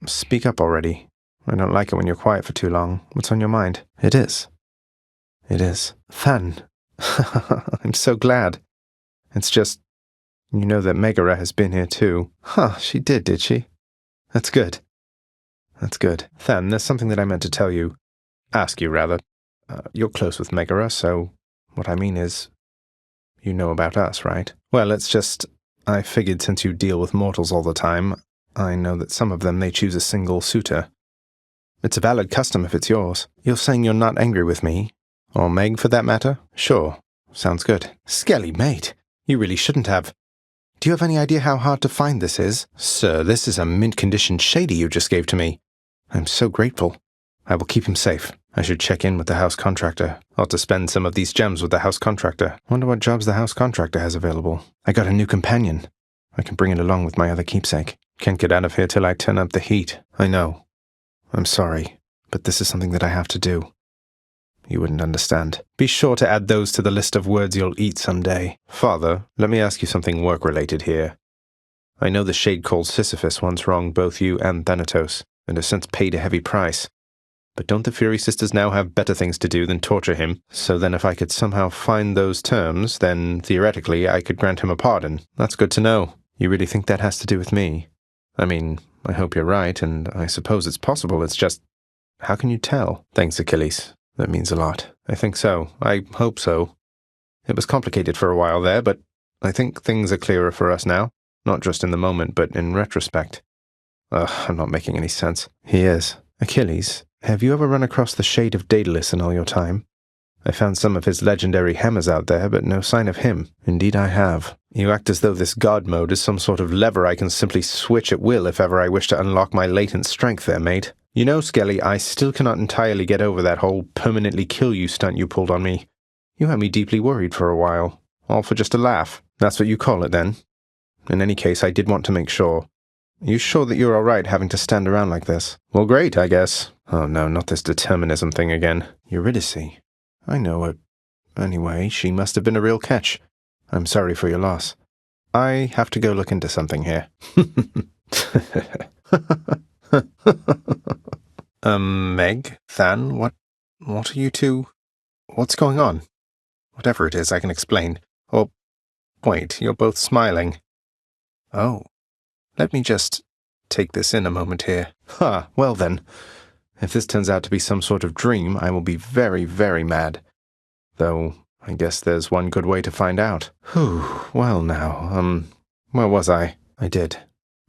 speak up already. I don't like it when you're quiet for too long. What's on your mind? It is. Than. I'm so glad. It's just, you know that Megara has been here too. Huh, she did she? That's good. Than, there's something that I meant to tell you. Ask you, rather. You're close with Megara, so what I mean is, you know about us, right? Well, it's just, I figured since you deal with mortals all the time, I know that some of them may choose a single suitor. It's a valid custom if it's yours. You're saying you're not angry with me? Or Meg, for that matter? Sure. Sounds good. Skelly, mate. You really shouldn't have. Do you have any idea how hard to find this is? Sir, this is a mint-condition shady you just gave to me. I'm so grateful. I will keep him safe. I should check in with the house contractor. Ought to spend some of these gems with the house contractor. Wonder what jobs the house contractor has available. I got a new companion. I can bring it along with my other keepsake. Can't get out of here till I turn up the heat. I know. I'm sorry, but this is something that I have to do. You wouldn't understand. Be sure to add those to the list of words you'll eat someday. Father, let me ask you something work-related here. I know the shade called Sisyphus once wronged both you and Thanatos, and has since paid a heavy price. But don't the Fury Sisters now have better things to do than torture him? So then if I could somehow find those terms, then theoretically I could grant him a pardon. That's good to know. You really think that has to do with me? I mean, I hope you're right, and I suppose it's possible. It's just, how can you tell? Thanks, Achilles. That means a lot. I think so. I hope so. It was complicated for a while there, but I think things are clearer for us now. Not just in the moment, but in retrospect. I'm not making any sense. He is. Achilles, have you ever run across the shade of Daedalus in all your time? I found some of his legendary hammers out there, but no sign of him. Indeed I have. You act as though this god mode is some sort of lever I can simply switch at will if ever I wish to unlock my latent strength there, mate. You know, Skelly, I still cannot entirely get over that whole permanently kill you stunt you pulled on me. You had me deeply worried for a while. All for just a laugh. That's what you call it, then? In any case, I did want to make sure. Are you sure that you're all right having to stand around like this? Well, great, I guess. Oh no, not this determinism thing again. Eurydice. I know it. Anyway, she must have been a real catch. I'm sorry for your loss. I have to go look into something here. Meg, Than, what are you two? What's going on? Whatever it is, I can explain. Or, wait, you're both smiling. Oh, let me just take this in a moment here. Well then, if this turns out to be some sort of dream, I will be very, very mad. Though, I guess there's one good way to find out. Well now, where was I? I did.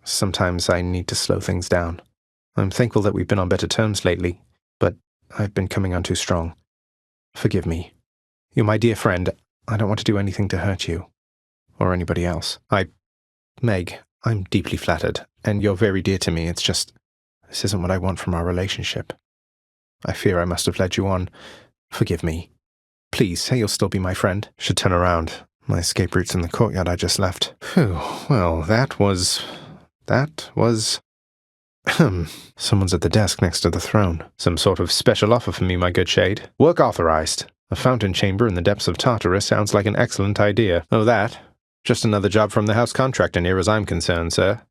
Sometimes I need to slow things down. I'm thankful that we've been on better terms lately, but I've been coming on too strong. Forgive me. You're my dear friend. I don't want to do anything to hurt you. Or anybody else. Meg, I'm deeply flattered, and you're very dear to me. It's just, this isn't what I want from our relationship. I fear I must have led you on. Forgive me. Please, say you'll still be my friend. Should turn around. My escape route's in the courtyard I just left. Phew, well, that was... Someone's at the desk next to the throne. Some sort of special offer for me, my good shade. Work authorized. A fountain chamber in the depths of Tartarus sounds like an excellent idea. Oh, that? Just another job from the house contractor near as I'm concerned, sir.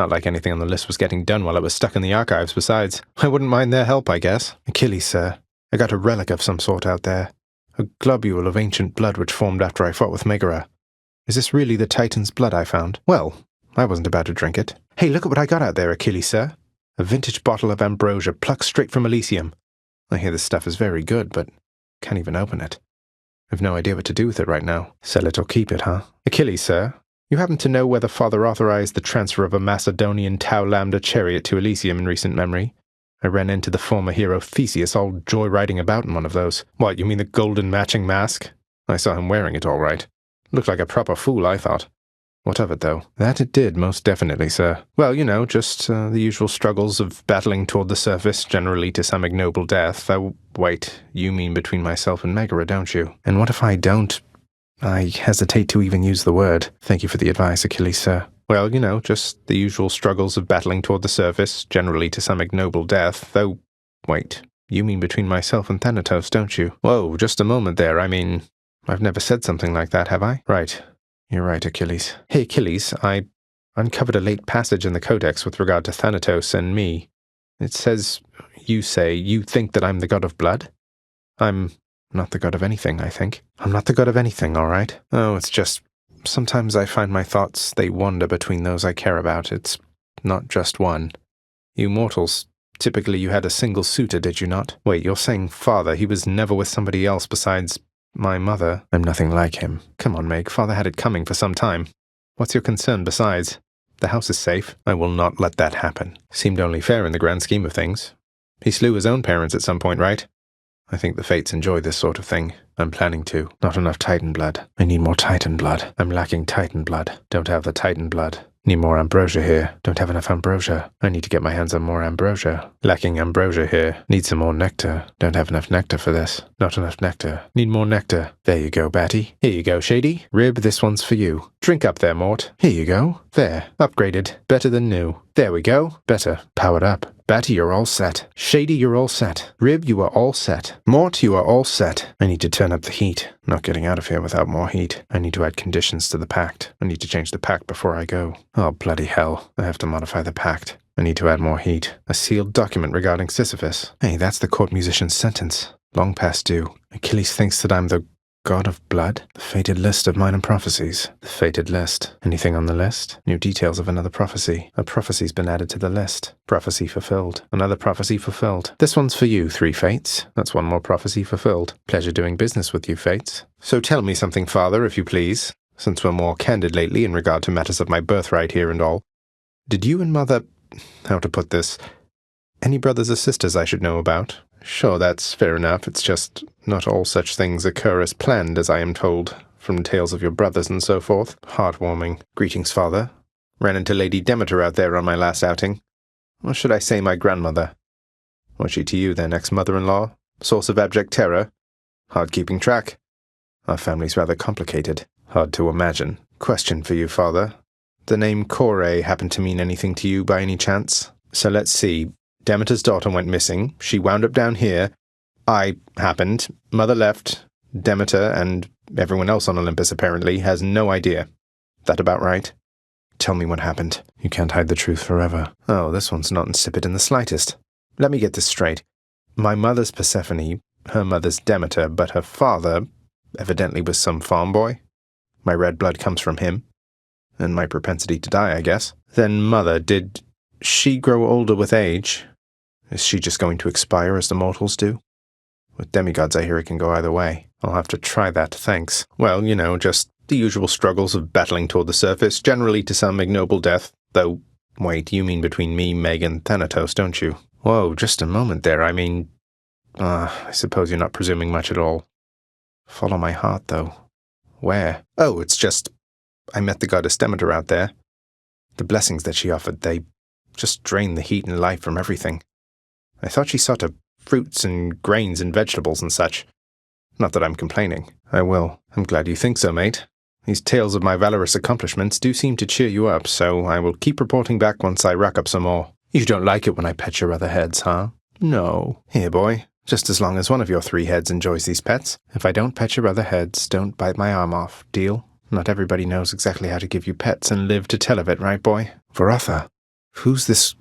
Not like anything on the list was getting done while it was stuck in the archives, besides. I wouldn't mind their help, I guess. Achilles, sir. I got a relic of some sort out there. A globule of ancient blood which formed after I fought with Megara. Is this really the Titan's blood I found? Well, I wasn't about to drink it. Hey, look at what I got out there, Achilles, sir. A vintage bottle of ambrosia plucked straight from Elysium. I hear this stuff is very good, but can't even open it. I've no idea what to do with it right now. Sell it or keep it, huh? Achilles, sir. You happen to know whether Father authorized the transfer of a Macedonian Tau Lambda chariot to Elysium in recent memory? I ran into the former hero Theseus all joyriding about in one of those. What, you mean the golden matching mask? I saw him wearing it all right. Looked like a proper fool, I thought. What of it, though? That it did, most definitely, sir. Well, just the usual struggles of battling toward the surface, generally to some ignoble death. Though, wait, you mean between myself and Megara, don't you? And what if I don't? I hesitate to even use the word. Thank you for the advice, Achilles, sir. Well, just the usual struggles of battling toward the surface, generally to some ignoble death. Though, wait, you mean between myself and Thanatos, don't you? Whoa, just a moment there. I mean, I've never said something like that, have I? Right. You're right, Achilles. Hey, Achilles, I uncovered a late passage in the Codex with regard to Thanatos and me. It says, you think that I'm the god of blood? I'm not the god of anything, I think. I'm not the god of anything, all right? Oh, it's just, sometimes I find my thoughts, they wander between those I care about. It's not just one. You mortals, typically you had a single suitor, did you not? Wait, you're saying Father, he was never with somebody else besides my mother? I'm nothing like him. Come on, Meg, Father had it coming for some time. What's your concern besides? The house is safe. I will not let that happen. Seemed only fair in the grand scheme of things. He slew his own parents at some point, right? I think the Fates enjoy this sort of thing. I'm planning to. Not enough Titan blood. I need more Titan blood. I'm lacking Titan blood. Don't have the Titan blood. Need more ambrosia here. Don't have enough ambrosia. I need to get my hands on more ambrosia. Lacking ambrosia here. Need some more nectar. Don't have enough nectar for this. Not enough nectar. Need more nectar. There you go, Batty. Here you go, Shady. Rib, this one's for you. Drink up there, Mort. Here you go. There. Upgraded. Better than new. There we go. Better. Powered up. Batty, you're all set. Shady, you're all set. Rib, you are all set. Mort, you are all set. I need to turn up the heat. Not getting out of here without more heat. I need to add conditions to the pact. I need to change the pact before I go. Oh, bloody hell. I have to modify the pact. I need to add more heat. A sealed document regarding Sisyphus. Hey, that's the court musician's sentence. Long past due. Achilles thinks that I'm the god of blood? The fated list of minor prophecies. The fated list. Anything on the list? New details of another prophecy. A prophecy's been added to the list. Prophecy fulfilled. Another prophecy fulfilled. This one's for you, three Fates. That's one more prophecy fulfilled. Pleasure doing business with you, Fates. So tell me something, Father, if you please, since we're more candid lately in regard to matters of my birthright here and all. Did you and Mother... how to put this? Any brothers or sisters I should know about? Sure, that's fair enough. It's just not all such things occur as planned, as I am told, from tales of your brothers and so forth. Heartwarming. Greetings, Father. Ran into Lady Demeter out there on my last outing. Or should I say my grandmother? Was she to you, then, ex-mother-in-law? Source of abject terror? Hard keeping track? Our family's rather complicated. Hard to imagine. Question for you, Father. The name Kore happen to mean anything to you by any chance? So let's see. Demeter's daughter went missing. She wound up down here. I happened. Mother left. Demeter, and everyone else on Olympus apparently, has no idea. That about right? Tell me what happened. You can't hide the truth forever. Oh, this one's not insipid in the slightest. Let me get this straight. My mother's Persephone, her mother's Demeter, but her father evidently was some farm boy. My red blood comes from him. And my propensity to die, I guess. Then Mother, did she grow older with age? Is she just going to expire as the mortals do? With demigods, I hear it can go either way. I'll have to try that, thanks. Well, just the usual struggles of battling toward the surface, generally to some ignoble death. Though, wait, you mean between me, Meg, and Thanatos, don't you? Whoa, just a moment there. I mean, I suppose you're not presuming much at all. Follow my heart, though. Where? Oh, it's just, I met the goddess Demeter out there. The blessings that she offered, they just drained the heat and life from everything. I thought she saw to fruits and grains and vegetables and such. Not that I'm complaining. I will. I'm glad you think so, mate. These tales of my valorous accomplishments do seem to cheer you up, so I will keep reporting back once I rack up some more. You don't like it when I pet your other heads, huh? No. Here, boy. Just as long as one of your three heads enjoys these pets. If I don't pet your other heads, don't bite my arm off. Deal? Not everybody knows exactly how to give you pets and live to tell of it, right, boy? Varatha. Who's this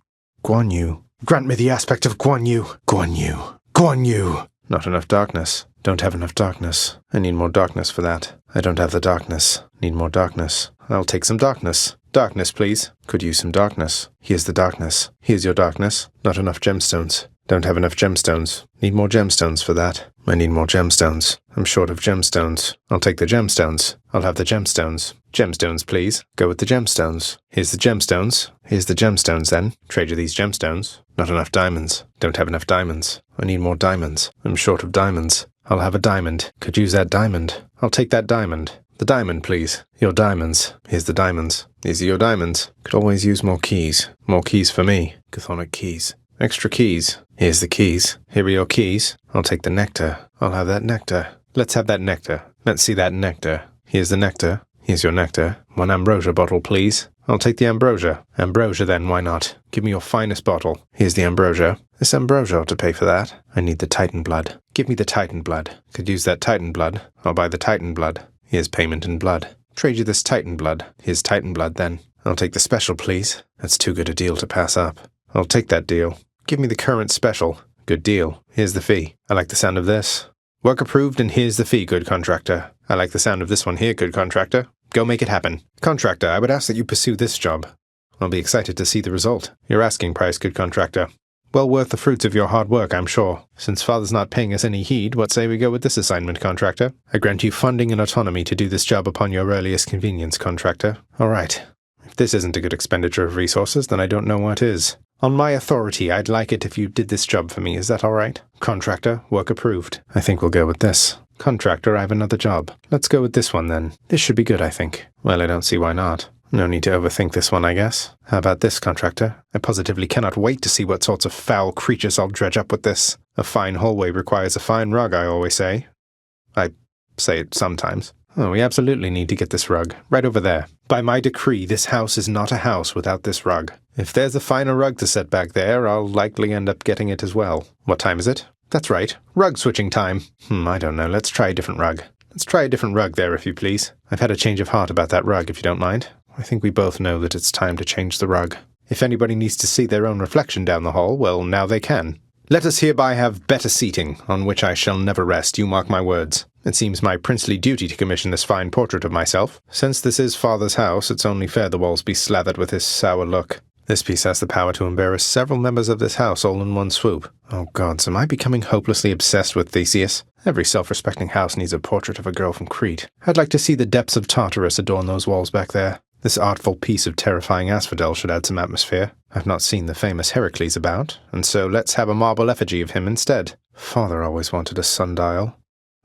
Guan Yu? Grant me the aspect of Guan Yu. Guan Yu. Guan Yu. Not enough darkness. Don't have enough darkness. I need more darkness for that. I don't have the darkness. Need more darkness. I'll take some darkness. Darkness, please. Could use some darkness. Here's the darkness. Here's your darkness. Not enough gemstones. Don't have enough gemstones. Need more gemstones for that. I need more gemstones. I'm short of gemstones. I'll take the gemstones. I'll have the gemstones. Gemstones, please. Go with the gemstones. Here's the gemstones. Here's the gemstones, then. Trade you these gemstones. Not enough diamonds. Don't have enough diamonds. I need more diamonds. I'm short of diamonds. I'll have a diamond. Could use that diamond. I'll take that diamond. The diamond, please. Your diamonds. Here's the diamonds. These are your diamonds. Could always use more keys. More keys for me. Chthonic keys. Extra keys. Here's the keys. Here are your keys. I'll take the nectar. I'll have that nectar. Let's have that nectar. Let's see that nectar. Here's the nectar. Here's your nectar. One ambrosia bottle, please. I'll take the ambrosia. Ambrosia, then, why not? Give me your finest bottle. Here's the ambrosia. This ambrosia ought to pay for that. I need the Titan blood. Give me the Titan blood. Could use that Titan blood. I'll buy the Titan blood. Here's payment in blood. Trade you this Titan blood. Here's Titan blood, then. I'll take the special, please. That's too good a deal to pass up. I'll take that deal. Give me the current special. Good deal. Here's the fee. I like the sound of this. Work approved, and here's the fee, good contractor. I like the sound of this one here, good contractor. Go make it happen. Contractor, I would ask that you pursue this job. I'll be excited to see the result. Your asking price, good contractor. Well worth the fruits of your hard work, I'm sure. Since Father's not paying us any heed, what say we go with this assignment, contractor? I grant you funding and autonomy to do this job upon your earliest convenience, contractor. All right. If this isn't a good expenditure of resources, then I don't know what is. On my authority, I'd like it if you did this job for me. Is that all right? Contractor, work approved. I think we'll go with this. Contractor, I have another job. Let's go with this one, then. This should be good, I think. Well, I don't see why not. No need to overthink this one, I guess. How about this, contractor? I positively cannot wait to see what sorts of foul creatures I'll dredge up with this. A fine hallway requires a fine rug, I always say. I say it sometimes. Oh, we absolutely need to get this rug. Right over there. By my decree, this house is not a house without this rug. If there's a finer rug to set back there, I'll likely end up getting it as well. What time is it? That's right. Rug switching time. I don't know. Let's try a different rug. Let's try a different rug there, if you please. I've had a change of heart about that rug, if you don't mind. I think we both know that it's time to change the rug. If anybody needs to see their own reflection down the hall, well, now they can. Let us hereby have better seating, on which I shall never rest, you mark my words. It seems my princely duty to commission this fine portrait of myself. Since this is Father's house, it's only fair the walls be slathered with his sour look. This piece has the power to embarrass several members of this house all in one swoop. Oh gods, am I becoming hopelessly obsessed with Theseus? Every self-respecting house needs a portrait of a girl from Crete. I'd like to see the depths of Tartarus adorn those walls back there. This artful piece of terrifying asphodel should add some atmosphere. I've not seen the famous Heracles about, and so let's have a marble effigy of him instead. Father always wanted a sundial.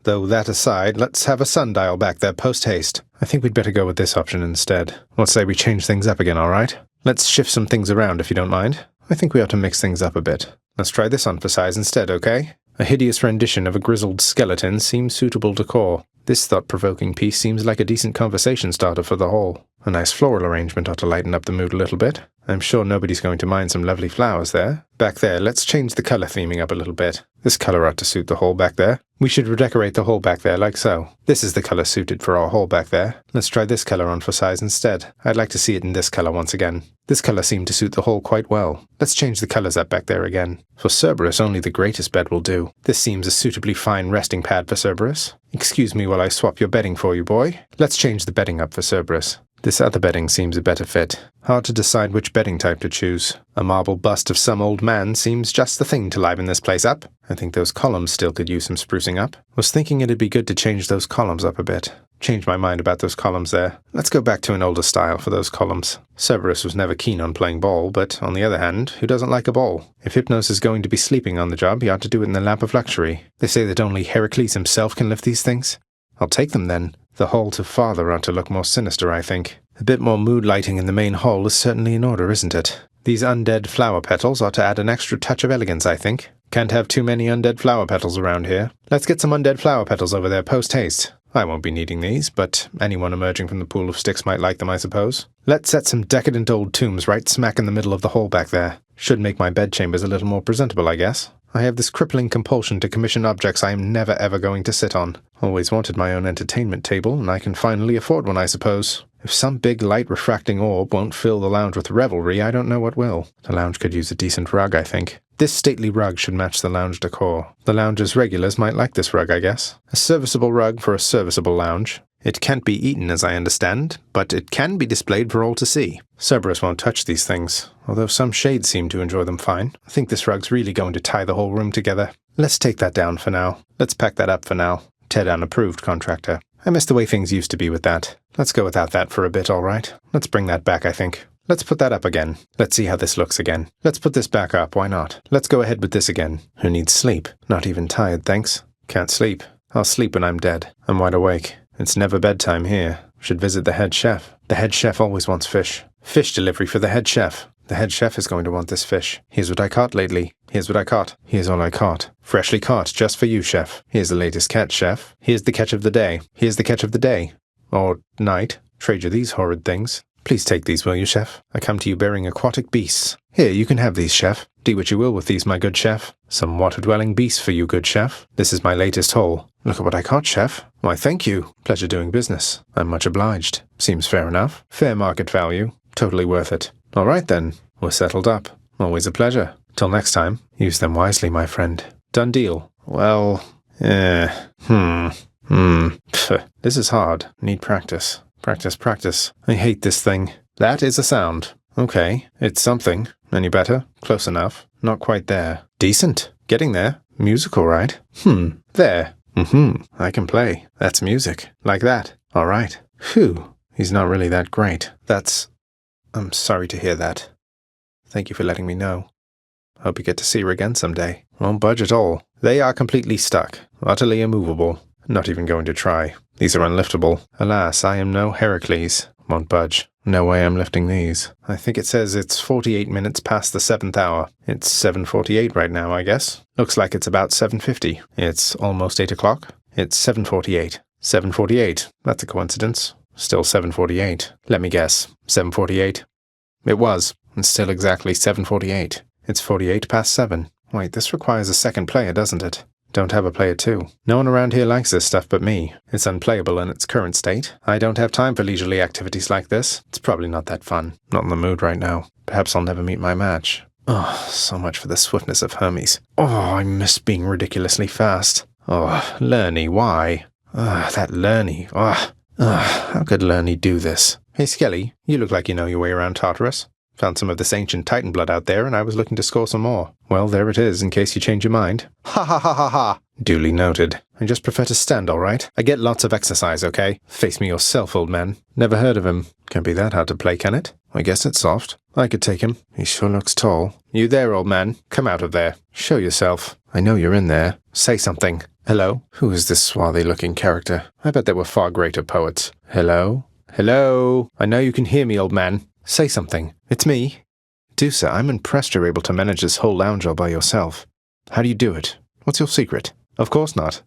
Though that aside, let's have a sundial back there post-haste. I think we'd better go with this option instead. What say we change things up again, all right? Let's shift some things around if you don't mind. I think we ought to mix things up a bit. Let's try this on for size instead, okay? A hideous rendition of a grizzled skeleton seems suitable decor. This thought-provoking piece seems like a decent conversation starter for the hall. A nice floral arrangement ought to lighten up the mood a little bit. I'm sure nobody's going to mind some lovely flowers there. Back there, let's change the color theming up a little bit. This color ought to suit the hall back there. We should redecorate the hall back there like so. This is the color suited for our hall back there. Let's try this color on for size instead. I'd like to see it in this color once again. This color seemed to suit the hall quite well. Let's change the colors up back there again. For Cerberus, only the greatest bed will do. This seems a suitably fine resting pad for Cerberus. Excuse me while I swap your bedding for you, boy. Let's change the bedding up for Cerberus. This other bedding seems a better fit. Hard to decide which bedding type to choose. A marble bust of some old man seems just the thing to liven this place up. I think those columns still could use some sprucing up. Was thinking it'd be good to change those columns up a bit. Changed my mind about those columns there. Let's go back to an older style for those columns. Cerberus was never keen on playing ball, but on the other hand, who doesn't like a ball? If Hypnos is going to be sleeping on the job, he ought to do it in the lap of luxury. They say that only Heracles himself can lift these things. I'll take them then. The hall to Father ought to look more sinister, I think. A bit more mood lighting in the main hall is certainly in order, isn't it? These undead flower petals ought to add an extra touch of elegance, I think. Can't have too many undead flower petals around here. Let's get some undead flower petals over there post-haste. I won't be needing these, but anyone emerging from the pool of sticks might like them, I suppose. Let's set some decadent old tombs right smack in the middle of the hall back there. Should make my bedchambers a little more presentable, I guess. I have this crippling compulsion to commission objects I am never ever going to sit on. Always wanted my own entertainment table, and I can finally afford one, I suppose. If some big light refracting orb won't fill the lounge with revelry, I don't know what will. The lounge could use a decent rug, I think. This stately rug should match the lounge decor. The lounge's regulars might like this rug, I guess. A serviceable rug for a serviceable lounge. It can't be eaten, as I understand, but it can be displayed for all to see. Cerberus won't touch these things, although some shades seem to enjoy them fine. I think this rug's really going to tie the whole room together. Let's take that down for now. Let's pack that up for now. Tear down approved, contractor. I miss the way things used to be with that. Let's go without that for a bit, all right? Let's bring that back, I think. Let's put that up again. Let's see how this looks again. Let's put this back up, why not? Let's go ahead with this again. Who needs sleep? Not even tired, thanks. Can't sleep. I'll sleep when I'm dead. I'm wide awake. It's never bedtime here. Should visit the head chef. The head chef always wants fish. Fish delivery for the head chef. The head chef is going to want this fish. Here's what I caught lately. Here's what I caught. Here's all I caught. Freshly caught, just for you, chef. Here's the latest catch, chef. Here's the catch of the day. Here's the catch of the day. Or night. Trade you these horrid things. Please take these, will you, chef? I come to you bearing aquatic beasts. Here, you can have these, chef. Do what you will with these, my good chef. Some water-dwelling beasts for you, good chef. This is my latest haul. Look at what I caught, chef. Why, thank you. Pleasure doing business. I'm much obliged. Seems fair enough. Fair market value. Totally worth it. All right, then. We're settled up. Always a pleasure. Till next time, use them wisely, my friend. Done deal. Well, Pff, this is hard. Need practice. Practice. I hate this thing. That is a sound. Okay, it's something. Any better? Close enough. Not quite there. Decent. Getting there. Musical, right? There. I can play. That's music. Like that. All right. Phew. He's not really that great. I'm sorry to hear that. Thank you for letting me know. Hope you get to see her again someday. Won't budge at all. They are completely stuck. Utterly immovable. Not even going to try. These are unliftable. Alas, I am no Heracles. Won't budge. No way I'm lifting these. I think it says it's 48 minutes past the 7th hour. It's 7:48 right now, I guess. Looks like it's about 7:50. It's almost 8 o'clock. It's 7:48. 7:48. That's a coincidence. Still 7:48. Let me guess. 7:48. It was. It's still exactly 7:48. It's 48 past 7. Wait, this requires a second player, doesn't it? Don't have a player too. No one around here likes this stuff but me. It's unplayable in its current state. I don't have time for leisurely activities like this. It's probably not that fun. Not in the mood right now. Perhaps I'll never meet my match. Oh, so much for the swiftness of Hermes. Oh, I miss being ridiculously fast. Oh, Lerny, why? That Lerny. How could Lerny do this? Hey, Skelly, you look like you know your way around Tartarus. Found some of this ancient Titan blood out there, and I was looking to score some more. Well, there it is, in case you change your mind. Ha ha ha ha ha! Duly noted. I just prefer to stand, all right? I get lots of exercise, okay? Face me yourself, old man. Never heard of him. Can't be that hard to play, can it? I guess it's soft. I could take him. He sure looks tall. You there, old man? Come out of there. Show yourself. I know you're in there. Say something. Hello? Who is this swarthy-looking character? I bet there were far greater poets. Hello? Hello? I know you can hear me, old man. Say something. It's me. Dusa, I'm impressed you're able to manage this whole lounge all by yourself. How do you do it? What's your secret? Of course not.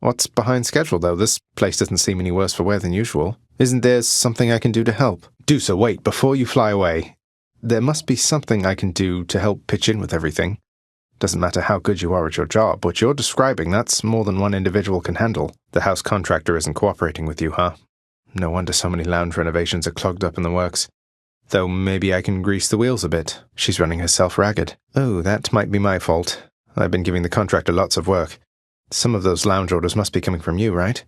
What's behind schedule, though? This place doesn't seem any worse for wear than usual. Isn't there something I can do to help? Dusa, wait, before you fly away. There must be something I can do to help pitch in with everything. Doesn't matter how good you are at your job. What you're describing, that's more than one individual can handle. The house contractor isn't cooperating with you, huh? No wonder so many lounge renovations are clogged up in the works. Though maybe I can grease the wheels a bit. She's running herself ragged. Oh, that might be my fault. I've been giving the contractor lots of work. Some of those lounge orders must be coming from you, right?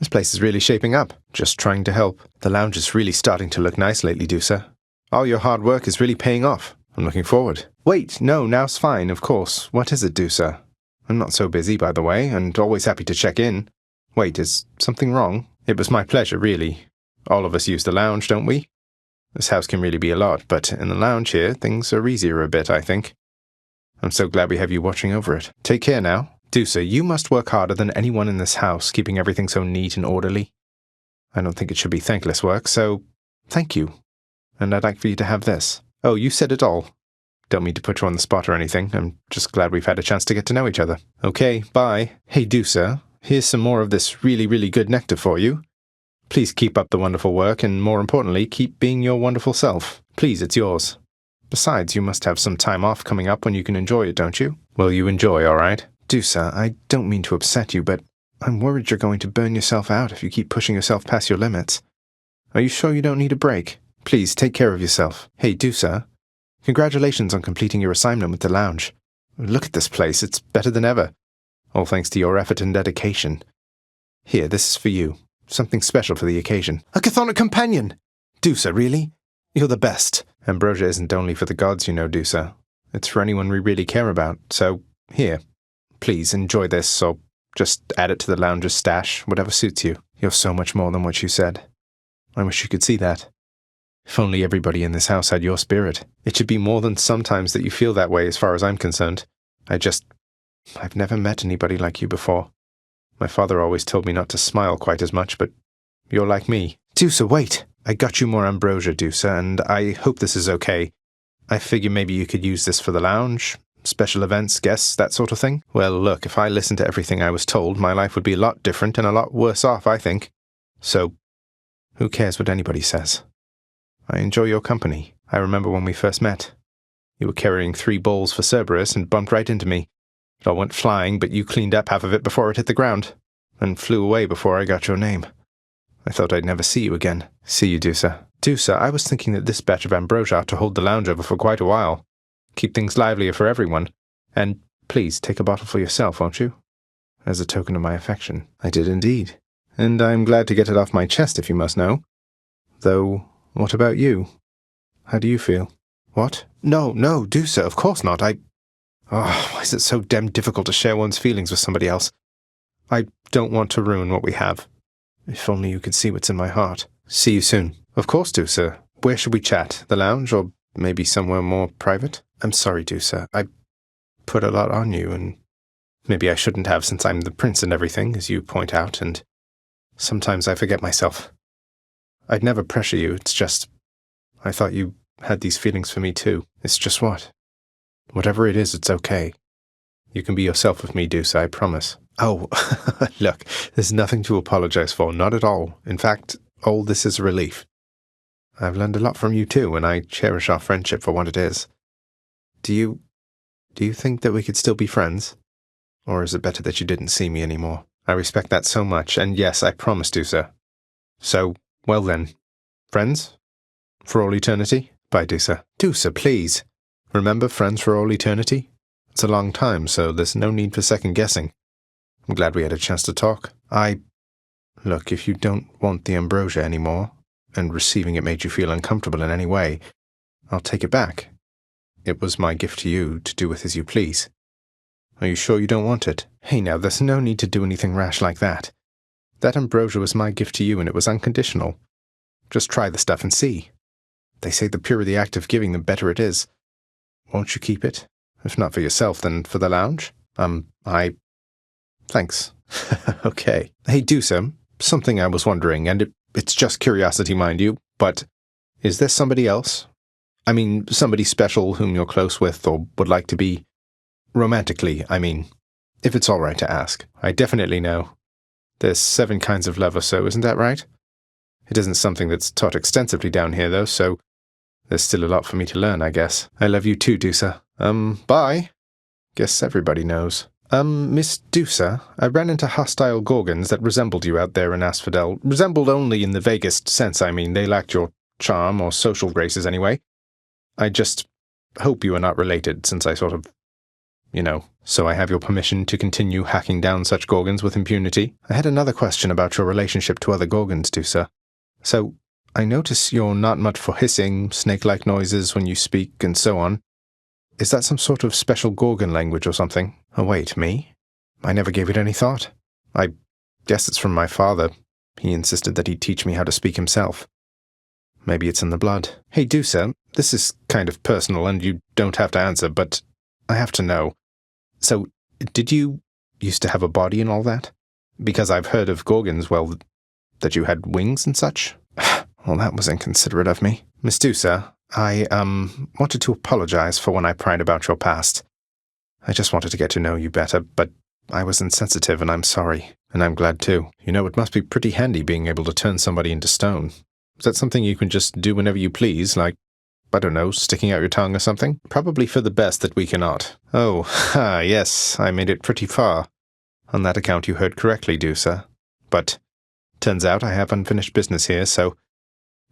This place is really shaping up. Just trying to help. The lounge is really starting to look nice lately, Dusa. All your hard work is really paying off. I'm looking forward. Wait, no, now's fine, of course. What is it, Dusa? I'm not so busy, by the way, and always happy to check in. Wait, is something wrong? It was my pleasure, really. All of us use the lounge, don't we? This house can really be a lot, but in the lounge here, things are easier a bit, I think. I'm so glad we have you watching over it. Take care now. Dusa, you must work harder than anyone in this house, keeping everything so neat and orderly. I don't think it should be thankless work, so thank you. And I'd like for you to have this. Oh, you said it all. Don't mean to put you on the spot or anything. I'm just glad we've had a chance to get to know each other. Okay, bye. Hey, Dusa, here's some more of this really, really good nectar for you. Please keep up the wonderful work, and more importantly, keep being your wonderful self. Please, it's yours. Besides, you must have some time off coming up when you can enjoy it, don't you? Well, you enjoy, all right? Dusa, I don't mean to upset you, but I'm worried you're going to burn yourself out if you keep pushing yourself past your limits. Are you sure you don't need a break? Please, take care of yourself. Hey, Dusa. Congratulations on completing your assignment with the lounge. Look at this place, it's better than ever. All thanks to your effort and dedication. Here, this is for you. Something special for the occasion. A chthonic companion! Dusa, really? You're the best. Ambrosia isn't only for the gods, you know, Dusa. It's for anyone we really care about. So, here. Please, enjoy this, or just add it to the lounger's stash, whatever suits you. You're so much more than what you said. I wish you could see that. If only everybody in this house had your spirit. It should be more than sometimes that you feel that way, as far as I'm concerned. I've never met anybody like you before. My father always told me not to smile quite as much, but you're like me. Dusa, wait! I got you more ambrosia, Dusa, and I hope this is okay. I figure maybe you could use this for the lounge, special events, guests, that sort of thing. Well, look, if I listened to everything I was told, my life would be a lot different and a lot worse off, I think. So, who cares what anybody says? I enjoy your company. I remember when we first met. You were carrying 3 bowls for Zagreus and bumped right into me. It all went flying, but you cleaned up half of it before it hit the ground, and flew away before I got your name. I thought I'd never see you again. See you, Dusa. Dusa, I was thinking that this batch of ambrosia ought to hold the lounge over for quite a while. Keep things livelier for everyone. And please, take a bottle for yourself, won't you? As a token of my affection. I did indeed. And I'm glad to get it off my chest, if you must know. Though, what about you? How do you feel? What? No, Dusa, of course not. Why is it so damn difficult to share one's feelings with somebody else? I don't want to ruin what we have. If only you could see what's in my heart. See you soon. Of course, Dusa. Where should we chat? The lounge, or maybe somewhere more private? I'm sorry, Dusa. I put a lot on you, and maybe I shouldn't have, since I'm the prince and everything, as you point out, and sometimes I forget myself. I'd never pressure you, it's just, I thought you had these feelings for me too. It's just what? Whatever it is, it's okay. You can be yourself with me, Dusa, I promise. Oh, look, there's nothing to apologize for, not at all. In fact, all this is a relief. I've learned a lot from you too, and I cherish our friendship for what it is. Do you think that we could still be friends? Or is it better that you didn't see me anymore? I respect that so much, and yes, I promise, Dusa. So, well then, friends? For all eternity? Bye, Dusa. Dusa, please. Remember, friends for all eternity? It's a long time, so there's no need for second-guessing. I'm glad we had a chance to talk. Look, if you don't want the ambrosia anymore, and receiving it made you feel uncomfortable in any way, I'll take it back. It was my gift to you, to do with as you please. Are you sure you don't want it? Hey now, there's no need to do anything rash like that. That ambrosia was my gift to you, and it was unconditional. Just try the stuff and see. They say the purer the act of giving, the better it is. Won't you keep it? If not for yourself, then for the lounge? Thanks. Okay. Hey, Dusa, something I was wondering, and it's just curiosity, mind you, but is there somebody else? I mean, somebody special whom you're close with or would like to be? Romantically, I mean, if it's all right to ask. I definitely know. There's 7 kinds of love or so, isn't that right? It isn't something that's taught extensively down here, though, so there's still a lot for me to learn, I guess. I love you too, Dusa. Bye. Guess everybody knows. Miss Dusa, I ran into hostile Gorgons that resembled you out there in Asphodel. Resembled only in the vaguest sense, I mean. They lacked your charm or social graces anyway. I just hope you are not related, since I sort of, so I have your permission to continue hacking down such Gorgons with impunity. I had another question about your relationship to other Gorgons, Dusa. So, I notice you're not much for hissing, snake-like noises when you speak, and so on. Is that some sort of special Gorgon language or something? Oh wait, me? I never gave it any thought. I guess it's from my father. He insisted that he'd teach me how to speak himself. Maybe it's in the blood. Hey, Dusa, this is kind of personal and you don't have to answer, but I have to know. So, did you used to have a body and all that? Because I've heard of Gorgons, well, that you had wings and such. Well, that was inconsiderate of me. Miss Dusa, I wanted to apologize for when I pried about your past. I just wanted to get to know you better, but I was insensitive and I'm sorry. And I'm glad too. It must be pretty handy being able to turn somebody into stone. Is that something you can just do whenever you please, like, I don't know, sticking out your tongue or something? Probably for the best that we cannot. Oh, yes, I made it pretty far. On that account you heard correctly, Dusa. But turns out I have unfinished business here, so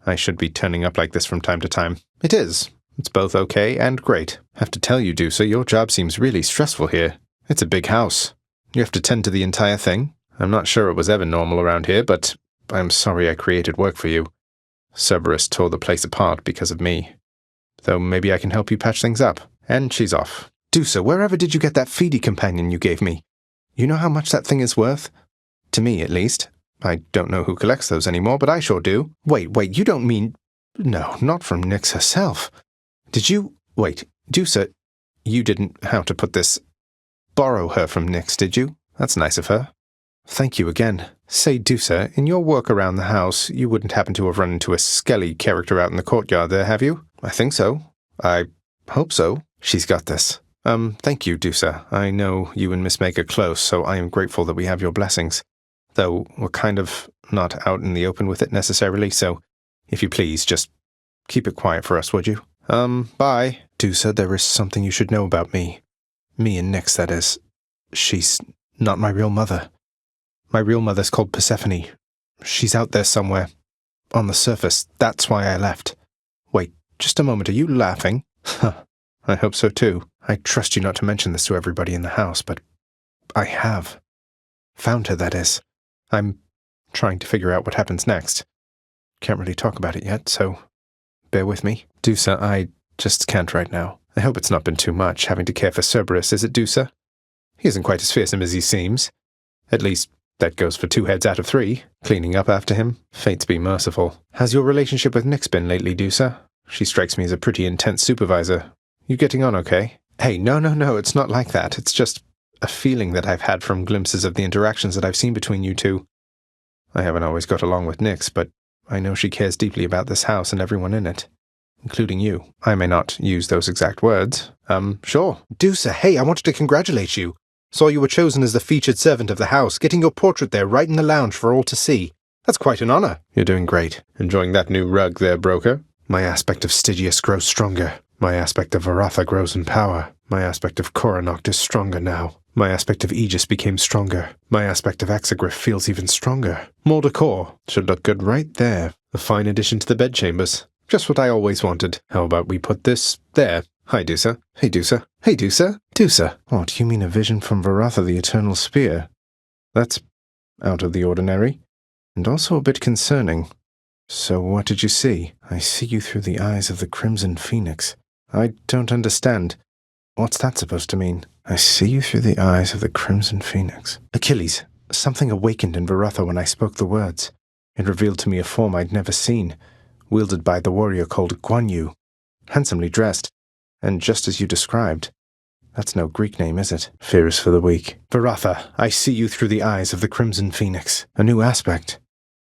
I should be turning up like this from time to time. It is. It's both okay and great. Have to tell you, Deucer, your job seems really stressful here. It's a big house. You have to tend to the entire thing. I'm not sure it was ever normal around here, but I'm sorry I created work for you. Cerberus tore the place apart because of me. Though maybe I can help you patch things up. And she's off. Deucer, wherever did you get that feedy companion you gave me? You know how much that thing is worth? To me, at least. I don't know who collects those anymore, but I sure do. Wait, you don't mean... No, not from Nyx herself. Did you... Wait, Deucer, you didn't, how to put this, borrow her from Nyx, did you? That's nice of her. Thank you again. Say, Deucer, in your work around the house, you wouldn't happen to have run into a Skelly character out in the courtyard there, have you? I think so. I hope so. She's got this. Thank you, Deucer. I know you and Miss Meg are close, so I am grateful that we have your blessings. Though we're kind of not out in the open with it necessarily, so if you please, just keep it quiet for us, would you? Bye. Deucer, there is something you should know about me. Me and Nyx, that is. She's not my real mother. My real mother's called Persephone. She's out there somewhere. On the surface. That's why I left. Wait, just a moment. Are you laughing? Huh. I hope so too. I trust you not to mention this to everybody in the house, but I have. Found her, that is. I'm trying to figure out what happens next. Can't really talk about it yet, so bear with me. Deucer, I just can't right now. I hope it's not been too much, having to care for Cerberus, is it, Deucer? He isn't quite as fearsome as he seems. At least, that goes for 2 heads out of 3. Cleaning up after him. Fates be merciful. Has your relationship with Nyx been lately, Deucer? She strikes me as a pretty intense supervisor. You getting on okay? Hey, no, it's not like that. It's just a feeling that I've had from glimpses of the interactions that I've seen between you two. I haven't always got along with Nyx, but I know she cares deeply about this house and everyone in it, including you. I may not use those exact words. Sure. Deucer, hey, I wanted to congratulate you. Saw you were chosen as the featured servant of the house, getting your portrait there right in the lounge for all to see. That's quite an honor. You're doing great. Enjoying that new rug there, broker? My aspect of Stygius grows stronger. My aspect of Varatha grows in power. My aspect of Coronoct is stronger now. My aspect of Aegis became stronger. My aspect of Axagriff feels even stronger. More decor. Should look good right there. A fine addition to the bedchambers. Just what I always wanted. How about we put this there? Hi, Deucer. Hey, Deucer. Hey, Deucer. Deucer. What, you mean a vision from Varatha the Eternal Spear? That's out of the ordinary. And also a bit concerning. So what did you see? I see you through the eyes of the Crimson Phoenix. I don't understand. What's that supposed to mean? I see you through the eyes of the Crimson Phoenix. Achilles, something awakened in Varatha when I spoke the words. It revealed to me a form I'd never seen, wielded by the warrior called Guan Yu, handsomely dressed, and just as you described. That's no Greek name, is it? Fear is for the weak. Varatha, I see you through the eyes of the Crimson Phoenix. A new aspect.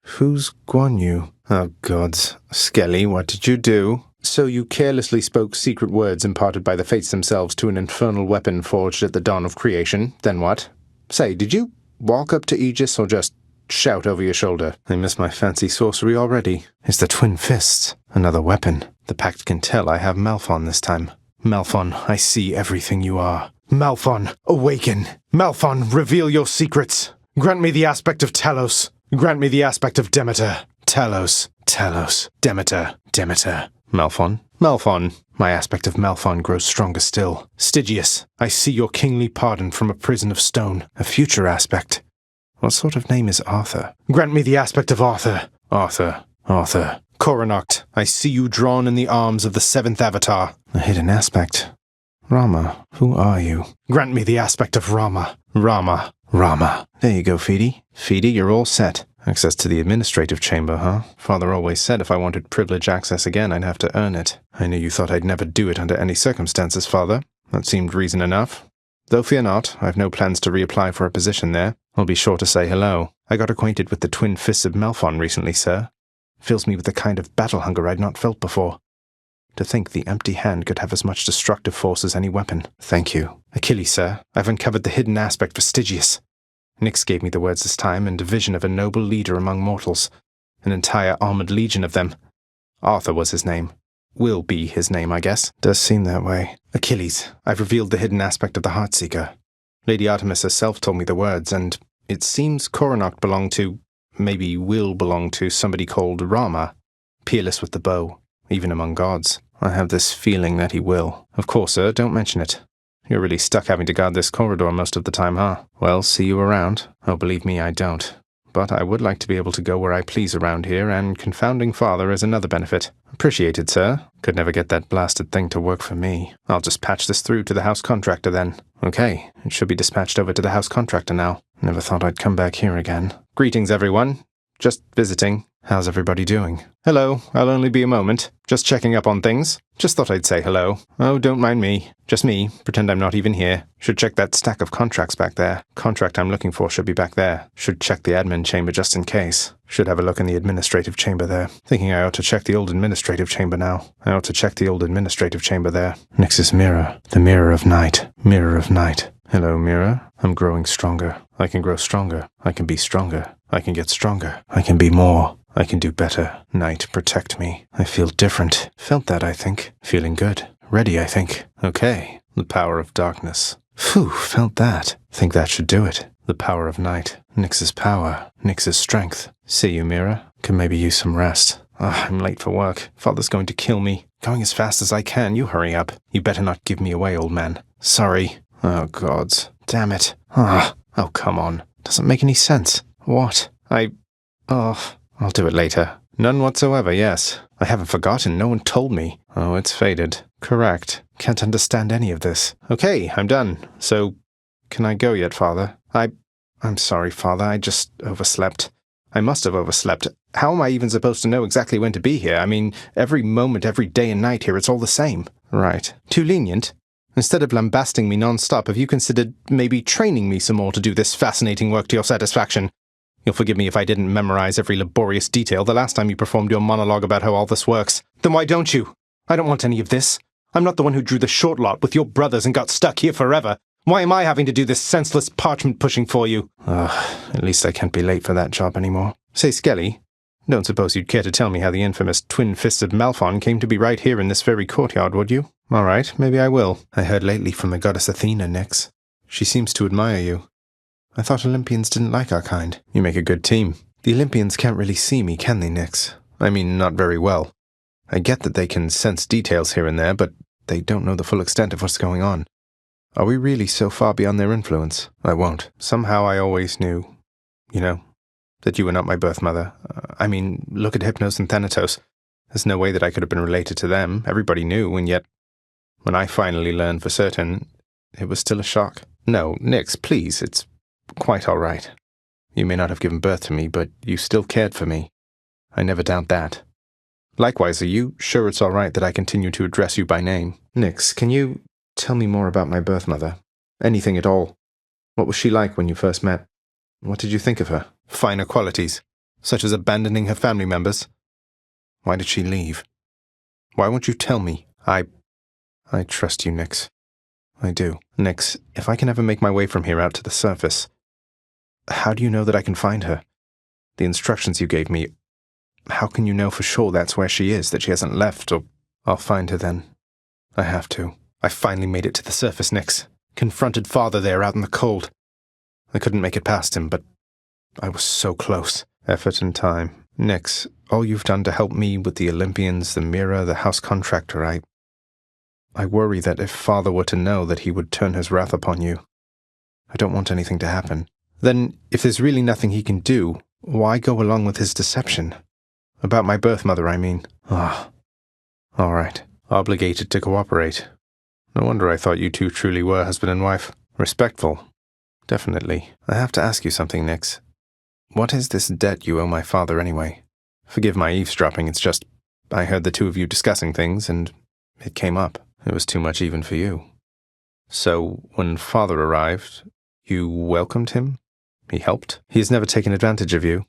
Who's Guan Yu? Oh, gods. Skelly, what did you do? So you carelessly spoke secret words imparted by the fates themselves to an infernal weapon forged at the dawn of creation. Then what? Say, did you walk up to Aegis or just shout over your shoulder? I miss my fancy sorcery already. It's the twin fists. Another weapon. The pact can tell I have Malphon this time. Malphon, I see everything you are. Malphon, awaken. Malphon, reveal your secrets. Grant me the aspect of Talos. Grant me the aspect of Demeter. Talos, Demeter. Malphon. My aspect of Malphon grows stronger still. Stygius, I see your kingly pardon from a prison of stone. A future aspect. What sort of name is Arthur? Grant me the aspect of Arthur. Arthur. Coronoct, I see you drawn in the arms of the 7th Avatar. A hidden aspect. Rama, who are you? Grant me the aspect of Rama. Rama. There you go, Feedy. Feedy, you're all set. Access to the administrative chamber, huh? Father always said if I wanted privilege access again, I'd have to earn it. I knew you thought I'd never do it under any circumstances, Father. That seemed reason enough. Though fear not, I've no plans to reapply for a position there. I'll be sure to say hello. I got acquainted with the twin fists of Malphon recently, sir. Fills me with a kind of battle hunger I'd not felt before. To think the empty hand could have as much destructive force as any weapon. Thank you. Achilles, sir, I've uncovered the hidden aspect for Stygius. Nyx gave me the words this time, and a vision of a noble leader among mortals. An entire armored legion of them. Arthur was his name. Will be his name, I guess. Does seem that way. Achilles, I've revealed the hidden aspect of the Heartseeker. Lady Artemis herself told me the words, and it seems Coronoct belonged to, maybe will belong to, somebody called Rama. peerless with the bow, even among gods. I have this feeling that he will. Of course, sir, don't mention it. You're really stuck having to guard this corridor most of the time, huh? Well, see you around. Oh, believe me, I don't. But I would like to be able to go where I please around here, and confounding father is another benefit. Appreciated, sir. Could never get that blasted thing to work for me. I'll just patch this through to the house contractor then. Okay, it should be dispatched over to the house contractor now. Never thought I'd come back here again. Greetings, everyone. Just visiting. How's everybody doing? Hello, I'll only be a moment. Just checking up on things. Just thought I'd say hello. Oh, don't mind me. Just me. Pretend I'm not even here. Should check that stack of contracts back there. Contract I'm looking for should be back there. Should check the admin chamber just in case. Should have a look in the administrative chamber there. Thinking I ought to check the old administrative chamber now. I ought to check the old administrative chamber there. Nix's mirror. The mirror of night. Mirror of night. Hello, mirror. I'm growing stronger. I can grow stronger. I can be stronger. I can get stronger. I can be more. I can do better. Night, protect me. I feel different. Felt that, I think. Feeling good. Ready, I think. Okay. The power of darkness. Phew, felt that. Think that should do it. The power of night. Nix's power. Nix's strength. See you, Mira. Can maybe use some rest. I'm late for work. Father's going to kill me. Going as fast as I can. You hurry up. You better not give me away, old man. Sorry. Oh, gods. Damn it. Oh, come on. Doesn't make any sense. What? I'll do it later. None whatsoever, yes. I haven't forgotten. No one told me. Oh, it's faded. Correct. Can't understand any of this. Okay, I'm done. So, can I go yet, Father? I'm sorry, Father. I just overslept. I must have overslept. How am I even supposed to know exactly when to be here? I mean, every moment, every day and night here, it's all the same. Right. Too lenient? Instead of lambasting me non-stop, have you considered maybe training me some more to do this fascinating work to your satisfaction? You'll forgive me if I didn't memorize every laborious detail the last time you performed your monologue about how all this works. Then why don't you? I don't want any of this. I'm not the one who drew the short lot with your brothers and got stuck here forever. Why am I having to do this senseless parchment pushing for you? At least I can't be late for that job anymore. Say, Skelly, don't suppose you'd care to tell me how the infamous twin-fisted Malphon came to be right here in this very courtyard, would you? All right, maybe I will. I heard lately from the goddess Athena, Nix. She seems to admire you. I thought Olympians didn't like our kind. You make a good team. The Olympians can't really see me, can they, Nix? I mean, not very well. I get that they can sense details here and there, but they don't know the full extent of what's going on. Are we really so far beyond their influence? I won't. Somehow I always knew, that you were not my birth mother. I mean, look at Hypnos and Thanatos. There's no way that I could have been related to them. Everybody knew, and yet, when I finally learned for certain, it was still a shock. No, Nix, please, it's quite all right. You may not have given birth to me, but you still cared for me. I never doubt that. Likewise, are you sure it's all right that I continue to address you by name? Nix, can you tell me more about my birth mother? Anything at all. What was she like when you first met? What did you think of her? Finer qualities, such as abandoning her family members. Why did she leave? Why won't you tell me? I trust you, Nix. I do. Nix, if I can ever make my way from here out to the surface, how do you know that I can find her? The instructions you gave me, how can you know for sure that's where she is, that she hasn't left, or... I'll find her then. I have to. I finally made it to the surface, Nix. Confronted Father there out in the cold. I couldn't make it past him, but I was so close. Effort and time. Nix, all you've done to help me with the Olympians, the mirror, the house contractor, I worry that if Father were to know that he would turn his wrath upon you. I don't want anything to happen. Then, if there's really nothing he can do, why go along with his deception? About my birth mother, I mean. All right. Obligated to cooperate. No wonder I thought you two truly were husband and wife. Respectful. Definitely. I have to ask you something, Nix. What is this debt you owe my father anyway? Forgive my eavesdropping, it's just, I heard the two of you discussing things, and it came up. It was too much even for you. So, when Father arrived, you welcomed him? He helped? He has never taken advantage of you?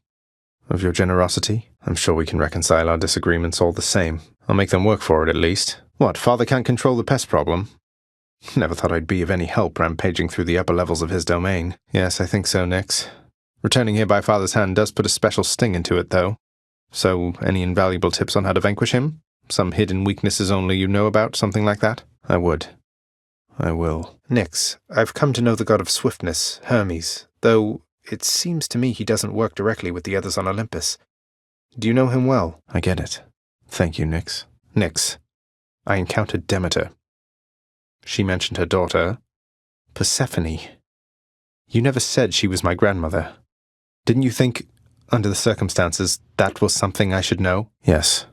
Of your generosity? I'm sure we can reconcile our disagreements all the same. I'll make them work for it at least. What, Father can't control the pest problem? Never thought I'd be of any help rampaging through the upper levels of his domain. Yes, I think so, Nix. Returning here by Father's hand does put a special sting into it, though. So, any invaluable tips on how to vanquish him? Some hidden weaknesses only you know about, something like that? I would. I will. Nix, I've come to know the god of swiftness, Hermes, though it seems to me he doesn't work directly with the others on Olympus. Do you know him well? I get it. Thank you, Nix. Nix, I encountered Demeter. She mentioned her daughter, Persephone. You never said she was my grandmother. Didn't you think, under the circumstances, that was something I should know? Yes.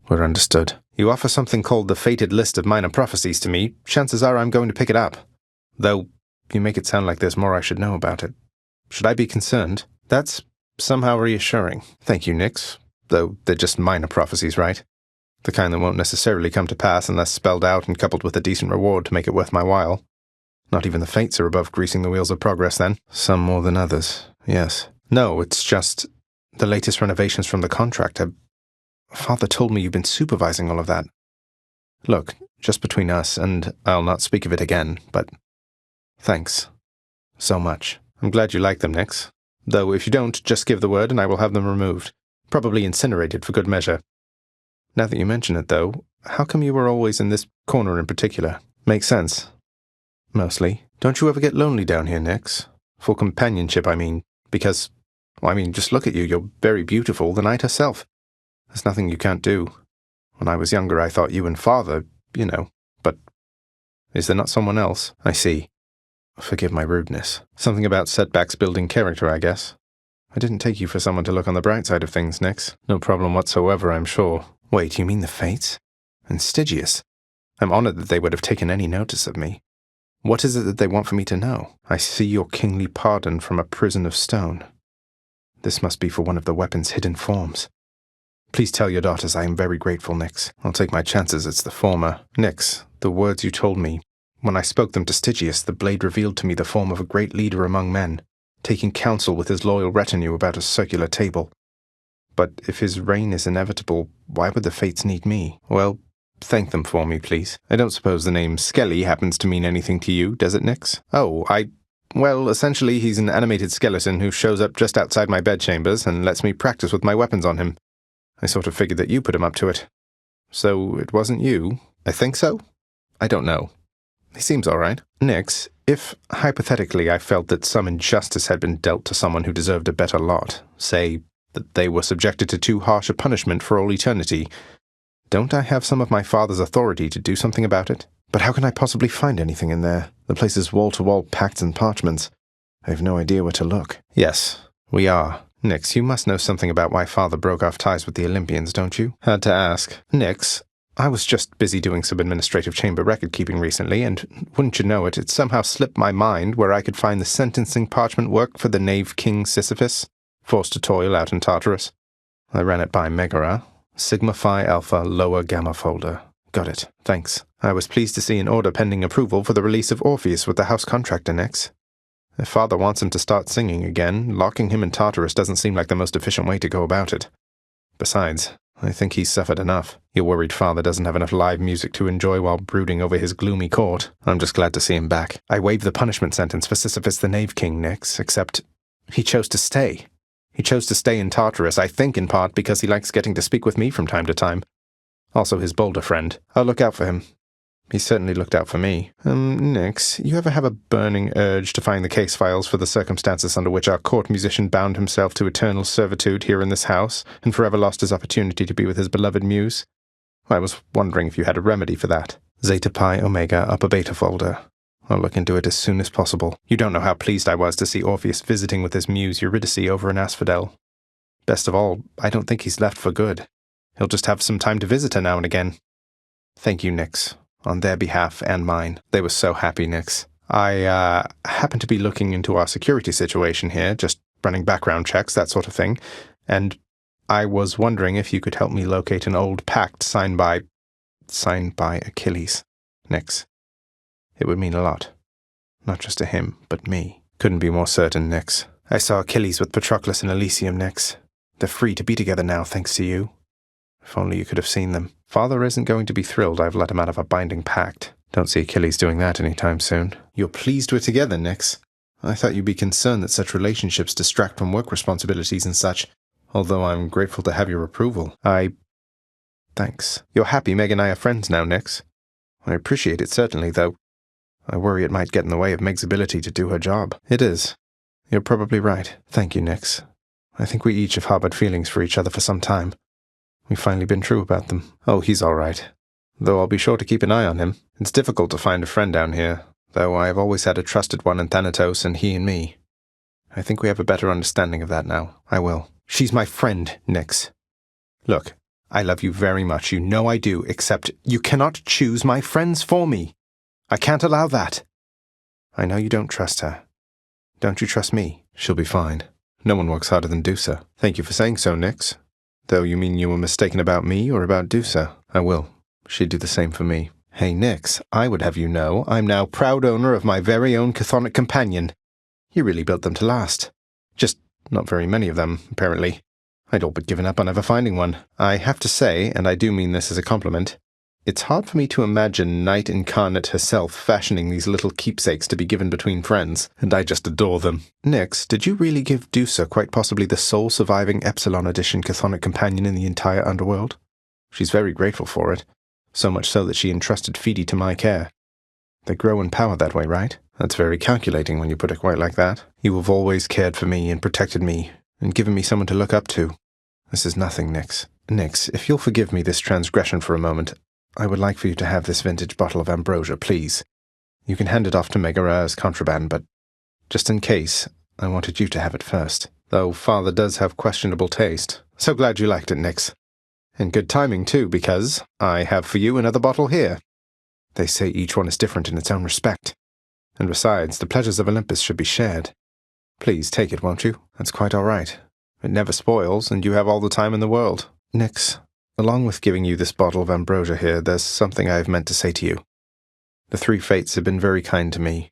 We're understood. You offer something called the Fated List of Minor Prophecies to me. Chances are I'm going to pick it up. Though, you make it sound like there's more I should know about it. Should I be concerned? That's somehow reassuring. Thank you, Nix. Though they're just minor prophecies, right? The kind that won't necessarily come to pass unless spelled out and coupled with a decent reward to make it worth my while. Not even the fates are above greasing the wheels of progress, then. Some more than others, yes. No, it's just the latest renovations from the contractor. Father told me you've been supervising all of that. Look, just between us, and I'll not speak of it again, but thanks. So much. I'm glad you like them, Nix. Though if you don't, just give the word and I will have them removed. Probably incinerated for good measure. Now that you mention it, though, how come you were always in this corner in particular? Makes sense. Mostly. Don't you ever get lonely down here, Nix? For companionship, I mean. Because, just look at you. You're very beautiful, the night herself. There's nothing you can't do. When I was younger, I thought you and Father, but is there not someone else? I see. Forgive my rudeness. Something about setbacks building character, I guess. I didn't take you for someone to look on the bright side of things, Nix. No problem whatsoever, I'm sure. Wait, you mean the Fates? And Stygius? I'm honored that they would have taken any notice of me. What is it that they want for me to know? I see your kingly pardon from a prison of stone. This must be for one of the weapon's hidden forms. Please tell your daughters I am very grateful, Nix. I'll take my chances it's the former. Nix, the words you told me. When I spoke them to Stygius, the blade revealed to me the form of a great leader among men, taking counsel with his loyal retinue about a circular table. But if his reign is inevitable, why would the Fates need me? Well, thank them for me, please. I don't suppose the name Skelly happens to mean anything to you, does it, Nix? Well, essentially he's an animated skeleton who shows up just outside my bedchambers and lets me practice with my weapons on him. I sort of figured that you put him up to it. So it wasn't you? I think so? I don't know. He seems all right. Nix, if, hypothetically, I felt that some injustice had been dealt to someone who deserved a better lot, say, that they were subjected to too harsh a punishment for all eternity, don't I have some of my father's authority to do something about it? But how can I possibly find anything in there? The place is wall-to-wall pacts and parchments. I have no idea where to look. Yes, we are. Nix, you must know something about why Father broke off ties with the Olympians, don't you? Had to ask. Nix, I was just busy doing some administrative chamber record-keeping recently, and wouldn't you know it, it somehow slipped my mind where I could find the sentencing parchment work for the knave king Sisyphus, forced to toil out in Tartarus. I ran it by Megara. Sigma Phi Alpha Lower Gamma folder. Got it. Thanks. I was pleased to see an order pending approval for the release of Orpheus with the house contractor Nix. If Father wants him to start singing again, locking him in Tartarus doesn't seem like the most efficient way to go about it. Besides, I think he's suffered enough. Your worried father doesn't have enough live music to enjoy while brooding over his gloomy court. I'm just glad to see him back. I waived the punishment sentence for Sisyphus the Knave King, Nix, except he chose to stay. He chose to stay in Tartarus, I think in part because he likes getting to speak with me from time to time. Also his bolder friend. I'll look out for him. He certainly looked out for me. Nix, you ever have a burning urge to find the case files for the circumstances under which our court musician bound himself to eternal servitude here in this house, and forever lost his opportunity to be with his beloved muse? I was wondering if you had a remedy for that. Zeta Pi Omega Upper Beta folder. I'll look into it as soon as possible. You don't know how pleased I was to see Orpheus visiting with his muse Eurydice over in Asphodel. Best of all, I don't think he's left for good. He'll just have some time to visit her now and again. Thank you, Nix. On their behalf and mine. They were so happy, Nix. I happened to be looking into our security situation here, just running background checks, that sort of thing, and I was wondering if you could help me locate an old pact signed by Achilles. Nix. It would mean a lot. Not just to him, but me. Couldn't be more certain, Nix. I saw Achilles with Patroclus in Elysium, Nix. They're free to be together now, thanks to you. If only you could have seen them. Father isn't going to be thrilled I've let him out of a binding pact. Don't see Achilles doing that anytime soon. You're pleased we're together, Nix? I thought you'd be concerned that such relationships distract from work responsibilities and such, although I'm grateful to have your approval. Thanks. You're happy Meg and I are friends now, Nix? I appreciate it certainly, though. I worry it might get in the way of Meg's ability to do her job. It is. You're probably right. Thank you, Nix. I think we each have harbored feelings for each other for some time. We've finally been true about them. Oh, he's all right. Though I'll be sure to keep an eye on him. It's difficult to find a friend down here, though I have always had a trusted one in Thanatos and he in me. I think we have a better understanding of that now. I will. She's my friend, Nyx. Look, I love you very much. You know I do, except you cannot choose my friends for me. I can't allow that. I know you don't trust her. Don't you trust me? She'll be fine. No one works harder than Dusa. Thank you for saying so, Nyx. Though you mean you were mistaken about me or about Dusa? I will. She'd do the same for me. Hey, Nyx, I would have you know I'm now proud owner of my very own chthonic companion. You really built them to last. Just not very many of them, apparently. I'd all but given up on ever finding one. I have to say, and I do mean this as a compliment, it's hard for me to imagine Night Incarnate herself fashioning these little keepsakes to be given between friends, and I just adore them. Nyx, did you really give Dusa quite possibly the sole surviving Epsilon Edition chthonic companion in the entire underworld? She's very grateful for it, so much so that she entrusted Feedy to my care. They grow in power that way, right? That's very calculating when you put it quite like that. You have always cared for me and protected me, and given me someone to look up to. This is nothing, Nyx. Nyx, if you'll forgive me this transgression for a moment, I would like for you to have this vintage bottle of ambrosia, please. You can hand it off to Megara as contraband, but just in case, I wanted you to have it first. Though father does have questionable taste. So glad you liked it, Nyx. And good timing, too, because I have for you another bottle here. They say each one is different in its own respect. And besides, the pleasures of Olympus should be shared. Please take it, won't you? That's quite all right. It never spoils, and you have all the time in the world. Nyx, along with giving you this bottle of ambrosia here, there's something I have meant to say to you. The three fates have been very kind to me,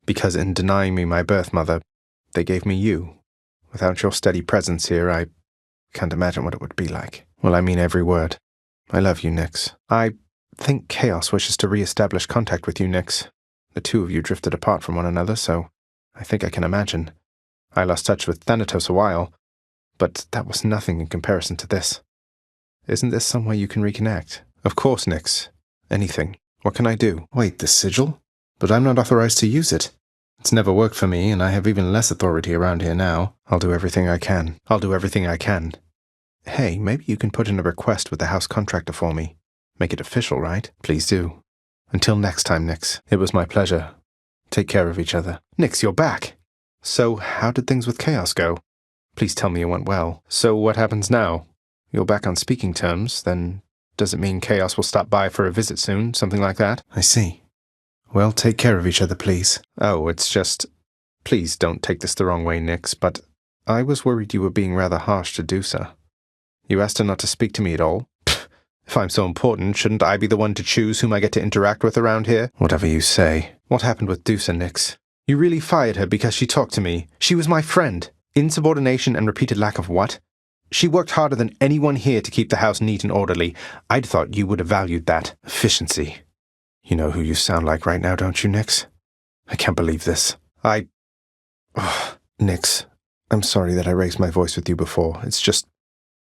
because in denying me my birth mother, they gave me you. Without your steady presence here, I can't imagine what it would be like. Well, I mean every word. I love you, Nyx. I think Chaos wishes to re-establish contact with you, Nyx. The two of you drifted apart from one another, so I think I can imagine. I lost touch with Thanatos a while, but that was nothing in comparison to this. Isn't this some way you can reconnect? Of course, Nyx. Anything. What can I do? Wait, the sigil? But I'm not authorized to use it. It's never worked for me, and I have even less authority around here now. I'll do everything I can. Hey, maybe you can put in a request with the house contractor for me. Make it official, right? Please do. Until next time, Nyx. It was my pleasure. Take care of each other. Nyx, you're back! So, how did things with Chaos go? Please tell me it went well. So what happens now? You're back on speaking terms, then does it mean Chaos will stop by for a visit soon, something like that? I see. Well, take care of each other, please. Oh, it's just... Please don't take this the wrong way, Nyx, but I was worried you were being rather harsh to Dusa. You asked her not to speak to me at all? Pfft, if I'm so important, shouldn't I be the one to choose whom I get to interact with around here? Whatever you say. What happened with Dusa, Nyx? You really fired her because she talked to me. She was my friend. Insubordination and repeated lack of what? She worked harder than anyone here to keep the house neat and orderly. I'd thought you would have valued that. Efficiency. You know who you sound like right now, don't you, Nyx? I can't believe this. Nyx, I'm sorry that I raised my voice with you before. It's just...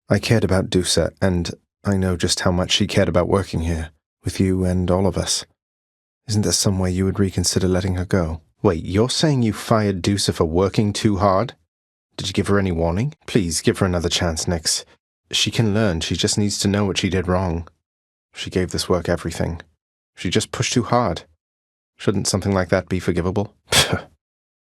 I cared about Dusa, and I know just how much she cared about working here, with you and all of us. Isn't there some way you would reconsider letting her go? Wait, you're saying you fired Dusa for working too hard? Did you give her any warning? Please, give her another chance, Nyx. She can learn, she just needs to know what she did wrong. She gave this work everything. She just pushed too hard. Shouldn't something like that be forgivable?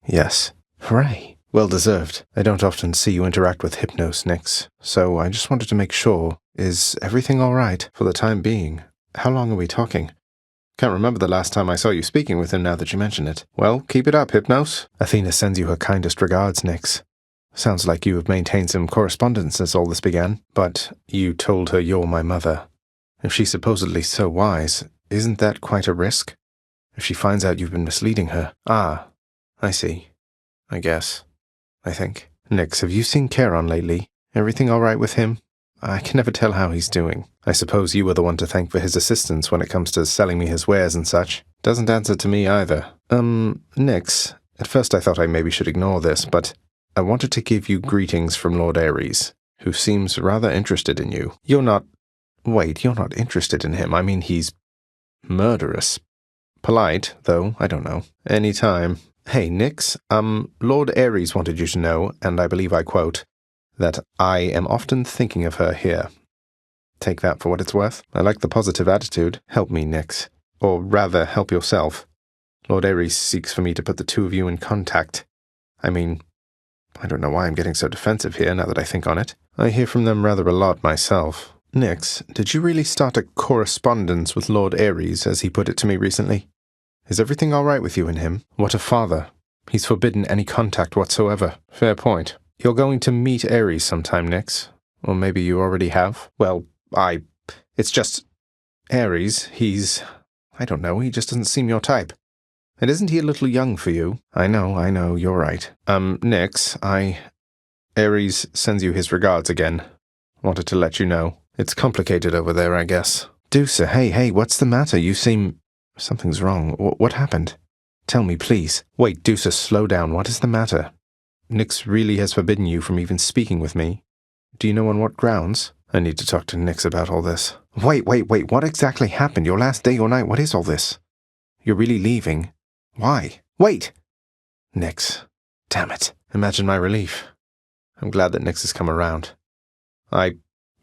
Yes. Hooray. Well deserved. I don't often see you interact with Hypnos, Nyx, so I just wanted to make sure. Is everything all right for the time being? How long are we talking? Can't remember the last time I saw you speaking with him now that you mention it. Well, keep it up, Hypnos. Athena sends you her kindest regards, Nyx. Sounds like you have maintained some correspondence since all this began, but you told her you're my mother. If she's supposedly so wise, isn't that quite a risk? If she finds out you've been misleading her. Ah, I see. I guess. I think. Nyx, have you seen Charon lately? Everything all right with him? I can never tell how he's doing. I suppose you were the one to thank for his assistance when it comes to selling me his wares and such. Doesn't answer to me either. Nyx, at first I thought I maybe should ignore this, but I wanted to give you greetings from Lord Ares, who seems rather interested in you. You're not interested in him. I mean, he's murderous. Polite, though, I don't know. Any time. Hey, Nyx, Lord Ares wanted you to know, and I believe I quote, that I am often thinking of her here. Take that for what it's worth. I like the positive attitude. Help me, Nix. Or rather, help yourself. Lord Ares seeks for me to put the two of you in contact. I mean, I don't know why I'm getting so defensive here now that I think on it. I hear from them rather a lot myself. Nix, did you really start a correspondence with Lord Ares, as he put it to me recently? Is everything all right with you and him? What a father. He's forbidden any contact whatsoever. Fair point. You're going to meet Ares sometime, Nix. Or maybe you already have? Well, it's just... Ares, I don't know, he just doesn't seem your type. And isn't he a little young for you? I know, you're right. Nix, Ares sends you his regards again. Wanted to let you know. It's complicated over there, I guess. Deucer, hey, what's the matter? You seem... Something's wrong. What happened? Tell me, please. Wait, Deucer, slow down. What is the matter? Nix really has forbidden you from even speaking with me. Do you know on what grounds? I need to talk to Nix about all this. Wait, what exactly happened? Your last day or night? What is all this? You're really leaving? Why? Wait! Nix. Damn it. Imagine my relief. I'm glad that Nix has come around. I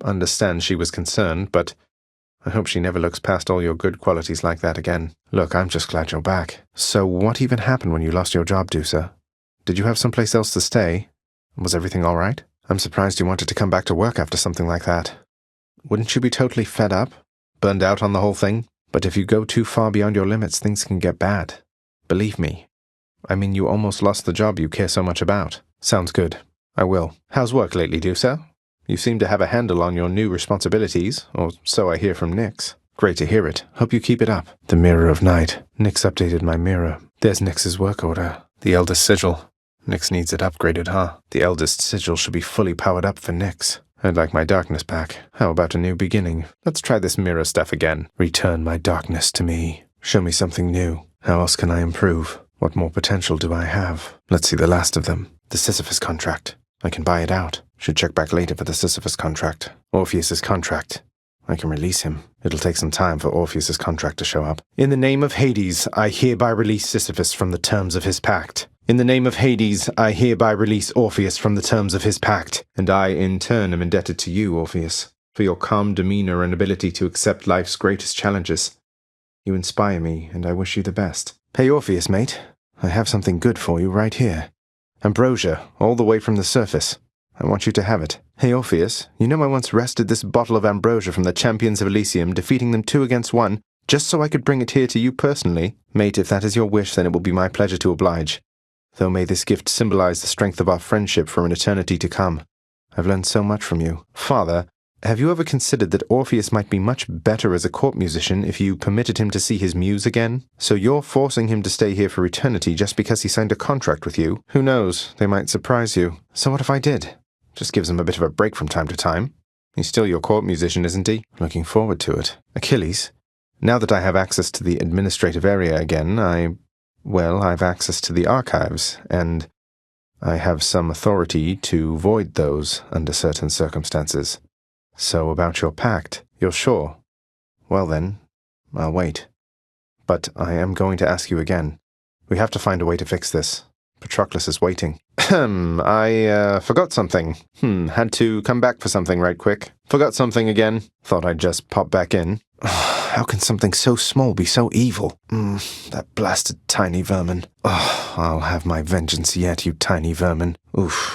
understand she was concerned, but I hope she never looks past all your good qualities like that again. Look, I'm just glad you're back. So what even happened when you lost your job, Deucer? Did you have someplace else to stay? Was everything all right? I'm surprised you wanted to come back to work after something like that. Wouldn't you be totally fed up? Burned out on the whole thing? But if you go too far beyond your limits, things can get bad. Believe me. I mean, you almost lost the job you care so much about. Sounds good. I will. How's work lately, Deucer? You seem to have a handle on your new responsibilities, or so I hear from Nix. Great to hear it. Hope you keep it up. The Mirror of Night. Nix updated my mirror. There's Nix's work order. The Eldest Sigil. Nix needs it upgraded, huh? The Eldest Sigil should be fully powered up for Nix. I'd like my darkness back. How about a new beginning? Let's try this mirror stuff again. Return my darkness to me. Show me something new. How else can I improve? What more potential do I have? Let's see the last of them. The Sisyphus contract. I can buy it out. Should check back later for the Sisyphus contract. Orpheus's contract. I can release him. It'll take some time for Orpheus's contract to show up. In the name of Hades, I hereby release Sisyphus from the terms of his pact. In the name of Hades, I hereby release Orpheus from the terms of his pact, and I, in turn, am indebted to you, Orpheus, for your calm demeanor and ability to accept life's greatest challenges. You inspire me, and I wish you the best. Hey, Orpheus, mate. I have something good for you right here. Ambrosia, all the way from the surface. I want you to have it. Hey, Orpheus, you know I once wrested this bottle of ambrosia from the champions of Elysium, defeating them 2 against 1, just so I could bring it here to you personally? Mate, if that is your wish, then it will be my pleasure to oblige. Though may this gift symbolize the strength of our friendship for an eternity to come. I've learned so much from you. Father, have you ever considered that Orpheus might be much better as a court musician if you permitted him to see his muse again? So you're forcing him to stay here for eternity just because he signed a contract with you? Who knows, they might surprise you. So what if I did? Just gives him a bit of a break from time to time. He's still your court musician, isn't he? Looking forward to it. Achilles, now that I have access to the administrative area again, I've access to the archives, and I have some authority to void those under certain circumstances. So about your pact, you're sure? Well then, I'll wait. But I am going to ask you again. We have to find a way to fix this. Patroclus is waiting. I forgot something. Had to come back for something right quick. Forgot something again. Thought I'd just pop back in. How can something so small be so evil? That blasted tiny vermin. I'll have my vengeance yet, you tiny vermin.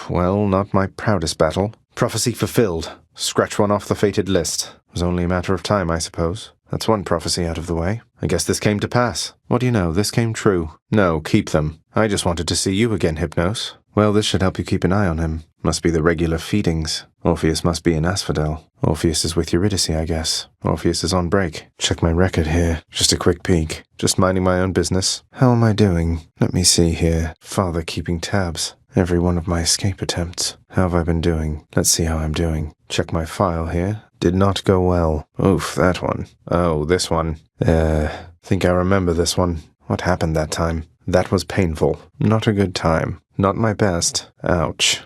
Well, not my proudest battle. Prophecy fulfilled. Scratch one off the fated list. It was only a matter of time, I suppose. That's one prophecy out of the way. I guess this came to pass. What do you know, this came true. No, keep them. I just wanted to see you again, Hypnos. Well, this should help you keep an eye on him. Must be the regular feedings. Orpheus must be in Asphodel. Orpheus is with Eurydice, I guess. Orpheus is on break. Check my record here. Just a quick peek. Just minding my own business. How am I doing? Let me see here. Father keeping tabs. Every one of my escape attempts. How have I been doing? Let's see how I'm doing. Check my file here. Did not go well. Oof, that one. Oh, this one. Think I remember this one. What happened that time? That was painful. Not a good time. Not my best. Ouch.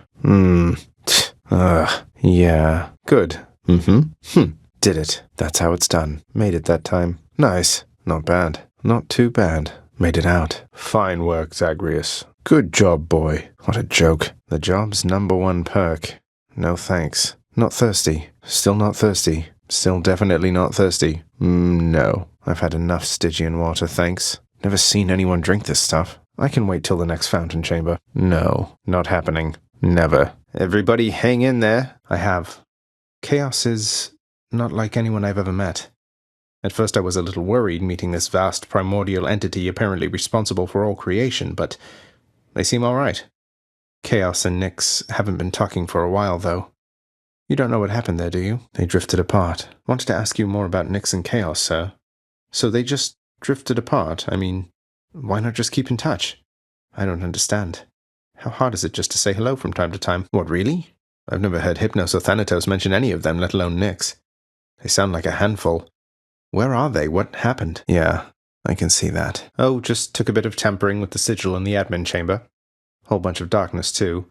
Yeah. Good. Did it. That's how it's done. Made it that time. Nice. Not bad. Not too bad. Made it out. Fine work, Zagreus. Good job, boy. What a joke. The job's #1 perk. No thanks. Not thirsty. Still not thirsty. Still definitely not thirsty? No. I've had enough Stygian water, thanks. Never seen anyone drink this stuff. I can wait till the next fountain chamber. No, not happening. Never. Everybody hang in there. I have. Chaos is not like anyone I've ever met. At first I was a little worried meeting this vast primordial entity apparently responsible for all creation, but they seem all right. Chaos and Nyx haven't been talking for a while, though. You don't know what happened there, do you? They drifted apart. Wanted to ask you more about Nyx and Chaos, sir. So they just drifted apart? I mean, why not just keep in touch? I don't understand. How hard is it just to say hello from time to time? What, really? I've never heard Hypnos or Thanatos mention any of them, let alone Nyx. They sound like a handful. Where are they? What happened? Yeah, I can see that. Oh, just took a bit of tampering with the sigil in the admin chamber. Whole bunch of darkness, too.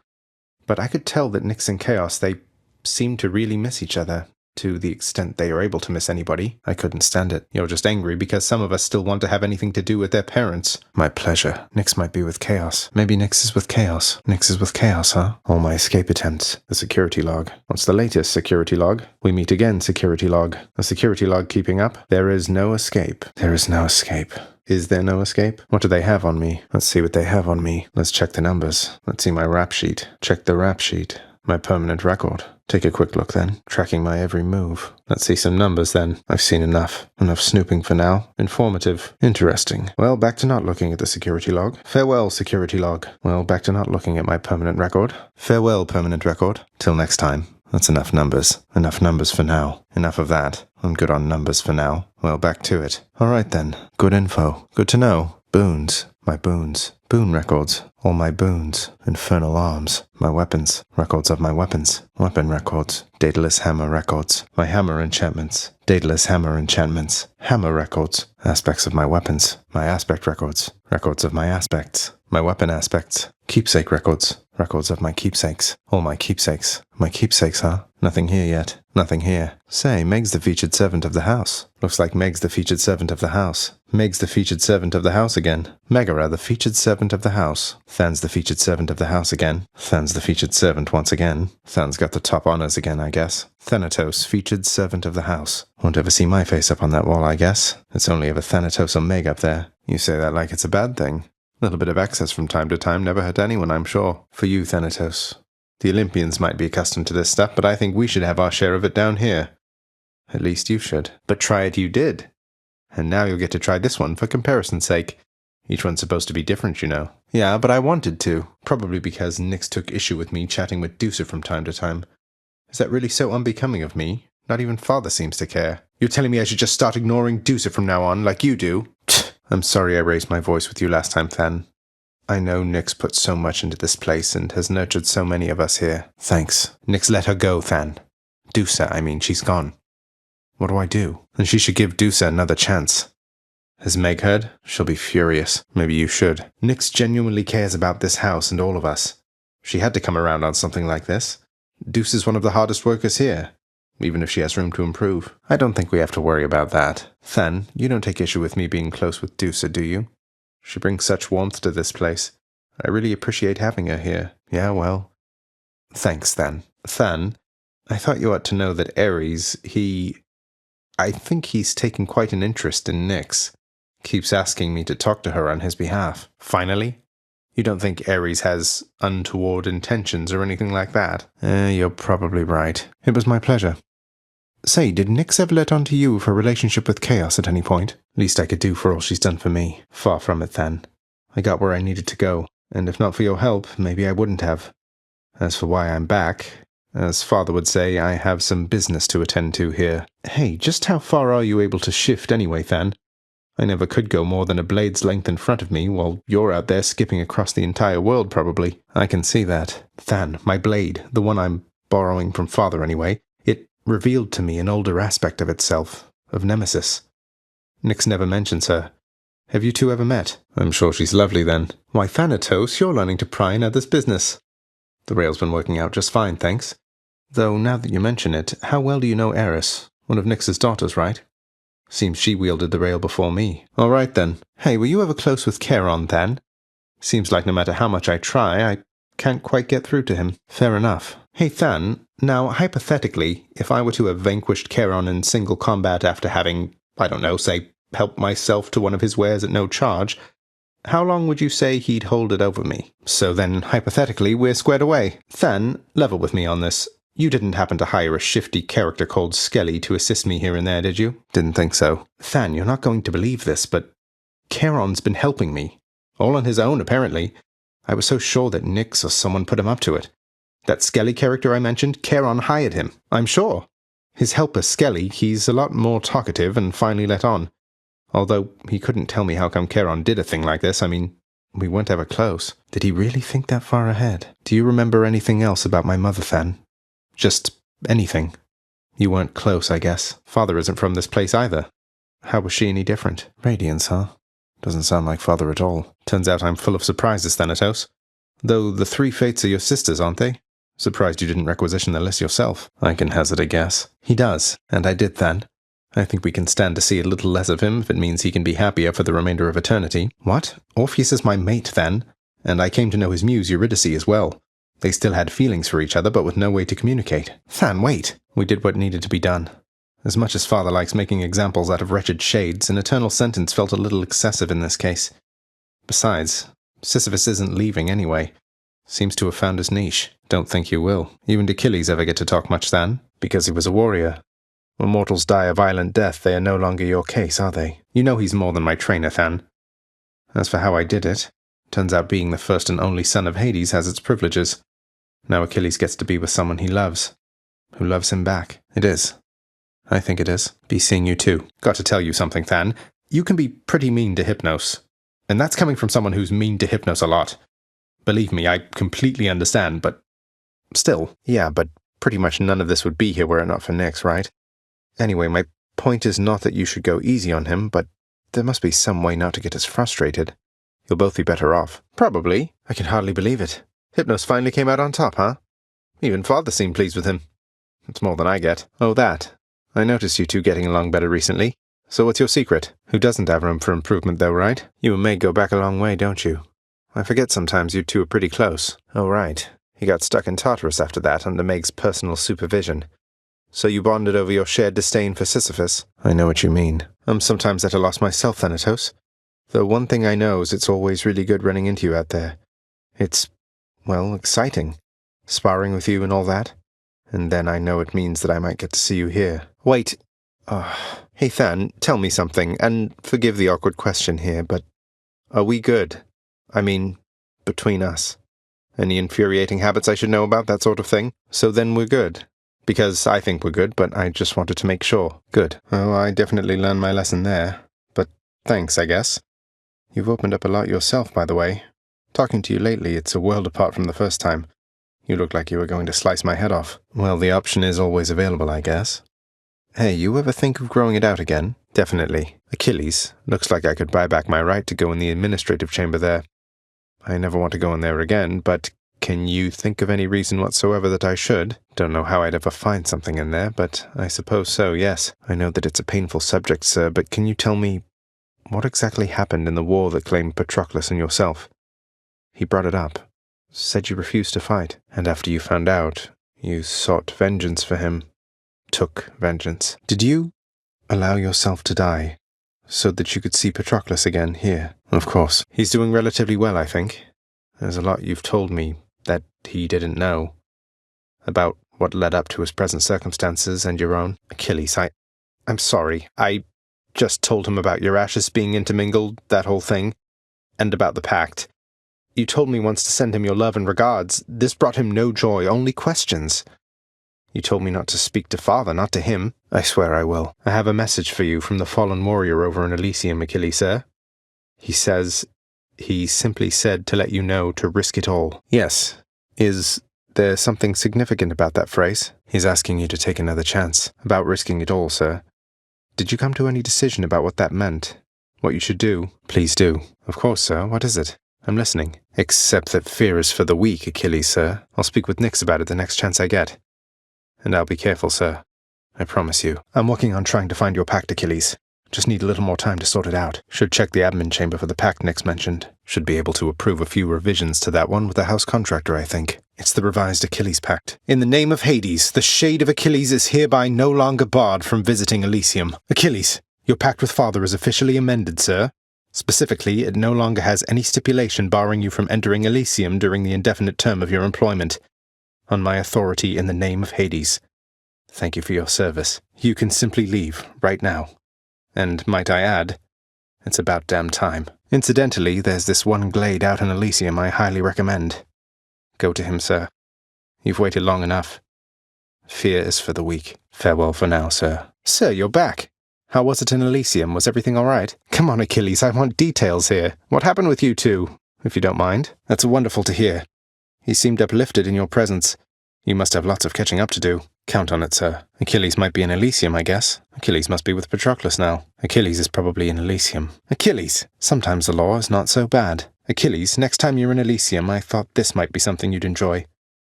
But I could tell that Nyx and Chaos, they seem to really miss each other, to the extent they are able to miss anybody. I couldn't stand it. You're just angry because some of us still want to have anything to do with their parents. My pleasure. Nyx might be with Chaos. Maybe Nyx is with Chaos. Nyx is with Chaos, huh? All my escape attempts. The security log. What's the latest security log? We meet again, security log. The security log keeping up? There is no escape. There is no escape. Is there no escape? What do they have on me? Let's see what they have on me. Let's check the numbers. Let's see my rap sheet. Check the rap sheet. My permanent record. Take a quick look then, tracking my every move. Let's see some numbers then. I've seen enough. Enough snooping for now. Informative. Interesting. Well, back to not looking at the security log. Farewell, security log. Well, back to not looking at my permanent record. Farewell, permanent record. Till next time. That's enough numbers. Enough numbers for now. Enough of that. I'm good on numbers for now. Well, back to it. Alright then. Good info. Good to know. Boons. My boons. Boon records. All my boons. Infernal arms. My weapons. Records of my weapons. Weapon records. Daedalus hammer records. My hammer enchantments. Daedalus hammer enchantments. Hammer records. Aspects of my weapons. My aspect records. Records of my aspects. My weapon aspects. Keepsake records. Records of my keepsakes. All my keepsakes. My keepsakes, huh? Nothing here yet. Nothing here. Say, Meg's the featured servant of the house. Looks like Meg's the featured servant of the house. Meg's the featured servant of the house again. Megara, the featured servant of the house. Than's the featured servant of the house again. Than's the featured servant once again. Than's got the top honors again, I guess. Thanatos, featured servant of the house. Won't ever see my face up on that wall, I guess. It's only ever Thanatos or Meg up there. You say that like it's a bad thing. A little bit of access from time to time never hurt anyone, I'm sure. For you, Thanatos. The Olympians might be accustomed to this stuff, but I think we should have our share of it down here. At least you should. But try it you did. And now you'll get to try this one for comparison's sake. Each one's supposed to be different, you know. Yeah, but I wanted to. Probably because Nyx took issue with me chatting with Deucer from time to time. Is that really so unbecoming of me? Not even Father seems to care. You're telling me I should just start ignoring Deucer from now on, like you do? I'm sorry I raised my voice with you last time, Than. I know Nyx put so much into this place and has nurtured so many of us here. Thanks. Nyx let her go, Than. Deucer, I mean, she's gone. What do I do? And she should give Deucer another chance. Has Meg heard? She'll be furious. Maybe you should. Nyx genuinely cares about this house and all of us. She had to come around on something like this. Deuce is one of the hardest workers here, even if she has room to improve. I don't think we have to worry about that. Than, you don't take issue with me being close with Deucer, do you? She brings such warmth to this place. I really appreciate having her here. Yeah, well. Thanks, Than. Than, I thought you ought to know that Ares, I think he's taken quite an interest in Nyx. Keeps asking me to talk to her on his behalf. Finally? You don't think Ares has untoward intentions or anything like that? You're probably right. It was my pleasure. Say, did Nyx ever let on to you of her relationship with Chaos at any point? Least I could do for all she's done for me. Far from it, Than. I got where I needed to go, and if not for your help, maybe I wouldn't have. As for why I'm back, as Father would say, I have some business to attend to here. Hey, just how far are you able to shift anyway, Than? I never could go more than a blade's length in front of me, while you're out there skipping across the entire world, probably. I can see that. Than, my blade, the one I'm borrowing from Father anyway, it revealed to me an older aspect of itself, of Nemesis. Nyx never mentions her. Have you two ever met? I'm sure she's lovely then. Why, Thanatos, you're learning to pry in others' business. The rail's been working out just fine, thanks. Though, now that you mention it, how well do you know Eris? One of Nyx's daughters, right? Seems she wielded the rail before me. All right, then. Hey, were you ever close with Charon, Than? Seems like no matter how much I try, I can't quite get through to him. Fair enough. Hey, Than, Now, hypothetically, if I were to have vanquished Charon in single combat after having, I don't know, say, helped myself to one of his wares at no charge, how long would you say he'd hold it over me? So then, hypothetically, we're squared away. Than, level with me on this. You didn't happen to hire a shifty character called Skelly to assist me here and there, did you? Didn't think so. Than, you're not going to believe this, but Charon's been helping me. All on his own, apparently. I was so sure that Nyx or someone put him up to it. That Skelly character I mentioned, Charon hired him, I'm sure. His helper Skelly, he's a lot more talkative and finally let on. Although he couldn't tell me how come Charon did a thing like this. I mean, we weren't ever close. Did he really think that far ahead? Do you remember anything else about my mother, Than? Just anything. You weren't close, I guess. Father isn't from this place either. How was she any different? Radiance, huh? Doesn't sound like father at all. Turns out I'm full of surprises, Thanatos. Though the three fates are your sisters, aren't they? Surprised you didn't requisition the list yourself. I can hazard a guess. He does, and I did, Than. I think we can stand to see a little less of him if it means he can be happier for the remainder of eternity. What? Orpheus is my mate, Than, and I came to know his muse Eurydice as well. They still had feelings for each other, but with no way to communicate. Than, wait! We did what needed to be done. As much as father likes making examples out of wretched shades, an eternal sentence felt a little excessive in this case. Besides, Sisyphus isn't leaving anyway. Seems to have found his niche. Don't think you will. You and Achilles ever get to talk much, Than? Because he was a warrior. When mortals die a violent death, they are no longer your case, are they? You know he's more than my trainer, Than. As for how I did it, turns out being the first and only son of Hades has its privileges. Now Achilles gets to be with someone he loves. Who loves him back. It is. I think it is. Be seeing you too. Got to tell you something, Than. You can be pretty mean to Hypnos. And that's coming from someone who's mean to Hypnos a lot. Believe me, I completely understand, but still. Yeah, but pretty much none of this would be here were it not for Nyx, right? Anyway, my point is not that you should go easy on him, but there must be some way not to get us frustrated. You'll both be better off. Probably. I can hardly believe it. Hypnos finally came out on top, huh? Even father seemed pleased with him. It's more than I get. Oh, that. I noticed you two getting along better recently. So what's your secret? Who doesn't have room for improvement, though, right? You and Meg go back a long way, don't you? I forget sometimes you two are pretty close. Oh, right. He got stuck in Tartarus after that, under Meg's personal supervision. So you bonded over your shared disdain for Sisyphus? I know what you mean. I'm sometimes at a loss myself, Thanatos. Though one thing I know is it's always really good running into you out there. It's, well, exciting. Sparring with you and all that. And then I know it means that I might get to see you here. Wait. Hey, Than, tell me something, and forgive the awkward question here, but are we good? I mean, between us. Any infuriating habits I should know about, that sort of thing? So then we're good. Because I think we're good, but I just wanted to make sure. Good. Oh, I definitely learned my lesson there. But thanks, I guess. You've opened up a lot yourself, by the way. Talking to you lately, it's a world apart from the first time. You looked like you were going to slice my head off. Well, the option is always available, I guess. Hey, you ever think of growing it out again? Definitely. Achilles, looks like I could buy back my right to go in the administrative chamber there. I never want to go in there again, but can you think of any reason whatsoever that I should? Don't know how I'd ever find something in there, but I suppose so, yes. I know that it's a painful subject, sir, but can you tell me what exactly happened in the war that claimed Patroclus and yourself? He brought it up. Said you refused to fight, and after you found out, you sought vengeance for him. Took vengeance. Did you allow yourself to die so that you could see Patroclus again here? Of course. He's doing relatively well, I think. There's a lot you've told me that he didn't know. About what led up to his present circumstances and your own. Achilles, I'm sorry. I just told him about your ashes being intermingled, that whole thing, and about the pact. You told me once to send him your love and regards. This brought him no joy, only questions. You told me not to speak to father, not to him. I swear I will. I have a message for you from the fallen warrior over in Elysium, Achilles, sir. He simply said to let you know to risk it all. Yes. Is there something significant about that phrase? He's asking you to take another chance. About risking it all, sir. Did you come to any decision about what that meant? What you should do? Please do. Of course, sir. What is it? I'm listening. Except that fear is for the weak, Achilles, sir. I'll speak with Nyx about it the next chance I get. And I'll be careful, sir. I promise you. I'm working on trying to find your pact, Achilles. Just need a little more time to sort it out. Should check the admin chamber for the pact Nix mentioned. Should be able to approve a few revisions to that one with the house contractor, I think. It's the revised Achilles Pact. In the name of Hades, the shade of Achilles is hereby no longer barred from visiting Elysium. Achilles, your pact with Father is officially amended, sir. Specifically, it no longer has any stipulation barring you from entering Elysium during the indefinite term of your employment. On my authority in the name of Hades. Thank you for your service. You can simply leave, right now. And, might I add, it's about damn time. Incidentally, there's this one glade out in Elysium I highly recommend. Go to him, sir. You've waited long enough. Fear is for the weak. Farewell for now, sir. Sir, you're back. How was it in Elysium? Was everything all right? Come on, Achilles, I want details here. What happened with you two, if you don't mind? That's wonderful to hear. He seemed uplifted in your presence. You must have lots of catching up to do. Count on it, sir. Achilles might be in Elysium, I guess. Achilles must be with Patroclus now. Achilles is probably in Elysium. Achilles! Sometimes the law is not so bad. Achilles, next time you're in Elysium, I thought this might be something you'd enjoy.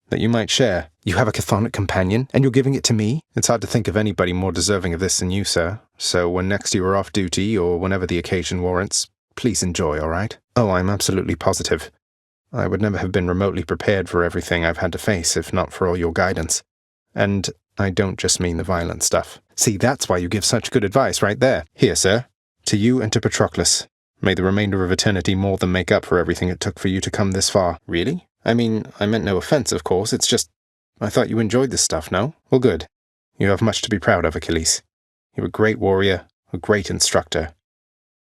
That you might share. You have a chthonic companion, and you're giving it to me? It's hard to think of anybody more deserving of this than you, sir. So when next you are off duty, or whenever the occasion warrants, please enjoy, all right? Oh, I'm absolutely positive. I would never have been remotely prepared for everything I've had to face if not for all your guidance. And I don't just mean the violent stuff. See, that's why you give such good advice right there. Here, sir. To you and to Patroclus. May the remainder of eternity more than make up for everything it took for you to come this far. Really? I mean, I meant no offense, of course. It's just, I thought you enjoyed this stuff, no? Well, good. You have much to be proud of, Achilles. You're a great warrior, a great instructor,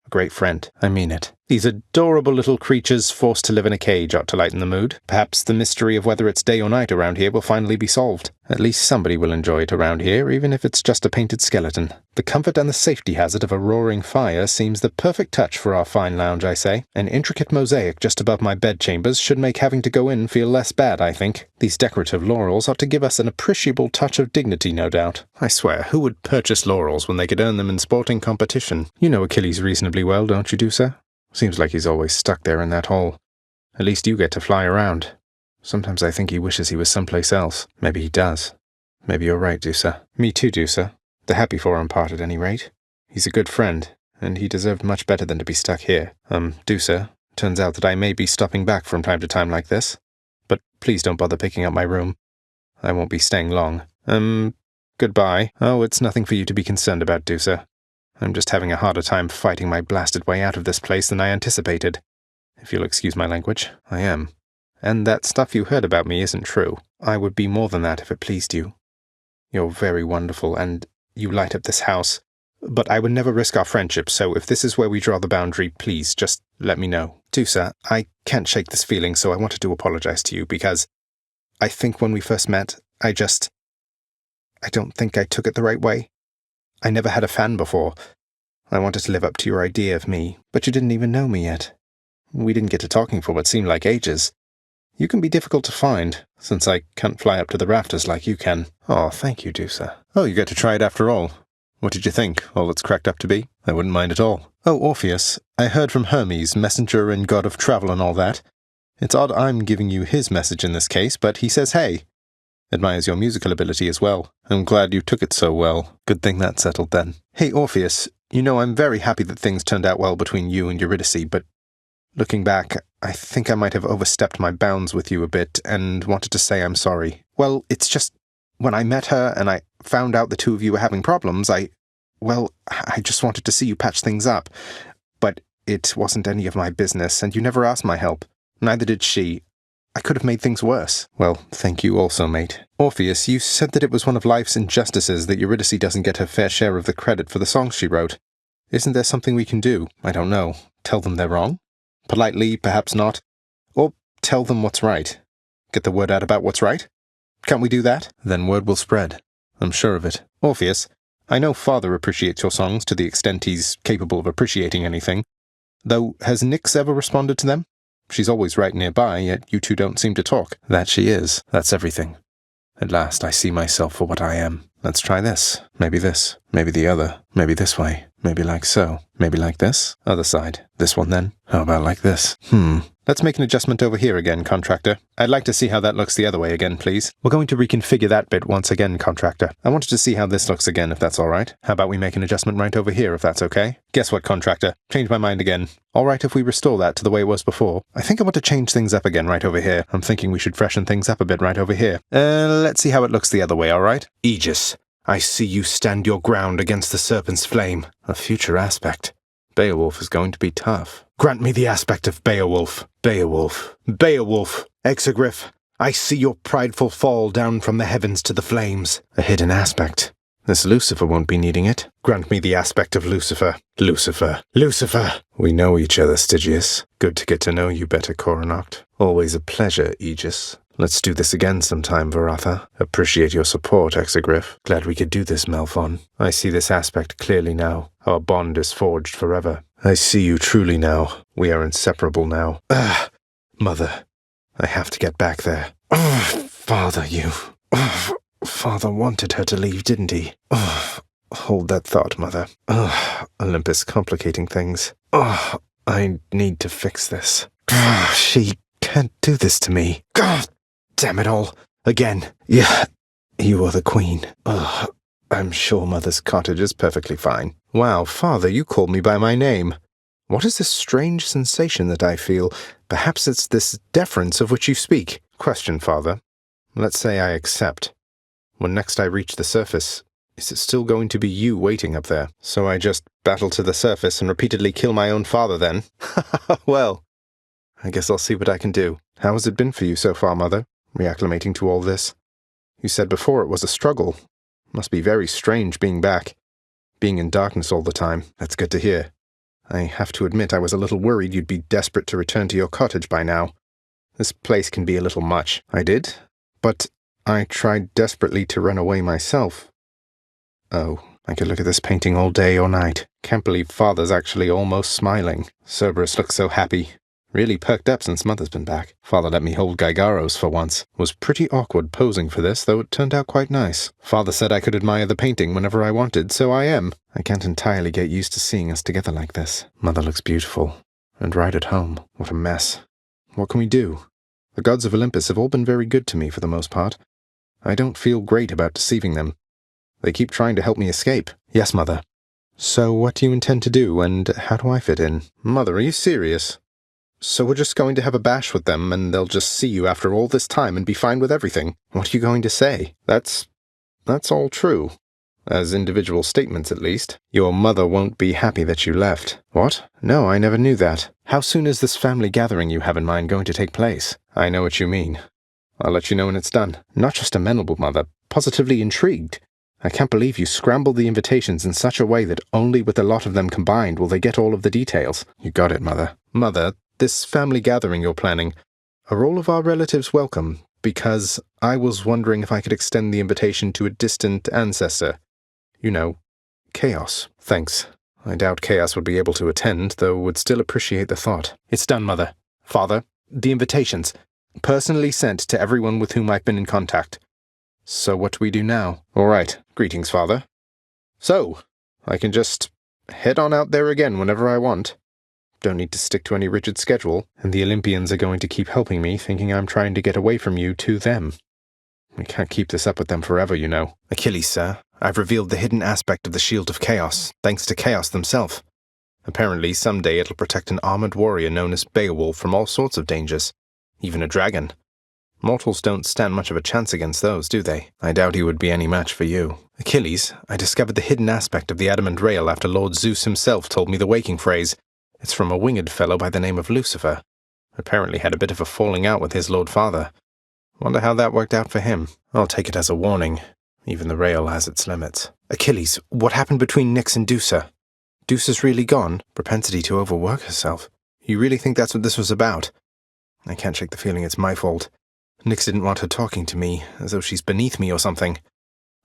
a great friend. I mean it. These adorable little creatures forced to live in a cage ought to lighten the mood. Perhaps the mystery of whether it's day or night around here will finally be solved. At least somebody will enjoy it around here, even if it's just a painted skeleton. The comfort and the safety hazard of a roaring fire seems the perfect touch for our fine lounge, I say. An intricate mosaic just above my bedchambers should make having to go in feel less bad, I think. These decorative laurels ought to give us an appreciable touch of dignity, no doubt. I swear, who would purchase laurels when they could earn them in sporting competition? You know Achilles reasonably well, don't you, Dusa? Seems like he's always stuck there in that hole. At least you get to fly around. Sometimes I think he wishes he was someplace else. Maybe he does. Maybe you're right, Dusa. Me too, Dusa. The happy for him part at any rate. He's a good friend, and he deserved much better than to be stuck here. Dusa, turns out that I may be stopping back from time to time like this. But please don't bother picking up my room. I won't be staying long. Goodbye. Oh, it's nothing for you to be concerned about, Dusa. I'm just having a harder time fighting my blasted way out of this place than I anticipated. If you'll excuse my language, I am. And that stuff you heard about me isn't true. I would be more than that if it pleased you. You're very wonderful, and you light up this house. But I would never risk our friendship, so if this is where we draw the boundary, please, just let me know. Dusa, I can't shake this feeling, so I wanted to apologize to you, because I think when we first met, I don't think I took it the right way. I never had a fan before. I wanted to live up to your idea of me, but you didn't even know me yet. We didn't get to talking for what seemed like ages. You can be difficult to find, since I can't fly up to the rafters like you can. Oh, thank you, Dusa. Oh, you get to try it after all. What did you think? All it's cracked up to be? I wouldn't mind at all. Oh, Orpheus, I heard from Hermes, messenger and god of travel and all that. It's odd I'm giving you his message in this case, but he says hey. Admires your musical ability as well. I'm glad you took it so well. Good thing that settled then. Hey, Orpheus, you know I'm very happy that things turned out well between you and Eurydice, but looking back, I think I might have overstepped my bounds with you a bit and wanted to say I'm sorry. Well, it's just, when I met her and I found out the two of you were having problems, I just wanted to see you patch things up. But it wasn't any of my business, and you never asked my help. Neither did she. I could have made things worse. Well, thank you also, mate. Orpheus, you said that it was one of life's injustices that Eurydice doesn't get her fair share of the credit for the songs she wrote. Isn't there something we can do? I don't know. Tell them they're wrong? Politely, perhaps not. Or tell them what's right. Get the word out about what's right? Can't we do that? Then word will spread. I'm sure of it. Orpheus, I know Father appreciates your songs to the extent he's capable of appreciating anything. Though, has Nyx ever responded to them? She's always right nearby, yet you two don't seem to talk. That she is. That's everything. At last I see myself for what I am. Let's try this. Maybe the other. Maybe this way. Maybe like so. Maybe like this. Other side. This one then. How about like this? Let's make an adjustment over here again, Contractor. I'd like to see how that looks the other way again, please. We're going to reconfigure that bit once again, Contractor. I wanted to see how this looks again, if that's all right. How about we make an adjustment right over here, if that's okay? Guess what, Contractor? Change my mind again. All right if we restore that to the way it was before. I think I want to change things up again right over here. I'm thinking we should freshen things up a bit right over here. Let's see how it looks the other way, all right? Aegis, I see you stand your ground against the serpent's flame. A future aspect. Beowulf is going to be tough. Grant me the aspect of Beowulf. Beowulf. Beowulf. Exegriff, I see your prideful fall down from the heavens to the flames. A hidden aspect. This Lucifer won't be needing it. Grant me the aspect of Lucifer. Lucifer. Lucifer. We know each other, Stygius. Good to get to know you better, Coronoct. Always a pleasure, Aegis. Let's do this again sometime, Varatha. Appreciate your support, Exegriff. Glad we could do this, Malphon. I see this aspect clearly now. Our bond is forged forever. I see you truly now. We are inseparable now. Mother. I have to get back there. Father, you. Father wanted her to leave, didn't he? Hold that thought, Mother. Olympus complicating things. I need to fix this. She can't do this to me. God damn it all. Again. Yeah, you are the queen. I'm sure Mother's cottage is perfectly fine. Wow, Father, you called me by my name. What is this strange sensation that I feel? Perhaps it's this deference of which you speak. Question, Father. Let's say I accept. When next I reach the surface, is it still going to be you waiting up there? So I just battle to the surface and repeatedly kill my own father then? Well, I guess I'll see what I can do. How has it been for you so far, Mother? Reacclimating to all this? You said before it was a struggle. Must be very strange being back. Being in darkness all the time. That's good to hear. I have to admit I was a little worried you'd be desperate to return to your cottage by now. This place can be a little much. I did, but I tried desperately to run away myself. Oh, I could look at this painting all day or night. Can't believe Father's actually almost smiling. Cerberus looks so happy. Really perked up since Mother's been back. Father let me hold Gygaros for once. Was pretty awkward posing for this, though it turned out quite nice. Father said I could admire the painting whenever I wanted, so I am. I can't entirely get used to seeing us together like this. Mother looks beautiful. And right at home. What a mess. What can we do? The gods of Olympus have all been very good to me for the most part. I don't feel great about deceiving them. They keep trying to help me escape. Yes, Mother. So what do you intend to do, and how do I fit in? Mother, are you serious? So we're just going to have a bash with them, and they'll just see you after all this time and be fine with everything? What are you going to say? That's all true. As individual statements, at least. Your mother won't be happy that you left. What? No, I never knew that. How soon is this family gathering you have in mind going to take place? I know what you mean. I'll let you know when it's done. Not just amenable, Mother. Positively intrigued. I can't believe you scrambled the invitations in such a way that only with the lot of them combined will they get all of the details. You got it, Mother. Mother, this family gathering you're planning, are all of our relatives welcome? Because I was wondering if I could extend the invitation to a distant ancestor. You know, Chaos. Thanks. I doubt Chaos would be able to attend, though would still appreciate the thought. It's done, Mother. Father, the invitations. Personally sent to everyone with whom I've been in contact. So what do we do now? All right. Greetings, Father. So, I can just head on out there again whenever I want. Don't need to stick to any rigid schedule, and the Olympians are going to keep helping me, thinking I'm trying to get away from you to them. We can't keep this up with them forever, you know. Achilles, sir, I've revealed the hidden aspect of the Shield of Chaos, thanks to Chaos themselves. Apparently, someday it'll protect an armored warrior known as Beowulf from all sorts of dangers, even a dragon. Mortals don't stand much of a chance against those, do they? I doubt he would be any match for you. Achilles, I discovered the hidden aspect of the adamant rail after Lord Zeus himself told me the waking phrase. It's from a winged fellow by the name of Lucifer. Apparently had a bit of a falling out with his Lord Father. Wonder how that worked out for him. I'll take it as a warning. Even the rail has its limits. Achilles, what happened between Nyx and Dusa? Dusa's really gone? Propensity to overwork herself. You really think that's what this was about? I can't shake the feeling it's my fault. Nyx didn't want her talking to me, as though she's beneath me or something.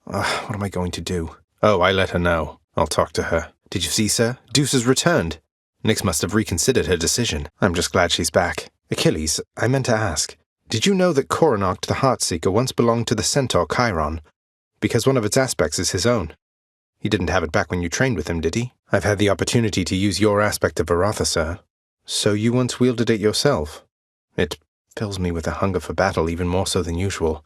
What am I going to do? Oh, I let her know. I'll talk to her. Did you see, sir? Dusa's returned. Nyx must have reconsidered her decision. I'm just glad she's back. Achilles, I meant to ask. Did you know that Coronoct the Heartseeker once belonged to the centaur Chiron? Because one of its aspects is his own. He didn't have it back when you trained with him, did he? I've had the opportunity to use your aspect of Varatha, sir. So you once wielded it yourself? It fills me with a hunger for battle even more so than usual.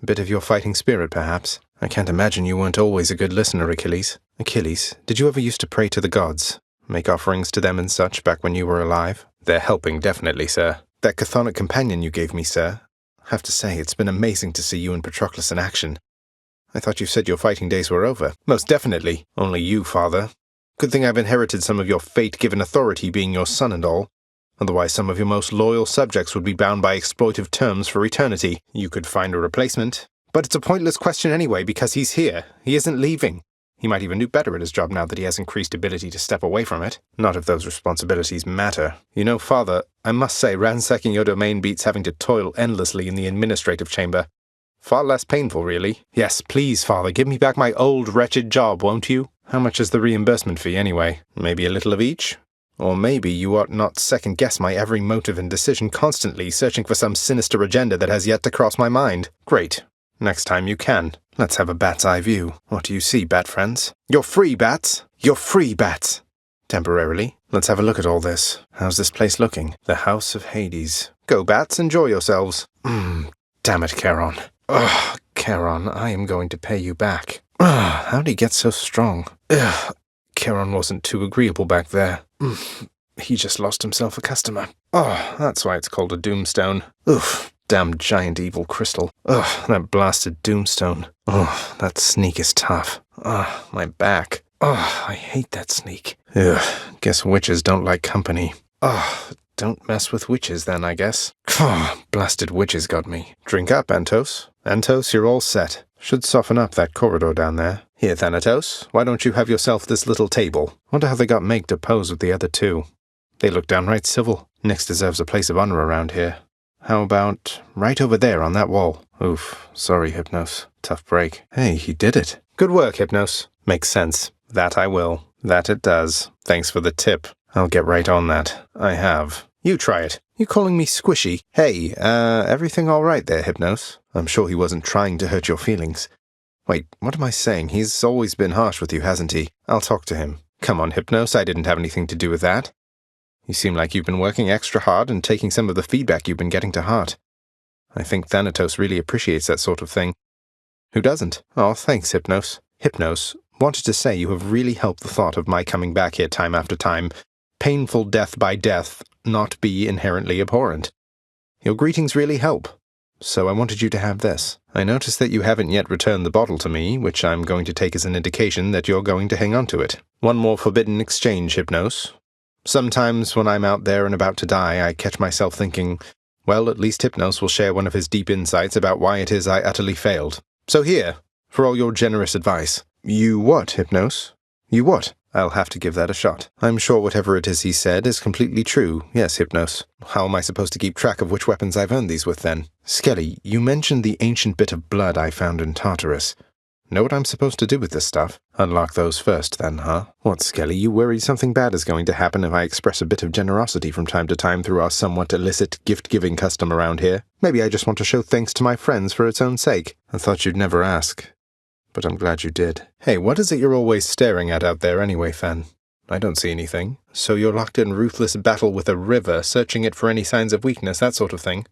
A bit of your fighting spirit, perhaps. I can't imagine you weren't always a good listener, Achilles. Achilles, did you ever used to pray to the gods? Make offerings to them and such back when you were alive? They're helping, definitely, sir. That chthonic companion you gave me, sir. I have to say, it's been amazing to see you and Patroclus in action. I thought you said your fighting days were over. Most definitely. Only you, father. Good thing I've inherited some of your fate-given authority, being your son and all. Otherwise, some of your most loyal subjects would be bound by exploitive terms for eternity. You could find a replacement. But it's a pointless question anyway, because he's here. He isn't leaving. He might even do better at his job now that he has increased ability to step away from it. Not if those responsibilities matter. You know, father, I must say ransacking your domain beats having to toil endlessly in the administrative chamber. Far less painful, really. Yes, please, father, give me back my old wretched job, won't you? How much is the reimbursement fee, anyway? Maybe a little of each? Or maybe you ought not second-guess my every motive and decision constantly, searching for some sinister agenda that has yet to cross my mind. Great. Next time you can. Let's have a bat's eye view. What do you see, bat friends? You're free, bats! You're free, bats! Temporarily. Let's have a look at all this. How's this place looking? The House of Hades. Go, bats, enjoy yourselves. Damn it, Charon. Ugh, Charon, I am going to pay you back. Ugh, how'd he get so strong? Ugh, Charon wasn't too agreeable back there. He just lost himself a customer. Oh, that's why it's called a doomstone. Oof, damn giant evil crystal. Ugh, that blasted doomstone. Oh, that sneak is tough. Ugh, my back. Ugh, I hate that sneak. Ugh, guess witches don't like company. Ugh, don't mess with witches then, I guess. Blasted witches got me. Drink up, Antos. Antos, you're all set. Should soften up that corridor down there. Here, Thanatos, why don't you have yourself this little table? Wonder how they got Meg to pose with the other two. They look downright civil. Nyx deserves a place of honor around here. How about right over there on that wall? Oof, sorry, Hypnos. Tough break. Hey, he did it. Good work, Hypnos. Makes sense. That I will. That it does. Thanks for the tip. I'll get right on that. I have. You try it. You calling me squishy? Hey, everything all right there, Hypnos? I'm sure he wasn't trying to hurt your feelings. Wait, what am I saying? He's always been harsh with you, hasn't he? I'll talk to him. Come on, Hypnos, I didn't have anything to do with that. You seem like you've been working extra hard and taking some of the feedback you've been getting to heart. I think Thanatos really appreciates that sort of thing. Who doesn't? Oh, thanks, Hypnos. Hypnos, wanted to say you have really helped the thought of my coming back here time after time, painful death by death, not be inherently abhorrent. Your greetings really help. So I wanted you to have this. I noticed that you haven't yet returned the bottle to me, which I'm going to take as an indication that you're going to hang on to it. One more forbidden exchange, Hypnos. Sometimes when I'm out there and about to die, I catch myself thinking, well, at least Hypnos will share one of his deep insights about why it is I utterly failed. So here, for all your generous advice. You what, Hypnos? You what? I'll have to give that a shot. I'm sure whatever it is he said is completely true. Yes, Hypnos. How am I supposed to keep track of which weapons I've earned these with, then? Skelly, you mentioned the ancient bit of blood I found in Tartarus. Know what I'm supposed to do with this stuff? Unlock those first, then, huh? What, Skelly, you worried something bad is going to happen if I express a bit of generosity from time to time through our somewhat illicit gift-giving custom around here? Maybe I just want to show thanks to my friends for its own sake. I thought you'd never ask. But I'm glad you did. Hey, what is it you're always staring at out there anyway, Fen? I don't see anything. So you're locked in ruthless battle with a river, searching it for any signs of weakness, that sort of thing?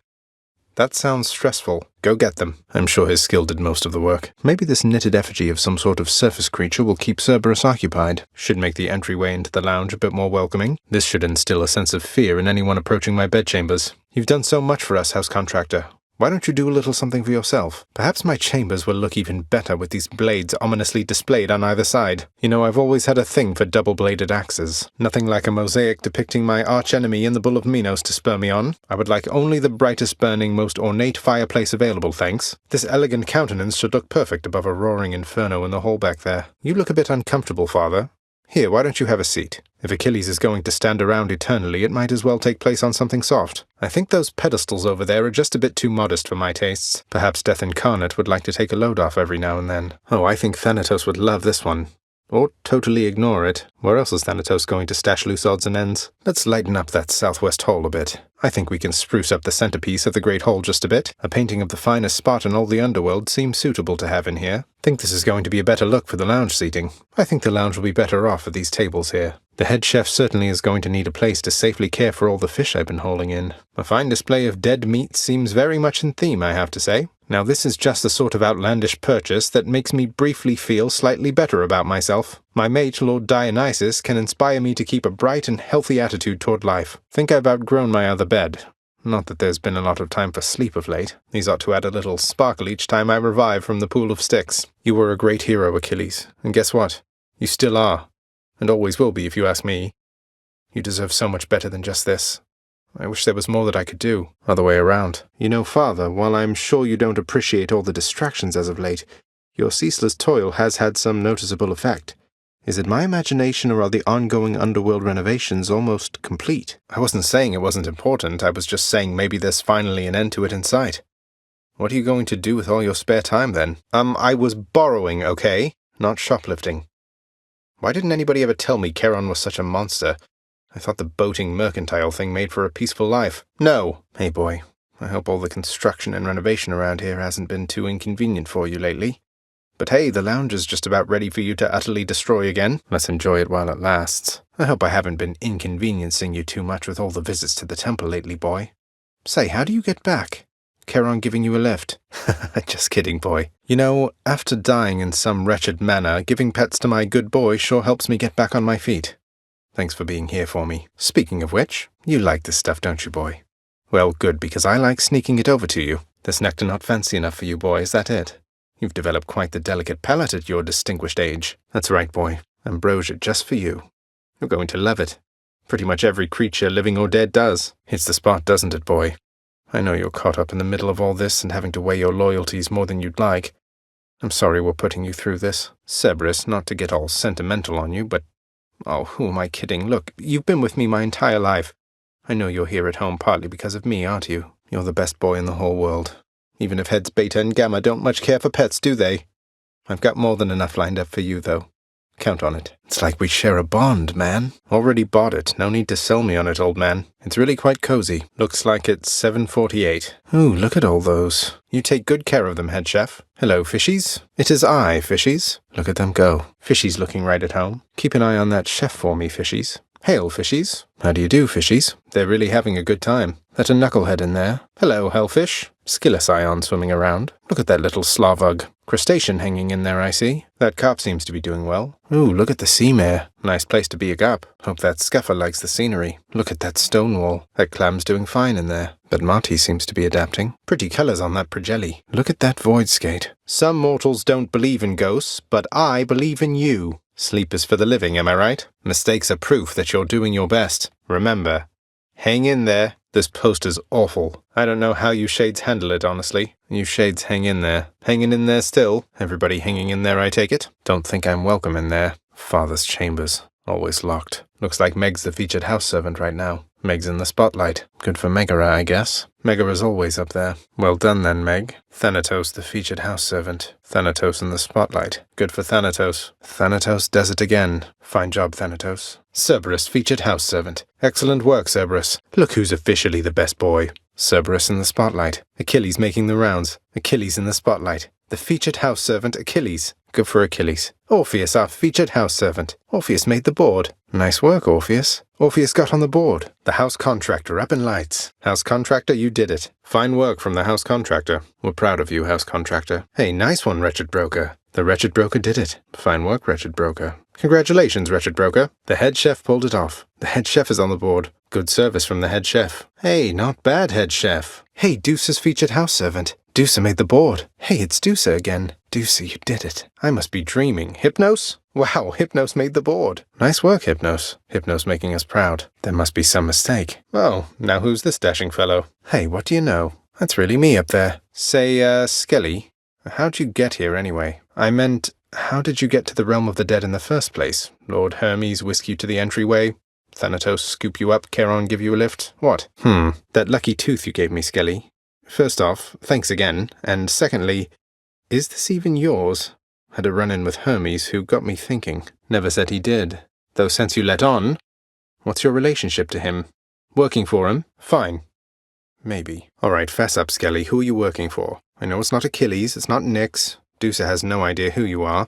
That sounds stressful. Go get them. I'm sure his skill did most of the work. Maybe this knitted effigy of some sort of surface creature will keep Cerberus occupied. Should make the entryway into the lounge a bit more welcoming. This should instill a sense of fear in anyone approaching my bedchambers. You've done so much for us, House Contractor. Why don't you do a little something for yourself? Perhaps my chambers will look even better with these blades ominously displayed on either side. You know, I've always had a thing for double-bladed axes. Nothing like a mosaic depicting my arch-enemy in the Bull of Minos to spur me on. I would like only the brightest burning, most ornate fireplace available, thanks. This elegant countenance should look perfect above a roaring inferno in the hall back there. You look a bit uncomfortable, Father. Here, why don't you have a seat? If Achilles is going to stand around eternally, it might as well take place on something soft. I think those pedestals over there are just a bit too modest for my tastes. Perhaps Death Incarnate would like to take a load off every now and then. Oh, I think Thanatos would love this one. Or totally ignore it. Where else is Thanatos going to stash loose odds and ends? Let's lighten up that southwest hall a bit. I think we can spruce up the centerpiece of the Great Hall just a bit. A painting of the finest spot in all the underworld seems suitable to have in here. Think this is going to be a better look for the lounge seating. I think the lounge will be better off with these tables here. The head chef certainly is going to need a place to safely care for all the fish I've been hauling in. A fine display of dead meat seems very much in theme, I have to say. Now this is just the sort of outlandish purchase that makes me briefly feel slightly better about myself. My mate, Lord Dionysus, can inspire me to keep a bright and healthy attitude toward life. Think I've outgrown my other bed. Not that there's been a lot of time for sleep of late. These ought to add a little sparkle each time I revive from the pool of Styx. You were a great hero, Achilles, and guess what? You still are. And always will be, if you ask me. You deserve so much better than just this. I wish there was more that I could do. Other way around. You know, Father, while I'm sure you don't appreciate all the distractions as of late, your ceaseless toil has had some noticeable effect. Is it my imagination, or are the ongoing underworld renovations almost complete? I wasn't saying it wasn't important. I was just saying maybe there's finally an end to it in sight. What are you going to do with all your spare time, then? I was borrowing, okay? Not shoplifting. Why didn't anybody ever tell me Charon was such a monster? I thought the boating mercantile thing made for a peaceful life. No! Hey, boy, I hope all the construction and renovation around here hasn't been too inconvenient for you lately. But hey, the lounge is just about ready for you to utterly destroy again. Let's enjoy it while it lasts. I hope I haven't been inconveniencing you too much with all the visits to the temple lately, boy. Say, how do you get back? Charon giving you a lift? Just kidding, boy. You know, after dying in some wretched manner, giving pets to my good boy sure helps me get back on my feet. Thanks for being here for me. Speaking of which, you like this stuff, don't you, boy? Well, good, because I like sneaking it over to you. This nectar not fancy enough for you, boy, is that it? You've developed quite the delicate palate at your distinguished age. That's right, boy. Ambrosia just for you. You're going to love it. Pretty much every creature, living or dead, does. Hits the spot, doesn't it, boy? I know you're caught up in the middle of all this and having to weigh your loyalties more than you'd like. I'm sorry we're putting you through this. Cerberus, not to get all sentimental on you, but... Oh, who am I kidding? Look, you've been with me my entire life. I know you're here at home partly because of me, aren't you? You're the best boy in the whole world. Even if heads Beta and Gamma don't much care for pets, do they? I've got more than enough lined up for you, though. Count on it. It's like we share a bond, man. Already bought it. No need to sell me on it, old man. It's really quite cozy. Looks like it's 7:48. Ooh, look at all those. You take good care of them, head chef. Hello, fishies. It is I, fishies. Look at them go. Fishies looking right at home. Keep an eye on that chef for me, fishies. Hail, fishies. How do you do, fishies? They're really having a good time. That a knucklehead in there. Hello, hellfish. Skillous ion swimming around. Look at that little Slavug. Crustacean hanging in there, I see. That carp seems to be doing well. Ooh, look at the sea mare. Nice place to be a carp. Hope that scuffer likes the scenery. Look at that stone wall. That clam's doing fine in there. But Marty seems to be adapting. Pretty colours on that Progelli. Look at that void skate. Some mortals don't believe in ghosts, but I believe in you. Sleep is for the living, am I right? Mistakes are proof that you're doing your best. Remember, hang in there. This poster's awful. I don't know how you shades handle it, honestly. You shades hang in there. Hanging in there still? Everybody hanging in there, I take it? Don't think I'm welcome in there. Father's chambers. Always locked. Looks like Meg's the featured house servant right now. Meg's in the spotlight. Good for Megara, I guess. Megara's always up there. Well done then, Meg. Thanatos, the featured house servant. Thanatos in the spotlight. Good for Thanatos. Thanatos does it again. Fine job, Thanatos. Cerberus, featured house servant. Excellent work, Cerberus. Look who's officially the best boy. Cerberus in the spotlight. Achilles making the rounds. Achilles in the spotlight. The featured house servant, Achilles. Good for Achilles. Orpheus, our featured house servant. Orpheus made the board. Nice work, Orpheus. Orpheus got on the board. The house contractor up in lights. House contractor, you did it. Fine work from the house contractor. We're proud of you, house contractor. Hey, nice one, wretched broker. The wretched broker did it. Fine work, wretched broker. Congratulations, wretched broker. The head chef pulled it off. The head chef is on the board. Good service from the head chef. Hey, not bad, head chef. Hey, Deuce's featured house servant. Deuce made the board. Hey, it's Deuce again. Deuce, you did it. I must be dreaming. Hypnos? Wow, Hypnos made the board. Nice work, Hypnos. Hypnos making us proud. There must be some mistake. Oh, now who's this dashing fellow? Hey, what do you know? That's really me up there. Say, Skelly, how'd you get here anyway? I meant, how did you get to the realm of the dead in the first place? Lord Hermes whisk you to the entryway? Thanatos scoop you up, Charon give you a lift? What? That lucky tooth you gave me, Skelly. First off, thanks again, and secondly, is this even yours? Had a run-in with Hermes who got me thinking. Never said he did. Though since you let on, what's your relationship to him? Working for him? Fine. Maybe. All right, fess up, Skelly. Who are you working for? I know it's not Achilles, it's not Nyx. Dusa has no idea who you are.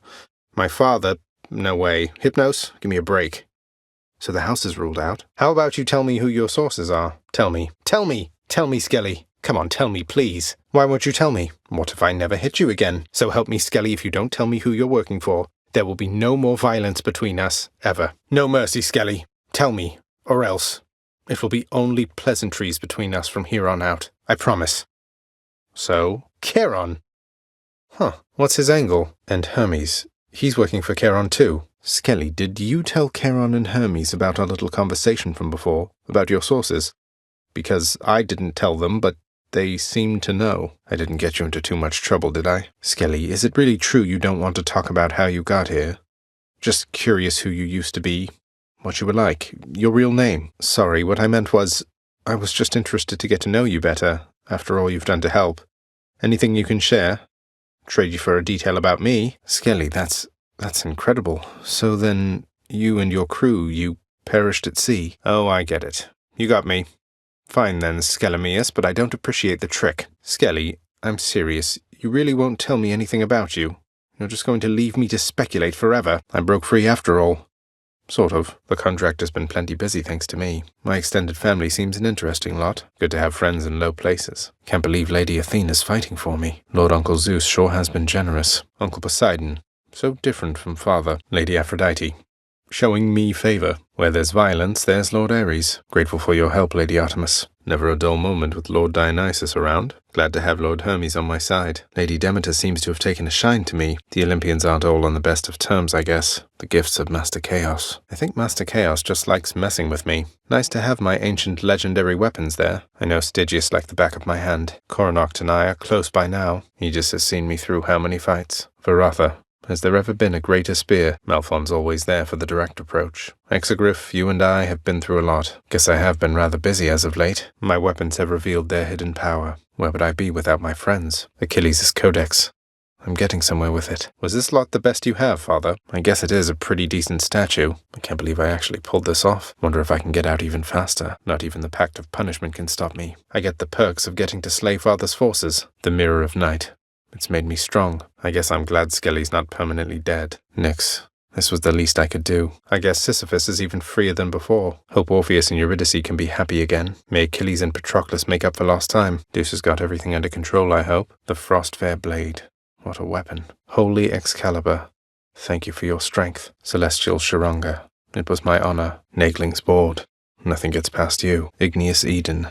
My father... No way. Hypnos? Give me a break. So the house is ruled out? How about you tell me who your sources are? Tell me. Tell me! Tell me, Skelly. Come on, tell me, please. Why won't you tell me? What if I never hit you again? So help me, Skelly, if you don't tell me who you're working for, there will be no more violence between us, ever. No mercy, Skelly. Tell me, or else. It will be only pleasantries between us from here on out. I promise. So, Charon. Huh, what's his angle? And Hermes. He's working for Charon too. Skelly, did you tell Charon and Hermes about our little conversation from before? About your sources? Because I didn't tell them, but they seemed to know. I didn't get you into too much trouble, did I? Skelly, is it really true you don't want to talk about how you got here? Just curious who you used to be, what you were like, your real name. Sorry, what I meant was, I was just interested to get to know you better, after all you've done to help. Anything you can share? Trade you for a detail about me? Skelly, that's incredible. So then, you and your crew, you perished at sea. Oh, I get it. You got me. Fine then, Skelemius, but I don't appreciate the trick. Skelly, I'm serious. You really won't tell me anything about you. You're just going to leave me to speculate forever. I broke free after all. Sort of. The contract has been plenty busy thanks to me. My extended family seems an interesting lot. Good to have friends in low places. Can't believe Lady Athena's fighting for me. Lord Uncle Zeus sure has been generous. Uncle Poseidon, so different from father. Lady Aphrodite, showing me favor. Where there's violence, there's Lord Ares. Grateful for your help, Lady Artemis. Never a dull moment with Lord Dionysus around. Glad to have Lord Hermes on my side. Lady Demeter seems to have taken a shine to me. The Olympians aren't all on the best of terms, I guess. The gifts of Master Chaos. I think Master Chaos just likes messing with me. Nice to have my ancient legendary weapons there. I know Stygius like the back of my hand. Coronoct and I are close by now. Aegis has seen me through how many fights? Varatha. Has there ever been a greater spear? Malphon's always there for the direct approach. Exogryph, you and I have been through a lot. Guess I have been rather busy as of late. My weapons have revealed their hidden power. Where would I be without my friends? Achilles' Codex. I'm getting somewhere with it. Was this lot the best you have, Father? I guess it is a pretty decent statue. I can't believe I actually pulled this off. Wonder if I can get out even faster. Not even the Pact of Punishment can stop me. I get the perks of getting to slay Father's forces. The Mirror of Night. It's made me strong. I guess I'm glad Skelly's not permanently dead. Nyx, this was the least I could do. I guess Sisyphus is even freer than before. Hope Orpheus and Eurydice can be happy again. May Achilles and Patroclus make up for lost time. Zeus has got everything under control, I hope. The Frostfair Blade. What a weapon. Holy Excalibur. Thank you for your strength. Celestial Sharonga. It was my honor. Nagling's board. Nothing gets past you. Igneous Eden.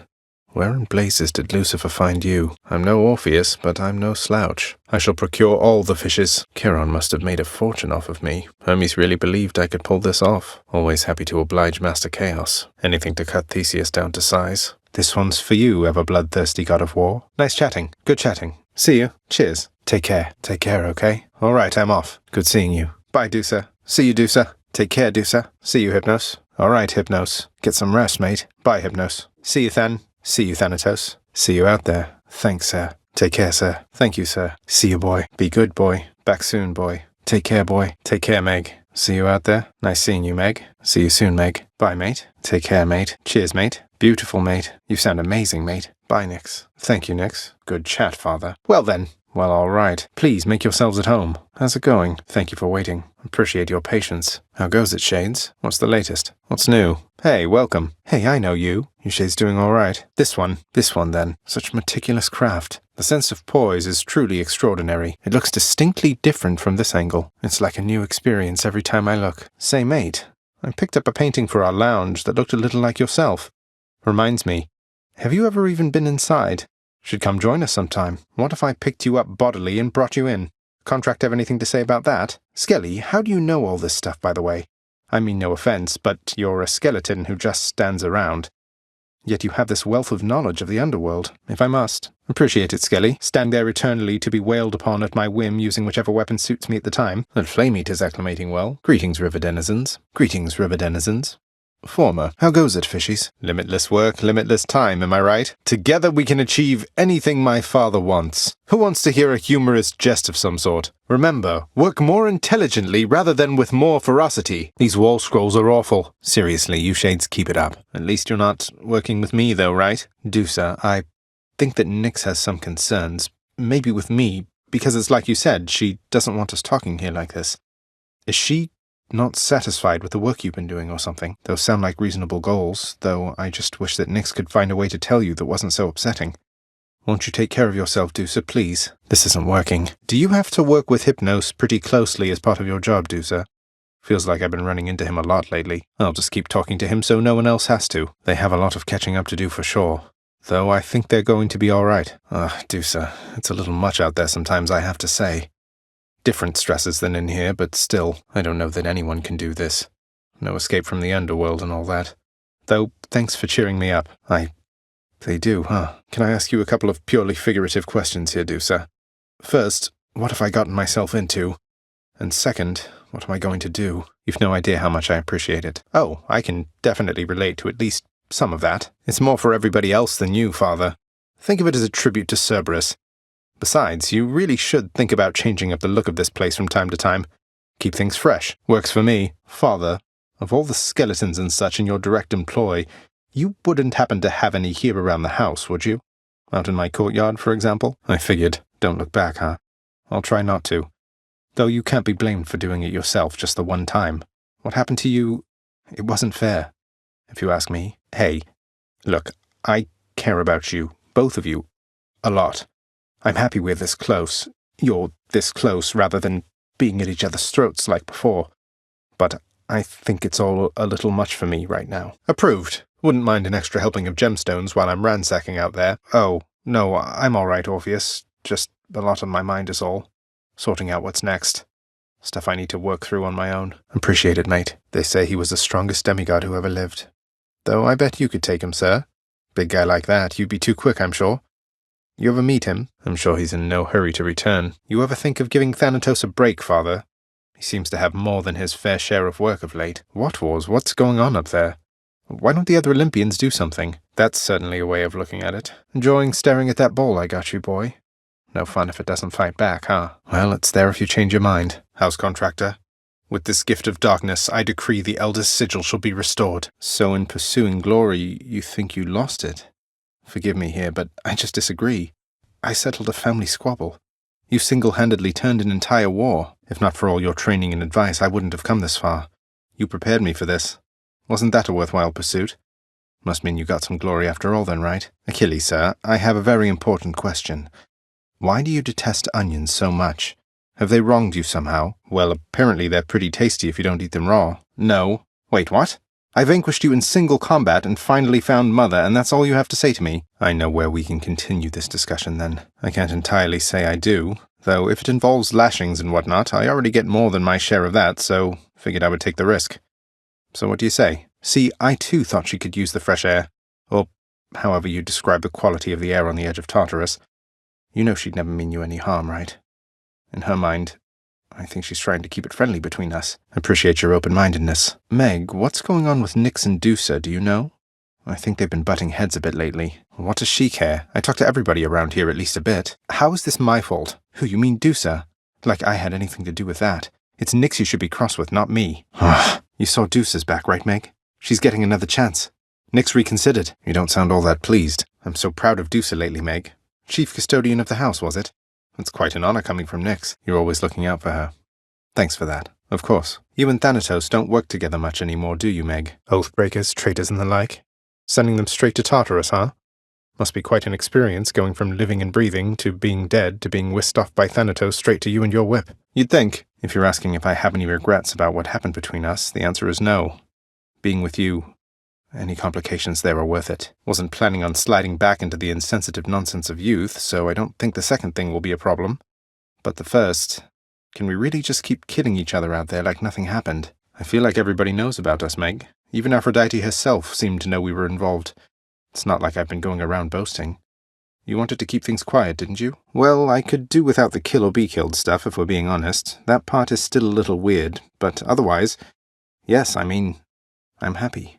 Where in blazes did Lucifer find you? I'm no Orpheus, but I'm no slouch. I shall procure all the fishes. Charon must have made a fortune off of me. Hermes really believed I could pull this off. Always happy to oblige Master Chaos. Anything to cut Theseus down to size. This one's for you, ever-bloodthirsty god of war. Nice chatting. Good chatting. See you. Cheers. Take care. Take care, okay? All right, I'm off. Good seeing you. Bye, Dusa. See you, Dusa. Take care, Dusa. See you, Hypnos. All right, Hypnos. Get some rest, mate. Bye, Hypnos. See you, Than. See you, Thanatos. See you out there. Thanks, sir. Take care, sir. Thank you, sir. See you, boy. Be good, boy. Back soon, boy. Take care, boy. Take care, Meg. See you out there. Nice seeing you, Meg. See you soon, Meg. Bye, mate. Take care, mate. Cheers, mate. Beautiful, mate. You sound amazing, mate. Bye, Nyx. Thank you, Nyx. Good chat, Father. Well, then. Well, all right. Please make yourselves at home. How's it going? Thank you for waiting. Appreciate your patience. How goes it, Shades? What's the latest? What's new? Hey, welcome. Hey, I know you. You Shades doing all right? This one then. Such meticulous craft. The sense of poise is truly extraordinary. It looks distinctly different from this angle. It's like a new experience every time I look. Say, mate, I picked up a painting for our lounge that looked a little like yourself. Reminds me, have you ever even been inside? Should come join us sometime. What if I picked you up bodily and brought you in? Contract have anything to say about that? Skelly, how do you know all this stuff, by the way? I mean no offense, but you're a skeleton who just stands around. Yet you have this wealth of knowledge of the underworld, if I must. Appreciate it, Skelly. Stand there eternally to be wailed upon at my whim using whichever weapon suits me at the time. That Flame Eater's acclimating well. Greetings, river denizens. Greetings, river denizens. Former. How goes it, fishies? Limitless work, limitless time, am I right? Together we can achieve anything my father wants. Who wants to hear a humorous jest of some sort? Remember, work more intelligently rather than with more ferocity. These wall scrolls are awful. Seriously, you shades keep it up. At least you're not working with me though, right? Dusa, I think that Nyx has some concerns. Maybe with me, because it's like you said, she doesn't want us talking here like this. Is she not satisfied with the work you've been doing or something? Those sound like reasonable goals, though I just wish that Nyx could find a way to tell you that wasn't so upsetting. Won't you take care of yourself, Dusa, please? This isn't working. Do you have to work with Hypnos pretty closely as part of your job, Dusa? Feels like I've been running into him a lot lately. I'll just keep talking to him so no one else has to. They have a lot of catching up to do for sure. Though I think they're going to be all right. Dusa, it's a little much out there sometimes, I have to say. Different stresses than in here, but still, I don't know that anyone can do this. No escape from the underworld and all that. Though, thanks for cheering me up. They do, huh? Can I ask you a couple of purely figurative questions here, Dusa? First, what have I gotten myself into? And second, what am I going to do? You've no idea how much I appreciate it. Oh, I can definitely relate to at least some of that. It's more for everybody else than you, Father. Think of it as a tribute to Cerberus. Besides, you really should think about changing up the look of this place from time to time. Keep things fresh. Works for me. Father, of all the skeletons and such in your direct employ, you wouldn't happen to have any here around the house, would you? Out in my courtyard, for example? I figured. Don't look back, huh? I'll try not to. Though you can't be blamed for doing it yourself just the one time. What happened to you? It wasn't fair, if you ask me. Hey, look, I care about you, both of you, a lot. I'm happy we're this close. You're this close rather than being at each other's throats like before. But I think it's all a little much for me right now. Approved. Wouldn't mind an extra helping of gemstones while I'm ransacking out there. Oh, no, I'm all right, Orpheus. Just a lot on my mind is all. Sorting out what's next. Stuff I need to work through on my own. Appreciate it, mate. They say he was the strongest demigod who ever lived. Though I bet you could take him, sir. Big guy like that, you'd be too quick, I'm sure. You ever meet him? I'm sure he's in no hurry to return. You ever think of giving Thanatos a break, Father? He seems to have more than his fair share of work of late. What wars? What's going on up there? Why don't the other Olympians do something? That's certainly a way of looking at it. Enjoying staring at that ball I got you, boy. No fun if it doesn't fight back, huh? Well, it's there if you change your mind. House contractor. With this gift of darkness, I decree the eldest sigil shall be restored. So in pursuing glory, you think you lost it? Forgive me here, but I just disagree. I settled a family squabble. You single-handedly turned an entire war. If not for all your training and advice, I wouldn't have come this far. You prepared me for this. Wasn't that a worthwhile pursuit? Must mean you got some glory after all then, right? Achilles, sir, I have a very important question. Why do you detest onions so much? Have they wronged you somehow? Well, apparently they're pretty tasty if you don't eat them raw. No. Wait, what? I vanquished you in single combat and finally found Mother, and that's all you have to say to me? I know where we can continue this discussion, then. I can't entirely say I do, though if it involves lashings and whatnot, I already get more than my share of that, so figured I would take the risk. So what do you say? See, I too thought she could use the fresh air, or however you describe the quality of the air on the edge of Tartarus. You know she'd never mean you any harm, right? In her mind, I think she's trying to keep it friendly between us. Appreciate your open-mindedness. Meg, what's going on with Nyx and Dusa, do you know? I think they've been butting heads a bit lately. What does she care? I talk to everybody around here at least a bit. How is this my fault? Who, you mean Dusa? Like I had anything to do with that. It's Nyx you should be cross with, not me. You saw Dusa's back, right, Meg? She's getting another chance. Nyx reconsidered. You don't sound all that pleased. I'm so proud of Dusa lately, Meg. Chief custodian of the house, was it? It's quite an honor coming from Nyx. You're always looking out for her. Thanks for that. Of course. You and Thanatos don't work together much anymore, do you, Meg? Oathbreakers, traitors, and the like. Sending them straight to Tartarus, huh? Must be quite an experience going from living and breathing to being dead to being whisked off by Thanatos straight to you and your whip. You'd think. If you're asking if I have any regrets about what happened between us, the answer is no. Being with you, any complications there are worth it. Wasn't planning on sliding back into the insensitive nonsense of youth, so I don't think the second thing will be a problem. But the first, can we really just keep killing each other out there like nothing happened? I feel like everybody knows about us, Meg. Even Aphrodite herself seemed to know we were involved. It's not like I've been going around boasting. You wanted to keep things quiet, didn't you? Well, I could do without the kill or be killed stuff, if we're being honest. That part is still a little weird, but otherwise, yes, I mean, I'm happy.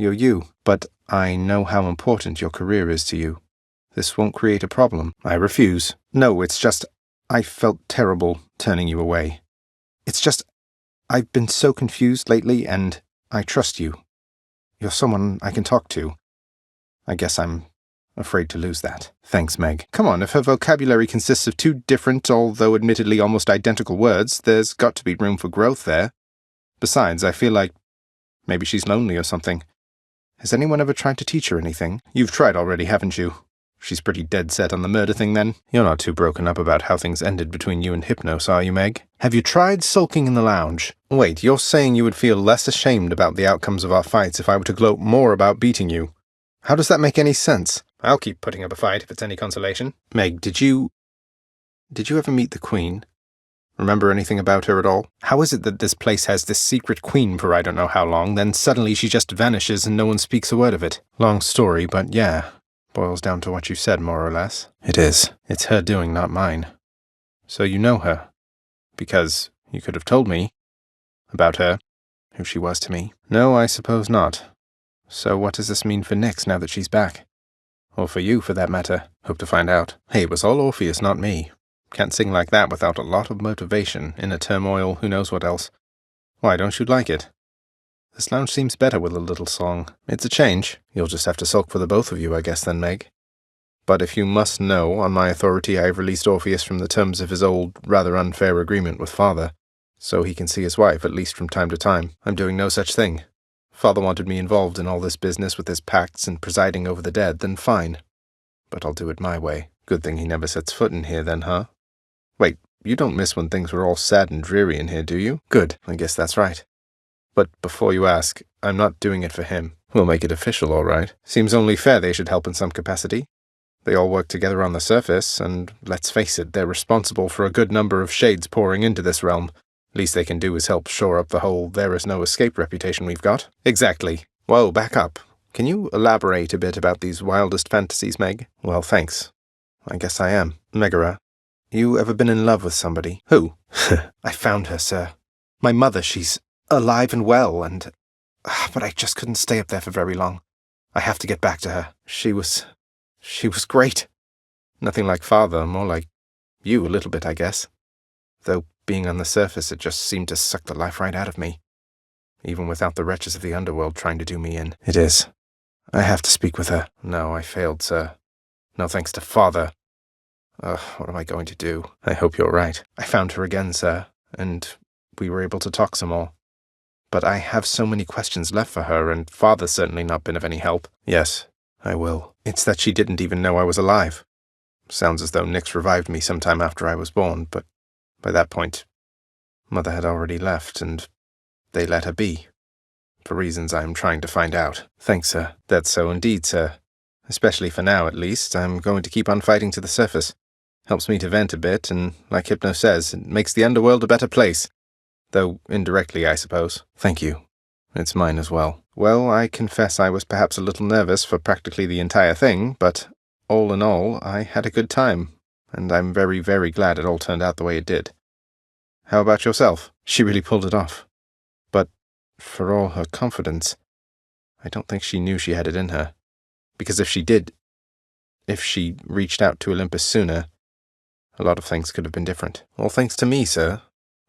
You're you, but I know how important your career is to you. This won't create a problem. I refuse. No, it's just, I felt terrible turning you away. It's just, I've been so confused lately, and I trust you. You're someone I can talk to. I guess I'm afraid to lose that. Thanks, Meg. Come on, if her vocabulary consists of two different, although admittedly almost identical words, there's got to be room for growth there. Besides, I feel like maybe she's lonely or something. Has anyone ever tried to teach her anything? You've tried already, haven't you? She's pretty dead set on the murder thing, then? You're not too broken up about how things ended between you and Hypnos, are you, Meg? Have you tried sulking in the lounge? Wait, you're saying you would feel less ashamed about the outcomes of our fights if I were to gloat more about beating you? How does that make any sense? I'll keep putting up a fight if it's any consolation. Meg, did you ever meet the Queen? Remember anything about her at all? How is it that this place has this secret queen for I don't know how long, then suddenly she just vanishes and no one speaks a word of it? Long story, but yeah. Boils down to what you said, more or less. It is. It's her doing, not mine. So you know her? Because you could have told me about her, who she was to me. No, I suppose not. So what does this mean for Nyx now that she's back? Or for you, for that matter. Hope to find out. Hey, it was all Orpheus, not me. Can't sing like that without a lot of motivation, inner turmoil, who knows what else. Why, don't you like it? This lounge seems better with a little song. It's a change. You'll just have to sulk for the both of you, I guess, then, Meg. But if you must know, on my authority I have released Orpheus from the terms of his old, rather unfair agreement with Father, so he can see his wife, at least from time to time. I'm doing no such thing. Father wanted me involved in all this business with his pacts and presiding over the dead, then fine. But I'll do it my way. Good thing he never sets foot in here, then, huh? Wait, you don't miss when things were all sad and dreary in here, do you? Good, I guess that's right. But before you ask, I'm not doing it for him. We'll make it official, all right. Seems only fair they should help in some capacity. They all work together on the surface, and let's face it, they're responsible for a good number of shades pouring into this realm. Least they can do is help shore up the whole there-is-no-escape reputation we've got. Exactly. Whoa, back up. Can you elaborate a bit about these wildest fantasies, Meg? Well, thanks. I guess I am. Megara, you ever been in love with somebody? Who? I found her, sir. My mother, she's alive and well, and... But I just couldn't stay up there for very long. I have to get back to her. She was great. Nothing like Father, more like you a little bit, I guess. Though being on the surface, it just seemed to suck the life right out of me. Even without the wretches of the underworld trying to do me in. It is. I have to speak with her. No, I failed, sir. No thanks to Father. What am I going to do? I hope you're right. I found her again, sir, and we were able to talk some more. But I have so many questions left for her, and Father's certainly not been of any help. Yes, I will. It's that she didn't even know I was alive. Sounds as though Nyx revived me sometime after I was born, but by that point, Mother had already left, and they let her be. For reasons I'm trying to find out. Thanks, sir. That's so indeed, sir. Especially for now, at least. I'm going to keep on fighting to the surface. Helps me to vent a bit, and like Hypno says, it makes the underworld a better place. Though indirectly, I suppose. Thank you. It's mine as well. Well, I confess I was perhaps a little nervous for practically the entire thing, but all in all, I had a good time, and I'm very, very glad it all turned out the way it did. How about yourself? She really pulled it off. But for all her confidence, I don't think she knew she had it in her. Because if she did, if she reached out to Olympus sooner, a lot of things could have been different. All thanks to me, sir.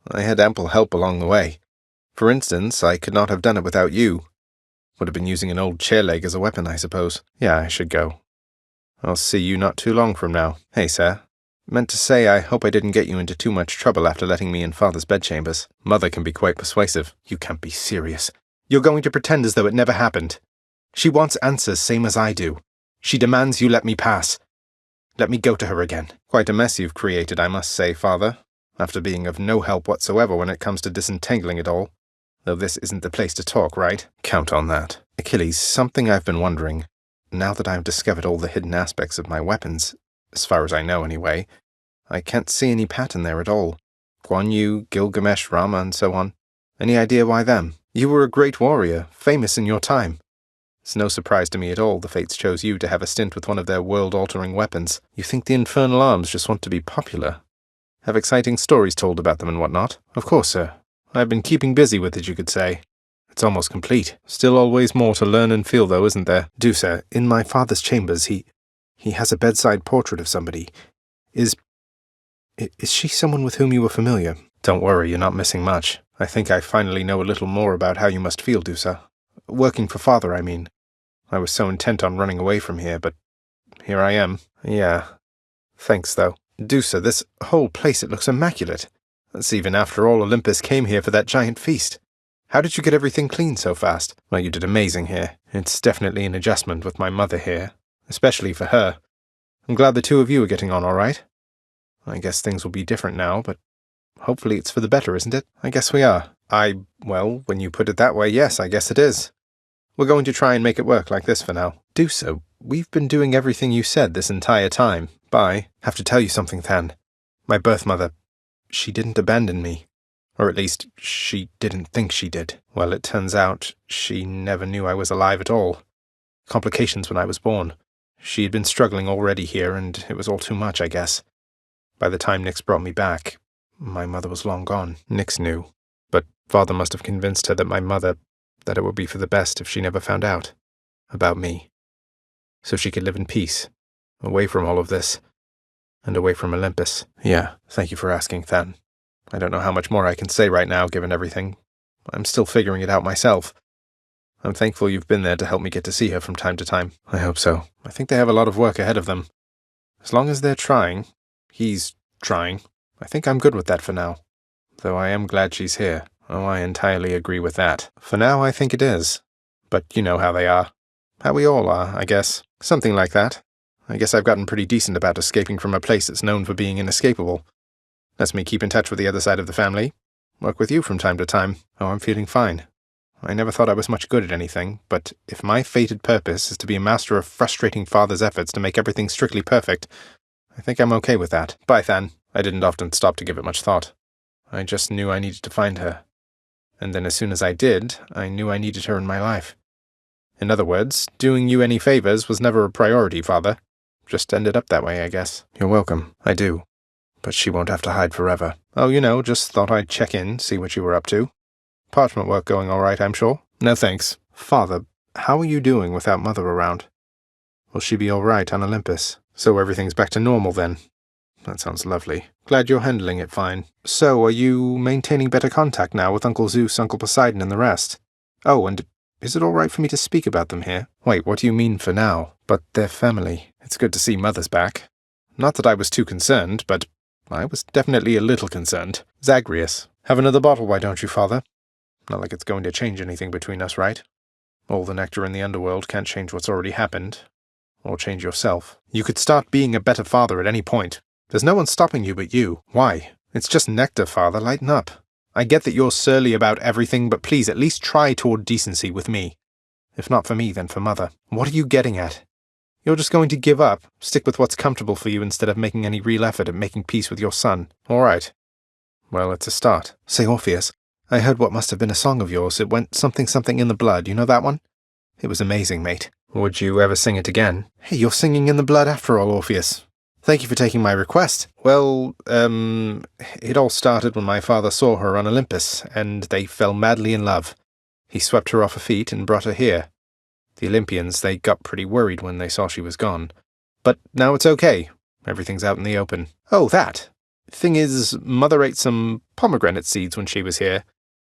I had ample help along the way. For instance, I could not have done it without you. Would have been using an old chair leg as a weapon, I suppose. Yeah, I should go. I'll see you not too long from now. Hey, sir. Meant to say I hope I didn't get you into too much trouble after letting me in Father's bedchambers. Mother can be quite persuasive. You can't be serious. You're going to pretend as though it never happened. She wants answers same as I do. She demands you let me pass. Let me go to her again. Quite a mess you've created, I must say, Father, after being of no help whatsoever when it comes to disentangling it all. Though this isn't the place to talk, right? Count on that. Achilles, something I've been wondering. Now that I've discovered all the hidden aspects of my weapons, as far as I know anyway, I can't see any pattern there at all. Guan Yu, Gilgamesh, Rama, and so on. Any idea why them? You were a great warrior, famous in your time. It's no surprise to me at all the fates chose you to have a stint with one of their world-altering weapons. You think the infernal arms just want to be popular? Have exciting stories told about them and whatnot? Of course, sir. I've been keeping busy with it, you could say. It's almost complete. Still always more to learn and feel, though, isn't there? Dusa, in my father's chambers, he has a bedside portrait of somebody. Is she someone with whom you were familiar? Don't worry, you're not missing much. I think I finally know a little more about how you must feel, Dusa. Working for father, I mean. I was so intent on running away from here, but here I am. Yeah. Thanks, though. Dusa, this whole place, it looks immaculate. That's even after all Olympus came here for that giant feast. How did you get everything clean so fast? Well, you did amazing here. It's definitely an adjustment with my mother here, especially for her. I'm glad the two of you are getting on all right. I guess things will be different now, but hopefully it's for the better, isn't it? I guess we are. Well, when you put it that way, yes, I guess it is. We're going to try and make it work like this for now. Do so. We've been doing everything you said this entire time. Bye. Have to tell you something, Than. My birth mother, she didn't abandon me. Or at least, she didn't think she did. Well, it turns out she never knew I was alive at all. Complications when I was born. She had been struggling already here, and it was all too much, I guess. By the time Nix brought me back, my mother was long gone. Nix knew, but father must have convinced her that it would be for the best if she never found out about me. So she could live in peace, away from all of this, and away from Olympus. Yeah, thank you for asking, Than. I don't know how much more I can say right now, given everything. I'm still figuring it out myself. I'm thankful you've been there to help me get to see her from time to time. I hope so. I think they have a lot of work ahead of them. As long as they're trying, he's trying, I think I'm good with that for now. Though I am glad she's here. Oh, I entirely agree with that. For now, I think it is. But you know how they are. How we all are, I guess. Something like that. I guess I've gotten pretty decent about escaping from a place that's known for being inescapable. Lets me keep in touch with the other side of the family. Work with you from time to time. Oh, I'm feeling fine. I never thought I was much good at anything, but if my fated purpose is to be a master of frustrating father's efforts to make everything strictly perfect, I think I'm okay with that. Bye, Than. I didn't often stop to give it much thought. I just knew I needed to find her. And then as soon as I did, I knew I needed her in my life. In other words, doing you any favors was never a priority, Father. Just ended up that way, I guess. You're welcome. I do. But she won't have to hide forever. Oh, just thought I'd check in, see what you were up to. Parchment work going all right, I'm sure? No thanks. Father, how are you doing without Mother around? Will she be all right on Olympus? So everything's back to normal then? That sounds lovely. Glad you're handling it fine. So, are you maintaining better contact now with Uncle Zeus, Uncle Poseidon, and the rest? Oh, and is it all right for me to speak about them here? Wait, what do you mean for now? But they're family. It's good to see Mother's back. Not that I was too concerned, but I was definitely a little concerned. Zagreus, have another bottle, why don't you, Father? Not like it's going to change anything between us, right? All the nectar in the underworld can't change what's already happened. Or change yourself. You could start being a better father at any point. There's no one stopping you but you. Why? It's just nectar, Father. Lighten up. I get that you're surly about everything, but please at least try toward decency with me. If not for me, then for Mother. What are you getting at? You're just going to give up, stick with what's comfortable for you instead of making any real effort at making peace with your son. All right. Well, it's a start. Say, Orpheus, I heard what must have been a song of yours. It went something something in the blood. You know that one? It was amazing, mate. Would you ever sing it again? Hey, you're singing in the blood after all, Orpheus. Thank you for taking my request. Well, it all started when my father saw her on Olympus, and they fell madly in love. He swept her off her feet and brought her here. The Olympians, they got pretty worried when they saw she was gone. But now it's okay. Everything's out in the open. Oh, that. Thing is, Mother ate some pomegranate seeds when she was here.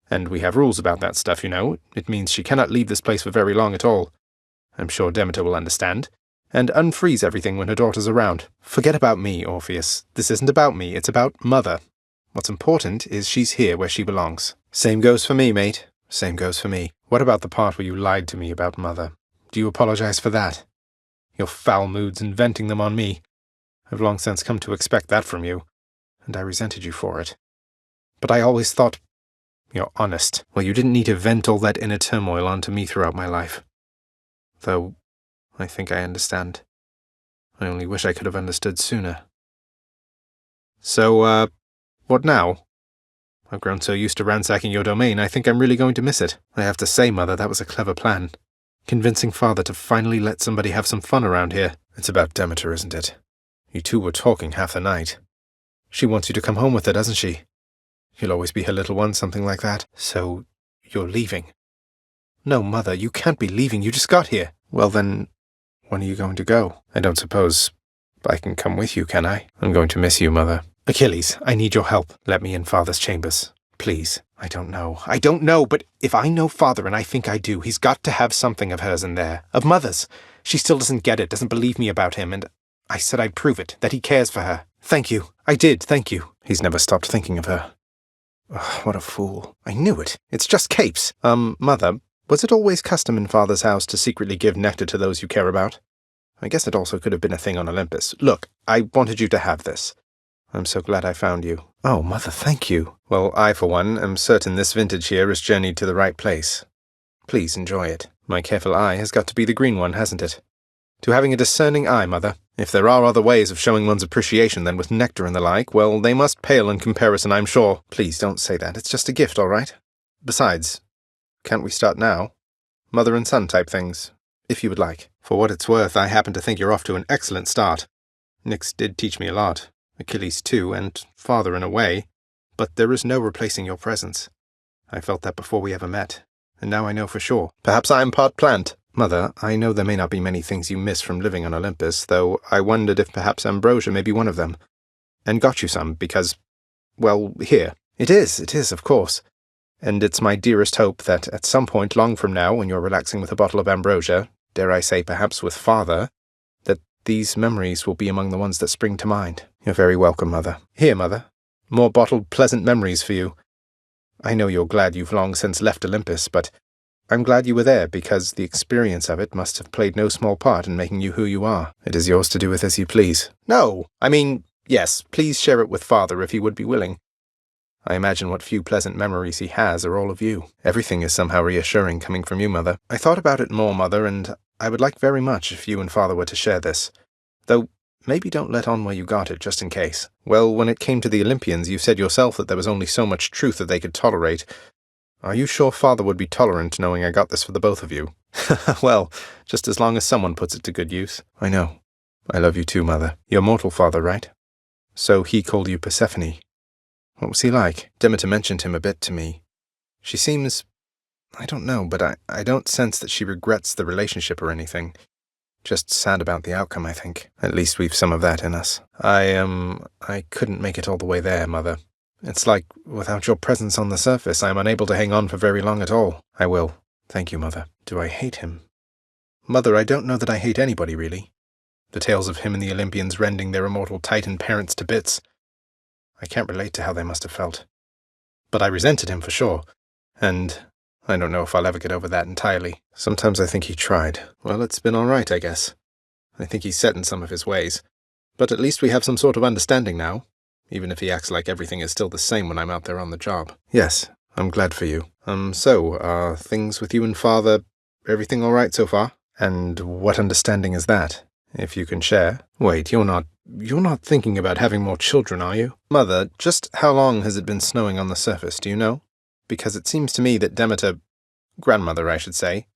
And we have rules about that stuff, you know. It means she cannot leave this place for very long at all. I'm sure Demeter will understand. And unfreeze everything when her daughter's around. Forget about me, Orpheus. This isn't about me, it's about Mother. What's important is she's here where she belongs. Same goes for me, mate. Same goes for me. What about the part where you lied to me about Mother? Do you apologize for that? Your foul moods and venting them on me. I've long since come to expect that from you, and I resented you for it. But I always thought you're honest. Well, you didn't need to vent all that inner turmoil onto me throughout my life. Though, I think I understand. I only wish I could have understood sooner. So, what now? I've grown so used to ransacking your domain, I think I'm really going to miss it. I have to say, Mother, that was a clever plan. Convincing Father to finally let somebody have some fun around here. It's about Demeter, isn't it? You two were talking half the night. She wants you to come home with her, doesn't she? You'll always be her little one, something like that. So, you're leaving. No, Mother, you can't be leaving. You just got here. Well then, when are you going to go? I don't suppose I can come with you, can I? I'm going to miss you, Mother. Achilles, I need your help. Let me in Father's chambers. Please. I don't know, but if I know Father, and I think I do, he's got to have something of hers in there. Of Mother's. She still doesn't get it, doesn't believe me about him, and I said I'd prove it, that he cares for her. Thank you. I did, thank you. He's never stopped thinking of her. Ugh, what a fool. I knew it. It's just capes. Mother, was it always custom in Father's house to secretly give nectar to those you care about? I guess it also could have been a thing on Olympus. Look, I wanted you to have this. I'm so glad I found you. Oh, Mother, thank you. Well, I, for one, am certain this vintage here has journeyed to the right place. Please enjoy it. My careful eye has got to be the green one, hasn't it? To having a discerning eye, Mother. If there are other ways of showing one's appreciation than with nectar and the like, well, they must pale in comparison, I'm sure. Please don't say that. It's just a gift, all right? Besides, can't we start now? Mother and son type things, if you would like. For what it's worth, I happen to think you're off to an excellent start. Nyx did teach me a lot. Achilles too, and Father in a way. But there is no replacing your presence. I felt that before we ever met, and now I know for sure. Perhaps I am part plant. Mother, I know there may not be many things you miss from living on Olympus, though I wondered if perhaps ambrosia may be one of them. And got you some, because, well, here. It is, of course. And it's my dearest hope that at some point long from now, when you're relaxing with a bottle of ambrosia, dare I say perhaps with Father, that these memories will be among the ones that spring to mind. You're very welcome, Mother. Here, Mother. More bottled pleasant memories for you. I know you're glad you've long since left Olympus, but I'm glad you were there, because the experience of it must have played no small part in making you who you are. It is yours to do with as you please. No, I mean, yes, please share it with Father if he would be willing. I imagine what few pleasant memories he has are all of you. Everything is somehow reassuring coming from you, Mother. I thought about it more, Mother, and I would like very much if you and Father were to share this. Though, maybe don't let on where you got it, just in case. Well, when it came to the Olympians, you said yourself that there was only so much truth that they could tolerate. Are you sure Father would be tolerant knowing I got this for the both of you? Well, just as long as someone puts it to good use. I know. I love you too, Mother. Your mortal father, right? So he called you Persephone. What was he like? Demeter mentioned him a bit to me. She seems... I don't know, but I don't sense that she regrets the relationship or anything. Just sad about the outcome, I think. At least we've some of that in us. I couldn't make it all the way there, Mother. It's like, without your presence on the surface, I am unable to hang on for very long at all. I will. Thank you, Mother. Do I hate him? Mother, I don't know that I hate anybody, really. The tales of him and the Olympians rending their immortal Titan parents to bits. I can't relate to how they must have felt. But I resented him for sure, and I don't know if I'll ever get over that entirely. Sometimes I think he tried. Well, it's been all right, I guess. I think he's set in some of his ways. But at least we have some sort of understanding now, even if he acts like everything is still the same when I'm out there on the job. Yes, I'm glad for you. So, are things with you and Father, everything all right so far? And what understanding is that, if you can share? Wait, you're not thinking about having more children, are you? Mother, just how long has it been snowing on the surface, do you know? Because it seems to me that Demeter, grandmother I should say,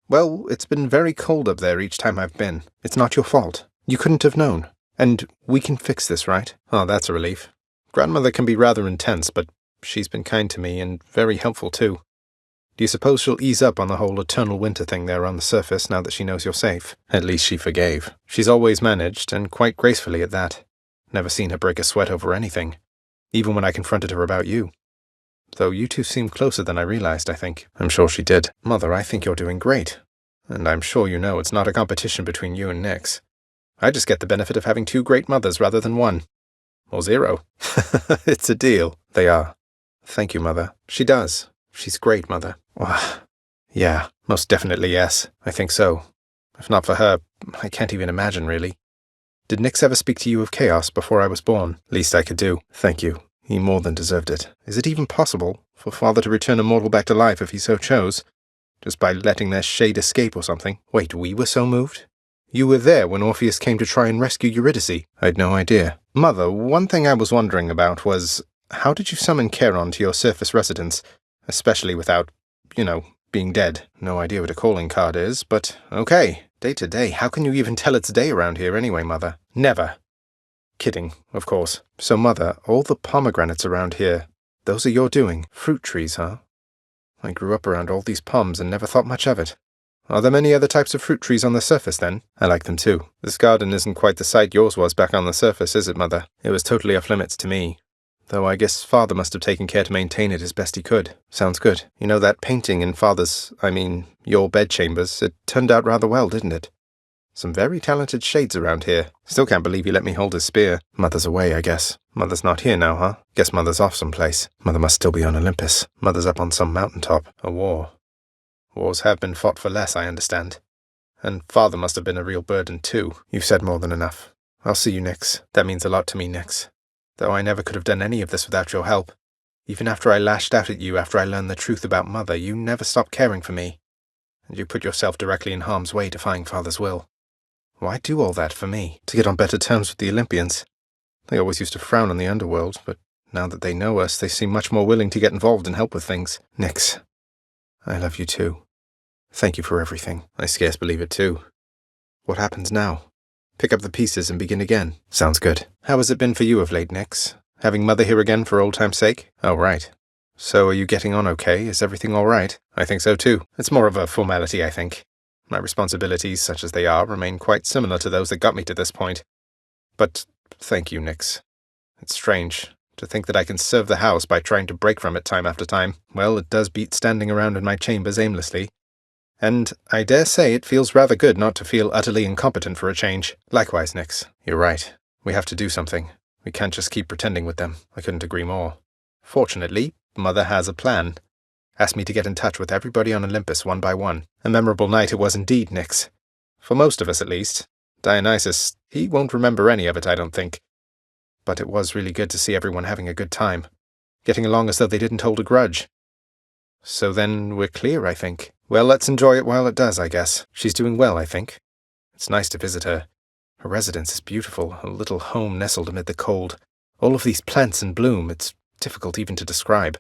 well, it's been very cold up there each time I've been. It's not your fault. You couldn't have known. And we can fix this, right? Oh, that's a relief. Grandmother can be rather intense, but she's been kind to me and very helpful too. Do you suppose she'll ease up on the whole eternal winter thing there on the surface now that she knows you're safe? At least she forgave. She's always managed, and quite gracefully at that. Never seen her break a sweat over anything, even when I confronted her about you. Though you two seemed closer than I realized, I think. I'm sure she did. Mother, I think you're doing great. And I'm sure you know it's not a competition between you and Nyx. I just get the benefit of having two great mothers rather than one. Or zero. It's a deal. They are. Thank you, Mother. She does. She's great, Mother. Yeah, most definitely yes. I think so. If not for her, I can't even imagine, really. Did Nyx ever speak to you of chaos before I was born? Least I could do. Thank you. He more than deserved it. Is it even possible for Father to return a mortal back to life if he so chose? Just by letting their shade escape or something? Wait, we were so moved? You were there when Orpheus came to try and rescue Eurydice. I'd no idea. Mother, one thing I was wondering about was, how did you summon Charon to your surface residence, especially without, being dead? No idea what a calling card is, but okay. Day to day, how can you even tell it's day around here anyway, Mother? Never. Kidding, of course. So, Mother, all the pomegranates around here, those are your doing. Fruit trees, huh? I grew up around all these palms and never thought much of it. Are there many other types of fruit trees on the surface, then? I like them too. This garden isn't quite the sight yours was back on the surface, is it, Mother? It was totally off limits to me. Though I guess Father must have taken care to maintain it as best he could. Sounds good. You know, that painting in your bedchambers, it turned out rather well, didn't it? Some very talented shades around here. Still can't believe you let me hold his spear. Mother's away, I guess. Mother's not here now, huh? Guess Mother's off someplace. Mother must still be on Olympus. Mother's up on some mountaintop. A war. Wars have been fought for less, I understand. And Father must have been a real burden, too. You've said more than enough. I'll see you, Nix. That means a lot to me, Nix. Though I never could have done any of this without your help. Even after I lashed out at you after I learned the truth about Mother, you never stopped caring for me. And you put yourself directly in harm's way defying Father's will. Why do all that for me? To get on better terms with the Olympians. They always used to frown on the underworld, but now that they know us, they seem much more willing to get involved and help with things. Nix, I love you too. Thank you for everything. I scarce believe it too. What happens now? Pick up the pieces and begin again. Sounds good. How has it been for you of late, Nix? Having Mother here again for old time's sake? Oh, right. So are you getting on okay? Is everything all right? I think so too. It's more of a formality, I think. My responsibilities, such as they are, remain quite similar to those that got me to this point. But thank you, Nix. It's strange to think that I can serve the house by trying to break from it time after time. Well, it does beat standing around in my chambers aimlessly. And I dare say it feels rather good not to feel utterly incompetent for a change. Likewise, Nix. You're right. We have to do something. We can't just keep pretending with them. I couldn't agree more. Fortunately, Mother has a plan. Asked me to get in touch with everybody on Olympus one by one. A memorable night it was indeed, Nix. For most of us, at least. Dionysus, he won't remember any of it, I don't think. But it was really good to see everyone having a good time. Getting along as though they didn't hold a grudge. So then we're clear, I think. Well, let's enjoy it while it does, I guess. She's doing well, I think. It's nice to visit her. Her residence is beautiful, a little home nestled amid the cold. All of these plants in bloom, it's difficult even to describe.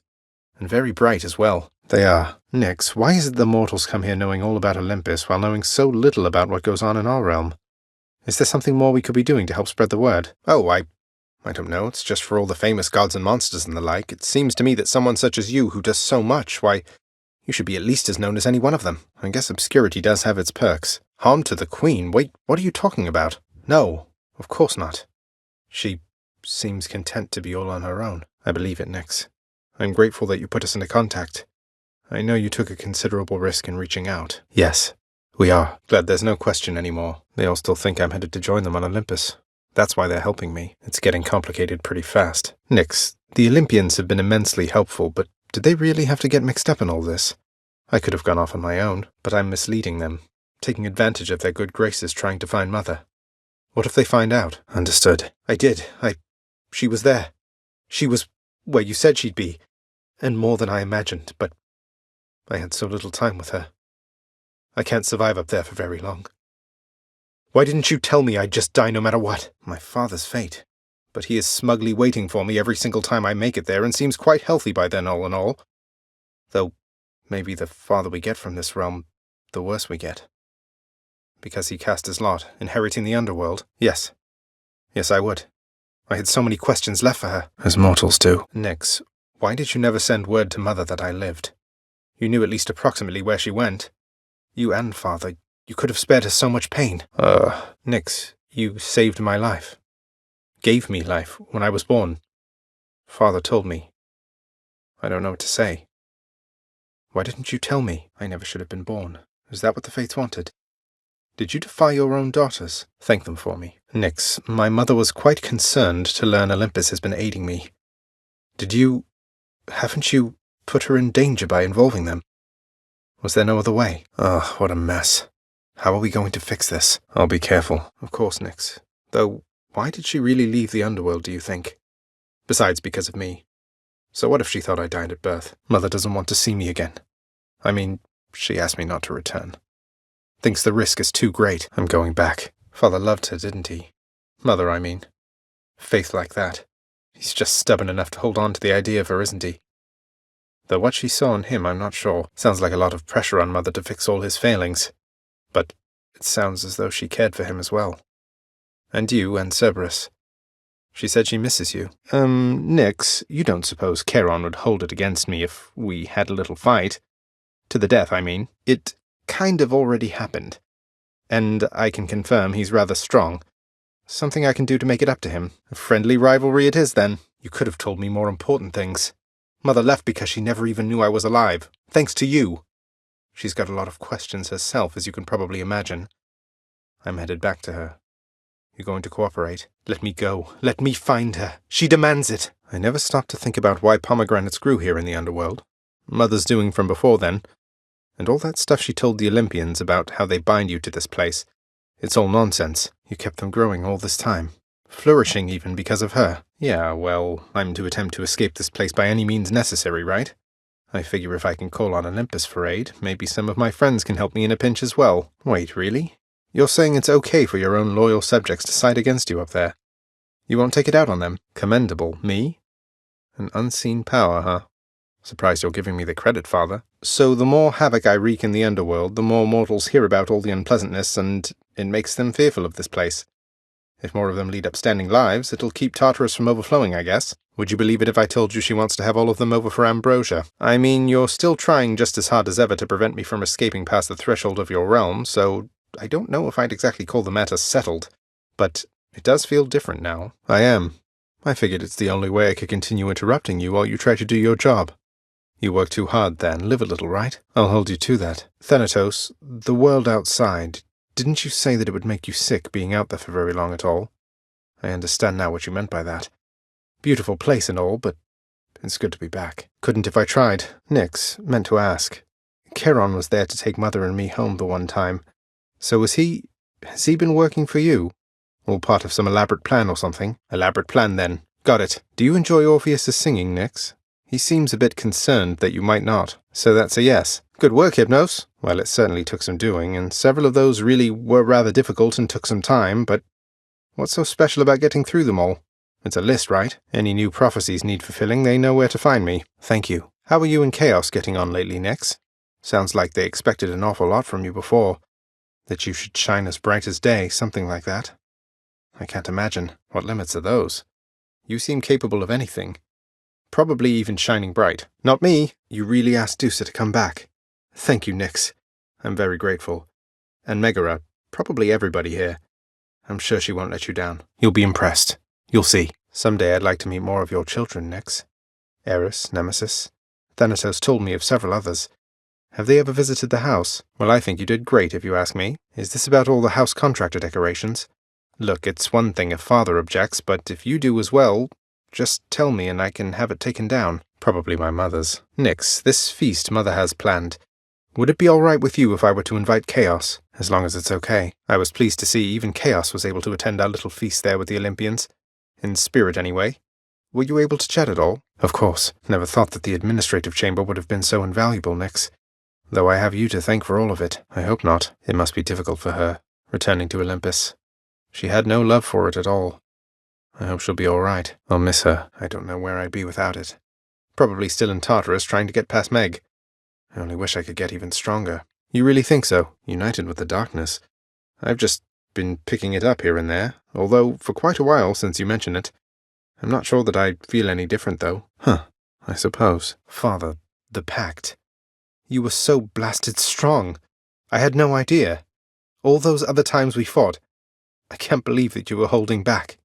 And very bright as well. They are. Nix, why is it the mortals come here knowing all about Olympus while knowing so little about what goes on in our realm? Is there something more we could be doing to help spread the word? Oh, I don't know. It's just for all the famous gods and monsters and the like. It seems to me that someone such as you who does so much, why, you should be at least as known as any one of them. I guess obscurity does have its perks. Harm to the Queen? Wait, what are you talking about? No, of course not. She seems content to be all on her own. I believe it, Nix. I'm grateful that you put us into contact. I know you took a considerable risk in reaching out. Yes, we are. Glad there's no question anymore. They all still think I'm headed to join them on Olympus. That's why they're helping me. It's getting complicated pretty fast. Nix, the Olympians have been immensely helpful, but did they really have to get mixed up in all this? I could have gone off on my own, but I'm misleading them, taking advantage of their good graces trying to find Mother. What if they find out? Understood. She was there. She was where you said she'd be. And more than I imagined, but I had so little time with her. I can't survive up there for very long. Why didn't you tell me I'd just die no matter what? My father's fate. But he is smugly waiting for me every single time I make it there and seems quite healthy by then, all in all. Though, maybe the farther we get from this realm, the worse we get. Because he cast his lot, inheriting the underworld? Yes. Yes, I would. I had so many questions left for her. As mortals do. Nix, why did you never send word to Mother that I lived? You knew at least approximately where she went. You and Father, you could have spared her so much pain. Nix, you saved my life. Gave me life when I was born. Father told me. I don't know what to say. Why didn't you tell me? I never should have been born. Is that what the Fates wanted? Did you defy your own daughters? Thank them for me. Nix, my mother was quite concerned to learn Olympus has been aiding me. Haven't you put her in danger by involving them? Was there no other way? Oh, what a mess. How are we going to fix this? I'll be careful. Of course, Nix. Though, why did she really leave the underworld, do you think? Besides, because of me. So what if she thought I died at birth? Mother doesn't want to see me again. I mean, she asked me not to return. Thinks the risk is too great. I'm going back. Father loved her, didn't he? Mother, I mean. Faith like that. He's just stubborn enough to hold on to the idea of her, isn't he? Though what she saw in him, I'm not sure. Sounds like a lot of pressure on Mother to fix all his failings. But it sounds as though she cared for him as well. And you, and Zagreus. She said she misses you. Nix, you don't suppose Charon would hold it against me if we had a little fight? To the death, I mean. It kind of already happened. And I can confirm he's rather strong. Something I can do to make it up to him. A friendly rivalry it is, then. You could have told me more important things. Mother left because she never even knew I was alive. Thanks to you. She's got a lot of questions herself, as you can probably imagine. I'm headed back to her. You going to cooperate? Let me go. Let me find her. She demands it. I never stopped to think about why pomegranates grew here in the underworld. Mother's doing from before then. And all that stuff she told the Olympians about how they bind you to this place. It's all nonsense. You kept them growing all this time. Flourishing even because of her. Yeah, well, I'm to attempt to escape this place by any means necessary, right? I figure if I can call on Olympus for aid, maybe some of my friends can help me in a pinch as well. Wait, really? You're saying it's okay for your own loyal subjects to side against you up there? You won't take it out on them? Commendable. Me? An unseen power, huh? Surprised you're giving me the credit, Father. So the more havoc I wreak in the underworld, the more mortals hear about all the unpleasantness, and it makes them fearful of this place. If more of them lead upstanding lives, it'll keep Tartarus from overflowing, I guess. Would you believe it if I told you she wants to have all of them over for ambrosia? I mean, you're still trying just as hard as ever to prevent me from escaping past the threshold of your realm, so I don't know if I'd exactly call the matter settled. But it does feel different now. I am. I figured it's the only way I could continue interrupting you while you try to do your job. You work too hard, then. Live a little, right? I'll hold you to that. Thanatos, the world outside, didn't you say that it would make you sick being out there for very long at all? I understand now what you meant by that. Beautiful place and all, but it's good to be back. Couldn't if I tried. Nix, meant to ask. Charon was there to take Mother and me home the one time. So has he been working for you? All part of some elaborate plan or something? Elaborate plan, then. Got it. Do you enjoy Orpheus's singing, Nix? He seems a bit concerned that you might not. So that's a yes. Good work, Hypnos. Well, it certainly took some doing, and several of those really were rather difficult and took some time, but what's so special about getting through them all? It's a list, right? Any new prophecies need fulfilling, they know where to find me. Thank you. How are you and Chaos getting on lately, Nix? Sounds like they expected an awful lot from you before. That you should shine as bright as day, something like that. I can't imagine. What limits are those? You seem capable of anything. Probably even shining bright. Not me. You really asked Dusa to come back. Thank you, Nix. I'm very grateful. And Megara, probably everybody here. I'm sure she won't let you down. You'll be impressed. You'll see. Someday I'd like to meet more of your children, Nix. Eris, Nemesis. Thanatos told me of several others. Have they ever visited the house? Well, I think you did great, if you ask me. Is this about all the house contractor decorations? Look, it's one thing if Father objects, but if you do as well, just tell me and I can have it taken down. Probably my mother's. Nix, this feast Mother has planned. Would it be all right with you if I were to invite Chaos? As long as it's okay. I was pleased to see even Chaos was able to attend our little feast there with the Olympians. In spirit, anyway. Were you able to chat at all? Of course. Never thought that the administrative chamber would have been so invaluable, Nix. Though I have you to thank for all of it. I hope not. It must be difficult for her, returning to Olympus. She had no love for it at all. I hope she'll be all right. I'll miss her. I don't know where I'd be without it. Probably still in Tartarus trying to get past Meg. I only wish I could get even stronger. You really think so? United with the darkness. I've just been picking it up here and there, although for quite a while since you mentioned it. I'm not sure that I feel any different, though. Huh, I suppose. Father, the pact. You were so blasted strong. I had no idea. All those other times we fought. I can't believe that you were holding back.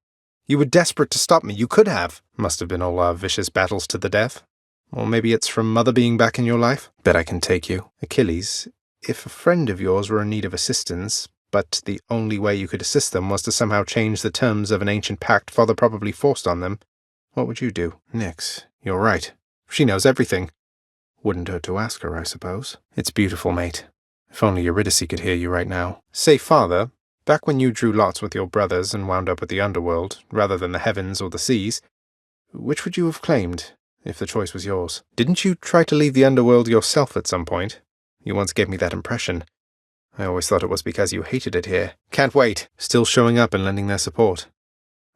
You were desperate to stop me. You could have. Must have been all our vicious battles to the death. Or maybe it's from Mother being back in your life. Bet I can take you. Achilles, if a friend of yours were in need of assistance, but the only way you could assist them was to somehow change the terms of an ancient pact Father probably forced on them, what would you do? Nix, you're right. She knows everything. Wouldn't hurt to ask her, I suppose. It's beautiful, mate. If only Eurydice could hear you right now. Say, Father, back when you drew lots with your brothers and wound up with the underworld, rather than the heavens or the seas, which would you have claimed, if the choice was yours? Didn't you try to leave the underworld yourself at some point? You once gave me that impression. I always thought it was because you hated it here. Can't wait. Still showing up and lending their support.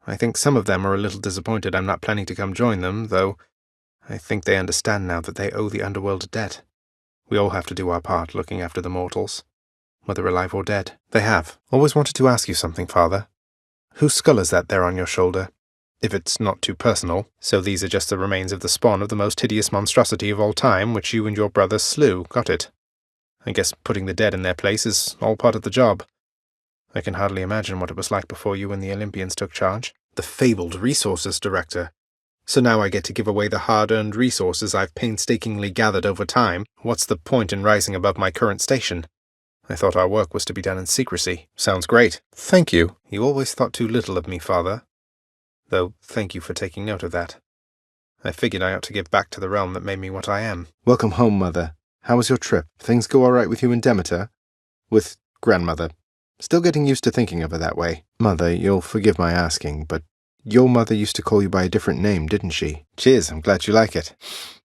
I think some of them are a little disappointed I'm not planning to come join them, though I think they understand now that they owe the underworld a debt. We all have to do our part looking after the mortals, whether alive or dead. They have. Always wanted to ask you something, Father. Whose skull is that there on your shoulder? If it's not too personal. So these are just the remains of the spawn of the most hideous monstrosity of all time, which you and your brothers slew. Got it. I guess putting the dead in their place is all part of the job. I can hardly imagine what it was like before you and the Olympians took charge. The fabled resources director. So now I get to give away the hard-earned resources I've painstakingly gathered over time. What's the point in rising above my current station? I thought our work was to be done in secrecy. Sounds great. Thank you. You always thought too little of me, Father. Though, thank you for taking note of that. I figured I ought to give back to the realm that made me what I am. Welcome home, Mother. How was your trip? Things go all right with you and Demeter? With Grandmother. Still getting used to thinking of her that way. Mother, you'll forgive my asking, but your mother used to call you by a different name, didn't she? Cheers, I'm glad you like it.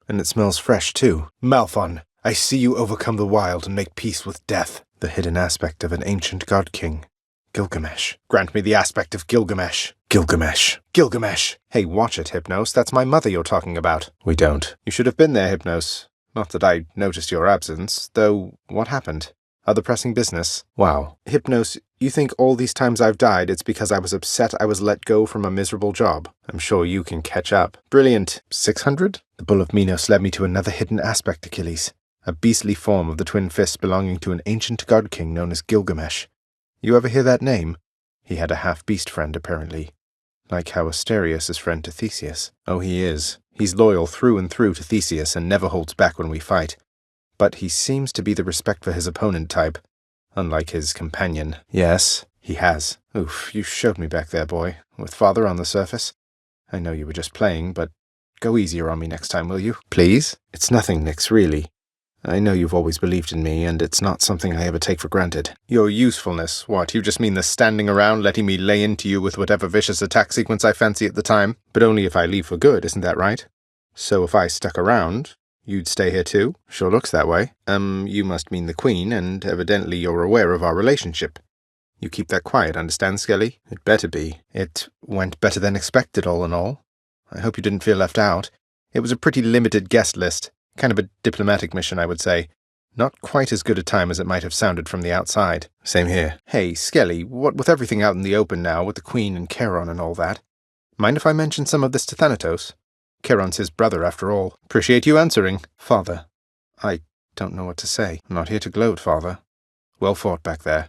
And it smells fresh, too. Malphon, I see you overcome the wild and make peace with death. The hidden aspect of an ancient god king. Gilgamesh. Grant me the aspect of Gilgamesh. Gilgamesh. Gilgamesh. Hey, watch it, Hypnos. That's my mother you're talking about. We don't. You should have been there, Hypnos. Not that I noticed your absence, though what happened? Other pressing business? Wow. Hypnos, you think all these times I've died it's because I was upset I was let go from a miserable job? I'm sure you can catch up. Brilliant. 600? The Bull of Minos led me to another hidden aspect, Achilles. A beastly form of the twin fists belonging to an ancient god king known as Gilgamesh. You ever hear that name? He had a half-beast friend, apparently. Like how Asterius is friend to Theseus. Oh, he is. He's loyal through and through to Theseus and never holds back when we fight. But he seems to be the respect for his opponent type, unlike his companion. Yes, he has. Oof, you showed me back there, boy, with Father on the surface. I know you were just playing, but go easier on me next time, will you? Please? It's nothing, Nix, really. I know you've always believed in me, and it's not something I ever take for granted. Your usefulness, what, you just mean the standing around letting me lay into you with whatever vicious attack sequence I fancy at the time? But only if I leave for good, isn't that right? So if I stuck around, you'd stay here too? Sure looks that way. You must mean the Queen, and evidently you're aware of our relationship. You keep that quiet, understand, Skelly? It better be. It went better than expected, all in all. I hope you didn't feel left out. It was a pretty limited guest list. Kind of a diplomatic mission, I would say. Not quite as good a time as it might have sounded from the outside. Same here. Hey, Skelly, what with everything out in the open now, with the Queen and Charon and all that? Mind if I mention some of this to Thanatos? Charon's his brother, after all. Appreciate you answering. Father, I don't know what to say. I'm not here to gloat, Father. Well fought back there.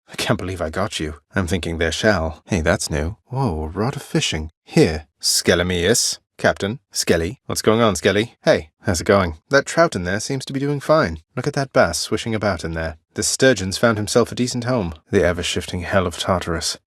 I can't believe I got you. I'm thinking their shell. Hey, that's new. Whoa, a rod of fishing. Here. Skelemius. Captain. Skelly. What's going on, Skelly? Hey, how's it going? That trout in there seems to be doing fine. Look at that bass swishing about in there. The sturgeon's found himself a decent home. The ever-shifting hell of Tartarus.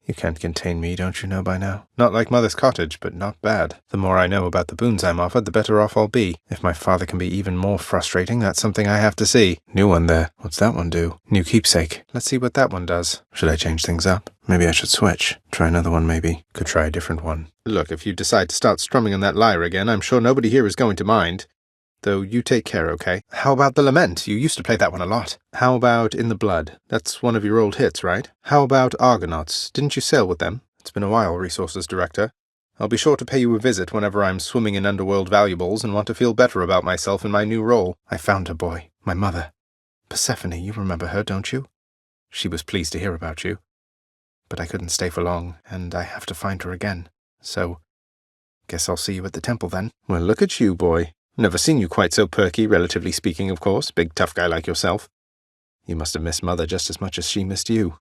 You can't contain me, don't you know by now? Not like Mother's cottage, but not bad. The more I know about the boons I'm offered, the better off I'll be. If my father can be even more frustrating, that's something I have to see. New one there. What's that one do? New keepsake. Let's see what that one does. Should I change things up? Maybe I should switch. Try another one, maybe. Could try a different one. Look, if you decide to start strumming on that lyre again, I'm sure nobody here is going to mind. Though you take care, okay? How about the Lament? You used to play that one a lot. How about In the Blood? That's one of your old hits, right? How about Argonauts? Didn't you sail with them? It's been a while, Resources Director. I'll be sure to pay you a visit whenever I'm swimming in underworld valuables and want to feel better about myself in my new role. I found her, boy. My mother. Persephone, you remember her, don't you? She was pleased to hear about you. But I couldn't stay for long, and I have to find her again. So, guess I'll see you at the temple then. Well, look at you, boy. Never seen you quite so perky, relatively speaking, of course. Big tough guy like yourself. You must have missed Mother just as much as she missed you.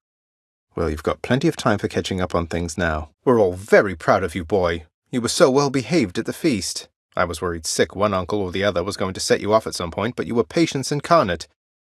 Well, you've got plenty of time for catching up on things now. We're all very proud of you, boy. You were so well behaved at the feast. I was worried sick one uncle or the other was going to set you off at some point, but you were patience incarnate.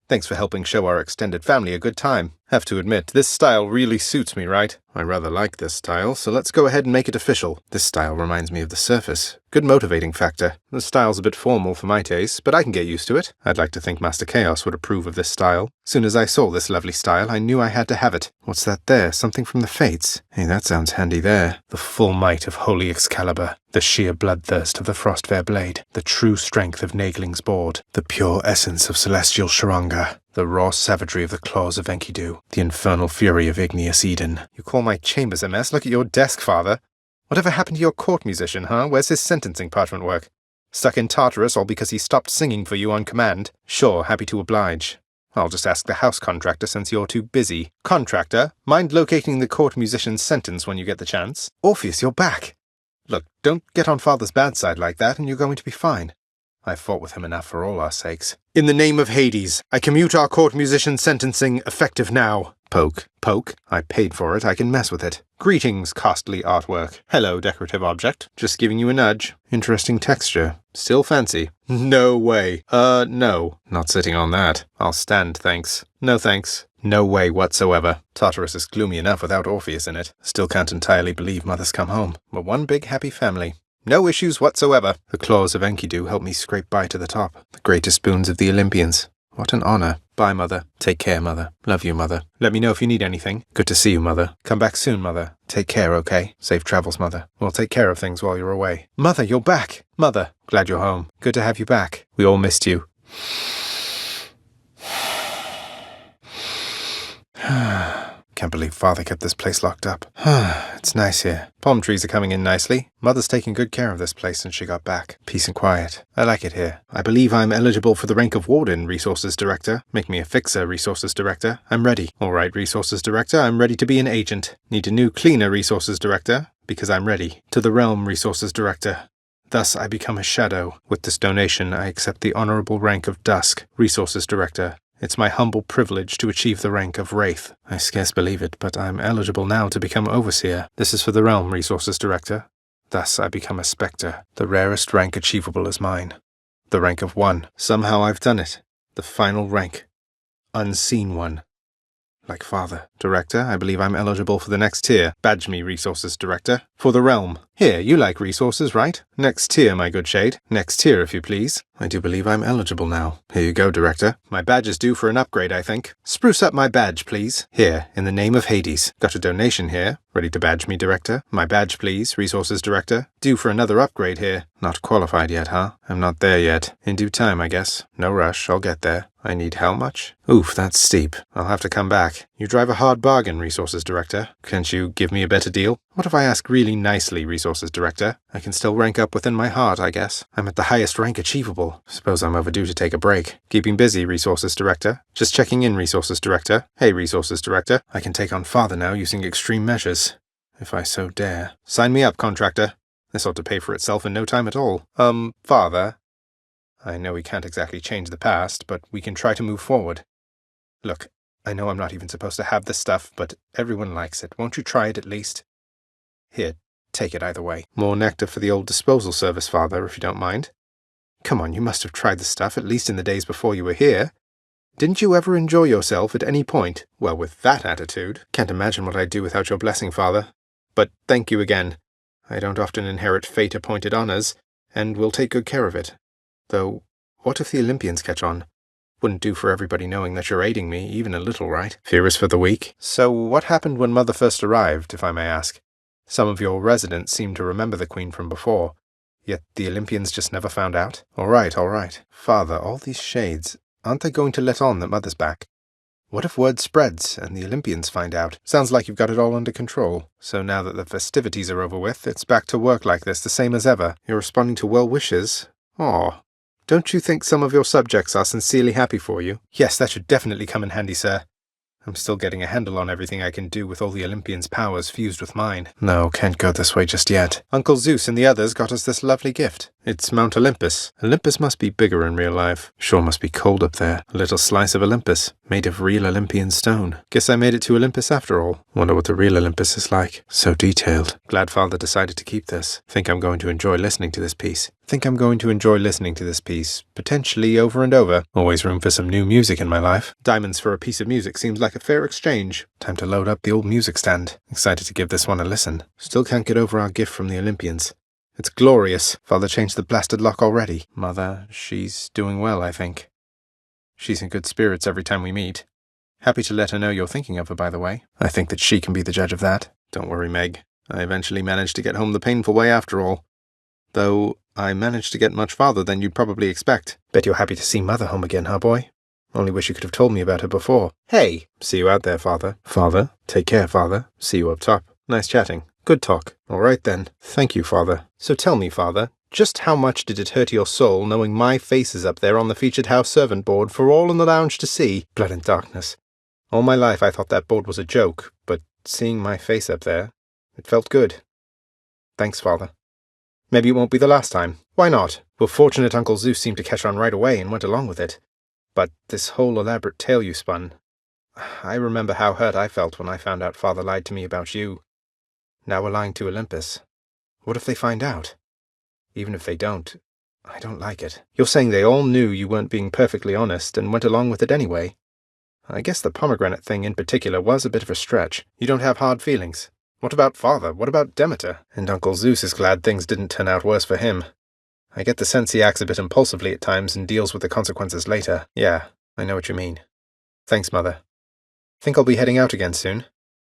Thanks for helping show our extended family a good time. Have to admit, this style really suits me, right? I rather like this style, so let's go ahead and make it official. This style reminds me of the surface. Good motivating factor. The style's a bit formal for my taste, but I can get used to it. I'd like to think Master Chaos would approve of this style. Soon as I saw this lovely style, I knew I had to have it. What's that there? Something from the Fates? Hey, that sounds handy there. The full might of Holy Excalibur. The sheer bloodthirst of the Frostfair Blade. The true strength of Nagling's Board. The pure essence of Celestial Sharanga. The raw savagery of the claws of Enkidu. The infernal fury of Igneous Eden. You call my chambers a mess? Look at your desk, Father. Whatever happened to your court musician, huh? Where's his sentencing parchment work? Stuck in Tartarus all because he stopped singing for you on command? Sure, happy to oblige. I'll just ask the house contractor since you're too busy. Contractor, mind locating the court musician's sentence when you get the chance? Orpheus, you're back. Look, don't get on Father's bad side like that and you're going to be fine. I fought with him enough for all our sakes. In the name of Hades, I commute our court musician sentencing effective now. Poke. Poke? I paid for it, I can mess with it. Greetings, costly artwork. Hello, decorative object. Just giving you a nudge. Interesting texture. Still fancy. No way. No. Not sitting on that. I'll stand, thanks. No thanks. No way whatsoever. Tartarus is gloomy enough without Orpheus in it. Still can't entirely believe Mother's come home. We're one big happy family. No issues whatsoever. The claws of Enkidu help me scrape by to the top. The greatest boons of the Olympians. What an honor. Bye, Mother. Take care, Mother. Love you, Mother. Let me know if you need anything. Good to see you, Mother. Come back soon, Mother. Take care, okay? Safe travels, Mother. We'll take care of things while you're away. Mother, you're back. Mother, glad you're home. Good to have you back. We all missed you. Can't believe Father kept this place locked up. It's nice here. Palm trees are coming in nicely. Mother's taking good care of this place since she got back. Peace and quiet. I like it here. I believe I'm eligible for the rank of Warden, Resources Director. Make me a fixer, Resources Director. I'm ready. All right, Resources Director, I'm ready to be an agent. Need a new cleaner, Resources Director, because I'm ready. To the realm, Resources Director. Thus I become a shadow. With this donation, I accept the honorable rank of Dusk, Resources Director. It's my humble privilege to achieve the rank of Wraith. I scarce believe it, but I'm eligible now to become Overseer. This is for the Realm, Resources Director. Thus I become a Spectre. The rarest rank achievable is mine. The rank of 1. Somehow I've done it. The final rank. Unseen one. Like Father. Director, I believe I'm eligible for the next tier. Badge me, Resources Director. For the Realm. Here, you like resources, right? Next tier, my good shade. Next tier, if you please. I do believe I'm eligible now. Here you go, Director. My badge is due for an upgrade, I think. Spruce up my badge, please. Here, in the name of Hades. Got a donation here. Ready to badge me, Director? My badge, please, Resources Director. Due for another upgrade here. Not qualified yet, huh? I'm not there yet. In due time, I guess. No rush, I'll get there. I need how much? Oof, that's steep. I'll have to come back. You drive a hard bargain, Resources Director. Can't you give me a better deal? What if I ask really nicely, Resources Director? I can still rank up within my heart, I guess. I'm at the highest rank achievable. Suppose I'm overdue to take a break. Keeping busy, Resources Director. Just checking in, Resources Director. Hey, Resources Director. I can take on Father now using extreme measures. If I so dare. Sign me up, contractor. This ought to pay for itself in no time at all. Father? I know we can't exactly change the past, but we can try to move forward. Look, I know I'm not even supposed to have this stuff, but everyone likes it. Won't you try it at least? Here, take it either way. More nectar for the old disposal service, Father, if you don't mind. Come on, you must have tried the stuff, at least in the days before you were here. Didn't you ever enjoy yourself at any point? Well, with that attitude, can't imagine what I'd do without your blessing, Father. But thank you again. I don't often inherit fate-appointed honors, and will take good care of it. Though, what if the Olympians catch on? Wouldn't do for everybody knowing that you're aiding me, even a little, right? Fear is for the weak. So what happened when Mother first arrived, if I may ask? Some of your residents seem to remember the Queen from before, yet the Olympians just never found out. All right. Father, all these shades, aren't they going to let on that Mother's back? What if word spreads and the Olympians find out? Sounds like you've got it all under control. So now that the festivities are over with, it's back to work like this, the same as ever. You're responding to well wishes. Aw. Don't you think some of your subjects are sincerely happy for you? Yes, that should definitely come in handy, sir. I'm still getting a handle on everything I can do with all the Olympians' powers fused with mine. No, can't go this way just yet. Uncle Zeus and the others got us this lovely gift. It's Mount Olympus. Olympus must be bigger in real life. Sure must be cold up there. A little slice of Olympus, made of real Olympian stone. Guess I made it to Olympus after all. Wonder what the real Olympus is like. So detailed. Glad Father decided to keep this. Think I'm going to enjoy listening to this piece. Potentially over and over. Always room for some new music in my life. Diamonds for a piece of music seems like a fair exchange. Time to load up the old music stand. Excited to give this one a listen. Still can't get over our gift from the Olympians. It's glorious. Father changed the blasted lock already. Mother, she's doing well, I think. She's in good spirits every time we meet. Happy to let her know you're thinking of her, by the way. I think that she can be the judge of that. Don't worry, Meg. I eventually managed to get home the painful way after all. Though I managed to get much farther than you'd probably expect. Bet you're happy to see Mother home again, huh, boy? Only wish you could have told me about her before. Hey! See you out there, Father. Father? Take care, Father. See you up top. Nice chatting. Good talk. All right, then. Thank you, Father. So tell me, Father, just how much did it hurt your soul knowing my face is up there on the featured house servant board for all in the lounge to see? Blood and darkness. All my life I thought that board was a joke, but seeing my face up there, it felt good. Thanks, Father. Maybe it won't be the last time. Why not? We're fortunate Uncle Zeus seemed to catch on right away and went along with it. But this whole elaborate tale you spun... I remember how hurt I felt when I found out Father lied to me about you. Now we're lying to Olympus. What if they find out? Even if they don't, I don't like it. You're saying they all knew you weren't being perfectly honest and went along with it anyway. I guess the pomegranate thing in particular was a bit of a stretch. You don't have hard feelings. What about Father? What about Demeter? And Uncle Zeus is glad things didn't turn out worse for him. I get the sense he acts a bit impulsively at times and deals with the consequences later. Yeah, I know what you mean. Thanks, Mother. Think I'll be heading out again soon.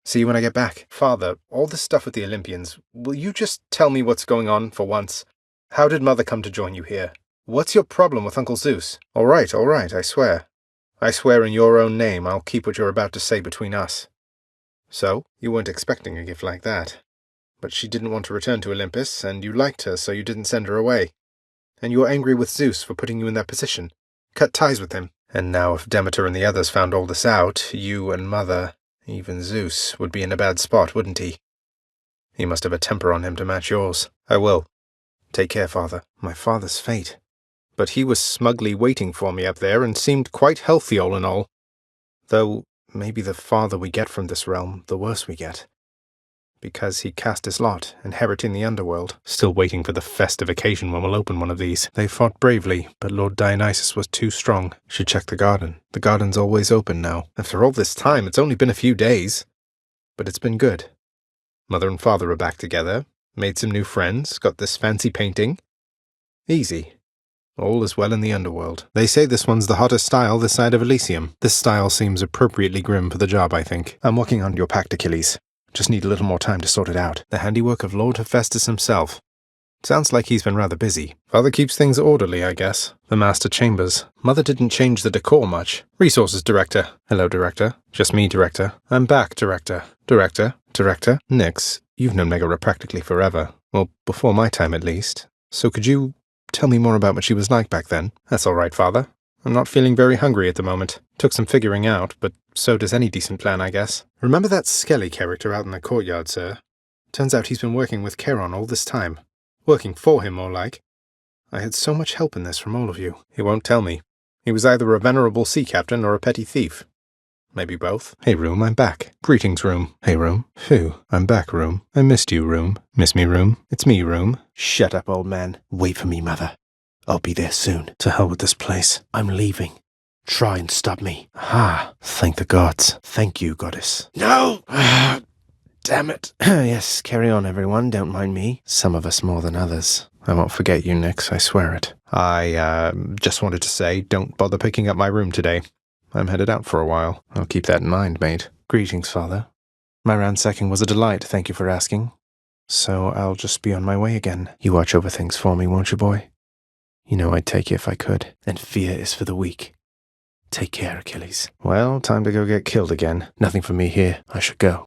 See you when I get back. Father, all this stuff with the Olympians, will you just tell me what's going on for once? How did Mother come to join you here? What's your problem with Uncle Zeus? All right, I swear. I swear in your own name I'll keep what you're about to say between us. So, you weren't expecting a gift like that. But she didn't want to return to Olympus, and you liked her, so you didn't send her away. And you were angry with Zeus for putting you in that position. Cut ties with him. And now if Demeter and the others found all this out, you and Mother, even Zeus, would be in a bad spot, wouldn't he? He must have a temper on him to match yours. I will. Take care, Father. My father's fate. But he was smugly waiting for me up there and seemed quite healthy all in all. Though, maybe the farther we get from this realm, the worse we get. Because he cast his lot, inheriting the underworld. Still waiting for the festive occasion when we'll open one of these. They fought bravely, but Lord Dionysus was too strong. Should check the garden. The garden's always open now. After all this time, it's only been a few days. But it's been good. Mother and Father are back together, made some new friends, got this fancy painting. Easy. All is well in the underworld. They say this one's the hottest style this side of Elysium. This style seems appropriately grim for the job, I think. I'm working on your pact, Achilles. Just need a little more time to sort it out. The handiwork of Lord Hephaestus himself. Sounds like he's been rather busy. Father keeps things orderly, I guess. The master chambers. Mother didn't change the decor much. Resources Director. Hello, Director. Just me, Director. I'm back, Director. Director. Nix, you've known Megara practically forever. Well, before my time at least. So could you tell me more about what she was like back then? That's all right, Father. I'm not feeling very hungry at the moment. Took some figuring out, but so does any decent plan, I guess. Remember that Skelly character out in the courtyard, sir? Turns out he's been working with Charon all this time. Working for him, more like. I had so much help in this from all of you. He won't tell me. He was either a venerable sea captain or a petty thief. Maybe both. Hey, Room, I'm back. Greetings, Room. Hey, Room. Phew, I'm back, Room. I missed you, Room. Miss me, Room. It's me, Room. Shut up, old man. Wait for me, Mother. I'll be there soon. To hell with this place. I'm leaving. Try and stop me. Ah, thank the gods. Thank you, goddess. No! Damn it. Yes, carry on, everyone. Don't mind me. Some of us more than others. I won't forget you, Nix. I swear it. I just wanted to say, don't bother picking up my room today. I'm headed out for a while. I'll keep that in mind, mate. Greetings, Father. My ransacking was a delight, thank you for asking. So I'll just be on my way again. You watch over things for me, won't you, boy? You know I'd take you if I could. And fear is for the weak. Take care, Achilles. Well, time to go get killed again. Nothing for me here. I should go.